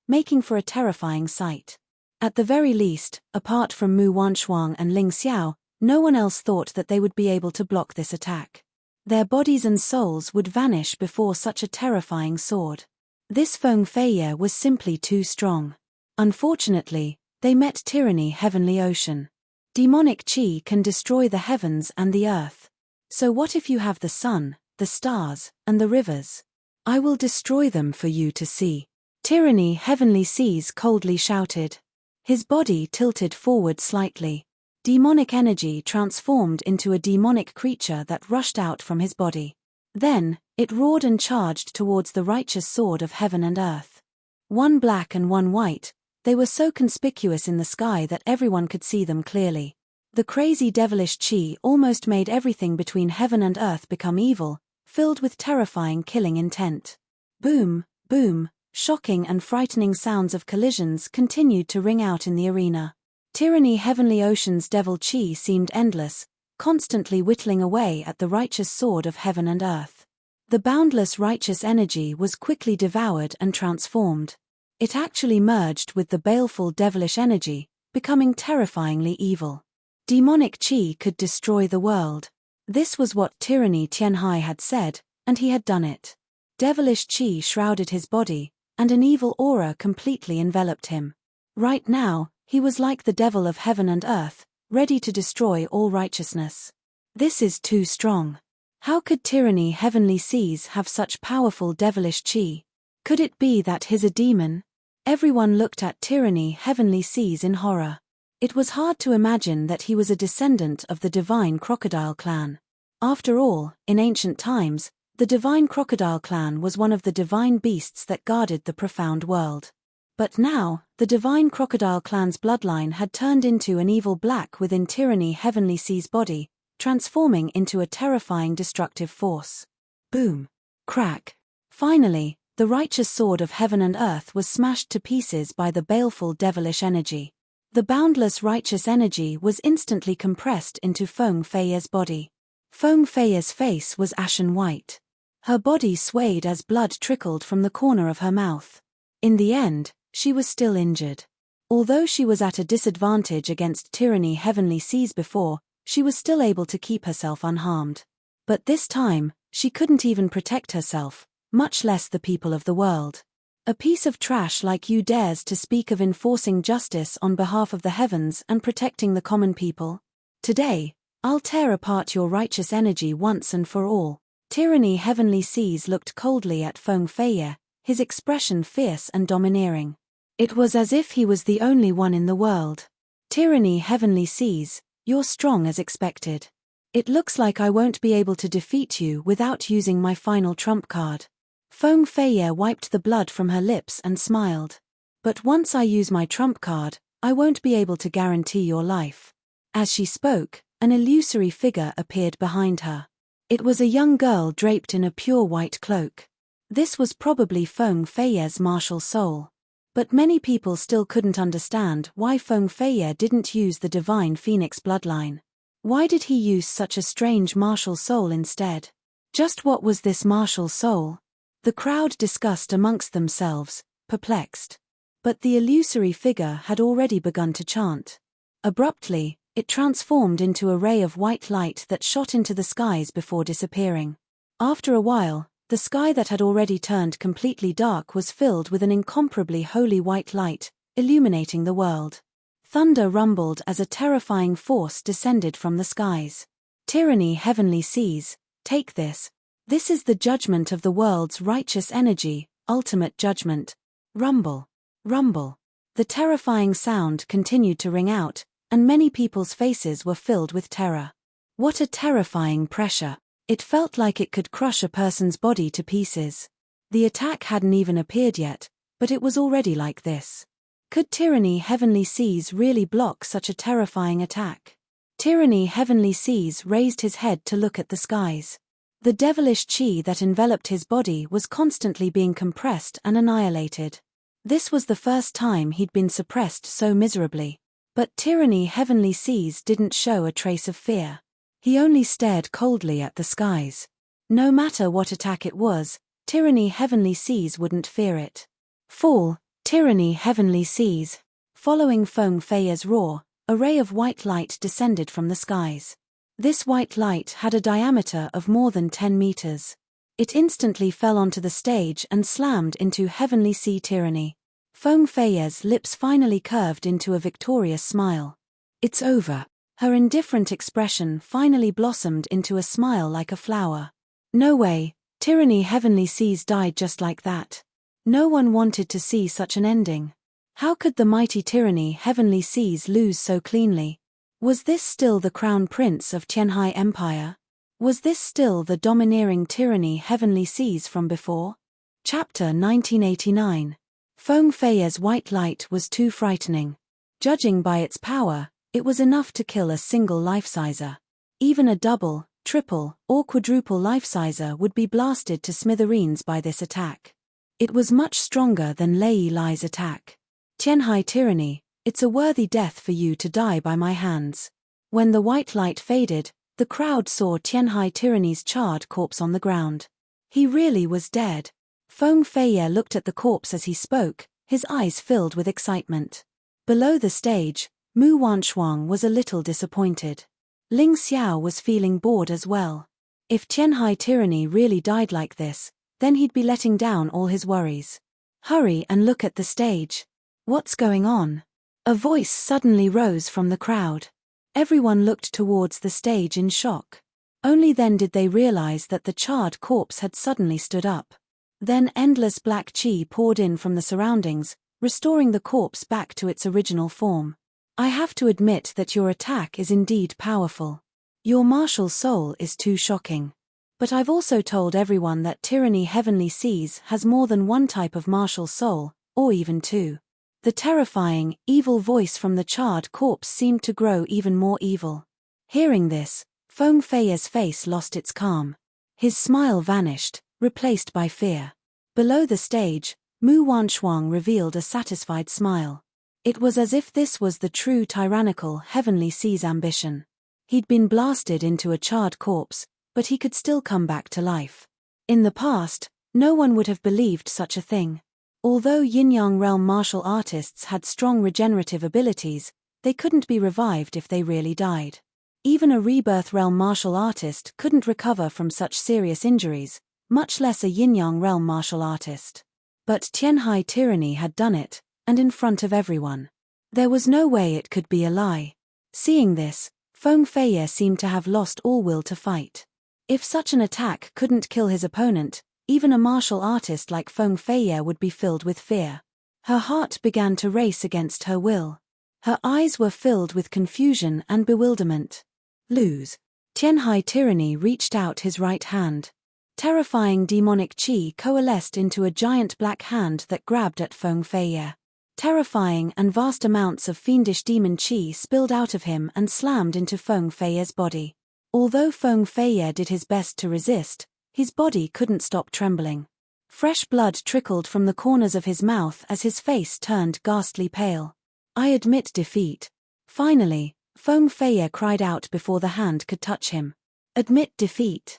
making for a terrifying sight. At the very least, apart from Mu Wanshuang and Ling Xiao, no one else thought that they would be able to block this attack. Their bodies and souls would vanish before such a terrifying sword. This Feng Fei was simply too strong. Unfortunately, they met tyranny heavenly ocean. Demonic chi can destroy the heavens and the earth. So what if you have the sun, the stars, and the rivers? I will destroy them for you to see. Tyranny heavenly seas coldly shouted. His body tilted forward slightly. Demonic energy transformed into a demonic creature that rushed out from his body. Then, it roared and charged towards the righteous sword of heaven and earth. One black and one white, they were so conspicuous in the sky that everyone could see them clearly. The crazy devilish chi almost made everything between heaven and earth become evil, filled with terrifying killing intent. Boom, boom, shocking and frightening sounds of collisions continued to ring out in the arena. Tyranny heavenly ocean's devil chi seemed endless, constantly whittling away at the righteous sword of heaven and earth. The boundless righteous energy was quickly devoured and transformed. It actually merged with the baleful devilish energy, becoming terrifyingly evil. Demonic chi could destroy the world. This was what Tyranny Tianhai had said, and he had done it. Devilish chi shrouded his body, and an evil aura completely enveloped him. Right now, he was like the devil of heaven and earth, ready to destroy all righteousness. This is too strong. How could Tyranny heavenly seas have such powerful devilish chi? Could it be that he's a demon? Everyone looked at Tyranny heavenly seas in horror. It was hard to imagine that he was a descendant of the divine crocodile clan. After all, in ancient times, the divine crocodile clan was one of the divine beasts that guarded the profound world. But now, the divine crocodile clan's bloodline had turned into an evil black within Tyranny heavenly seas body, transforming into a terrifying destructive force. Boom. Crack. Finally, the righteous sword of heaven and earth was smashed to pieces by the baleful devilish energy. The boundless righteous energy was instantly compressed into Feng Fei's body. Feng Fei's face was ashen white. Her body swayed as blood trickled from the corner of her mouth. In the end, she was still injured. Although she was at a disadvantage against Tyranny heavenly seas before, she was still able to keep herself unharmed. But this time, she couldn't even protect herself, much less the people of the world. A piece of trash like you dares to speak of enforcing justice on behalf of the heavens and protecting the common people? Today, I'll tear apart your righteous energy once and for all. Tyranny heavenly seas looked coldly at Feng Fei, his expression fierce and domineering. It was as if he was the only one in the world. Tyranny heavenly seas, you're strong as expected. It looks like I won't be able to defeat you without using my final trump card. Feng Fei wiped the blood from her lips and smiled. But once I use my trump card, I won't be able to guarantee your life. As she spoke, an illusory figure appeared behind her. It was a young girl draped in a pure white cloak. This was probably Feng Fei's martial soul. But many people still couldn't understand why Feng Fei didn't use the divine phoenix bloodline. Why did he use such a strange martial soul instead? Just what was this martial soul? The crowd discussed amongst themselves, perplexed. But the illusory figure had already begun to chant. Abruptly, it transformed into a ray of white light that shot into the skies before disappearing. After a while, the sky that had already turned completely dark was filled with an incomparably holy white light, illuminating the world. Thunder rumbled as a terrifying force descended from the skies. Tyranny heavenly seas, take this. This is the judgment of the world's righteous energy, ultimate judgment. Rumble. Rumble. The terrifying sound continued to ring out, and many people's faces were filled with terror. What a terrifying pressure. It felt like it could crush a person's body to pieces. The attack hadn't even appeared yet, but it was already like this. Could Tyranny Heavenly Seas really block such a terrifying attack? Tyranny Heavenly Seas raised his head to look at the skies. The devilish chi that enveloped his body was constantly being compressed and annihilated. This was the first time he'd been suppressed so miserably. But Tyranny Heavenly Seas didn't show a trace of fear. He only stared coldly at the skies. No matter what attack it was, Tyranny Heavenly Seas wouldn't fear it. Fall, Tyranny Heavenly Seas. Following Feng Fei's roar, a ray of white light descended from the skies. This white light had a diameter of more than 10 meters. It instantly fell onto the stage and slammed into Heavenly Sea Tyranny. Feng Fei's lips finally curved into a victorious smile. It's over. Her indifferent expression finally blossomed into a smile like a flower. No way, Tyranny Heavenly Seas died just like that. No one wanted to see such an ending. How could the mighty Tyranny Heavenly Seas lose so cleanly? Was this still the crown prince of Tianhai Empire? Was this still the domineering Tyranny Heavenly Seas from before? Chapter 1989. Feng Fei's white light was too frightening. Judging by its power, it was enough to kill a single life-sizer. Even a double, triple, or quadruple life-sizer would be blasted to smithereens by this attack. It was much stronger than Lei Lai's attack. Tianhai Tyranny, it's a worthy death for you to die by my hands. When the white light faded, the crowd saw Tianhai Tyranny's charred corpse on the ground. He really was dead. Feng Fei looked at the corpse as he spoke, his eyes filled with excitement. Below the stage, Mu Wanshuang was a little disappointed. Ling Xiao was feeling bored as well. If Tianhai Tyranny really died like this, then he'd be letting down all his worries. Hurry and look at the stage. What's going on? A voice suddenly rose from the crowd. Everyone looked towards the stage in shock. Only then did they realize that the charred corpse had suddenly stood up. Then endless black chi poured in from the surroundings, restoring the corpse back to its original form. I have to admit that your attack is indeed powerful. Your martial soul is too shocking. But I've also told everyone that Tyranny Heavenly Seas has more than one type of martial soul, or even two. The terrifying, evil voice from the charred corpse seemed to grow even more evil. Hearing this, Feng Fei's face lost its calm. His smile vanished, replaced by fear. Below the stage, Mu Wanshuang revealed a satisfied smile. It was as if this was the true tyrannical Heavenly Seas ambition. He'd been blasted into a charred corpse, but he could still come back to life. In the past, no one would have believed such a thing. Although Yin-Yang realm martial artists had strong regenerative abilities, they couldn't be revived if they really died. Even a rebirth realm martial artist couldn't recover from such serious injuries, much less a Yin-Yang realm martial artist. But Tianhai Tyranny had done it, and in front of everyone. There was no way it could be a lie. Seeing this, Feng Fei seemed to have lost all will to fight. If such an attack couldn't kill his opponent, even a martial artist like Feng Fei would be filled with fear. Her heart began to race against her will. Her eyes were filled with confusion and bewilderment. Lose. Tianhai Tyranny reached out his right hand. Terrifying demonic chi coalesced into a giant black hand that grabbed at Feng Fei. Terrifying and vast amounts of fiendish demon chi spilled out of him and slammed into Feng Fei's body. Although Feng Fei did his best to resist, his body couldn't stop trembling. Fresh blood trickled from the corners of his mouth as his face turned ghastly pale. I admit defeat. Finally, Feng Fei cried out before the hand could touch him. Admit defeat.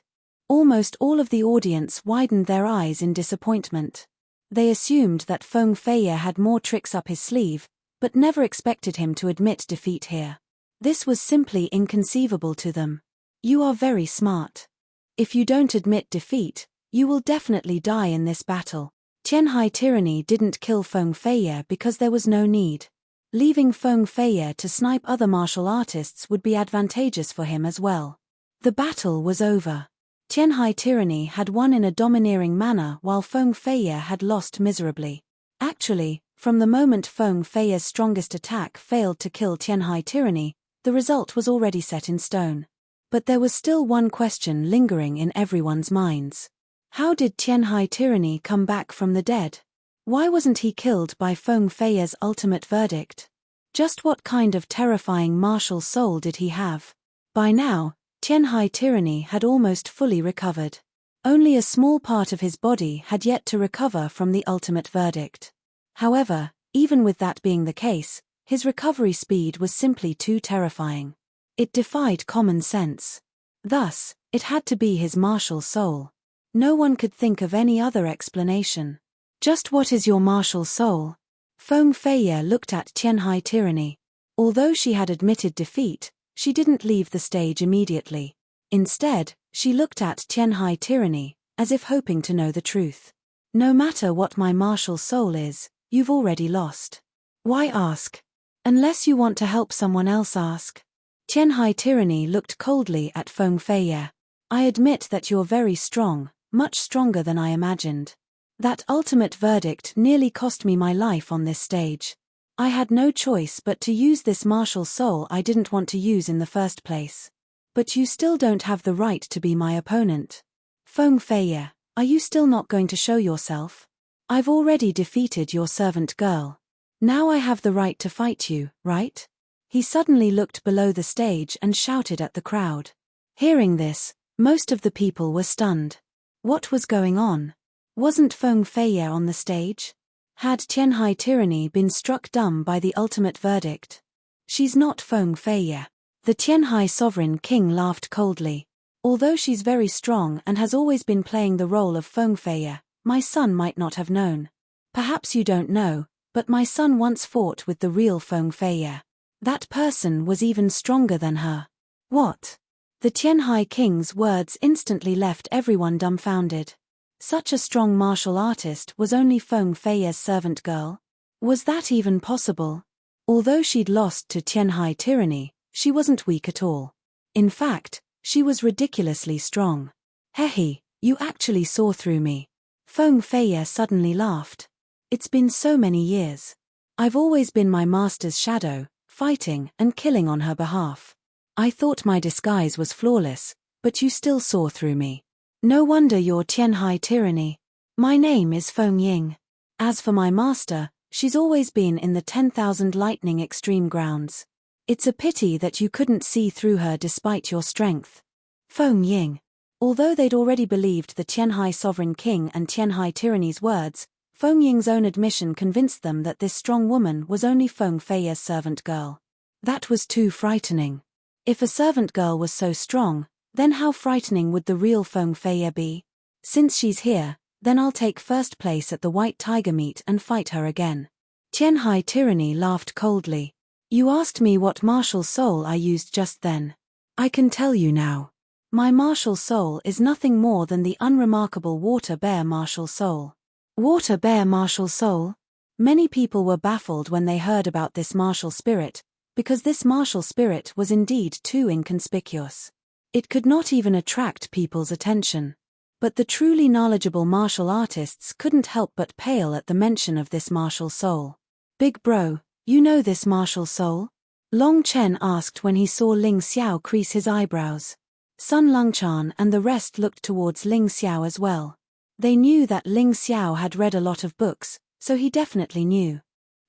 Almost all of the audience widened their eyes in disappointment. They assumed that Feng Fei had more tricks up his sleeve, but never expected him to admit defeat here. This was simply inconceivable to them. You are very smart. If you don't admit defeat, you will definitely die in this battle. Tianhai Tyranny didn't kill Feng Fei because there was no need. Leaving Feng Fei to snipe other martial artists would be advantageous for him as well. The battle was over. Tianhai Tyranny had won in a domineering manner while Feng Fei had lost miserably. Actually, From the moment Feng Fei's strongest attack failed to kill Tianhai Tyranny, the result was already set in stone. But there was still one question lingering in everyone's minds. How did Tianhai Tyranny come back from the dead? Why wasn't he killed by Feng Fei's ultimate verdict? Just what kind of terrifying martial soul did he have? By now, Tianhai Tyranny had almost fully recovered. Only a small part of his body had yet to recover from the ultimate verdict. However, even with that being the case, his recovery speed was simply too terrifying. It defied common sense. Thus, it had to be his martial soul. No one could think of any other explanation. Just what is your martial soul? Feng Fei looked at Tianhai Tyranny. Although she had admitted defeat, she didn't leave the stage immediately. Instead, she looked at Tianhai Tyranny, as if hoping to know the truth. No matter what my martial soul is, you've already lost. Why ask? Unless you want to help someone else ask. Tianhai Tyranny looked coldly at Feng Fei. I admit that you're very strong, much stronger than I imagined. That ultimate verdict nearly cost me my life on this stage. I had no choice but to use this martial soul I didn't want to use in the first place. But you still don't have the right to be my opponent. Feng Fei, are you still not going to show yourself? I've already defeated your servant girl. Now I have the right to fight you, right? He suddenly looked below the stage and shouted at the crowd. Hearing this, most of the people were stunned. What was going on? Wasn't Feng Fei on the stage? Had Tianhai Tyranny been struck dumb by the ultimate verdict? She's not Feng Fei. The Tianhai sovereign king laughed coldly. Although she's very strong and has always been playing the role of Feng Fei, my son might not have known. Perhaps you don't know, but my son once fought with the real Feng Fei. That person was even stronger than her. What? The Tianhai king's words instantly left everyone dumbfounded. Such a strong martial artist was only Feng Fei's servant girl? Was that even possible? Although she'd lost to Tianhai Tyranny, she wasn't weak at all. In fact, she was ridiculously strong. Hehe, you actually saw through me. Feng Fei suddenly laughed. It's been so many years. I've always been my master's shadow, fighting and killing on her behalf. I thought my disguise was flawless, but you still saw through me. No wonder you're Tianhai Tyranny. My name is Feng Ying. As for my master, she's always been in the 10,000 lightning extreme grounds. It's a pity that you couldn't see through her despite your strength. Feng Ying. Although they'd already believed the Tianhai sovereign king and Tianhai Tyranny's words, Feng Ying's own admission convinced them that this strong woman was only Feng Fei's servant girl. That was too frightening. If a servant girl was so strong, then how frightening would the real Feng Fei be? Since she's here, then I'll take first place at the White Tiger meet and fight her again. Tianhai Tyranny laughed coldly. You asked me what martial soul I used just then. I can tell you now. My martial soul is nothing more than the unremarkable water bear martial soul. Water bear martial soul? Many people were baffled when they heard about this martial spirit, because this martial spirit was indeed too inconspicuous. It could not even attract people's attention. But the truly knowledgeable martial artists couldn't help but pale at the mention of this martial soul. Big bro, you know this martial soul? Long Chen asked when he saw Ling Xiao crease his eyebrows. Sun Longchan and the rest looked towards Ling Xiao as well. They knew that Ling Xiao had read a lot of books, so he definitely knew.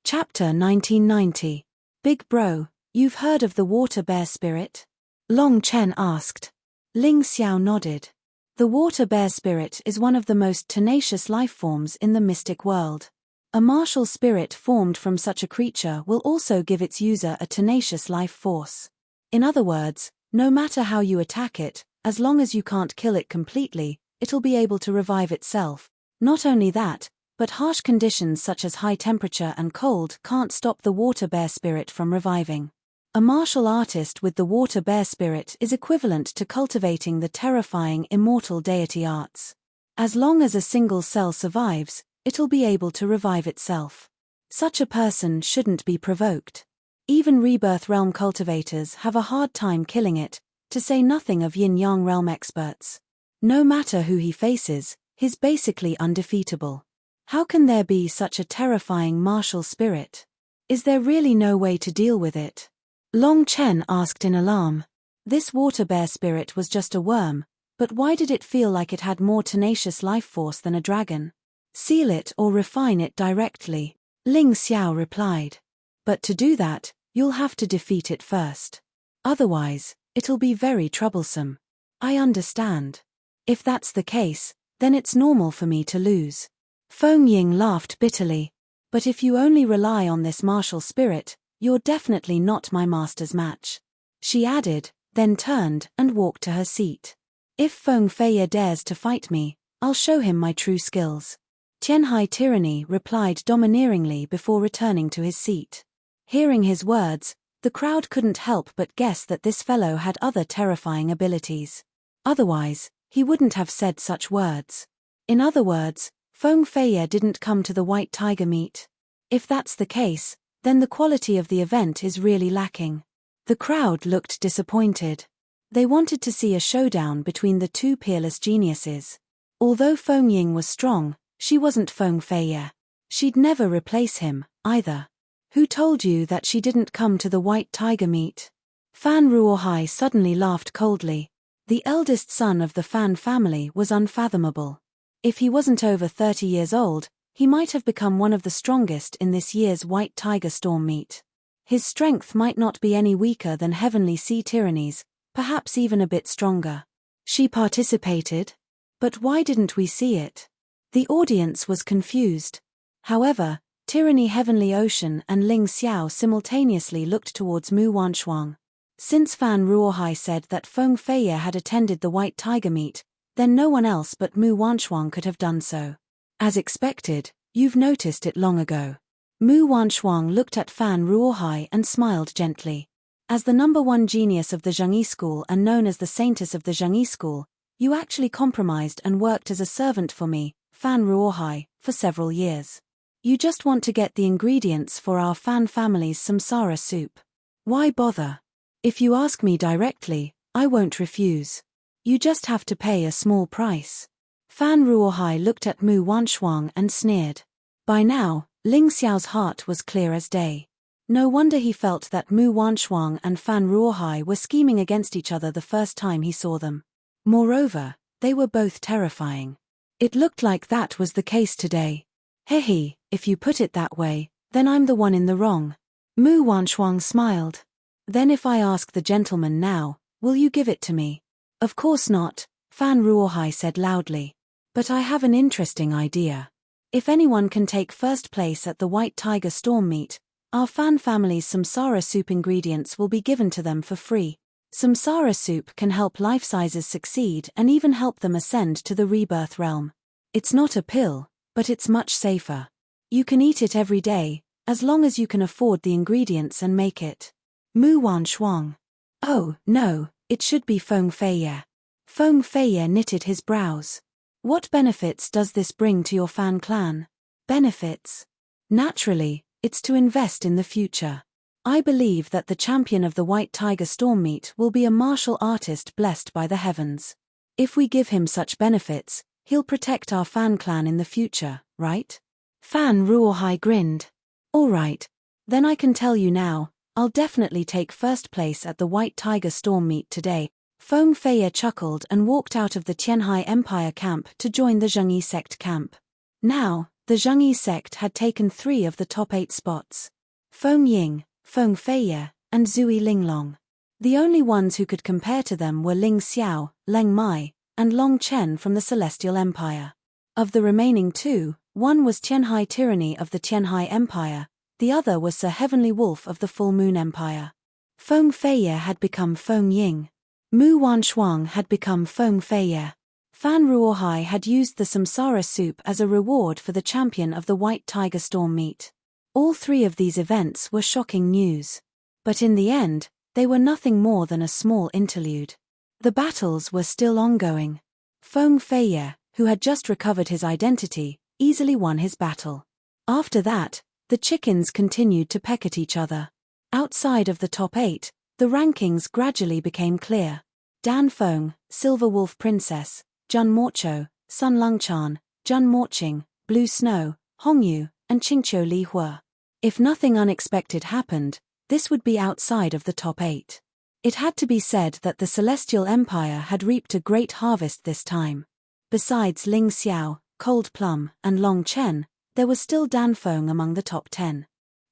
Chapter 1990. Big bro, you've heard of the water bear spirit? Long Chen asked. Ling Xiao nodded. The water bear spirit is one of the most tenacious life forms in the mystic world. A martial spirit formed from such a creature will also give its user a tenacious life force. In other words, no matter how you attack it, as long as you can't kill it completely, it'll be able to revive itself. Not only that, but harsh conditions such as high temperature and cold can't stop the water bear spirit from reviving. A martial artist with the water bear spirit is equivalent to cultivating the terrifying immortal deity arts. As long as a single cell survives, it'll be able to revive itself. Such a person shouldn't be provoked. Even Rebirth Realm cultivators have a hard time killing it, to say nothing of Yin-Yang Realm experts. No matter who he faces, he's basically undefeatable. How can there be such a terrifying martial spirit? Is there really no way to deal with it? Long Chen asked in alarm. This water bear spirit was just a worm, but why did it feel like it had more tenacious life force than a dragon? Seal it or refine it directly, Ling Xiao replied. But to do that, you'll have to defeat it first. Otherwise, it'll be very troublesome. I understand. If that's the case, then it's normal for me to lose. Feng Ying laughed bitterly. But if you only rely on this martial spirit, you're definitely not my master's match. She added, then turned and walked to her seat. If Feng Feiya dares to fight me, I'll show him my true skills. Tianhai Tyranny replied domineeringly before returning to his seat. Hearing his words, the crowd couldn't help but guess that this fellow had other terrifying abilities. Otherwise, he wouldn't have said such words. In other words, Feng Feiya didn't come to the White Tiger meet. If that's the case, then the quality of the event is really lacking. The crowd looked disappointed. They wanted to see a showdown between the two peerless geniuses. Although Feng Ying was strong, she wasn't Feng Feiya. She'd never replace him, either. Who told you that she didn't come to the White Tiger meet? Fan Ruohai suddenly laughed coldly. The eldest son of the Fan family was unfathomable. If he wasn't over 30 years old, he might have become one of the strongest in this year's White Tiger Storm meet. His strength might not be any weaker than Heavenly Sea Tyranny's, perhaps even a bit stronger. She participated? But why didn't we see it? The audience was confused. However, Tyranny Heavenly Ocean and Ling Xiao simultaneously looked towards Mu Wanshuang. Since Fan Ruohai said that Feng Feiya had attended the White Tiger meet, then no one else but Mu Wanshuang could have done so. As expected, you've noticed it long ago. Mu Wanshuang looked at Fan Ruohai and smiled gently. As the #1 genius of the Zhengyi school and known as the Saintess of the Zhengyi school, you actually compromised and worked as a servant for me, Fan Ruohai, for several years. You just want to get the ingredients for our Fan family's samsara soup. Why bother? If you ask me directly, I won't refuse. You just have to pay a small price. Fan Ruohai looked at Mu Wanshuang and sneered. By now, Ling Xiao's heart was clear as day. No wonder he felt that Mu Wanshuang and Fan Ruohai were scheming against each other the first time he saw them. Moreover, they were both terrifying. It looked like that was the case today. Hehe, if you put it that way, then I'm the one in the wrong. Mu Wanshuang smiled. Then if I ask the gentleman now, will you give it to me? Of course not, Fan Ruohai said loudly. But I have an interesting idea. If anyone can take first place at the White Tiger Storm meet, our Fan family's samsara soup ingredients will be given to them for free. Samsara soup can help life sizes succeed and even help them ascend to the rebirth realm. It's not a pill, but it's much safer. You can eat it every day, as long as you can afford the ingredients and make it. Mu Wanshuang. Oh, no, it should be Feng Feiya. Feng Feiya knitted his brows. What benefits does this bring to your Fan clan? Benefits? Naturally, it's to invest in the future. I believe that the champion of the White Tiger Storm meet will be a martial artist blessed by the heavens. If we give him such benefits, he'll protect our Fan clan in the future, right? Fan Ruohai grinned. All right, then I can tell you now, I'll definitely take first place at the White Tiger Storm meet today. Feng Feiya chuckled and walked out of the Tianhai Empire camp to join the Zhengyi sect camp. Now, the Zhengyi sect had taken 3 of the top 8 spots. Feng Ying, Feng Feiya, and Zui Linglong. The only ones who could compare to them were Ling Xiao, Leng Mai, and Long Chen from the Celestial Empire. Of the remaining 2, one was Tianhai Tyranny of the Tianhai Empire, the other was Sir Heavenly Wolf of the Full Moon Empire. Feng Feiya had become Feng Ying. Mu Wanshuang had become Feng Feiya. Fan Ruohai had used the samsara soup as a reward for the champion of the White Tiger Storm meet. All 3 of these events were shocking news. But in the end, they were nothing more than a small interlude. The battles were still ongoing. Feng Feiya, who had just recovered his identity, easily won his battle. After that, the chickens continued to peck at each other. Outside of the top 8, the rankings gradually became clear. Dan Feng, Silver Wolf Princess, Jun Morcho, Sun Lungchan, Jun Morching, Blue Snow, Hongyu, and Qingqiu Li Hua. If nothing unexpected happened, this would be outside of the top 8. It had to be said that the Celestial Empire had reaped a great harvest this time. Besides Ling Xiao, Cold Plum, and Long Chen, there was still Dan Feng among the top 10.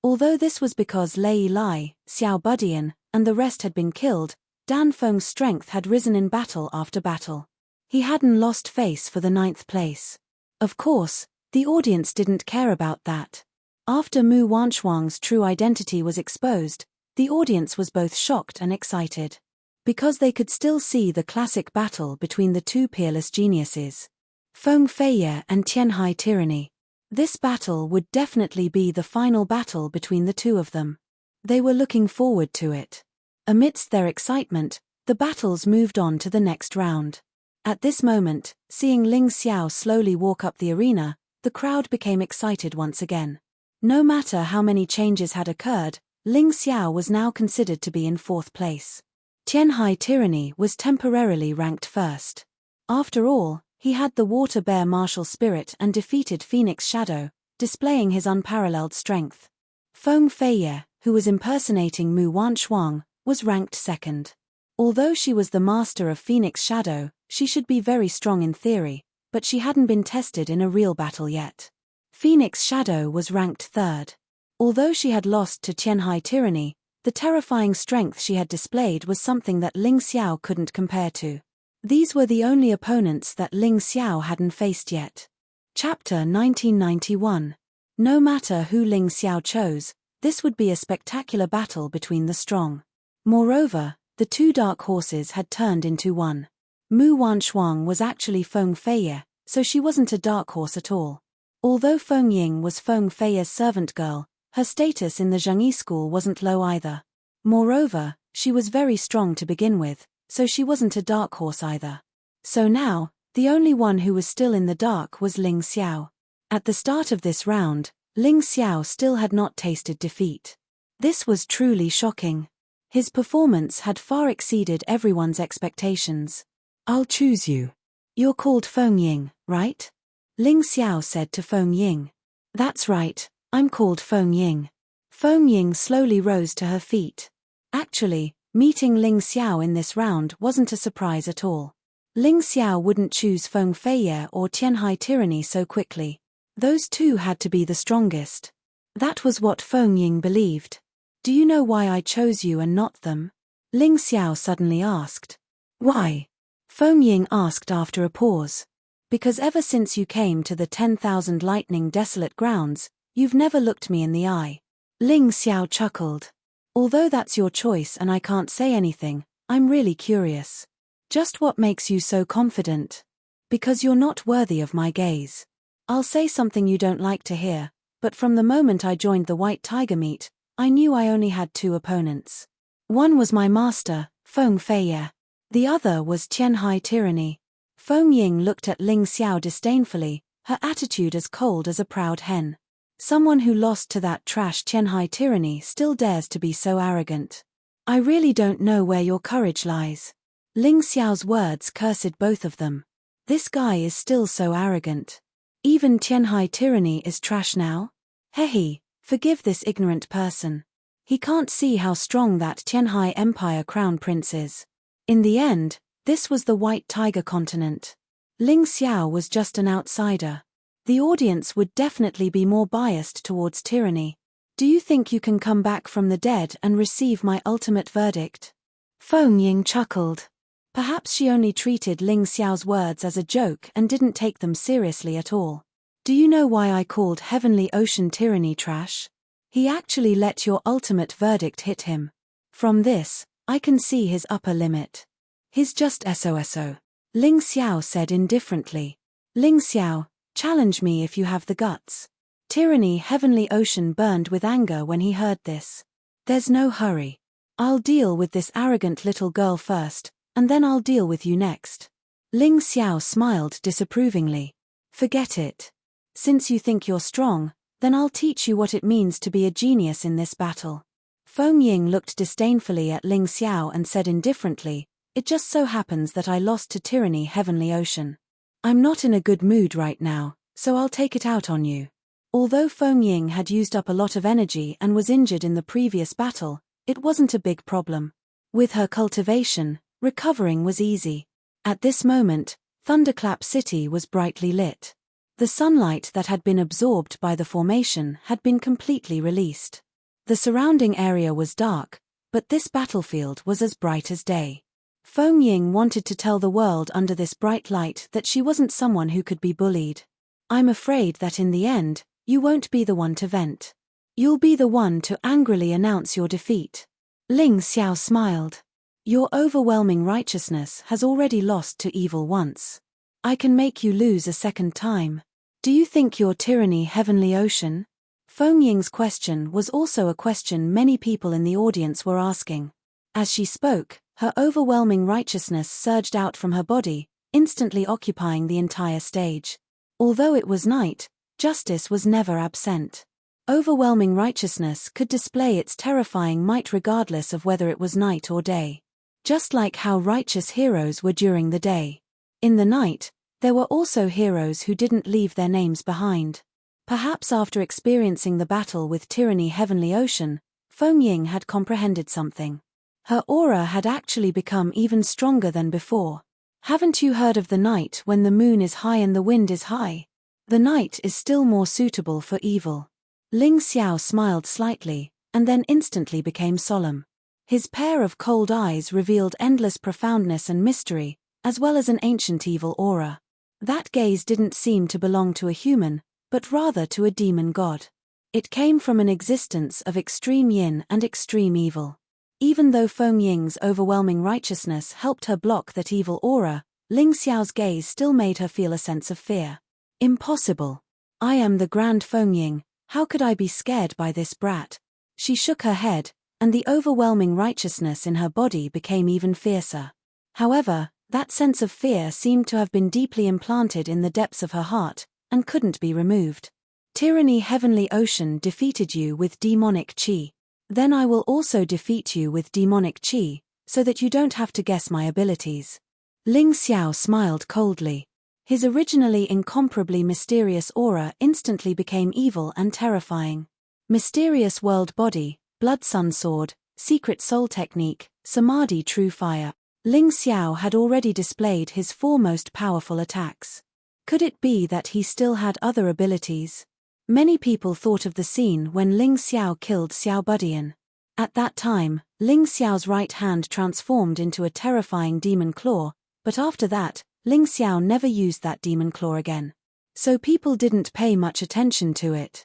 Although this was because Lei Lai, Xiao Budian, and the rest had been killed, Dan Feng's strength had risen in battle after battle. He hadn't lost face for the 9th place. Of course, the audience didn't care about that. After Mu Wanchuang's true identity was exposed, the audience was both shocked and excited. Because they could still see the classic battle between the two peerless geniuses. Feng Feiye and Tianhai Tyranny. This battle would definitely be the final battle between the two of them. They were looking forward to it. Amidst their excitement, the battles moved on to the next round. At this moment, seeing Ling Xiao slowly walk up the arena, the crowd became excited once again. No matter how many changes had occurred, Ling Xiao was now considered to be in 4th place. Tianhai Tyranny was temporarily ranked 1st. After all, he had the Water Bear martial spirit and defeated Phoenix Shadow, displaying his unparalleled strength. Feng Feiye, who was impersonating Mu Wanchuang, was ranked 2nd. Although she was the master of Phoenix Shadow, she should be very strong in theory, but she hadn't been tested in a real battle yet. Phoenix Shadow was ranked 3rd. Although she had lost to Tianhai Tyranny, the terrifying strength she had displayed was something that Ling Xiao couldn't compare to. These were the only opponents that Ling Xiao hadn't faced yet. Chapter 1991. No matter who Ling Xiao chose, this would be a spectacular battle between the strong. Moreover, the two dark horses had turned into one. Mu Wanchuang was actually Feng Feiye, so she wasn't a dark horse at all. Although Feng Ying was Feng Feiye's servant girl, her status in the Zhengyi school wasn't low either. Moreover, she was very strong to begin with, so she wasn't a dark horse either. So now, the only one who was still in the dark was Ling Xiao. At the start of this round, Ling Xiao still had not tasted defeat. This was truly shocking. His performance had far exceeded everyone's expectations. "I'll choose you. You're called Feng Ying, right?" Ling Xiao said to Feng Ying. "That's right, I'm called Feng Ying." Feng Ying slowly rose to her feet. Actually, meeting Ling Xiao in this round wasn't a surprise at all. Ling Xiao wouldn't choose Feng Feiye or Tianhai Tyranny so quickly. Those two had to be the strongest. That was what Feng Ying believed. "Do you know why I chose you and not them?" Ling Xiao suddenly asked. "Why?" Feng Ying asked after a pause. "Because ever since you came to the 10,000 lightning desolate grounds, you've never looked me in the eye." Ling Xiao chuckled. "Although that's your choice and I can't say anything, I'm really curious. Just what makes you so confident?" "Because you're not worthy of my gaze. I'll say something you don't like to hear, but from the moment I joined the White Tiger meet, I knew I only had 2 opponents. One was my master, Feng Feiye. The other was Tianhai Tyranny." Feng Ying looked at Ling Xiao disdainfully, her attitude as cold as a proud hen. Someone who lost to that trash Tianhai Tyranny still dares to be so arrogant. "I really don't know where your courage lies." Ling Xiao's words cursed both of them. This guy is still so arrogant. Even Tianhai Tyranny is trash now? Hehe, forgive this ignorant person. He can't see how strong that Tianhai Empire crown prince is. In the end, this was the White Tiger continent. Ling Xiao was just an outsider. The audience would definitely be more biased towards tyranny. "Do you think you can come back from the dead and receive my ultimate verdict?" Feng Ying chuckled. Perhaps she only treated Ling Xiao's words as a joke and didn't take them seriously at all. "Do you know why I called Heavenly Ocean Tyranny trash? He actually let your ultimate verdict hit him. From this, I can see his upper limit. He's just SOSO. Ling Xiao said indifferently. "Ling Xiao, challenge me if you have the guts." Tyranny Heavenly Ocean burned with anger when he heard this. "There's no hurry. I'll deal with this arrogant little girl first, and then I'll deal with you next." Ling Xiao smiled disapprovingly. "Forget it. Since you think you're strong, then I'll teach you what it means to be a genius in this battle." Feng Ying looked disdainfully at Ling Xiao and said indifferently, "It just so happens that I lost to Tyranny Heavenly Ocean. I'm not in a good mood right now, so I'll take it out on you. Although Feng Ying had used up a lot of energy and was injured in the previous battle, it wasn't a big problem. With her cultivation, recovering was easy. At this moment, Thunderclap City was brightly lit. The sunlight that had been absorbed by the formation had been completely released. The surrounding area was dark, but this battlefield was as bright as day. Feng Ying wanted to tell the world under this bright light that she wasn't someone who could be bullied. I'm afraid that in the end, you won't be the one to vent. You'll be the one to angrily announce your defeat. Ling Xiao smiled. Your overwhelming righteousness has already lost to evil once. I can make you lose a second time. Do you think your tyranny heavenly ocean? Feng Ying's question was also a question many people in the audience were asking. As she spoke, her overwhelming righteousness surged out from her body, instantly occupying the entire stage. Although it was night, justice was never absent. Overwhelming righteousness could display its terrifying might regardless of whether it was night or day. Just like how righteous heroes were during the day. In the night, there were also heroes who didn't leave their names behind. Perhaps after experiencing the battle with Tyranny Heavenly Ocean, Feng Ying had comprehended something. Her aura had actually become even stronger than before. Haven't you heard of the night when the moon is high and the wind is high? The night is still more suitable for evil. Ling Xiao smiled slightly, and then instantly became solemn. His pair of cold eyes revealed endless profoundness and mystery, as well as an ancient evil aura. That gaze didn't seem to belong to a human, but rather to a demon god. It came from an existence of extreme yin and extreme evil. Even though Feng Ying's overwhelming righteousness helped her block that evil aura, Ling Xiao's gaze still made her feel a sense of fear. Impossible. I am the Grand Feng Ying, how could I be scared by this brat? She shook her head, and the overwhelming righteousness in her body became even fiercer. However, that sense of fear seemed to have been deeply implanted in the depths of her heart, and couldn't be removed. Tyranny Heavenly Ocean defeated you with demonic chi. Then I will also defeat you with demonic chi, so that you don't have to guess my abilities. Ling Xiao smiled coldly. His originally incomparably mysterious aura instantly became evil and terrifying. Mysterious World Body, Blood Sun Sword, Secret Soul Technique, Samadhi True Fire. Ling Xiao had already displayed his four most powerful attacks. Could it be that he still had other abilities? Many people thought of the scene when Ling Xiao killed Xiao Budian. At that time, Ling Xiao's right hand transformed into a terrifying demon claw, but after that, Ling Xiao never used that demon claw again. So people didn't pay much attention to it.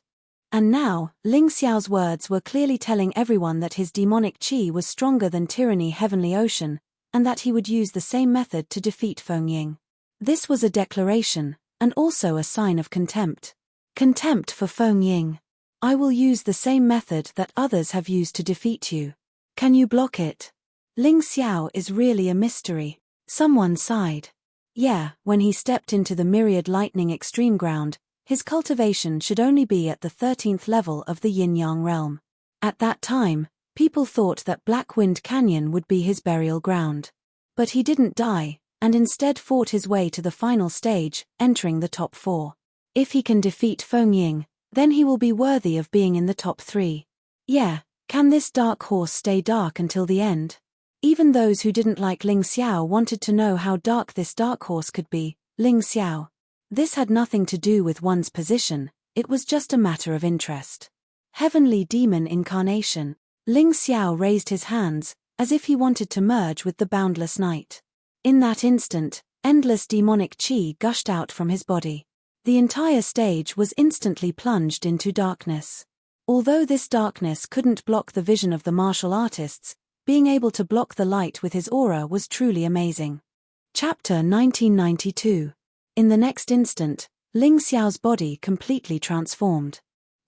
And now, Ling Xiao's words were clearly telling everyone that his demonic chi was stronger than Tyranny Heavenly Ocean, and that he would use the same method to defeat Feng Ying. This was a declaration, and also a sign of contempt. Contempt for Feng Ying. I will use the same method that others have used to defeat you. Can you block it? Ling Xiao is really a mystery. Someone sighed. Yeah, when he stepped into the Myriad Lightning Extreme Ground, his cultivation should only be at the 13th level of the Yin-Yang realm. At that time, people thought that Black Wind Canyon would be his burial ground. But he didn't die, and instead fought his way to the final stage, entering the top 4. If he can defeat Feng Ying, then he will be worthy of being in the top 3. Yeah, can this dark horse stay dark until the end? Even those who didn't like Ling Xiao wanted to know how dark this dark horse could be. Ling Xiao. This had nothing to do with one's position, it was just a matter of interest. Heavenly Demon Incarnation. Ling Xiao raised his hands, as if he wanted to merge with the boundless night. In that instant, endless demonic chi gushed out from his body. The entire stage was instantly plunged into darkness. Although this darkness couldn't block the vision of the martial artists, being able to block the light with his aura was truly amazing. Chapter 1992. In the next instant, Ling Xiao's body completely transformed.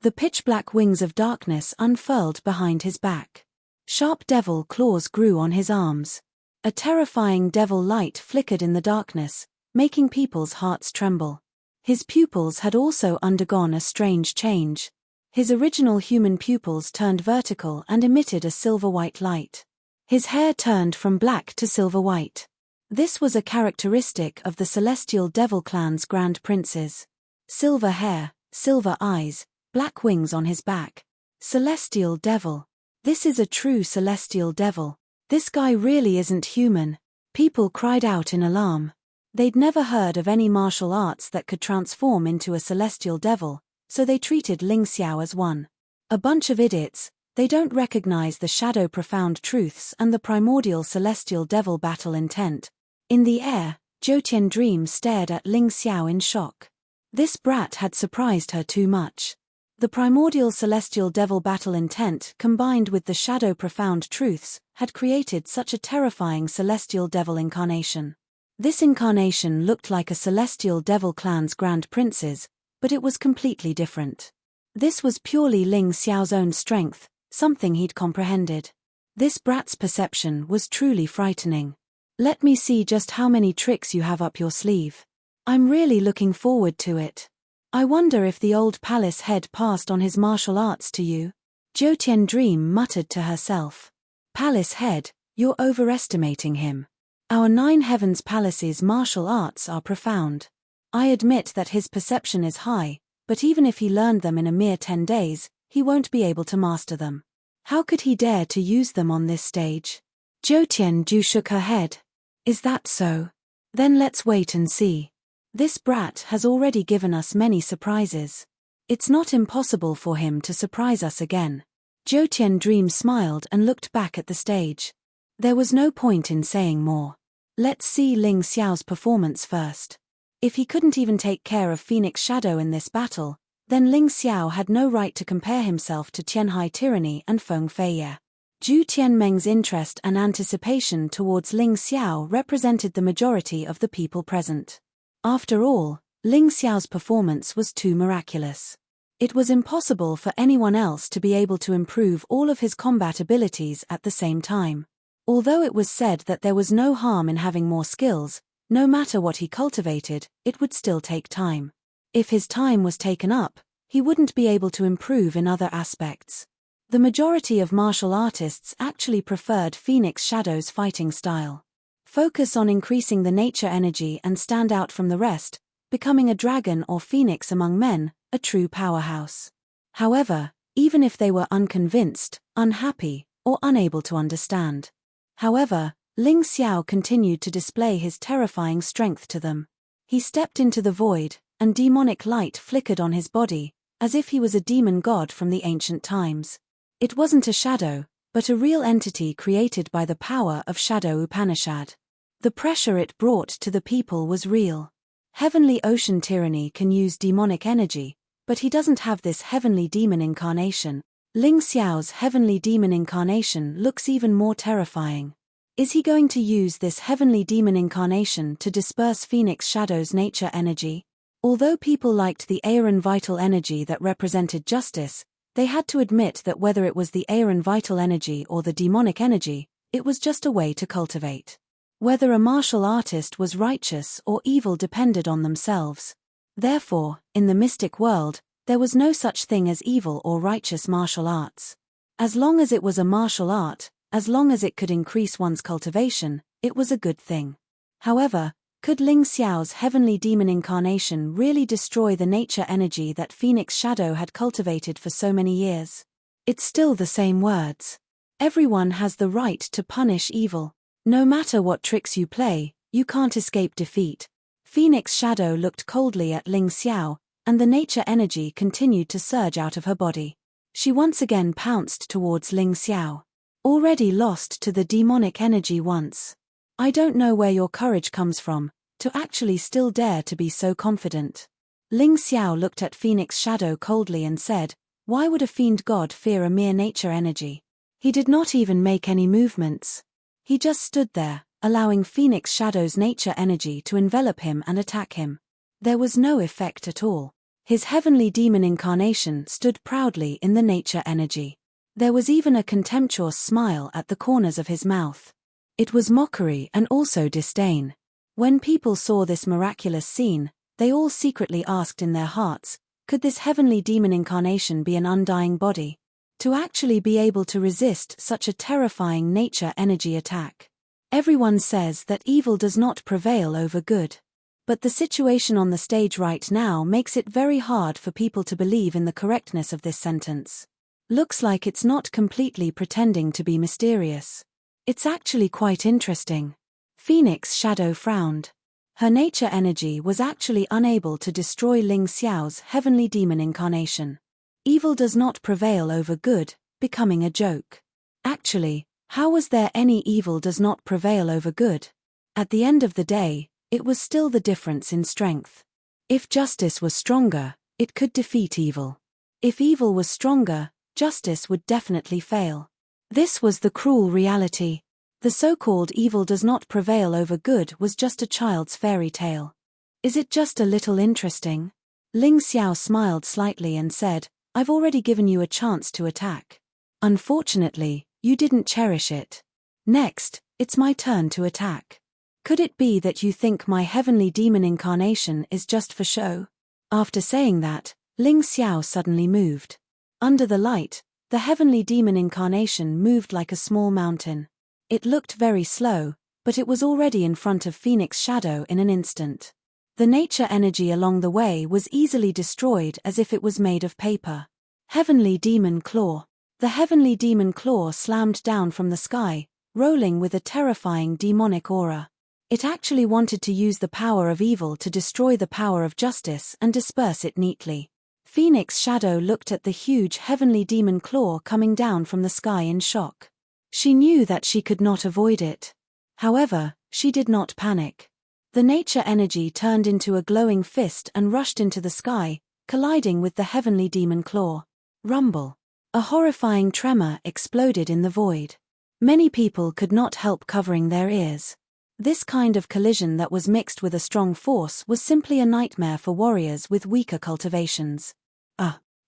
The pitch-black wings of darkness unfurled behind his back. Sharp devil claws grew on his arms. A terrifying devil light flickered in the darkness, making people's hearts tremble. His pupils had also undergone a strange change. His original human pupils turned vertical and emitted a silver-white light. His hair turned from black to silver-white. This was a characteristic of the Celestial Devil Clan's Grand Princes. Silver hair, silver eyes, black wings on his back. Celestial devil. This is a true celestial devil. This guy really isn't human. People cried out in alarm. They'd never heard of any martial arts that could transform into a celestial devil, so they treated Ling Xiao as one. A bunch of idiots. They don't recognize the shadow profound truths and the primordial celestial devil battle intent. In the air, Zhou Dream stared at Ling Xiao in shock. This brat had surprised her too much. The primordial celestial devil battle intent combined with the shadow profound truths had created such a terrifying celestial devil incarnation. This incarnation looked like a celestial devil clan's grand princes, but it was completely different. This was purely Ling Xiao's own strength, something he'd comprehended. This brat's perception was truly frightening. Let me see just how many tricks you have up your sleeve. I'm really looking forward to it. I wonder if the old palace head passed on his martial arts to you. Zhou Dream muttered to herself. Palace head, you're overestimating him. Our Nine Heavens Palace's martial arts are profound. I admit that his perception is high, but even if he learned them in a mere 10 days, he won't be able to master them. How could he dare to use them on this stage? Zhou Tianju shook her head. Is that so? Then let's wait and see. This brat has already given us many surprises. It's not impossible for him to surprise us again. Zhou Dream smiled and looked back at the stage. There was no point in saying more. Let's see Ling Xiao's performance first. If he couldn't even take care of Phoenix Shadow in this battle, then Ling Xiao had no right to compare himself to Tianhai Tyranny and Feng Feiye. Zhu Tianmeng's interest and anticipation towards Ling Xiao represented the majority of the people present. After all, Ling Xiao's performance was too miraculous. It was impossible for anyone else to be able to improve all of his combat abilities at the same time. Although it was said that there was no harm in having more skills, no matter what he cultivated, it would still take time. If his time was taken up, he wouldn't be able to improve in other aspects. The majority of martial artists actually preferred Phoenix Shadow's fighting style. Focus on increasing the nature energy and stand out from the rest, becoming a dragon or phoenix among men, a true powerhouse. However, even if they were unconvinced, unhappy, or unable to understand. However, Ling Xiao continued to display his terrifying strength to them. He stepped into the void, and demonic light flickered on his body, as if he was a demon god from the ancient times. It wasn't a shadow, but a real entity created by the power of Shadow Upanishad. The pressure it brought to the people was real. Heavenly Ocean Tyranny can use demonic energy, but he doesn't have this heavenly demon incarnation. Ling Xiao's heavenly demon incarnation looks even more terrifying. Is he going to use this heavenly demon incarnation to disperse Phoenix Shadow's nature energy? Although people liked the Aeron vital energy that represented justice, they had to admit that whether it was the Aeron vital energy or the demonic energy, it was just a way to cultivate. Whether a martial artist was righteous or evil depended on themselves. Therefore, in the mystic world, there was no such thing as evil or righteous martial arts. As long as it was a martial art, as long as it could increase one's cultivation, it was a good thing. However, could Ling Xiao's heavenly demon incarnation really destroy the nature energy that Phoenix Shadow had cultivated for so many years? It's still the same words. Everyone has the right to punish evil. No matter what tricks you play, you can't escape defeat. Phoenix Shadow looked coldly at Ling Xiao, and the nature energy continued to surge out of her body. She once again pounced towards Ling Xiao. Already lost to the demonic energy once. I don't know where your courage comes from, to actually still dare to be so confident. Ling Xiao looked at Phoenix Shadow coldly and said, why would a fiend god fear a mere nature energy? He did not even make any movements. He just stood there, allowing Phoenix Shadow's nature energy to envelop him and attack him. There was no effect at all. His heavenly demon incarnation stood proudly in the nature energy. There was even a contemptuous smile at the corners of his mouth. It was mockery and also disdain. When people saw this miraculous scene, they all secretly asked in their hearts, could this heavenly demon incarnation be an undying body? To actually be able to resist such a terrifying nature energy attack. Everyone says that evil does not prevail over good. But the situation on the stage right now makes it very hard for people to believe in the correctness of this sentence. Looks like it's not completely pretending to be mysterious. It's actually quite interesting. Phoenix Shadow frowned. Her nature energy was actually unable to destroy Ling Xiao's heavenly demon incarnation. Evil does not prevail over good, becoming a joke. Actually, how was there any evil does not prevail over good? At the end of the day, it was still the difference in strength. If justice was stronger, it could defeat evil. If evil was stronger, justice would definitely fail. This was the cruel reality. The so-called evil does not prevail over good was just a child's fairy tale. Is it just a little interesting? Ling Xiao smiled slightly and said, I've already given you a chance to attack. Unfortunately, you didn't cherish it. Next, it's my turn to attack. Could it be that you think my heavenly demon incarnation is just for show? After saying that, Ling Xiao suddenly moved. Under the light, the heavenly demon incarnation moved like a small mountain. It looked very slow, but it was already in front of Phoenix Shadow in an instant. The nature energy along the way was easily destroyed as if it was made of paper. Heavenly Demon Claw. The heavenly demon claw slammed down from the sky, rolling with a terrifying demonic aura. It actually wanted to use the power of evil to destroy the power of justice and disperse it neatly. Phoenix Shadow looked at the huge heavenly demon claw coming down from the sky in shock. She knew that she could not avoid it. However, she did not panic. The nature energy turned into a glowing fist and rushed into the sky, colliding with the heavenly demon claw. Rumble. A horrifying tremor exploded in the void. Many people could not help covering their ears. This kind of collision that was mixed with a strong force was simply a nightmare for warriors with weaker cultivations.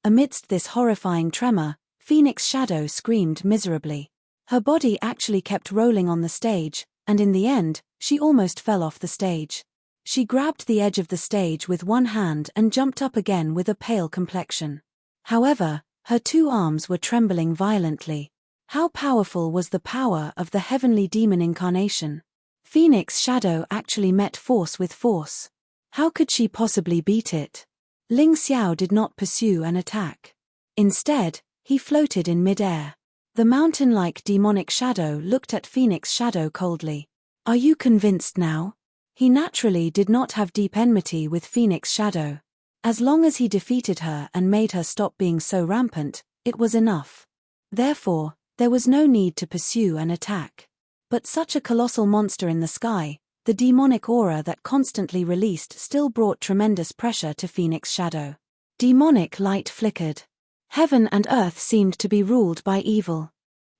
Amidst this horrifying tremor, Phoenix Shadow screamed miserably. Her body actually kept rolling on the stage, and in the end, she almost fell off the stage. She grabbed the edge of the stage with one hand and jumped up again with a pale complexion. However, her two arms were trembling violently. How powerful was the power of the heavenly demon incarnation? Phoenix Shadow actually met force with force. How could she possibly beat it? Ling Xiao did not pursue an attack. Instead, he floated in mid-air. The mountain-like demonic shadow looked at Phoenix Shadow coldly. Are you convinced now? He naturally did not have deep enmity with Phoenix Shadow. As long as he defeated her and made her stop being so rampant, it was enough. Therefore, there was no need to pursue an attack. But such a colossal monster in the sky, the demonic aura that constantly released still brought tremendous pressure to Phoenix Shadow. Demonic light flickered. Heaven and earth seemed to be ruled by evil.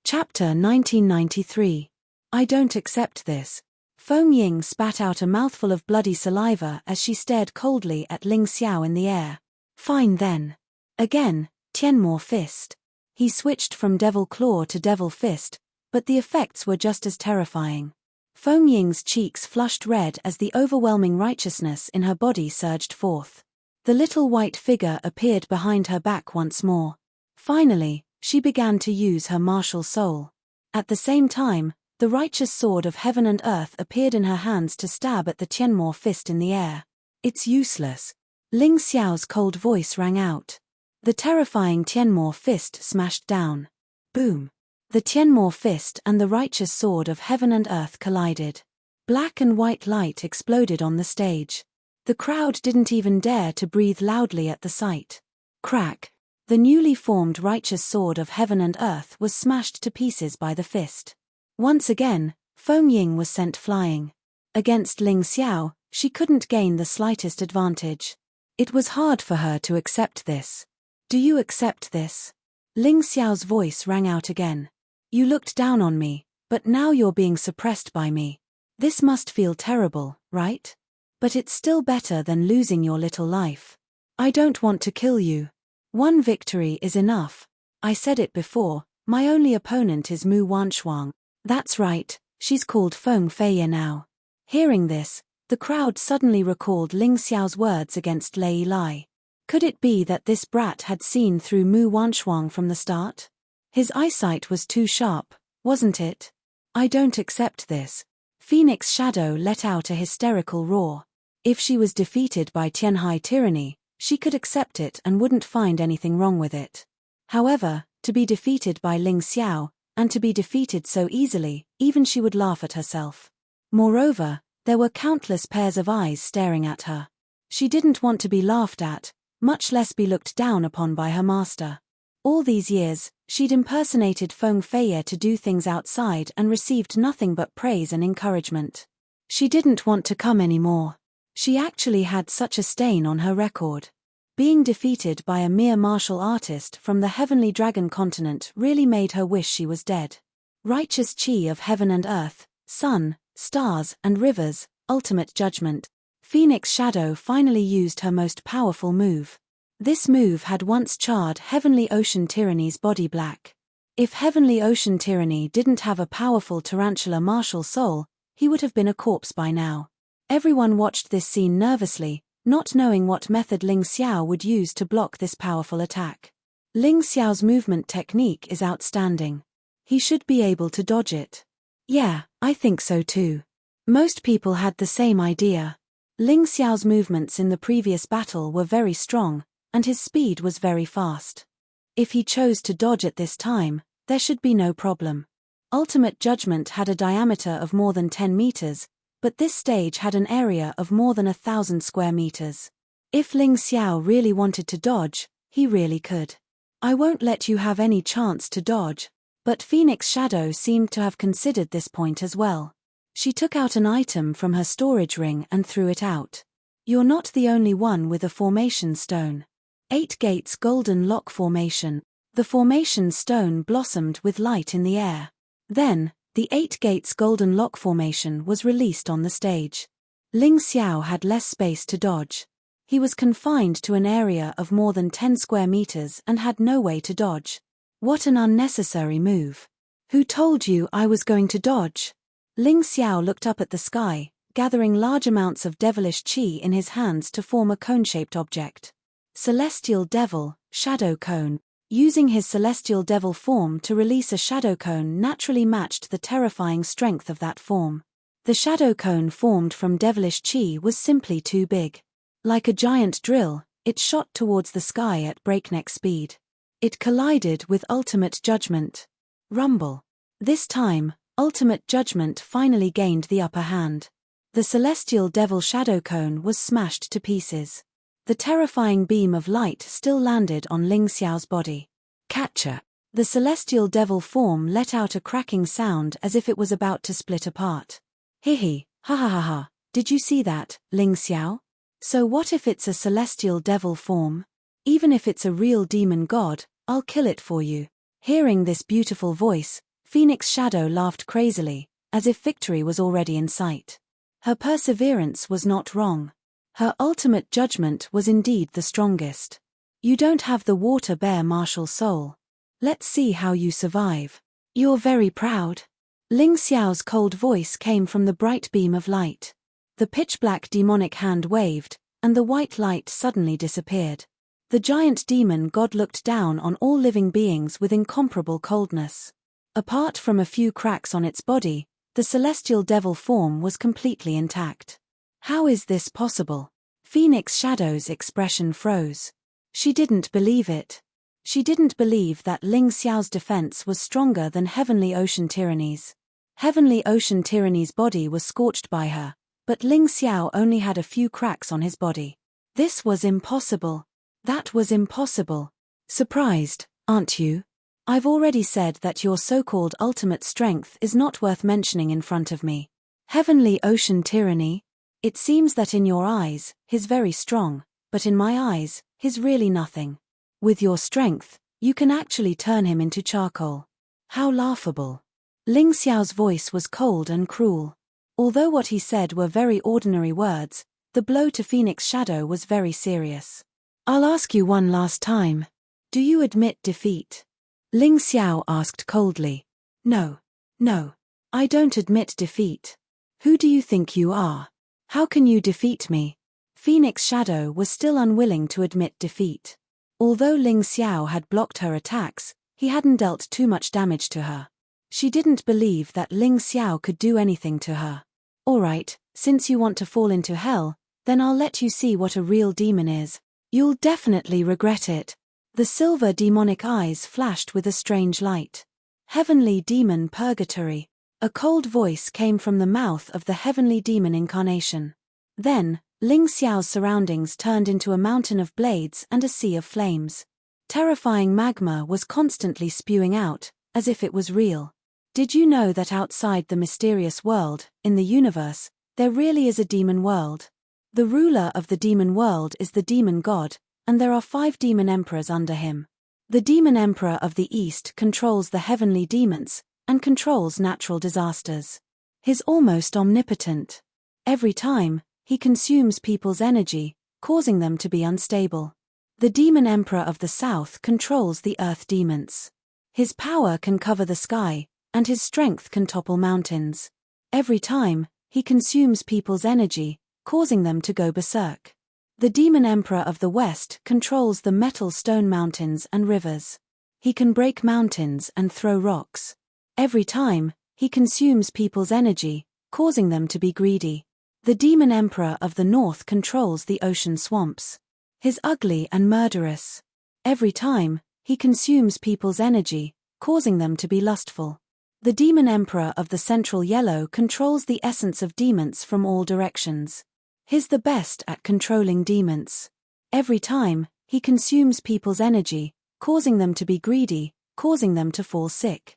Chapter 1993. I don't accept this. Feng Ying spat out a mouthful of bloody saliva as she stared coldly at Ling Xiao in the air. Fine then. Again, Tianmo Fist. He switched from Devil Claw to Devil Fist, but the effects were just as terrifying. Feng Ying's cheeks flushed red as the overwhelming righteousness in her body surged forth. The little white figure appeared behind her back once more. Finally, she began to use her martial soul. At the same time, the righteous sword of heaven and earth appeared in her hands to stab at the Tianmo Fist in the air. It's useless. Ling Xiao's cold voice rang out. The terrifying Tianmo Fist smashed down. Boom. The Tianmo Fist and the righteous sword of heaven and earth collided. Black and white light exploded on the stage. The crowd didn't even dare to breathe loudly at the sight. Crack. The newly formed righteous sword of heaven and earth was smashed to pieces by the fist. Once again, Feng Ying was sent flying. Against Ling Xiao, she couldn't gain the slightest advantage. It was hard for her to accept this. Do you accept this? Ling Xiao's voice rang out again. You looked down on me, but now you're being suppressed by me. This must feel terrible, right? But it's still better than losing your little life. I don't want to kill you. One victory is enough. I said it before, my only opponent is Mu Wanshuang. That's right, she's called Feng Feiya now. Hearing this, the crowd suddenly recalled Ling Xiao's words against Lei Lai. Could it be that this brat had seen through Mu Wanshuang from the start? His eyesight was too sharp, wasn't it? I don't accept this. Phoenix Shadow let out a hysterical roar. If she was defeated by Tianhai tyranny, she could accept it and wouldn't find anything wrong with it. However, to be defeated by Ling Xiao, and to be defeated so easily, even she would laugh at herself. Moreover, there were countless pairs of eyes staring at her. She didn't want to be laughed at, much less be looked down upon by her master. All these years, she'd impersonated Feng Feiye to do things outside and received nothing but praise and encouragement. She didn't want to come anymore. She actually had such a stain on her record. Being defeated by a mere martial artist from the heavenly dragon continent really made her wish she was dead. Righteous chi of heaven and earth, sun, stars, and rivers, ultimate judgment. Phoenix Shadow finally used her most powerful move. This move had once charred Heavenly Ocean Tyranny's body black. If Heavenly Ocean Tyranny didn't have a powerful tarantula martial soul, he would have been a corpse by now. Everyone watched this scene nervously, not knowing what method Ling Xiao would use to block this powerful attack. Ling Xiao's movement technique is outstanding. He should be able to dodge it. Yeah, I think so too. Most people had the same idea. Ling Xiao's movements in the previous battle were very strong, and his speed was very fast. If he chose to dodge at this time, there should be no problem. Ultimate Judgment had a diameter of more than 10 meters, but this stage had an area of more than 1,000 square meters. If Ling Xiao really wanted to dodge, he really could. I won't let you have any chance to dodge. But Phoenix Shadow seemed to have considered this point as well. She took out an item from her storage ring and threw it out. You're not the only one with a formation stone. 8 Gates Golden Lock Formation. The formation stone blossomed with light in the air. Then, the 8 Gates Golden Lock Formation was released on the stage. Ling Xiao had less space to dodge. He was confined to an area of more than 10 square meters and had no way to dodge. What an unnecessary move. Who told you I was going to dodge? Ling Xiao looked up at the sky, gathering large amounts of devilish qi in his hands to form a cone-shaped object. Celestial Devil, Shadow Cone. Using his Celestial Devil form to release a shadow cone naturally matched the terrifying strength of that form. The shadow cone formed from devilish qi was simply too big. Like a giant drill, it shot towards the sky at breakneck speed. It collided with Ultimate Judgment. Rumble. This time, Ultimate Judgment finally gained the upper hand. The Celestial Devil Shadow Cone was smashed to pieces. The terrifying beam of light still landed on Ling Xiao's body. Catcher. The Celestial Devil form let out a cracking sound as if it was about to split apart. Hihi, ha ha ha ha, did you see that, Ling Xiao? So what if it's a Celestial Devil form? Even if it's a real demon god, I'll kill it for you. Hearing this beautiful voice, Phoenix Shadow laughed crazily, as if victory was already in sight. Her perseverance was not wrong. Her ultimate judgment was indeed the strongest. You don't have the water bear martial soul. Let's see how you survive. You're very proud. Ling Xiao's cold voice came from the bright beam of light. The pitch-black demonic hand waved, and the white light suddenly disappeared. The giant demon god looked down on all living beings with incomparable coldness. Apart from a few cracks on its body, the celestial devil form was completely intact. How is this possible? Phoenix Shadow's expression froze. She didn't believe it. She didn't believe that Ling Xiao's defense was stronger than Heavenly Ocean Tyranny's. Heavenly Ocean Tyranny's body was scorched by her, but Ling Xiao only had a few cracks on his body. This was impossible. That was impossible. Surprised, aren't you? I've already said that your so-called ultimate strength is not worth mentioning in front of me. Heavenly Ocean Tyranny? It seems that in your eyes, he's very strong, but in my eyes, he's really nothing. With your strength, you can actually turn him into charcoal. How laughable. Ling Xiao's voice was cold and cruel. Although what he said were very ordinary words, the blow to Phoenix Shadow was very serious. I'll ask you one last time. Do you admit defeat? Ling Xiao asked coldly. No. No. I don't admit defeat. Who do you think you are? How can you defeat me? Phoenix Shadow was still unwilling to admit defeat. Although Ling Xiao had blocked her attacks, he hadn't dealt too much damage to her. She didn't believe that Ling Xiao could do anything to her. Alright, since you want to fall into hell, Then I'll let you see what a real demon is. You'll definitely regret it. The silver demonic eyes flashed with a strange light. Heavenly demon purgatory. A cold voice came from the mouth of the heavenly demon incarnation. Then, Ling Xiao's surroundings turned into a mountain of blades and a sea of flames. Terrifying magma was constantly spewing out, as if it was real. Did you know that outside the mysterious world, in the universe, there really is a demon world? The ruler of the demon world is the demon god, and there are 5 demon emperors under him. The demon emperor of the east controls the heavenly demons, and controls natural disasters. He's almost omnipotent. Every time, he consumes people's energy, causing them to be unstable. The demon emperor of the south controls the earth demons. His power can cover the sky, and his strength can topple mountains. Every time, he consumes people's energy, causing them to go berserk. The demon emperor of the west controls the metal stone mountains and rivers. He can break mountains and throw rocks. Every time, he consumes people's energy, causing them to be greedy. The demon emperor of the north controls the ocean swamps. He's ugly and murderous. Every time, he consumes people's energy, causing them to be lustful. The demon emperor of the central yellow controls the essence of demons from all directions. He's the best at controlling demons. Every time, he consumes people's energy, causing them to be greedy, causing them to fall sick.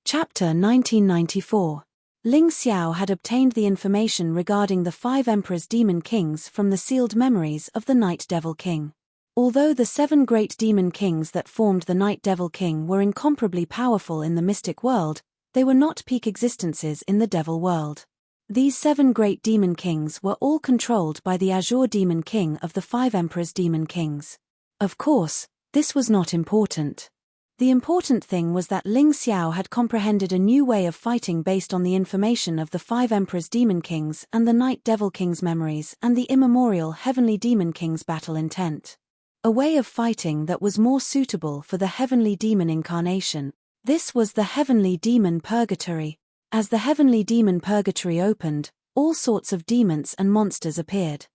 Chapter 1994. Ling Xiao had obtained the information regarding the 5 emperors' demon kings from the sealed memories of the Night Devil King. Although the 7 great demon kings that formed the Night Devil King were incomparably powerful in the mystic world, they were not peak existences in the devil world. These 7 great demon kings were all controlled by the Azure Demon King of the 5 emperors' demon kings. Of course, this was not important. The important thing was that Ling Xiao had comprehended a new way of fighting based on the information of the 5 emperors' demon kings and the Night Devil King's memories and the immemorial Heavenly Demon King's battle intent. A way of fighting that was more suitable for the Heavenly Demon incarnation. This was the Heavenly Demon Purgatory. As the Heavenly Demon Purgatory opened, all sorts of demons and monsters appeared.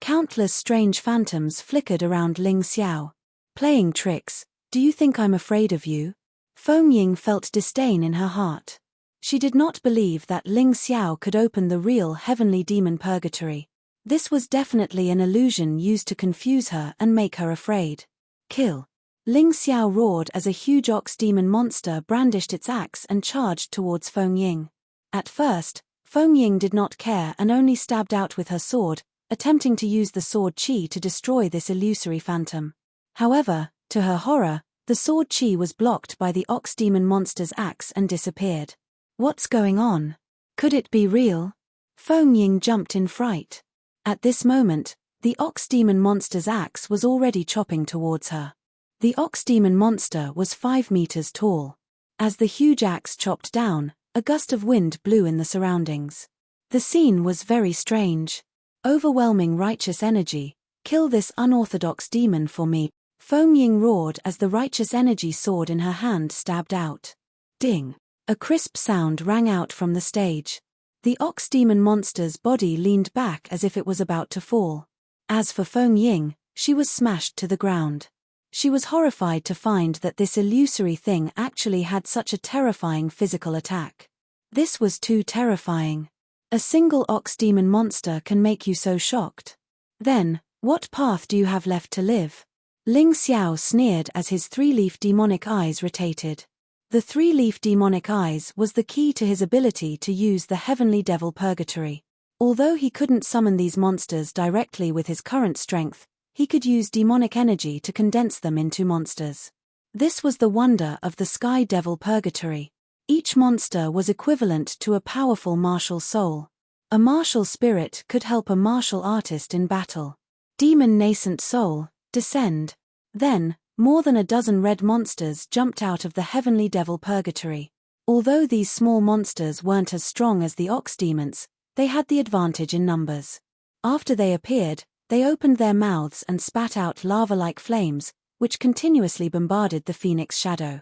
Countless strange phantoms flickered around Ling Xiao. Playing tricks, do you think I'm afraid of you? Feng Ying felt disdain in her heart. She did not believe that Ling Xiao could open the real Heavenly Demon Purgatory. This was definitely an illusion used to confuse her and make her afraid. Kill! Ling Xiao roared as a huge ox demon monster brandished its axe and charged towards Feng Ying. At first, Feng Ying did not care and only stabbed out with her sword, attempting to use the sword qi to destroy this illusory phantom. However, to her horror, the sword qi was blocked by the ox demon monster's axe and disappeared. What's going on? Could it be real? Feng Ying jumped in fright. At this moment, the ox demon monster's axe was already chopping towards her. The ox demon monster was 5 meters tall. As the huge axe chopped down, a gust of wind blew in the surroundings. The scene was very strange. Overwhelming righteous energy. Kill this unorthodox demon for me. Feng Ying roared as the righteous energy sword in her hand stabbed out. Ding! A crisp sound rang out from the stage. The ox demon monster's body leaned back as if it was about to fall. As for Feng Ying, she was smashed to the ground. She was horrified to find that this illusory thing actually had such a terrifying physical attack. This was too terrifying. A single ox demon monster can make you so shocked. Then, what path do you have left to live? Ling Xiao sneered as his 3-leaf demonic eyes rotated. The 3-leaf demonic eyes was the key to his ability to use the Heavenly Devil Purgatory. Although he couldn't summon these monsters directly with his current strength, he could use demonic energy to condense them into monsters. This was the wonder of the Sky Devil Purgatory. Each monster was equivalent to a powerful martial soul. A martial spirit could help a martial artist in battle. Demon Nascent Soul, descend. Then, more than a dozen red monsters jumped out of the Heavenly Devil Purgatory. Although these small monsters weren't as strong as the ox demons, they had the advantage in numbers. After they appeared, they opened their mouths and spat out lava-like flames, which continuously bombarded the phoenix shadow.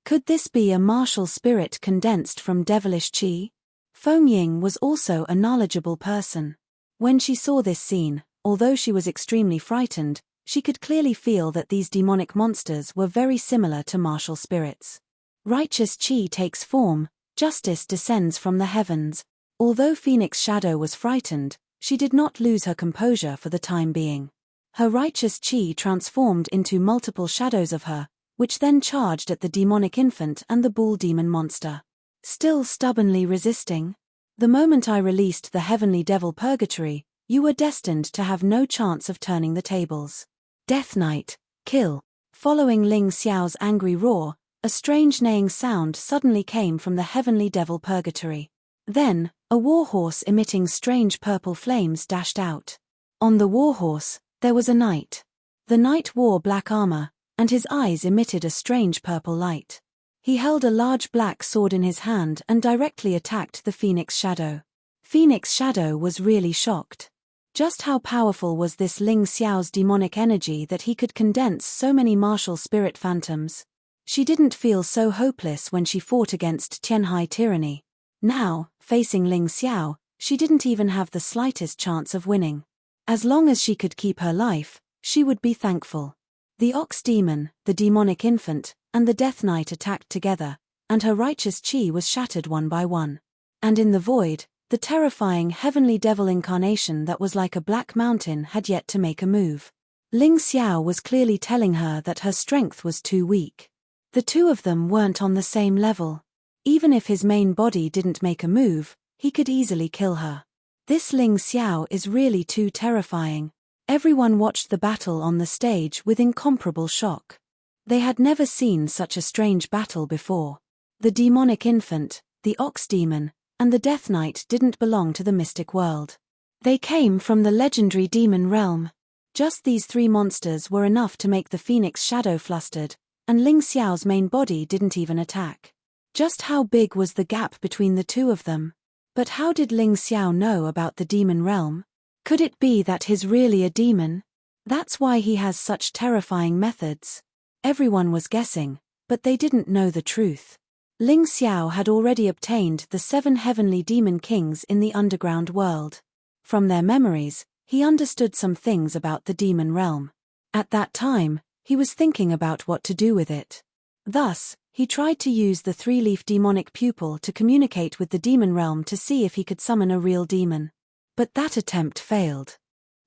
Could this be a martial spirit condensed from devilish qi? Feng Ying was also a knowledgeable person. When she saw this scene, although she was extremely frightened, she could clearly feel that these demonic monsters were very similar to martial spirits. Righteous Chi takes form, justice descends from the heavens. Although Phoenix Shadow was frightened, she did not lose her composure for the time being. Her righteous Chi transformed into multiple shadows of her, which then charged at the demonic infant and the bull demon monster. Still stubbornly resisting? The moment I released the heavenly devil purgatory, you were destined to have no chance of turning the tables. Death Knight, kill. Following Ling Xiao's angry roar, a strange neighing sound suddenly came from the heavenly devil purgatory. Then, a warhorse emitting strange purple flames dashed out. On the warhorse, there was a knight. The knight wore black armor, and his eyes emitted a strange purple light. He held a large black sword in his hand and directly attacked the Phoenix Shadow. Phoenix Shadow was really shocked. Just how powerful was this Ling Xiao's demonic energy that he could condense so many martial spirit phantoms? She didn't feel so hopeless when she fought against Tianhai tyranny. Now, facing Ling Xiao, she didn't even have the slightest chance of winning. As long as she could keep her life, she would be thankful. The Ox Demon, the demonic infant, and the Death Knight attacked together, and her righteous Chi was shattered one by one. And in the void, the terrifying heavenly devil incarnation that was like a black mountain had yet to make a move. Ling Xiao was clearly telling her that her strength was too weak. The two of them weren't on the same level. Even if his main body didn't make a move, he could easily kill her. This Ling Xiao is really too terrifying. Everyone watched the battle on the stage with incomparable shock. They had never seen such a strange battle before. The demonic infant, the Ox Demon, and the Death Knight didn't belong to the mystic world. They came from the legendary demon realm. Just these three monsters were enough to make the Phoenix Shadow flustered, and Ling Xiao's main body didn't even attack. Just how big was the gap between the two of them? But how did Ling Xiao know about the demon realm? Could it be that he's really a demon? That's why he has such terrifying methods. Everyone was guessing, but they didn't know the truth. Ling Xiao had already obtained the 7 heavenly demon kings in the underground world. From their memories, he understood some things about the demon realm. At that time, he was thinking about what to do with it. Thus, he tried to use the 3-leaf demonic pupil to communicate with the demon realm to see if he could summon a real demon. But that attempt failed.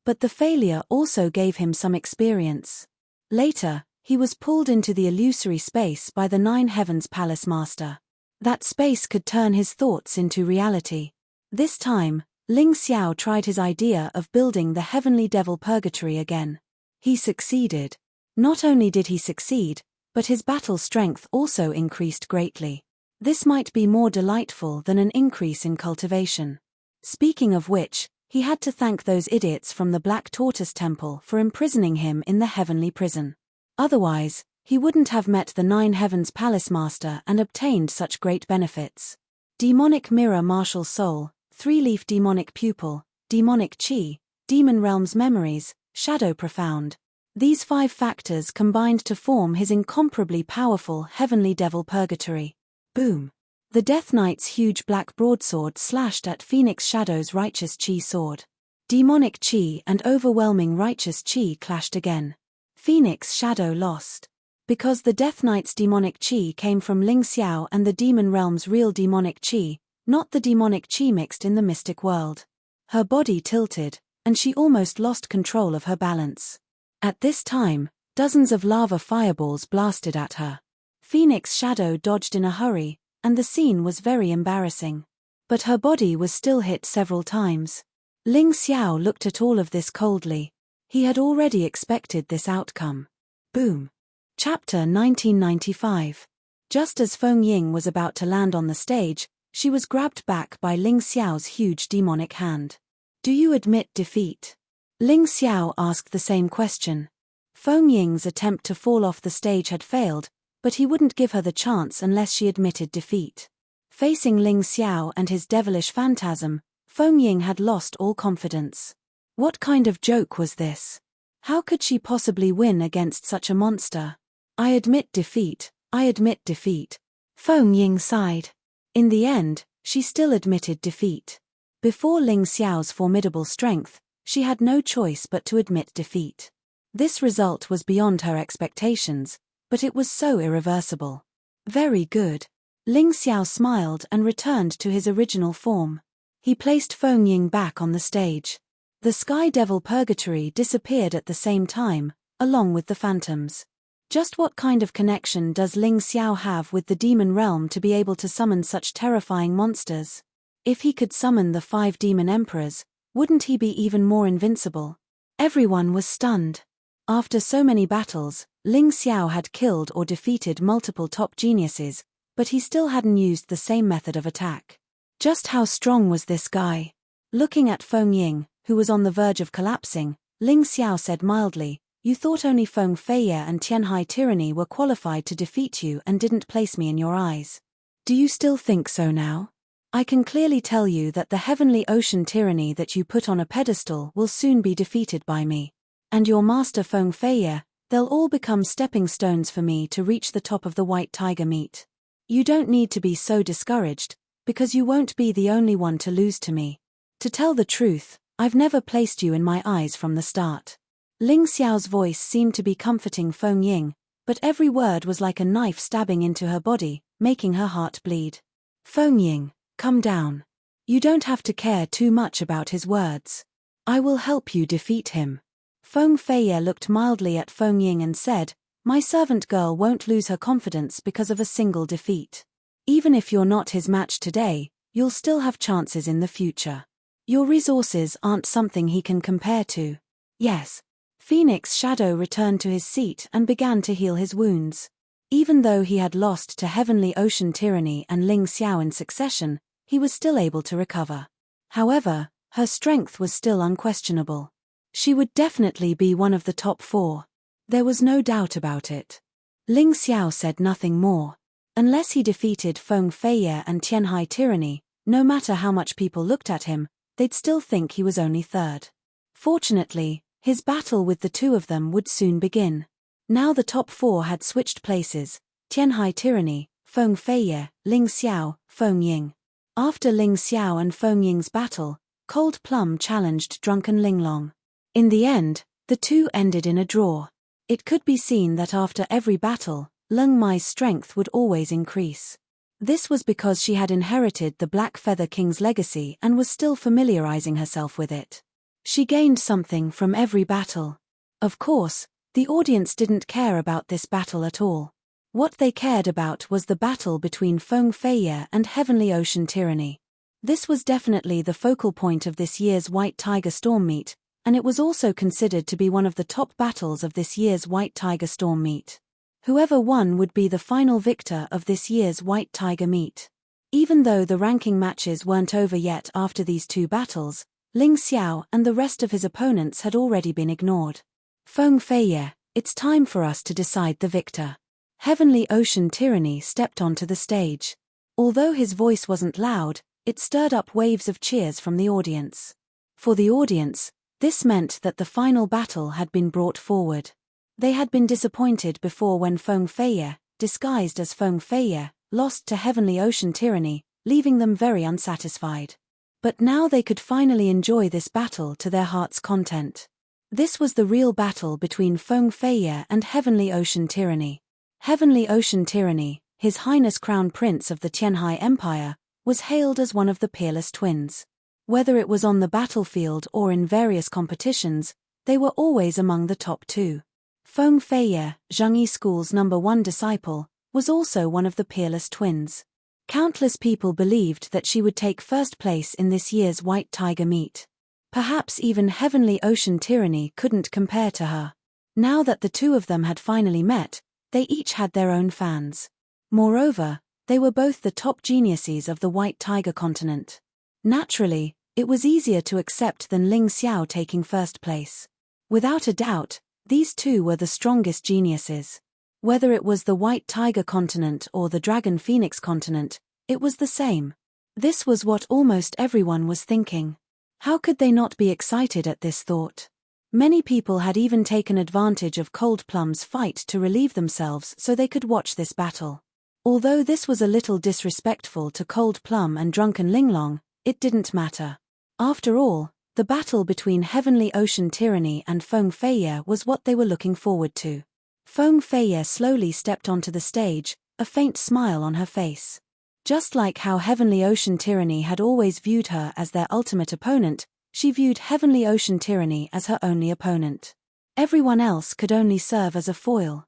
But the failure also gave him some experience. Later, he was pulled into the illusory space by the 9 Heavens Palace Master. That space could turn his thoughts into reality. This time, Ling Xiao tried his idea of building the heavenly devil purgatory again. He succeeded. Not only did he succeed, but his battle strength also increased greatly. This might be more delightful than an increase in cultivation. Speaking of which, he had to thank those idiots from the Black Tortoise Temple for imprisoning him in the heavenly prison. Otherwise, he wouldn't have met the 9 Heavens Palace Master and obtained such great benefits. Demonic Mirror Martial Soul, 3-leaf Demonic Pupil, Demonic Chi, Demon Realm's Memories, Shadow Profound. These 5 factors combined to form his incomparably powerful heavenly devil purgatory. Boom! The Death Knight's huge black broadsword slashed at Phoenix Shadow's righteous Chi sword. Demonic Chi and overwhelming righteous Chi clashed again. Phoenix Shadow lost. Because the Death Knight's demonic Chi came from Ling Xiao and the demon realm's real demonic Chi, not the demonic Chi mixed in the mystic world. Her body tilted, and she almost lost control of her balance. At this time, dozens of lava fireballs blasted at her. Phoenix Shadow dodged in a hurry, and the scene was very embarrassing. But her body was still hit several times. Ling Xiao looked at all of this coldly. He had already expected this outcome. Boom. Chapter 1995. Just as Feng Ying was about to land on the stage, she was grabbed back by Ling Xiao's huge demonic hand. Do you admit defeat? Ling Xiao asked the same question. Feng Ying's attempt to fall off the stage had failed, but he wouldn't give her the chance unless she admitted defeat. Facing Ling Xiao and his devilish phantasm, Feng Ying had lost all confidence. What kind of joke was this? How could she possibly win against such a monster? I admit defeat, I admit defeat. Feng Ying sighed. In the end, she still admitted defeat. Before Ling Xiao's formidable strength, she had no choice but to admit defeat. This result was beyond her expectations, but it was so irreversible. Very good. Ling Xiao smiled and returned to his original form. He placed Feng Ying back on the stage. The Sky Devil Purgatory disappeared at the same time, along with the phantoms. Just what kind of connection does Ling Xiao have with the demon realm to be able to summon such terrifying monsters? If he could summon the 5 demon emperors, wouldn't he be even more invincible? Everyone was stunned. After so many battles, Ling Xiao had killed or defeated multiple top geniuses, but he still hadn't used the same method of attack. Just how strong was this guy? Looking at Feng Ying, who was on the verge of collapsing, Ling Xiao said mildly, "You thought only Feng Feiye and Tianhai Tyranny were qualified to defeat you and didn't place me in your eyes. Do you still think so now? I can clearly tell you that the Heavenly Ocean Tyranny that you put on a pedestal will soon be defeated by me. And your master Feng Feiye, they'll all become stepping stones for me to reach the top of the White Tiger meat. You don't need to be so discouraged, because you won't be the only one to lose to me. To tell the truth, I've never placed you in my eyes from the start." Ling Xiao's voice seemed to be comforting Feng Ying, but every word was like a knife stabbing into her body, making her heart bleed. "Feng Ying, come down. You don't have to care too much about his words. I will help you defeat him." Feng Feiye looked mildly at Feng Ying and said, "My servant girl won't lose her confidence because of a single defeat. Even if you're not his match today, you'll still have chances in the future. Your resources aren't something he can compare to." "Yes." Phoenix Shadow returned to his seat and began to heal his wounds. Even though he had lost to Heavenly Ocean Tyranny and Ling Xiao in succession, he was still able to recover. However, her strength was still unquestionable. She would definitely be one of the top 4. There was no doubt about it. Ling Xiao said nothing more. Unless he defeated Feng Feiye and Tianhai Tyranny, no matter how much people looked at him, they'd still think he was only third. Fortunately, his battle with the two of them would soon begin. Now the top 4 had switched places: Tianhai Tyranny, Feng Feiye, Ling Xiao, Feng Ying. After Ling Xiao and Feng Ying's battle, Cold Plum challenged Drunken Linglong. In the end, the two ended in a draw. It could be seen that after every battle, Leng Mai's strength would always increase. This was because she had inherited the Black Feather King's legacy and was still familiarizing herself with it. She gained something from every battle. Of course, the audience didn't care about this battle at all. What they cared about was the battle between Feng Feiye and Heavenly Ocean Tyranny. This was definitely the focal point of this year's White Tiger Storm Meet, and it was also considered to be one of the top battles of this year's White Tiger Storm Meet. Whoever won would be the final victor of this year's White Tiger Meet. Even though the ranking matches weren't over yet after these two battles, Ling Xiao and the rest of his opponents had already been ignored. "Feng Feiye, it's time for us to decide the victor." Heavenly Ocean Tyranny stepped onto the stage. Although his voice wasn't loud, it stirred up waves of cheers from the audience. For the audience, this meant that the final battle had been brought forward. They had been disappointed before when Feng Feiye, disguised as Feng Feiye, lost to Heavenly Ocean Tyranny, leaving them very unsatisfied. But now they could finally enjoy this battle to their heart's content. This was the real battle between Feng Feiye and Heavenly Ocean Tyranny. Heavenly Ocean Tyranny, His Highness Crown Prince of the Tianhai Empire, was hailed as one of the peerless twins. Whether it was on the battlefield or in various competitions, they were always among the top 2. Feng Feiye, Zhengyi School's #1 disciple, was also one of the peerless twins. Countless people believed that she would take first place in this year's White Tiger Meet. Perhaps even Heavenly Ocean Tyranny couldn't compare to her. Now that the two of them had finally met, they each had their own fans. Moreover, they were both the top geniuses of the White Tiger continent. Naturally, it was easier to accept than Ling Xiao taking first place. Without a doubt, these two were the strongest geniuses. Whether it was the White Tiger continent or the Dragon Phoenix continent, it was the same. This was what almost everyone was thinking. How could they not be excited at this thought? Many people had even taken advantage of Cold Plum's fight to relieve themselves so they could watch this battle. Although this was a little disrespectful to Cold Plum and Drunken Linglong, it didn't matter. After all, the battle between Heavenly Ocean Tyranny and Feng Feiye was what they were looking forward to. Feng Feiye slowly stepped onto the stage, a faint smile on her face. Just like how Heavenly Ocean Tyranny had always viewed her as their ultimate opponent, she viewed Heavenly Ocean Tyranny as her only opponent. Everyone else could only serve as a foil.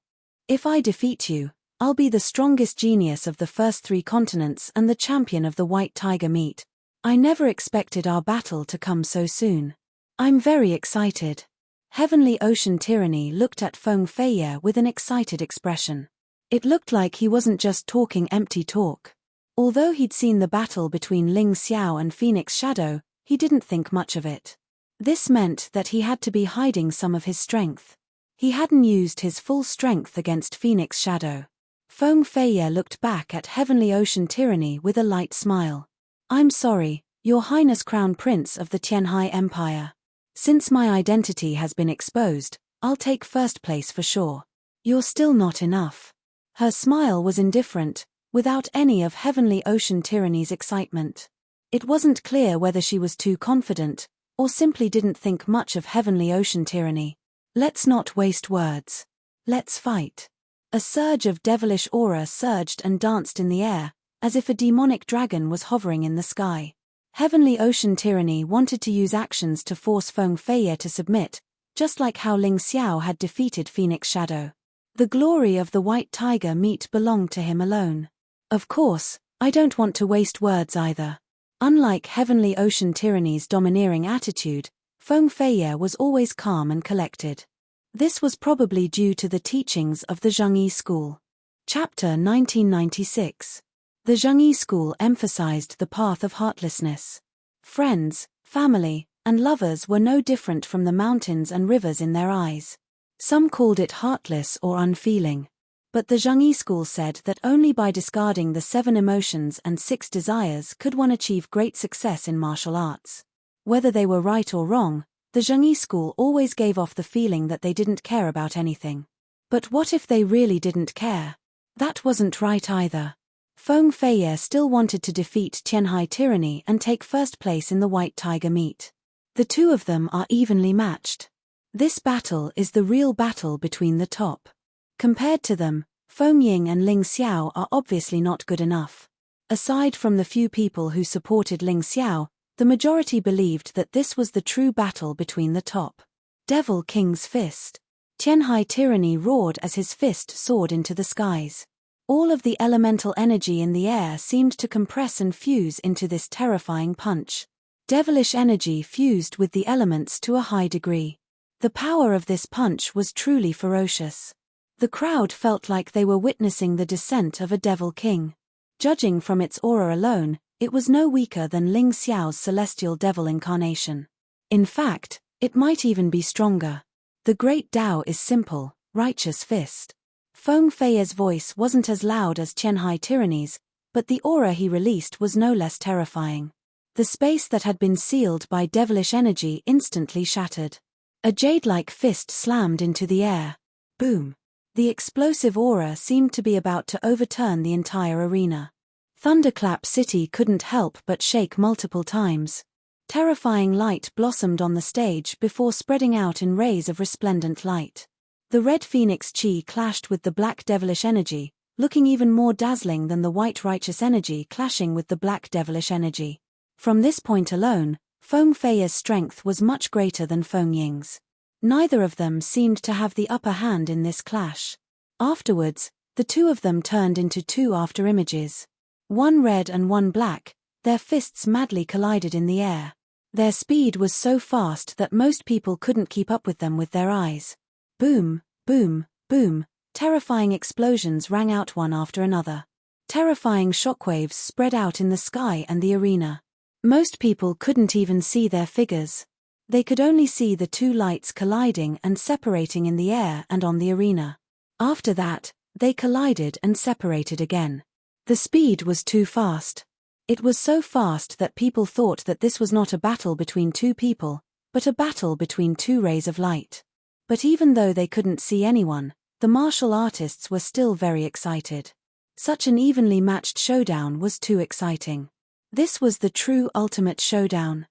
If I defeat you, I'll be the strongest genius of the first 3 continents and the champion of the White Tiger meet. I never expected our battle to come so soon. I'm very excited. Heavenly Ocean Tyranny looked at Feng Feiye with an excited expression. It looked like he wasn't just talking empty talk. Although he'd seen the battle between Ling Xiao and Phoenix Shadow, he didn't think much of it. This meant that he had to be hiding some of his strength. He hadn't used his full strength against Phoenix Shadow. Feng Feiye looked back at Heavenly Ocean Tyranny with a light smile. I'm sorry, Your Highness Crown Prince of the Tianhai Empire. Since my identity has been exposed, I'll take first place for sure. You're still not enough. Her smile was indifferent, without any of Heavenly Ocean Tyranny's excitement. It wasn't clear whether she was too confident, or simply didn't think much of Heavenly Ocean Tyranny. Let's not waste words. Let's fight. A surge of devilish aura surged and danced in the air, as if a demonic dragon was hovering in the sky. Heavenly Ocean Tyranny wanted to use actions to force Feng Feiye to submit, just like how Ling Xiao had defeated Phoenix Shadow. The glory of the White Tiger meet belonged to him alone. Of course, I don't want to waste words either. Unlike Heavenly Ocean Tyranny's domineering attitude, Feng Feiye was always calm and collected. This was probably due to the teachings of the Zhengyi school. Chapter 1996. The Zhengyi school emphasized the path of heartlessness. Friends, family, and lovers were no different from the mountains and rivers in their eyes. Some called it heartless or unfeeling. But the Zhengyi school said that only by discarding the 7 emotions and 6 desires could one achieve great success in martial arts. Whether they were right or wrong, the Zhengyi school always gave off the feeling that they didn't care about anything. But what if they really didn't care? That wasn't right either. Feng Feiye still wanted to defeat Tianhai Tyranny and take first place in the White Tiger meet. The two of them are evenly matched. This battle is the real battle between the top. Compared to them, Feng Ying and Ling Xiao are obviously not good enough. Aside from the few people who supported Ling Xiao, the majority believed that this was the true battle between the top. Devil King's Fist. Tianhai Tyranny roared as his fist soared into the skies. All of the elemental energy in the air seemed to compress and fuse into this terrifying punch. Devilish energy fused with the elements to a high degree. The power of this punch was truly ferocious. The crowd felt like they were witnessing the descent of a devil king. Judging from its aura alone, it was no weaker than Ling Xiao's celestial devil incarnation. In fact, it might even be stronger. The great Tao is simple, righteous fist. Feng Feiye's voice wasn't as loud as Tianhai Tyranny's, but the aura he released was no less terrifying. The space that had been sealed by devilish energy instantly shattered. A jade-like fist slammed into the air. Boom! The explosive aura seemed to be about to overturn the entire arena. Thunderclap City couldn't help but shake multiple times. Terrifying light blossomed on the stage before spreading out in rays of resplendent light. The red phoenix chi clashed with the black devilish energy, looking even more dazzling than the white righteous energy clashing with the black devilish energy. From this point alone, Feng Feiye's strength was much greater than Feng Ying's. Neither of them seemed to have the upper hand in this clash. Afterwards, the two of them turned into 2 afterimages. One red and one black, their fists madly collided in the air. Their speed was so fast that most people couldn't keep up with them with their eyes. Boom, boom, boom, terrifying explosions rang out one after another. Terrifying shockwaves spread out in the sky and the arena. Most people couldn't even see their figures. They could only see the 2 lights colliding and separating in the air and on the arena. After that, they collided and separated again. The speed was too fast. It was so fast that people thought that this was not a battle between 2 people, but a battle between 2 rays of light. But even though they couldn't see anyone, the martial artists were still very excited. Such an evenly matched showdown was too exciting. This was the true ultimate showdown.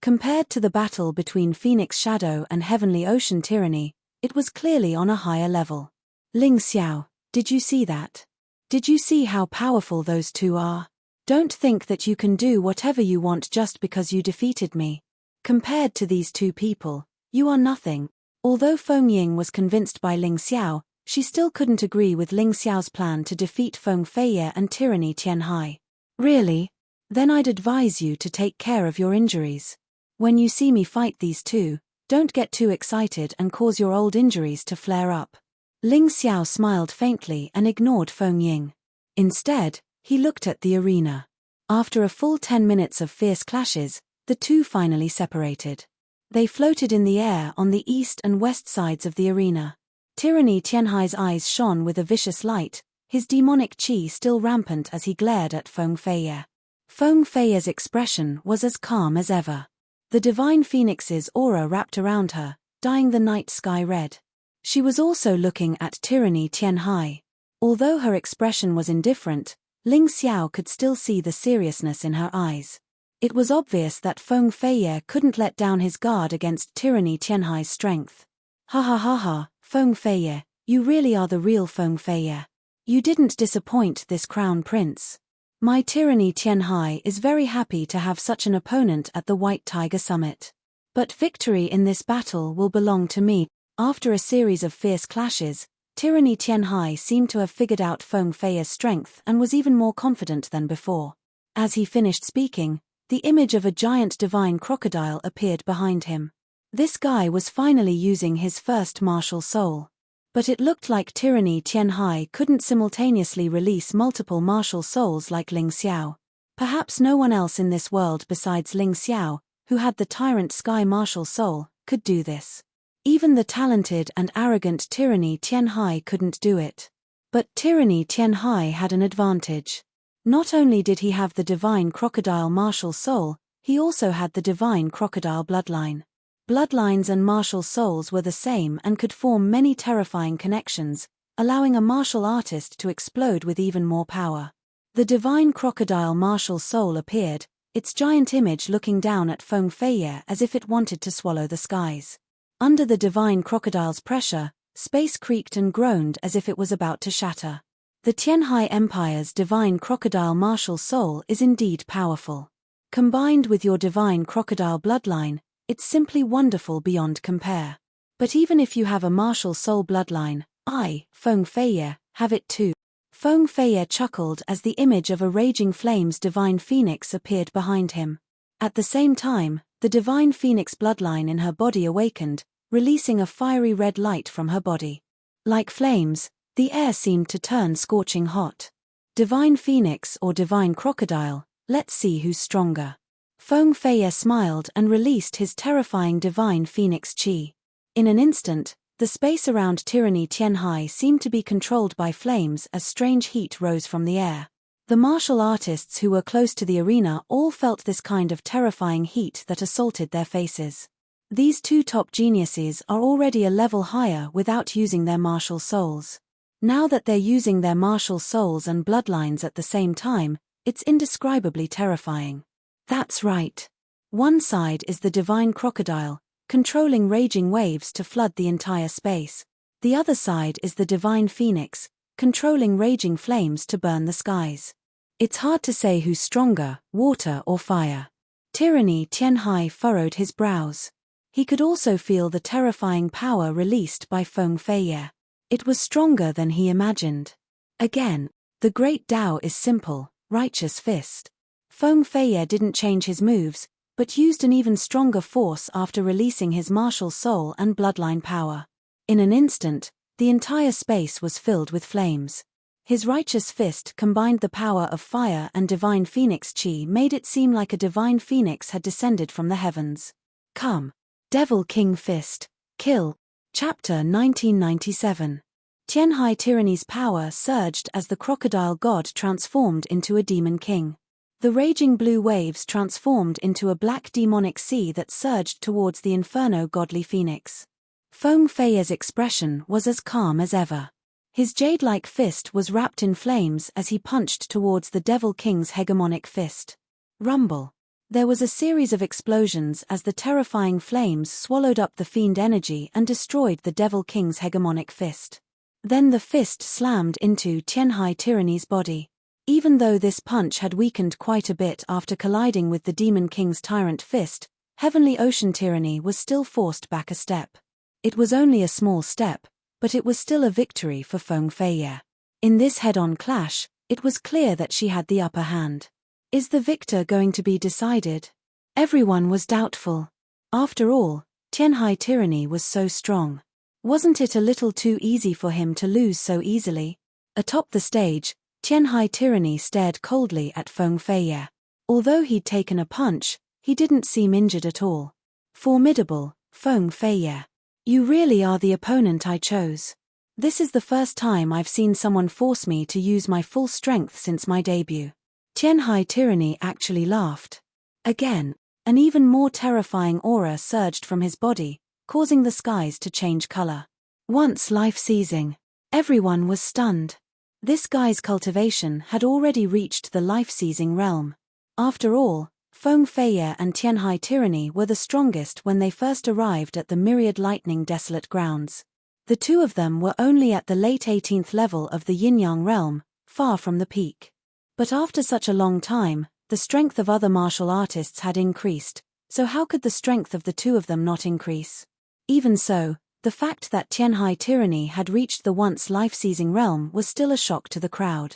Compared to the battle between Phoenix Shadow and Heavenly Ocean Tyranny, it was clearly on a higher level. Ling Xiao, did you see that? Did you see how powerful those two are? Don't think that you can do whatever you want just because you defeated me. Compared to these two people, you are nothing. Although Feng Ying was convinced by Ling Xiao, she still couldn't agree with Ling Xiao's plan to defeat Feng Feiye and Tyranny Tianhai. Really? Then I'd advise you to take care of your injuries. When you see me fight these two, don't get too excited and cause your old injuries to flare up. Ling Xiao smiled faintly and ignored Feng Ying. Instead, he looked at the arena. After a full 10 minutes of fierce clashes, the two finally separated. They floated in the air on the east and west sides of the arena. Tyranny Tianhai's eyes shone with a vicious light, his demonic qi still rampant as he glared at Feng Feiye. Feng Feiye's expression was as calm as ever. The divine phoenix's aura wrapped around her, dyeing the night sky red. She was also looking at Tyranny Tianhai. Although her expression was indifferent, Ling Xiao could still see the seriousness in her eyes. It was obvious that Feng Feiye couldn't let down his guard against Tyranny Tianhai's strength. Ha ha ha ha, Feng Feiye, you really are the real Feng Feiye. You didn't disappoint this crown prince. My Tyranny Tianhai is very happy to have such an opponent at the White Tiger Summit. But victory in this battle will belong to me. After a series of fierce clashes, Tyranny Tianhai seemed to have figured out Feng Feiye's strength and was even more confident than before. As he finished speaking, the image of a giant divine crocodile appeared behind him. This guy was finally using his first martial soul. But it looked like Tyranny Tianhai couldn't simultaneously release multiple martial souls like Ling Xiao. Perhaps no one else in this world besides Ling Xiao, who had the Tyrant Sky martial soul, could do this. Even the talented and arrogant Tyranny Tianhai couldn't do it. But Tyranny Tianhai had an advantage. Not only did he have the divine crocodile martial soul, he also had the divine crocodile bloodline. Bloodlines and martial souls were the same and could form many terrifying connections, allowing a martial artist to explode with even more power. The divine crocodile martial soul appeared, its giant image looking down at Feng Feiye as if it wanted to swallow the skies. Under the divine crocodile's pressure, space creaked and groaned as if it was about to shatter. The Tianhai Empire's divine crocodile martial soul is indeed powerful. Combined with your divine crocodile bloodline, it's simply wonderful beyond compare. But even if you have a martial soul bloodline, I, Feng Feiye, have it too. Feng Feiye chuckled as the image of a raging flames divine phoenix appeared behind him. At the same time, the divine phoenix bloodline in her body awakened, releasing a fiery red light from her body. Like flames, the air seemed to turn scorching hot. Divine phoenix or divine crocodile, let's see who's stronger. Feng Feiye smiled and released his terrifying divine phoenix qi. In an instant, the space around Tyranny Tianhai seemed to be controlled by flames as strange heat rose from the air. The martial artists who were close to the arena all felt this kind of terrifying heat that assaulted their faces. These two top geniuses are already a level higher without using their martial souls. Now that they're using their martial souls and bloodlines at the same time, it's indescribably terrifying. That's right. One side is the divine crocodile, controlling raging waves to flood the entire space. The other side is the divine phoenix, controlling raging flames to burn the skies. It's hard to say who's stronger, water or fire. Tyranny Tianhai furrowed his brows. He could also feel the terrifying power released by Feng Feiye. It was stronger than he imagined. Again, the great Tao is simple, righteous fist. Feng Feiye didn't change his moves, but used an even stronger force after releasing his martial soul and bloodline power. In an instant, the entire space was filled with flames. His righteous fist combined the power of fire and divine phoenix qi, made it seem like a divine phoenix had descended from the heavens. Come. Devil King Fist. Kill. Chapter 1997. Tianhai Tyranny's power surged as the crocodile god transformed into a demon king. The raging blue waves transformed into a black demonic sea that surged towards the inferno godly phoenix. Feng Feiye's expression was as calm as ever. His jade-like fist was wrapped in flames as he punched towards the Devil King's hegemonic fist. Rumble. There was a series of explosions as the terrifying flames swallowed up the fiend energy and destroyed the Devil King's hegemonic fist. Then the fist slammed into Tianhai Tyranny's body. Even though this punch had weakened quite a bit after colliding with the Demon King's Tyrant fist, Heavenly Ocean Tyranny was still forced back a step. It was only a small step, but it was still a victory for Feng Feiye. In this head-on clash, it was clear that she had the upper hand. Is the victor going to be decided? Everyone was doubtful. After all, Tianhai Tyranny was so strong. Wasn't it a little too easy for him to lose so easily? Atop the stage, Tianhai Tyranny stared coldly at Feng Feiye. Although he'd taken a punch, he didn't seem injured at all. Formidable, Feng Feiye. You really are the opponent I chose. This is the first time I've seen someone force me to use my full strength since my debut. Tianhai Tyranny actually laughed. Again, an even more terrifying aura surged from his body, causing the skies to change color. Once life-seizing. Everyone was stunned. This guy's cultivation had already reached the life-seizing realm. After all, Feng Feiye and Tianhai Tyranny were the strongest when they first arrived at the Myriad Lightning Desolate Grounds. The two of them were only at the late 18th level of the Yin-Yang realm, far from the peak. But after such a long time, the strength of other martial artists had increased, so how could the strength of the two of them not increase? Even so, the fact that Tianhai Tyranny had reached the once life-seizing realm was still a shock to the crowd.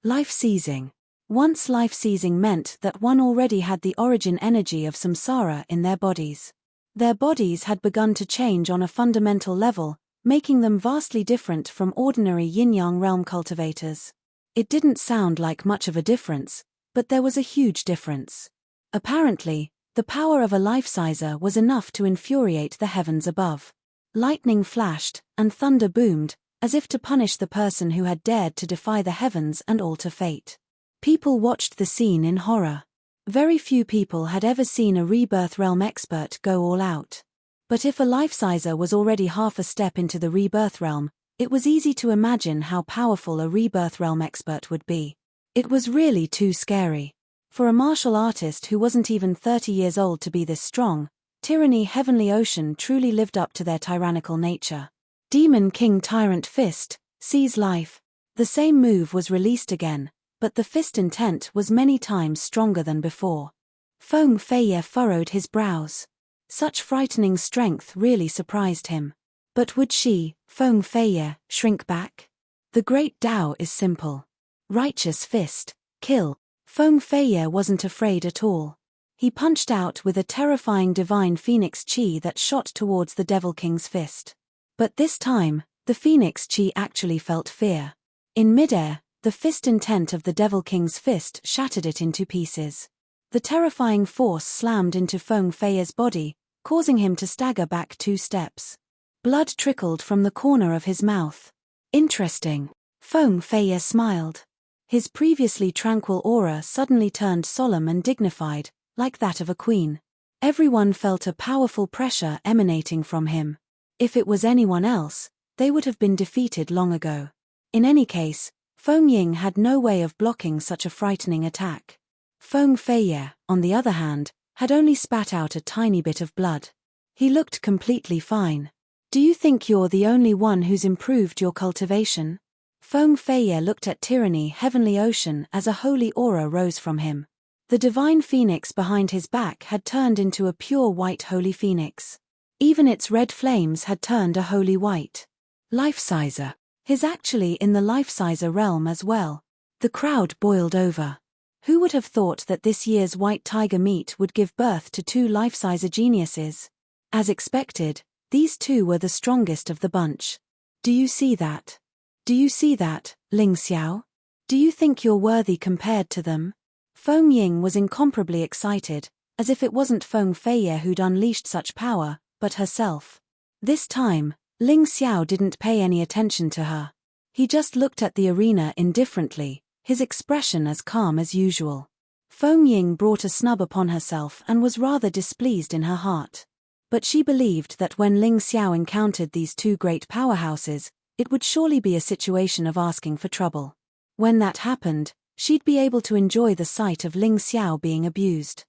Life-seizing. Once life-seizing meant that one already had the origin energy of samsara in their bodies. Their bodies had begun to change on a fundamental level, making them vastly different from ordinary yin-yang realm cultivators. It didn't sound like much of a difference, but there was a huge difference. Apparently, the power of a life-sizer was enough to infuriate the heavens above. Lightning flashed, and thunder boomed, as if to punish the person who had dared to defy the heavens and alter fate. People watched the scene in horror. Very few people had ever seen a rebirth realm expert go all out. But if a life-sizer was already half a step into the rebirth realm, it was easy to imagine how powerful a rebirth realm expert would be. It was really too scary. For a martial artist who wasn't even 30 years old to be this strong, Tyranny Heavenly Ocean truly lived up to their tyrannical nature. Demon King Tyrant Fist, seize life. The same move was released again, but the fist intent was many times stronger than before. Feng Feiye furrowed his brows. Such frightening strength really surprised him. But would she, Feng Feiye, shrink back? The great Tao is simple. Righteous fist, kill. Feng Feiye wasn't afraid at all. He punched out with a terrifying divine phoenix chi that shot towards the Devil King's fist. But this time, the phoenix chi actually felt fear. In midair, the fist intent of the Devil King's fist shattered it into pieces. The terrifying force slammed into Feng Feiye's body, causing him to stagger back 2 steps. Blood trickled from the corner of his mouth. Interesting. Feng Feiye smiled. His previously tranquil aura suddenly turned solemn and dignified, like that of a queen. Everyone felt a powerful pressure emanating from him. If it was anyone else, they would have been defeated long ago. In any case, Feng Ying had no way of blocking such a frightening attack. Feng Feiye, on the other hand, had only spat out a tiny bit of blood. He looked completely fine. Do you think you're the only one who's improved your cultivation? Feng Feiye looked at Tyranny Heavenly Ocean as a holy aura rose from him. The divine phoenix behind his back had turned into a pure white holy phoenix. Even its red flames had turned a holy white. Life-sizer. He's actually in the life-sizer realm as well. The crowd boiled over. Who would have thought that this year's white tiger meet would give birth to 2 life-sizer geniuses? As expected, these 2 were the strongest of the bunch. Do you see that? Do you see that, Ling Xiao? Do you think you're worthy compared to them? Feng Ying was incomparably excited, as if it wasn't Feng Feiye who'd unleashed such power, but herself. This time, Ling Xiao didn't pay any attention to her. He just looked at the arena indifferently, his expression as calm as usual. Feng Ying brought a snub upon herself and was rather displeased in her heart. But she believed that when Ling Xiao encountered these 2 great powerhouses, it would surely be a situation of asking for trouble. When that happened, she'd be able to enjoy the sight of Ling Xiao being abused.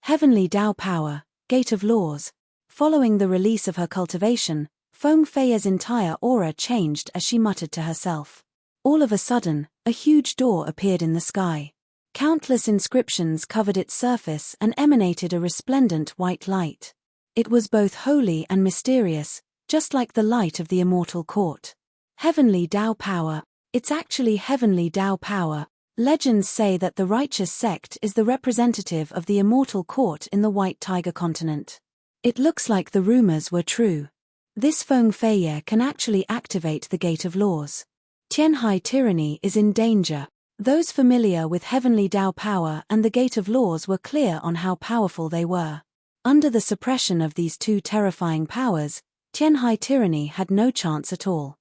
Heavenly Tao Power, Gate of Laws. Following the release of her cultivation, Feng Fei's entire aura changed as she muttered to herself. All of a sudden, a huge door appeared in the sky. Countless inscriptions covered its surface and emanated a resplendent white light. It was both holy and mysterious, just like the light of the immortal court. Heavenly Tao Power. It's actually Heavenly Tao Power. Legends say that the righteous sect is the representative of the immortal court in the White Tiger continent. It looks like the rumors were true. This Feng Fei can actually activate the Gate of Laws. Tianhai tyranny is in danger. Those familiar with Heavenly Tao Power and the Gate of Laws were clear on how powerful they were. Under the suppression of these two terrifying powers, Tianhai tyranny had no chance at all.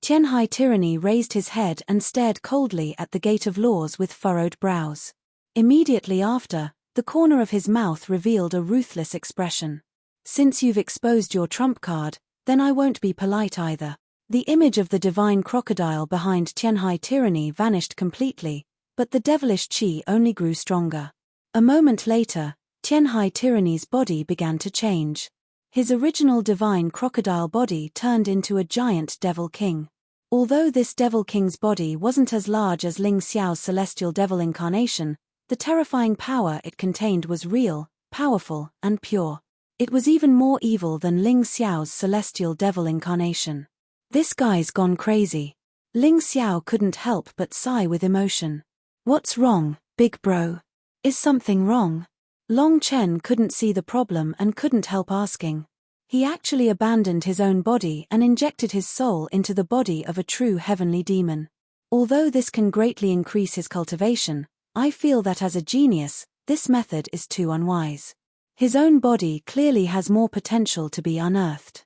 Tianhai tyranny raised his head and stared coldly at the Gate of Laws with furrowed brows. Immediately after, the corner of his mouth revealed a ruthless expression. Since you've exposed your trump card, then I won't be polite either. The image of the divine crocodile behind Tianhai tyranny vanished completely, but the devilish qi only grew stronger. A moment later, Tianhai tyranny's body began to change. His original divine crocodile body turned into a giant devil king. Although this devil king's body wasn't as large as Ling Xiao's celestial devil incarnation, the terrifying power it contained was real, powerful, and pure. It was even more evil than Ling Xiao's celestial devil incarnation. This guy's gone crazy. Ling Xiao couldn't help but sigh with emotion. What's wrong, big bro? Is something wrong? Long Chen couldn't see the problem and couldn't help asking. He actually abandoned his own body and injected his soul into the body of a true heavenly demon. Although this can greatly increase his cultivation, I feel that as a genius, this method is too unwise. His own body clearly has more potential to be unearthed.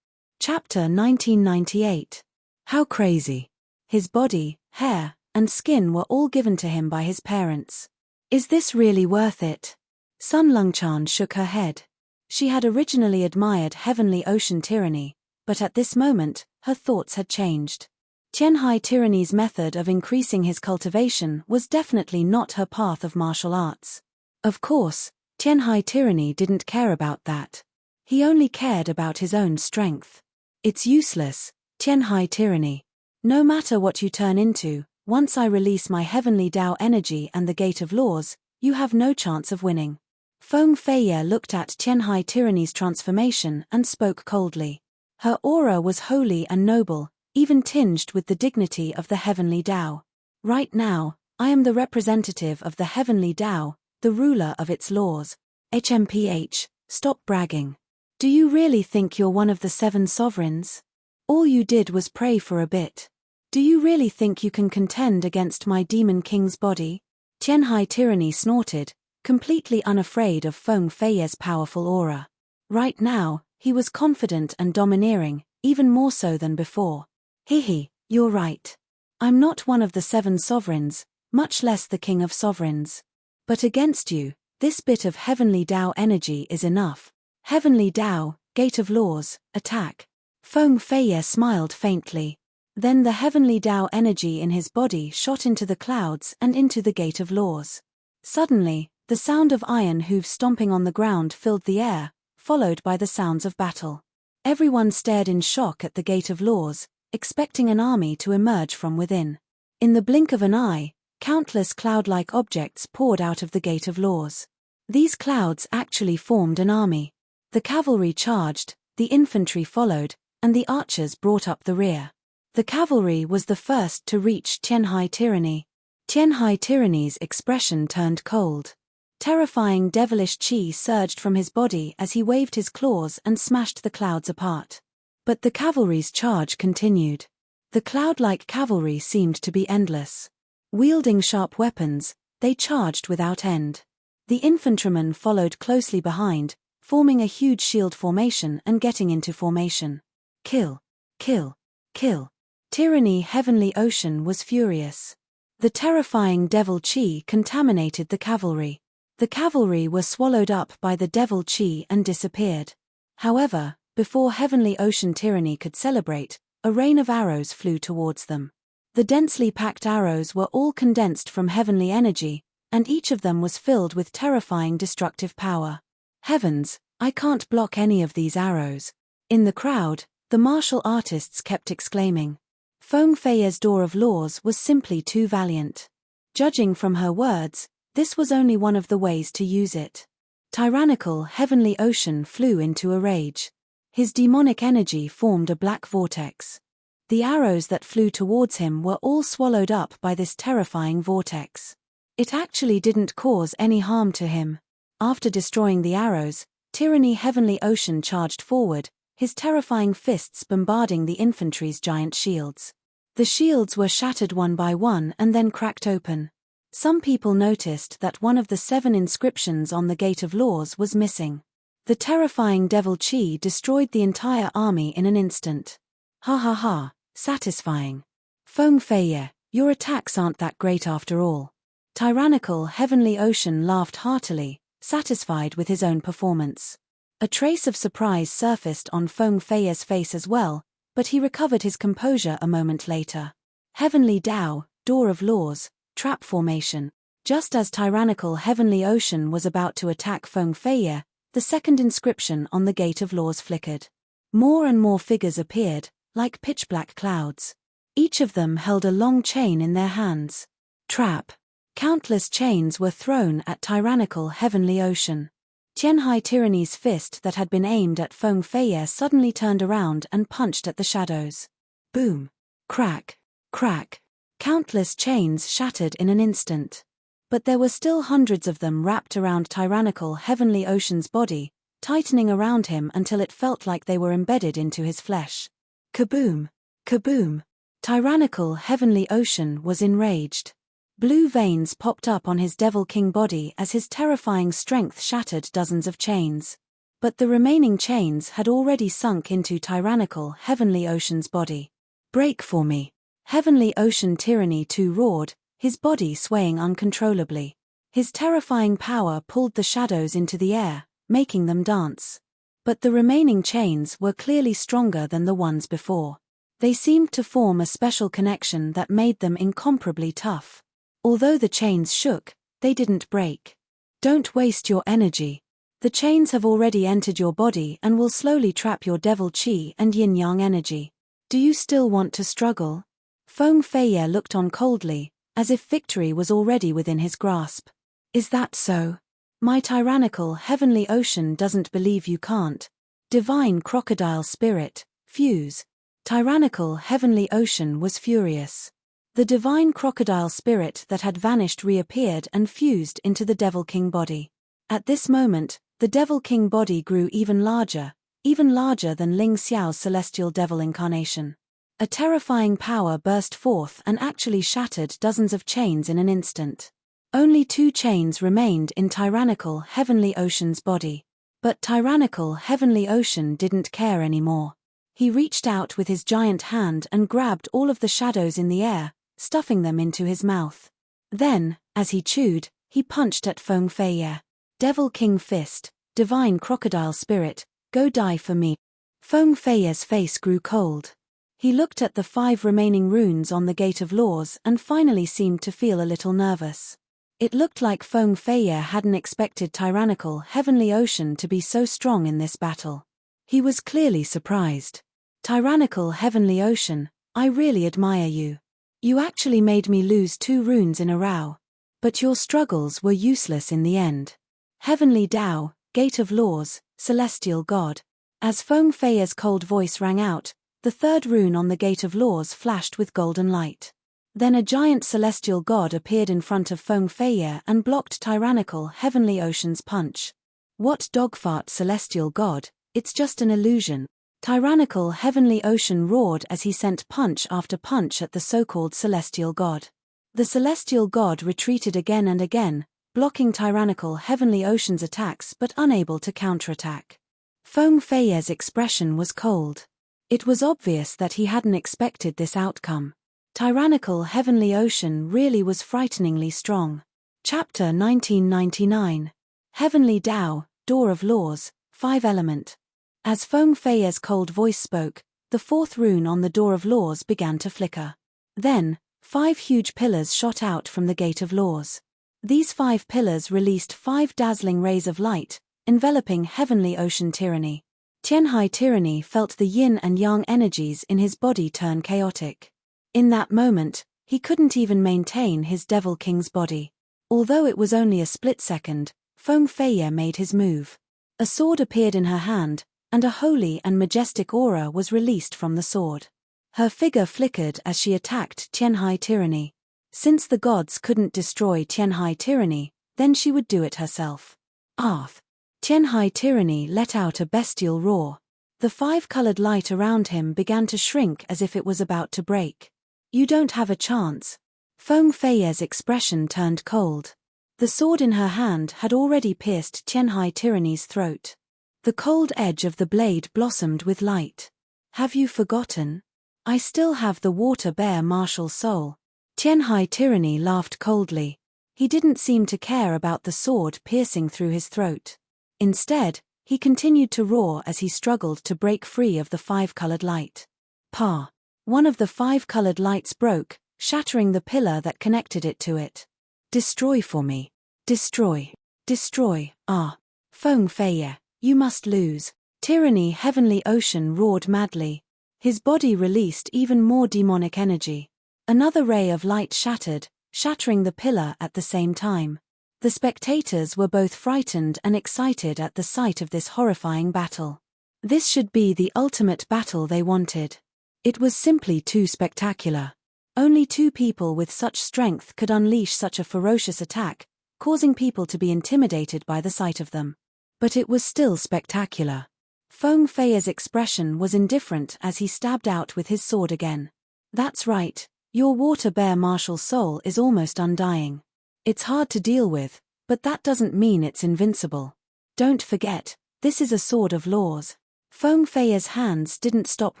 Chapter 1998. How crazy. His body, hair, and skin were all given to him by his parents. Is this really worth it? Sun Lungchan shook her head. She had originally admired Heavenly Ocean tyranny, but at this moment, her thoughts had changed. Tianhai tyranny's method of increasing his cultivation was definitely not her path of martial arts. Of course, Tianhai tyranny didn't care about that. He only cared about his own strength. It's useless, Tianhai tyranny. No matter what you turn into, once I release my Heavenly Tao energy and the Gate of Laws, you have no chance of winning. Feng Fei looked at Tianhai tyranny's transformation and spoke coldly. Her aura was holy and noble, even tinged with the dignity of the Heavenly Tao. Right now, I am the representative of the Heavenly Tao, the ruler of its laws. HMPH, stop bragging. Do you really think you're one of the 7 sovereigns? All you did was pray for a bit. Do you really think you can contend against my demon king's body? Tianhai tyranny snorted, completely unafraid of Feng Fei's powerful aura. Right now, he was confident and domineering, even more so than before. Hehe, you're right. I'm not one of the 7 sovereigns, much less the king of sovereigns. But against you, this bit of Heavenly Tao energy is enough. Heavenly Tao, Gate of Laws, attack. Feng Fei smiled faintly. Then the Heavenly Tao energy in his body shot into the clouds and into the Gate of Laws. Suddenly, the sound of iron hooves stomping on the ground filled the air, followed by the sounds of battle. Everyone stared in shock at the Gate of Laws, expecting an army to emerge from within. In the blink of an eye, countless cloud-like objects poured out of the Gate of Laws. These clouds actually formed an army. The cavalry charged, the infantry followed, and the archers brought up the rear. The cavalry was the first to reach Tianhai tyranny. Tianhai tyranny's expression turned cold. Terrifying devilish qi surged from his body as he waved his claws and smashed the clouds apart. But the cavalry's charge continued. The cloud-like cavalry seemed to be endless. Wielding sharp weapons, they charged without end. The infantrymen followed closely behind, forming a huge shield formation and getting into formation. Kill. Kill. Kill. Tyranny Heavenly Ocean was furious. The terrifying devil qi contaminated the cavalry. The cavalry were swallowed up by the devil qi and disappeared. However, before Heavenly Ocean tyranny could celebrate, a rain of arrows flew towards them. The densely packed arrows were all condensed from heavenly energy, and each of them was filled with terrifying destructive power. Heavens, I can't block any of these arrows. In the crowd, the martial artists kept exclaiming. Feng Fei's Door of Laws was simply too valiant. Judging from her words, this was only one of the ways to use it. Tyrannical Heavenly Ocean flew into a rage. His demonic energy formed a black vortex. The arrows that flew towards him were all swallowed up by this terrifying vortex. It actually didn't cause any harm to him. After destroying the arrows, Tyranny Heavenly Ocean charged forward, his terrifying fists bombarding the infantry's giant shields. The shields were shattered one by one and then cracked open. Some people noticed that one of the 7 inscriptions on the Gate of Laws was missing. The terrifying Devil Chi destroyed the entire army in an instant. Ha ha ha, satisfying. Feng Fei, your attacks aren't that great after all. Tyrannical Heavenly Ocean laughed heartily, satisfied with his own performance. A trace of surprise surfaced on Feng Fei's face as well, but he recovered his composure a moment later. Heavenly Tao, Door of Laws, Trap Formation. Just as Tyrannical Heavenly Ocean was about to attack Feng Fei, the second inscription on the Gate of Laws flickered. More and more figures appeared, like pitch-black clouds. Each of them held a long chain in their hands. Trap. Countless chains were thrown at Tyrannical Heavenly Ocean. Tianhai Tyranny's fist that had been aimed at Feng Fei suddenly turned around and punched at the shadows. Boom. Crack. Crack. Countless chains shattered in an instant. But there were still hundreds of them wrapped around Tyrannical Heavenly Ocean's body, tightening around him until it felt like they were embedded into his flesh. Kaboom! Kaboom! Tyrannical Heavenly Ocean was enraged. Blue veins popped up on his Devil King body as his terrifying strength shattered dozens of chains. But the remaining chains had already sunk into Tyrannical Heavenly Ocean's body. Break for me! Heavenly Ocean Tyranny too roared, his body swaying uncontrollably. His terrifying power pulled the shadows into the air, making them dance. But the remaining chains were clearly stronger than the ones before. They seemed to form a special connection that made them incomparably tough. Although the chains shook, they didn't break. Don't waste your energy. The chains have already entered your body and will slowly trap your Devil Chi and Yin-Yang energy. Do you still want to struggle? Feng Fei looked on coldly, as if victory was already within his grasp. Is that so? My Tyrannical Heavenly Ocean doesn't believe you can't. Divine Crocodile Spirit, fuse. Tyrannical Heavenly Ocean was furious. The Divine Crocodile Spirit that had vanished reappeared and fused into the Devil King body. At this moment, the Devil King body grew even larger than Ling Xiao's celestial devil incarnation. A terrifying power burst forth and actually shattered dozens of chains in an instant. Only 2 chains remained in Tyrannical Heavenly Ocean's body. But Tyrannical Heavenly Ocean didn't care anymore. He reached out with his giant hand and grabbed all of the shadows in the air, stuffing them into his mouth. Then, as he chewed, he punched at Feng Fei. Devil King Fist, Divine Crocodile Spirit, go die for me. Feng Fei's face grew cold. He looked at the 5 remaining runes on the Gate of Laws and finally seemed to feel a little nervous. It looked like Feng Fei hadn't expected Tyrannical Heavenly Ocean to be so strong in this battle. He was clearly surprised. Tyrannical Heavenly Ocean, I really admire you. You actually made me lose 2 runes in a row. But your struggles were useless in the end. Heavenly Tao, Gate of Laws, Celestial God. As Feng Fei's cold voice rang out, the 3rd rune on the Gate of Laws flashed with golden light. Then a giant celestial god appeared in front of Feng Fei and blocked Tyrannical Heavenly Ocean's punch. What dogfart celestial god, it's just an illusion. Tyrannical Heavenly Ocean roared as he sent punch after punch at the so-called celestial god. The celestial god retreated again and again, blocking Tyrannical Heavenly Ocean's attacks but unable to counterattack. Feng Fei's expression was cold. It was obvious that he hadn't expected this outcome. Tyrannical Heavenly Ocean really was frighteningly strong. Chapter 1999. Heavenly Tao, Door of Laws, 5 Element. As Feng Fei's cold voice spoke, the 4th rune on the Door of Laws began to flicker. Then, 5 huge pillars shot out from the Gate of Laws. These 5 pillars released 5 dazzling rays of light, enveloping heavenly ocean tyranny. Tianhai tyranny felt the yin and yang energies in his body turn chaotic. In that moment, he couldn't even maintain his Devil King's body. Although it was only a split second, Feng Feiye made his move. A sword appeared in her hand, and a holy and majestic aura was released from the sword. Her figure flickered as she attacked Tianhai tyranny. Since the gods couldn't destroy Tianhai tyranny, then she would do it herself. Arth. Tianhai tyranny let out a bestial roar. The five-colored light around him began to shrink as if it was about to break. You don't have a chance. Feng Feiye's expression turned cold. The sword in her hand had already pierced Tianhai tyranny's throat. The cold edge of the blade blossomed with light. Have you forgotten? I still have the water bear martial soul. Tianhai tyranny laughed coldly. He didn't seem to care about the sword piercing through his throat. Instead, he continued to roar as he struggled to break free of the five-colored light. Pa! One of the five-colored lights broke, shattering the pillar that connected it to it. Destroy for me. Destroy. Destroy. Ah. Feng Feiye, you must lose. Tyranny Heavenly Ocean roared madly. His body released even more demonic energy. Another ray of light shattered, shattering the pillar at the same time. The spectators were both frightened and excited at the sight of this horrifying battle. This should be the ultimate battle they wanted. It was simply too spectacular. Only two people with such strength could unleash such a ferocious attack, causing people to be intimidated by the sight of them. But it was still spectacular. Feng Feiye's expression was indifferent as he stabbed out with his sword again. That's right, your water bear martial soul is almost undying. It's hard to deal with, but that doesn't mean it's invincible. Don't forget, this is a sword of laws. Feng Feiye's hands didn't stop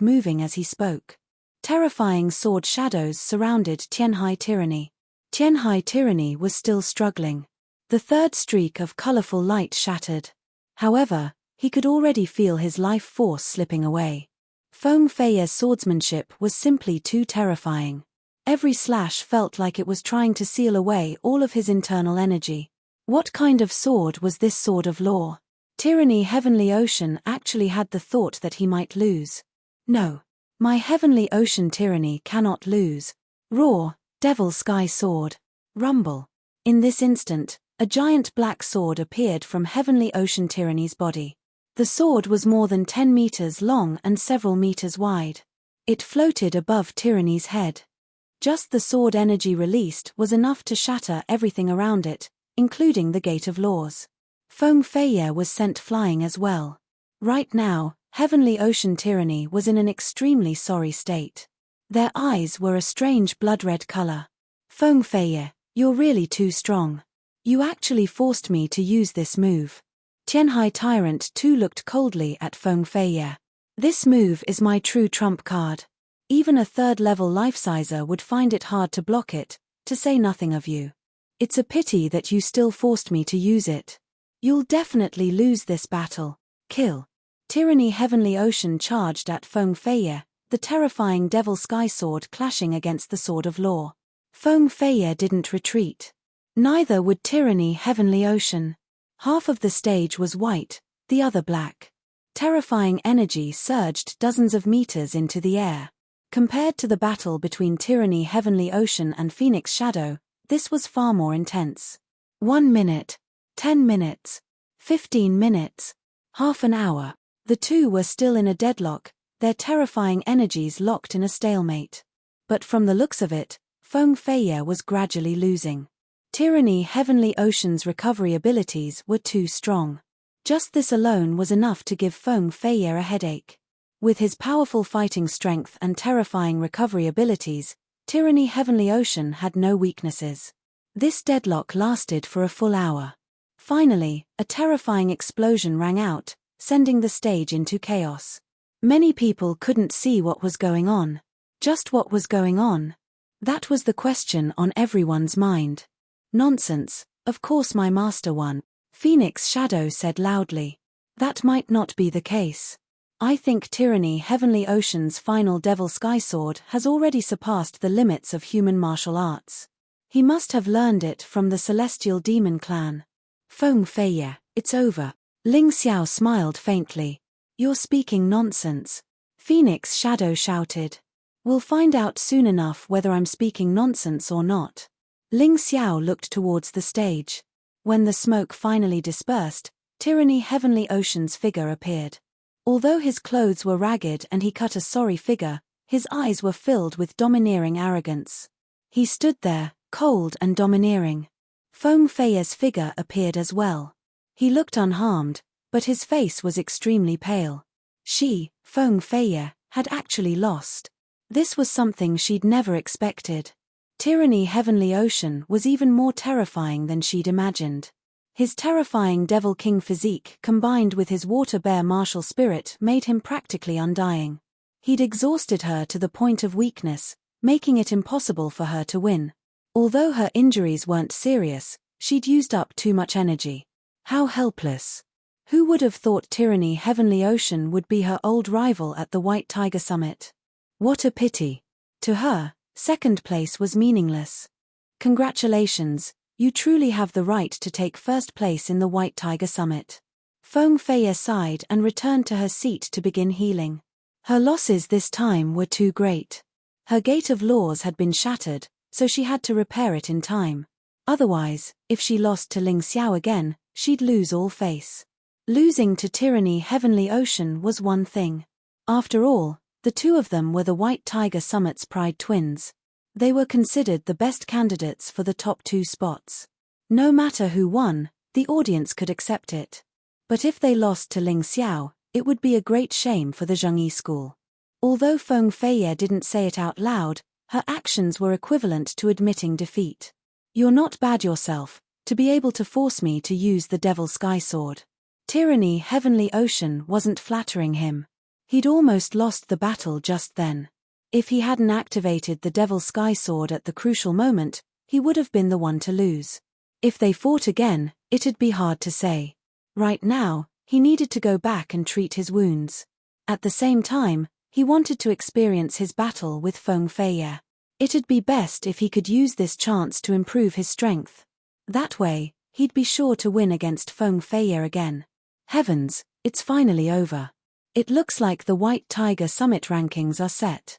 moving as he spoke. Terrifying sword shadows surrounded Tianhai tyranny. Tianhai tyranny was still struggling. The third streak of colorful light shattered. However, he could already feel his life force slipping away. Feng Feiye's swordsmanship was simply too terrifying. Every slash felt like it was trying to seal away all of his internal energy. What kind of sword was this sword of law? Tyranny Heavenly Ocean actually had the thought that he might lose. No. My Heavenly Ocean tyranny cannot lose. Roar, Devil Sky Sword. Rumble. In this instant, a giant black sword appeared from Heavenly Ocean tyranny's body. The sword was more than 10 meters long and several meters wide. It floated above tyranny's head. Just the sword energy released was enough to shatter everything around it, including the Gate of Laws. Feng Feiye was sent flying as well. Right now, Heavenly Ocean tyranny was in an extremely sorry state. Their eyes were a strange blood-red color. Feng Feiye, you're really too strong. You actually forced me to use this move. Tianhai Tyrant too looked coldly at Feng Feiye. This move is my true trump card. Even a third-level life-sizer would find it hard to block it, to say nothing of you. It's a pity that you still forced me to use it. You'll definitely lose this battle. Kill. Tyranny Heavenly Ocean charged at Feng Feiye, the terrifying Devil Sky Sword clashing against the Sword of Law. Feng Feiye didn't retreat. Neither would Tyranny Heavenly Ocean. Half of the stage was white, the other black. Terrifying energy surged dozens of meters into the air. Compared to the battle between Tyranny Heavenly Ocean and Phoenix Shadow, this was far more intense. 1 minute, 10 minutes, 15 minutes, half an hour. The two were still in a deadlock, their terrifying energies locked in a stalemate. But from the looks of it, Feng Feiye was gradually losing. Tyranny Heavenly Ocean's recovery abilities were too strong. Just this alone was enough to give Feng Feiye a headache. With his powerful fighting strength and terrifying recovery abilities, Tyranny Heavenly Ocean had no weaknesses. This deadlock lasted for a full hour. Finally, a terrifying explosion rang out, sending the stage into chaos. Many people couldn't see what was going on. Just what was going on? That was the question on everyone's mind. Nonsense, of course my master won. Phoenix Shadow said loudly. That might not be the case. I think Tyranny Heavenly Ocean's final Devil Sky Sword has already surpassed the limits of human martial arts. He must have learned it from the Celestial Demon Clan. Feng Feiye, it's over. Ling Xiao smiled faintly. You're speaking nonsense. Phoenix Shadow shouted. We'll find out soon enough whether I'm speaking nonsense or not. Ling Xiao looked towards the stage. When the smoke finally dispersed, Tyranny Heavenly Ocean's figure appeared. Although his clothes were ragged and he cut a sorry figure, his eyes were filled with domineering arrogance. He stood there, cold and domineering. Feng Fei's figure appeared as well. He looked unharmed, but his face was extremely pale. She, Feng Fei, had actually lost. This was something she'd never expected. Tyranny Heavenly Ocean was even more terrifying than she'd imagined. His terrifying Devil King physique combined with his water bear martial spirit made him practically undying. He'd exhausted her to the point of weakness, making it impossible for her to win. Although her injuries weren't serious, she'd used up too much energy. How helpless. Who would have thought Tyranny Heavenly Ocean would be her old rival at the White Tiger Summit? What a pity. To her, second place was meaningless. Congratulations, you truly have the right to take first place in the White Tiger Summit. Feng Fei sighed and returned to her seat to begin healing. Her losses this time were too great. Her Gate of Laws had been shattered, so she had to repair it in time. Otherwise, if she lost to Ling Xiao again, she'd lose all face. Losing to Tyranny Heavenly Ocean was one thing. After all, the two of them were the White Tiger Summit's pride twins. They were considered the best candidates for the top 2 spots. No matter who won, the audience could accept it. But if they lost to Ling Xiao, it would be a great shame for the Zhengyi school. Although Feng Fei didn't say it out loud, her actions were equivalent to admitting defeat. You're not bad yourself, to be able to force me to use the Devil Sky Sword. Tyranny Heavenly Ocean wasn't flattering him. He'd almost lost the battle just then. If he hadn't activated the Devil Sky Sword at the crucial moment, he would have been the one to lose. If they fought again, it'd be hard to say. Right now, he needed to go back and treat his wounds. At the same time, he wanted to experience his battle with Feng Fei. It'd be best if he could use this chance to improve his strength. That way, he'd be sure to win against Feng Fei again. Heavens, it's finally over. It looks like the White Tiger Summit rankings are set.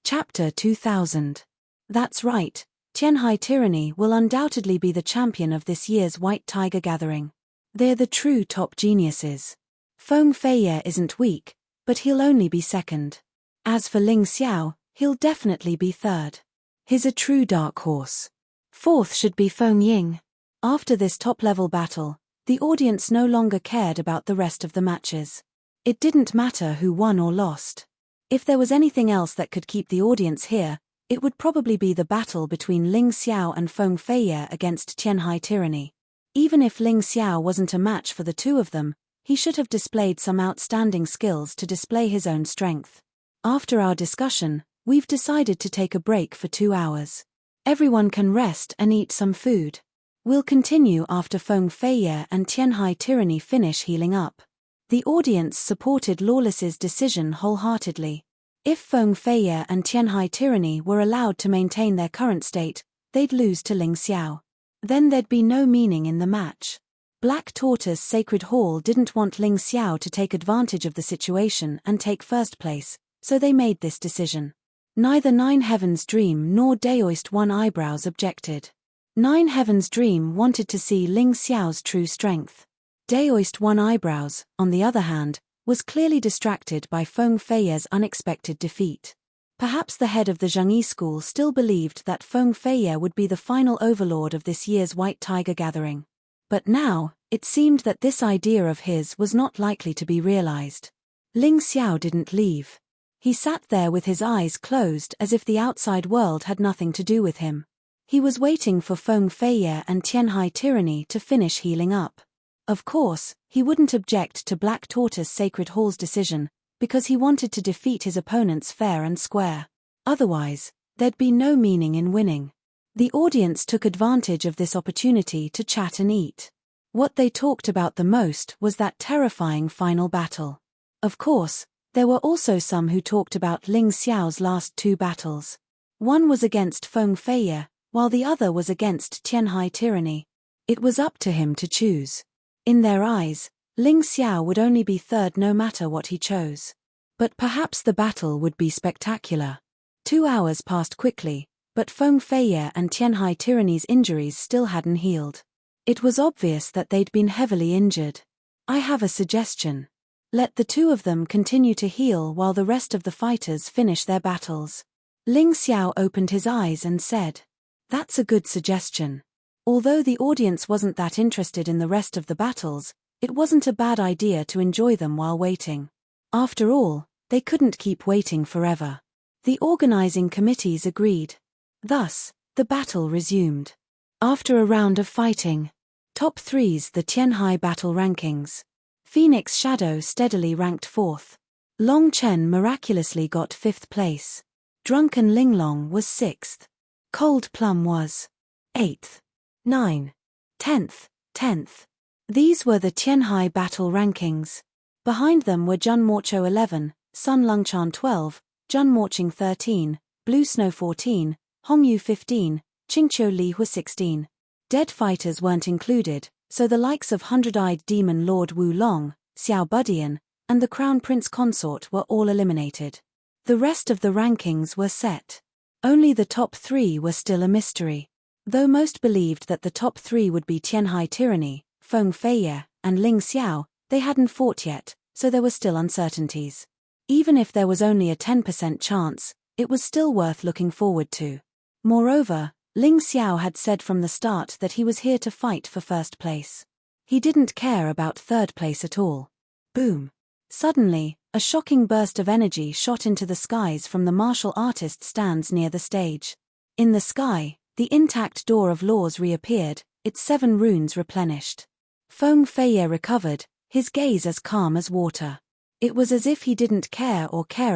Chapter 2000. That's right, Tianhai Tyranny will undoubtedly be the champion of this year's White Tiger Gathering. They're the true top geniuses. Feng Fei isn't weak, but he'll only be second. As for Ling Xiao, he'll definitely be third. He's a true dark horse. Fourth should be Feng Ying. After this top-level battle, the audience no longer cared about the rest of the matches. It didn't matter who won or lost. If there was anything else that could keep the audience here, it would probably be the battle between Ling Xiao and Feng Fei against Tianhai Tyranny. Even if Ling Xiao wasn't a match for the two of them, he should have displayed some outstanding skills to display his own strength. After our discussion, we've decided to take a break for 2 hours. Everyone can rest and eat some food. We'll continue after Feng Fei and Tianhai Tyranny finish healing up. The audience supported Lawless's decision wholeheartedly. If Feng Fei and Tianhai Tyranny were allowed to maintain their current state, they'd lose to Ling Xiao. Then there'd be no meaning in the match. Black Tortoise Sacred Hall didn't want Ling Xiao to take advantage of the situation and take first place, so they made this decision. Neither Nine Heavens Dream nor Daoist One Eyebrows objected. Nine Heavens Dream wanted to see Ling Xiao's true strength. Daoist One Eyebrows, on the other hand, was clearly distracted by Feng Fei's unexpected defeat. Perhaps the head of the Zhengyi school still believed that Feng Fei would be the final overlord of this year's White Tiger Gathering. But now, it seemed that this idea of his was not likely to be realized. Ling Xiao didn't leave. He sat there with his eyes closed as if the outside world had nothing to do with him. He was waiting for Feng Fei and Tianhai Tyranny to finish healing up. Of course, he wouldn't object to Black Tortoise Sacred Hall's decision, because he wanted to defeat his opponents fair and square. Otherwise, there'd be no meaning in winning. The audience took advantage of this opportunity to chat and eat. What they talked about the most was that terrifying final battle. Of course, there were also some who talked about Ling Xiao's last 2 battles. One was against Feng Fei, while the other was against Tianhai Tyranny. It was up to him to choose. In their eyes, Ling Xiao would only be third no matter what he chose. But perhaps the battle would be spectacular. 2 hours passed quickly, but Feng Feiye and Tianhai Tyranny's injuries still hadn't healed. It was obvious that they'd been heavily injured. I have a suggestion. Let the two of them continue to heal while the rest of the fighters finish their battles. Ling Xiao opened his eyes and said, "That's a good suggestion." Although the audience wasn't that interested in the rest of the battles, it wasn't a bad idea to enjoy them while waiting. After all, they couldn't keep waiting forever. The organizing committees agreed. Thus, the battle resumed. After a round of fighting, top 3's the Tianhai battle rankings. Phoenix Shadow steadily ranked 4th. Long Chen miraculously got 5th place. Drunken Linglong was 6th. Cold Plum was 8th. 9. 10th. These were the Tianhai battle rankings. Behind them were Jun Morcho 11, Sun Lungchan 12, Jun Morching 13, Blue Snow 14, Hongyu 15, Qingqiu Li Hua 16. Dead fighters weren't included, so the likes of Hundred-Eyed Demon Lord Wu Long, Xiao Budian, and the Crown Prince Consort were all eliminated. The rest of the rankings were set. Only the top 3 were still a mystery. Though most believed that the top 3 would be Tianhai Tyranny, Feng Feiye, and Ling Xiao, they hadn't fought yet, so there were still uncertainties. Even if there was only a 10% chance, it was still worth looking forward to. Moreover, Ling Xiao had said from the start that he was here to fight for first place. He didn't care about third place at all. Boom. Suddenly, a shocking burst of energy shot into the skies from the martial artist stands near the stage. In the sky, the intact door of laws reappeared, its 7 runes replenished. Feng Feiye recovered, his gaze as calm as water. It was as if he didn't care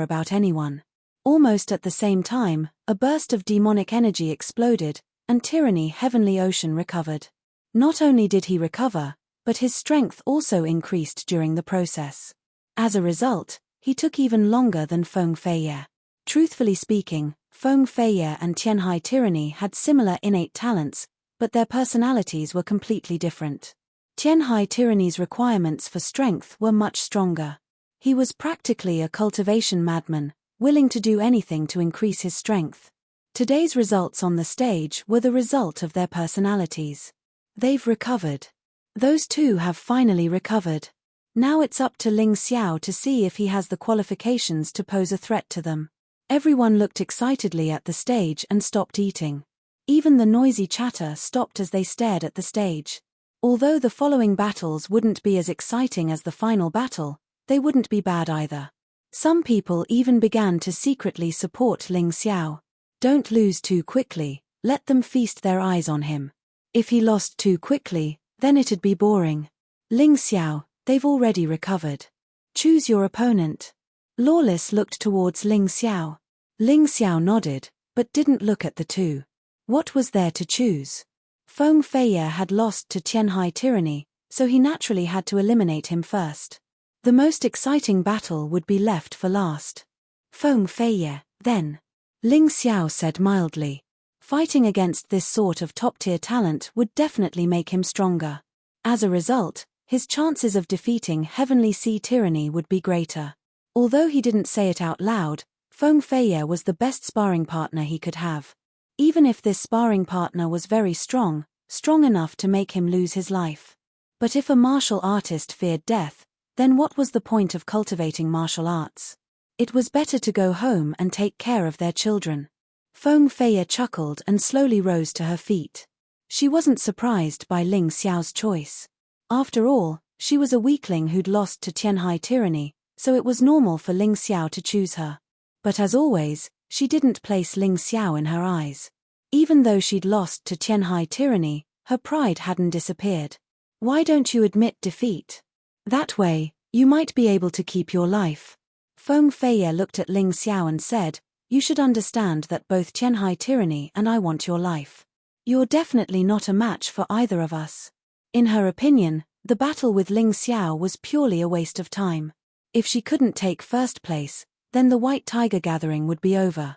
about anyone. Almost at the same time, a burst of demonic energy exploded, and Tyranny Heavenly Ocean recovered. Not only did he recover, but his strength also increased during the process. As a result, he took even longer than Feng Feiye. Truthfully speaking, Feng Feiye and Tianhai Tyranny had similar innate talents, but their personalities were completely different. Tianhai Tyranny's requirements for strength were much stronger. He was practically a cultivation madman, willing to do anything to increase his strength. Today's results on the stage were the result of their personalities. They've recovered. Those two have finally recovered. Now it's up to Ling Xiao to see if he has the qualifications to pose a threat to them. Everyone looked excitedly at the stage and stopped eating. Even the noisy chatter stopped as they stared at the stage. Although the following battles wouldn't be as exciting as the final battle, they wouldn't be bad either. Some people even began to secretly support Ling Xiao. Don't lose too quickly, let them feast their eyes on him. If he lost too quickly, then it'd be boring. Ling Xiao, they've already recovered. Choose your opponent. Lawless looked towards Ling Xiao. Ling Xiao nodded, but didn't look at the two. What was there to choose? Feng Feiye had lost to Tianhai Tyranny, so he naturally had to eliminate him first. The most exciting battle would be left for last. Feng Feiye, then. Ling Xiao said mildly. Fighting against this sort of top-tier talent would definitely make him stronger. As a result, his chances of defeating Heavenly Sea Tyranny would be greater. Although he didn't say it out loud, Feng Feiye was the best sparring partner he could have. Even if this sparring partner was very strong enough to make him lose his life. But if a martial artist feared death, then what was the point of cultivating martial arts? It was better to go home and take care of their children. Feng Feiye chuckled and slowly rose to her feet. She wasn't surprised by Ling Xiao's choice. After all, she was a weakling who'd lost to Tianhai Tyranny, so it was normal for Ling Xiao to choose her. But as always, she didn't place Ling Xiao in her eyes. Even though she'd lost to Tianhai Tyranny, her pride hadn't disappeared. Why don't you admit defeat? That way, you might be able to keep your life. Feng Feiye looked at Ling Xiao and said, "You should understand that both Tianhai Tyranny and I want your life. You're definitely not a match for either of us." In her opinion, the battle with Ling Xiao was purely a waste of time. If she couldn't take first place, then the White Tiger Gathering would be over.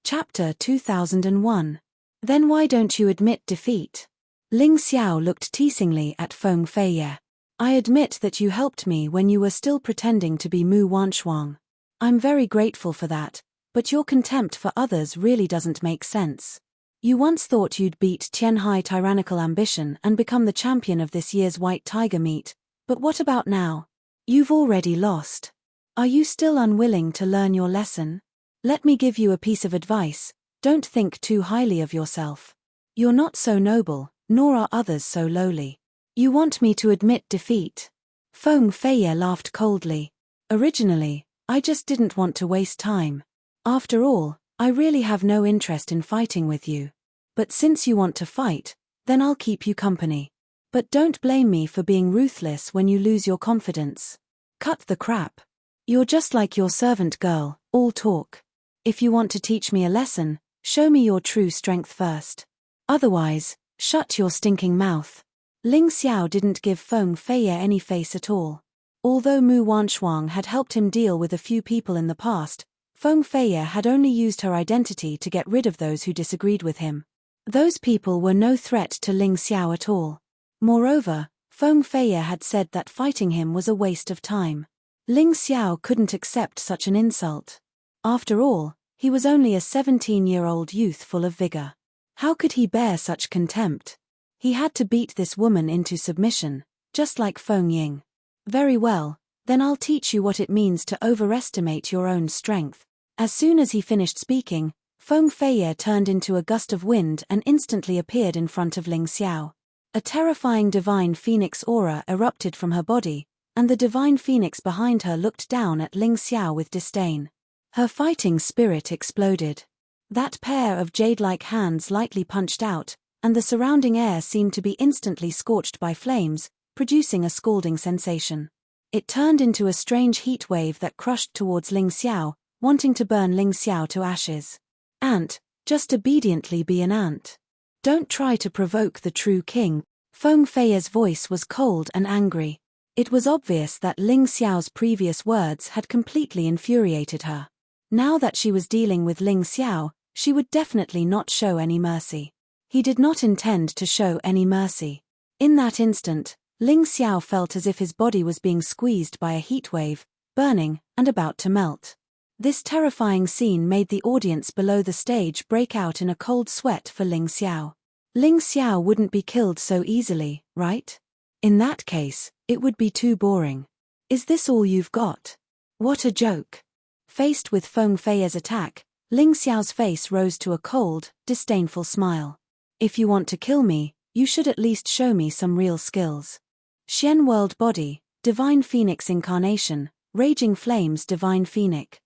Chapter 2001. Then why don't you admit defeat? Ling Xiao looked teasingly at Feng Feiye. I admit that you helped me when you were still pretending to be Mu Wanshuang. I'm very grateful for that, but your contempt for others really doesn't make sense. You once thought you'd beat Tianhai tyrannical ambition and become the champion of this year's White Tiger meet, but what about now? You've already lost. Are you still unwilling to learn your lesson? Let me give you a piece of advice: don't think too highly of yourself. You're not so noble, nor are others so lowly. You want me to admit defeat? Feng Feiye laughed coldly. Originally, I just didn't want to waste time. After all, I really have no interest in fighting with you. But since you want to fight, then I'll keep you company. But don't blame me for being ruthless when you lose your confidence. Cut the crap. You're just like your servant girl, all talk. If you want to teach me a lesson, show me your true strength first. Otherwise, shut your stinking mouth. Ling Xiao didn't give Feng Feiye any face at all. Although Mu Wanshuang had helped him deal with a few people in the past, Feng Feiye had only used her identity to get rid of those who disagreed with him. Those people were no threat to Ling Xiao at all. Moreover, Feng Feiye had said that fighting him was a waste of time. Ling Xiao couldn't accept such an insult. After all, he was only a 17-year-old youth full of vigor. How could he bear such contempt? He had to beat this woman into submission, just like Feng Ying. Very well, then I'll teach you what it means to overestimate your own strength. As soon as he finished speaking, Feng Feiye turned into a gust of wind and instantly appeared in front of Ling Xiao. A terrifying divine phoenix aura erupted from her body, and the divine phoenix behind her looked down at Ling Xiao with disdain. Her fighting spirit exploded. That pair of jade-like hands lightly punched out, and the surrounding air seemed to be instantly scorched by flames, producing a scalding sensation. It turned into a strange heat wave that crushed towards Ling Xiao, wanting to burn Ling Xiao to ashes. Ant, just obediently be an ant. Don't try to provoke the true king. Feng Feiye's voice was cold and angry. It was obvious that Ling Xiao's previous words had completely infuriated her. Now that she was dealing with Ling Xiao, she would definitely not show any mercy. He did not intend to show any mercy. In that instant, Ling Xiao felt as if his body was being squeezed by a heat wave, burning, and about to melt. This terrifying scene made the audience below the stage break out in a cold sweat for Ling Xiao. Ling Xiao wouldn't be killed so easily, right? In that case, it would be too boring. Is this all you've got? What a joke. Faced with Feng Feiye's attack, Ling Xiao's face rose to a cold, disdainful smile. If you want to kill me, you should at least show me some real skills. Xian World Body, Divine Phoenix Incarnation, Raging Flames Divine Phoenix.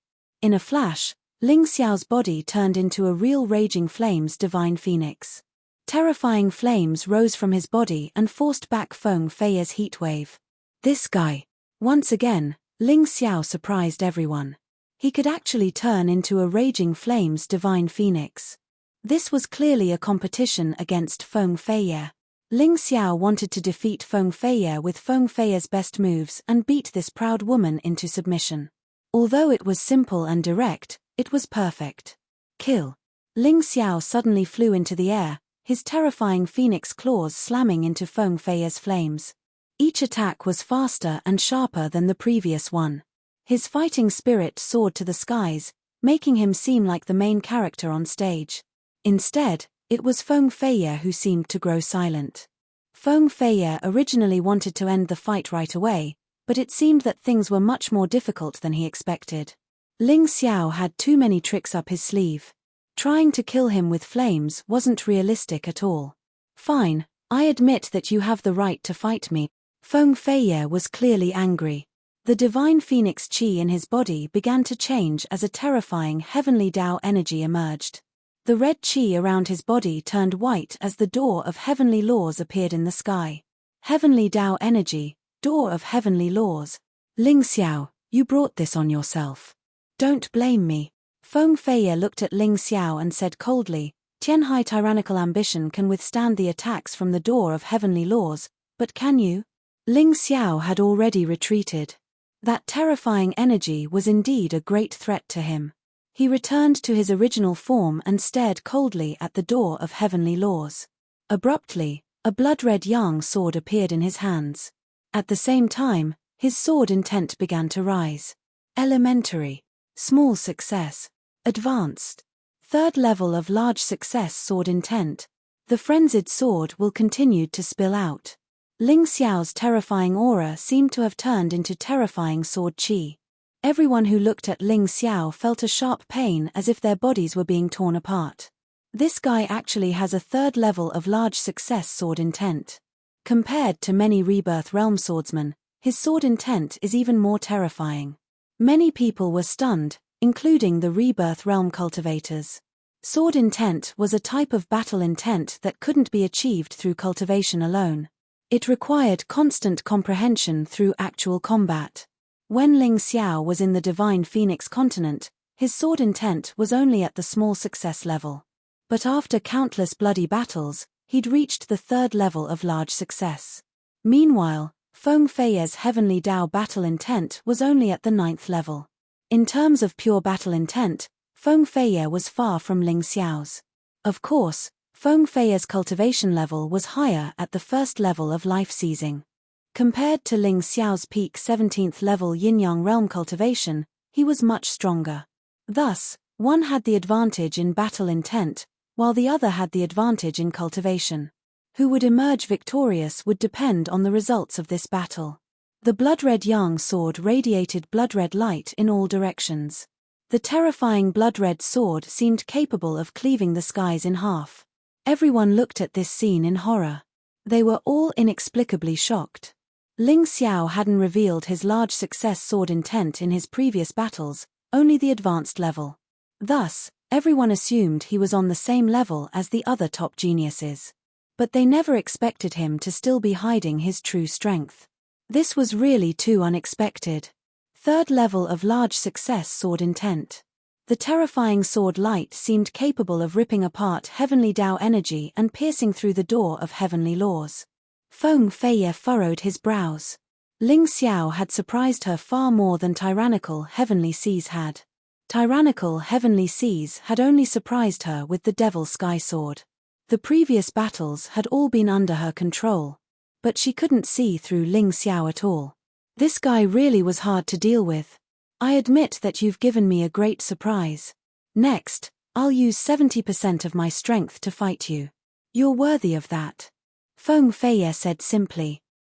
In a flash, Ling Xiao's body turned into a real Raging Flames Divine Phoenix. Terrifying flames rose from his body and forced back Feng Feiye's heat wave. This guy. Once again, Ling Xiao surprised everyone. He could actually turn into a Raging Flames Divine Phoenix. This was clearly a competition against Feng Feiye. Ling Xiao wanted to defeat Feng Feiye with Feng Feiye's best moves and beat this proud woman into submission. Although it was simple and direct, it was perfect. Kill. Ling Xiao suddenly flew into the air, his terrifying phoenix claws slamming into Feng Feiye's flames. Each attack was faster and sharper than the previous one. His fighting spirit soared to the skies, making him seem like the main character on stage. Instead, it was Feng Feiye who seemed to grow silent. Feng Feiye originally wanted to end the fight right away, but it seemed that things were much more difficult than he expected. Ling Xiao had too many tricks up his sleeve. Trying to kill him with flames wasn't realistic at all. Fine, I admit that you have the right to fight me. Feng Feiye was clearly angry. The divine phoenix qi in his body began to change as a terrifying heavenly Tao energy emerged. The red qi around his body turned white as the door of heavenly laws appeared in the sky. Heavenly Tao energy, door of heavenly laws. Ling Xiao, you brought this on yourself. Don't blame me. Feng Feiye looked at Ling Xiao and said coldly, Tianhai tyrannical ambition can withstand the attacks from the door of heavenly laws, but can you? Ling Xiao had already retreated. That terrifying energy was indeed a great threat to him. He returned to his original form and stared coldly at the door of heavenly laws. Abruptly, a blood-red yang sword appeared in his hands. At the same time, his sword intent began to rise. Elementary. Small success. Advanced. Third level of large success sword intent. The frenzied sword will continue to spill out. Ling Xiao's terrifying aura seemed to have turned into terrifying sword qi. Everyone who looked at Ling Xiao felt a sharp pain as if their bodies were being torn apart. This guy actually has a third level of large success sword intent. Compared to many Rebirth Realm swordsmen, his sword intent is even more terrifying. Many people were stunned, including the Rebirth Realm cultivators. Sword intent was a type of battle intent that couldn't be achieved through cultivation alone. It required constant comprehension through actual combat. When Ling Xiao was in the Divine Phoenix continent, his sword intent was only at the small success level. But after countless bloody battles, he'd reached the third level of large success. Meanwhile, Feng Fei's Heavenly Dao battle intent was only at the 9th level. In terms of pure battle intent, Feng Fei was far from Ling Xiao's. Of course, Feng Fei's cultivation level was higher at the first level of life seizing. Compared to Ling Xiao's peak 17th level Yin-Yang realm cultivation, he was much stronger. Thus, one had the advantage in battle intent, while the other had the advantage in cultivation. Who would emerge victorious would depend on the results of this battle. The blood-red Yang sword radiated blood-red light in all directions. The terrifying blood-red sword seemed capable of cleaving the skies in half. Everyone looked at this scene in horror. They were all inexplicably shocked. Ling Xiao hadn't revealed his large success sword intent in his previous battles, only the advanced level. Thus, everyone assumed he was on the same level as the other top geniuses. But they never expected him to still be hiding his true strength. This was really too unexpected. Third level of large success sword intent. The terrifying sword light seemed capable of ripping apart heavenly Dao energy and piercing through the door of heavenly laws. Feng Fei furrowed his brows. Ling Xiao had surprised her far more than tyrannical heavenly seas had. Tyrannical heavenly seas had only surprised her with the Devil Sky Sword. The previous battles had all been under her control. But she couldn't see through Ling Xiao at all. This guy really was hard to deal with. I admit that you've given me a great surprise. Next, I'll use 70% of my strength to fight you. You're worthy of that. Feng Fei said simply.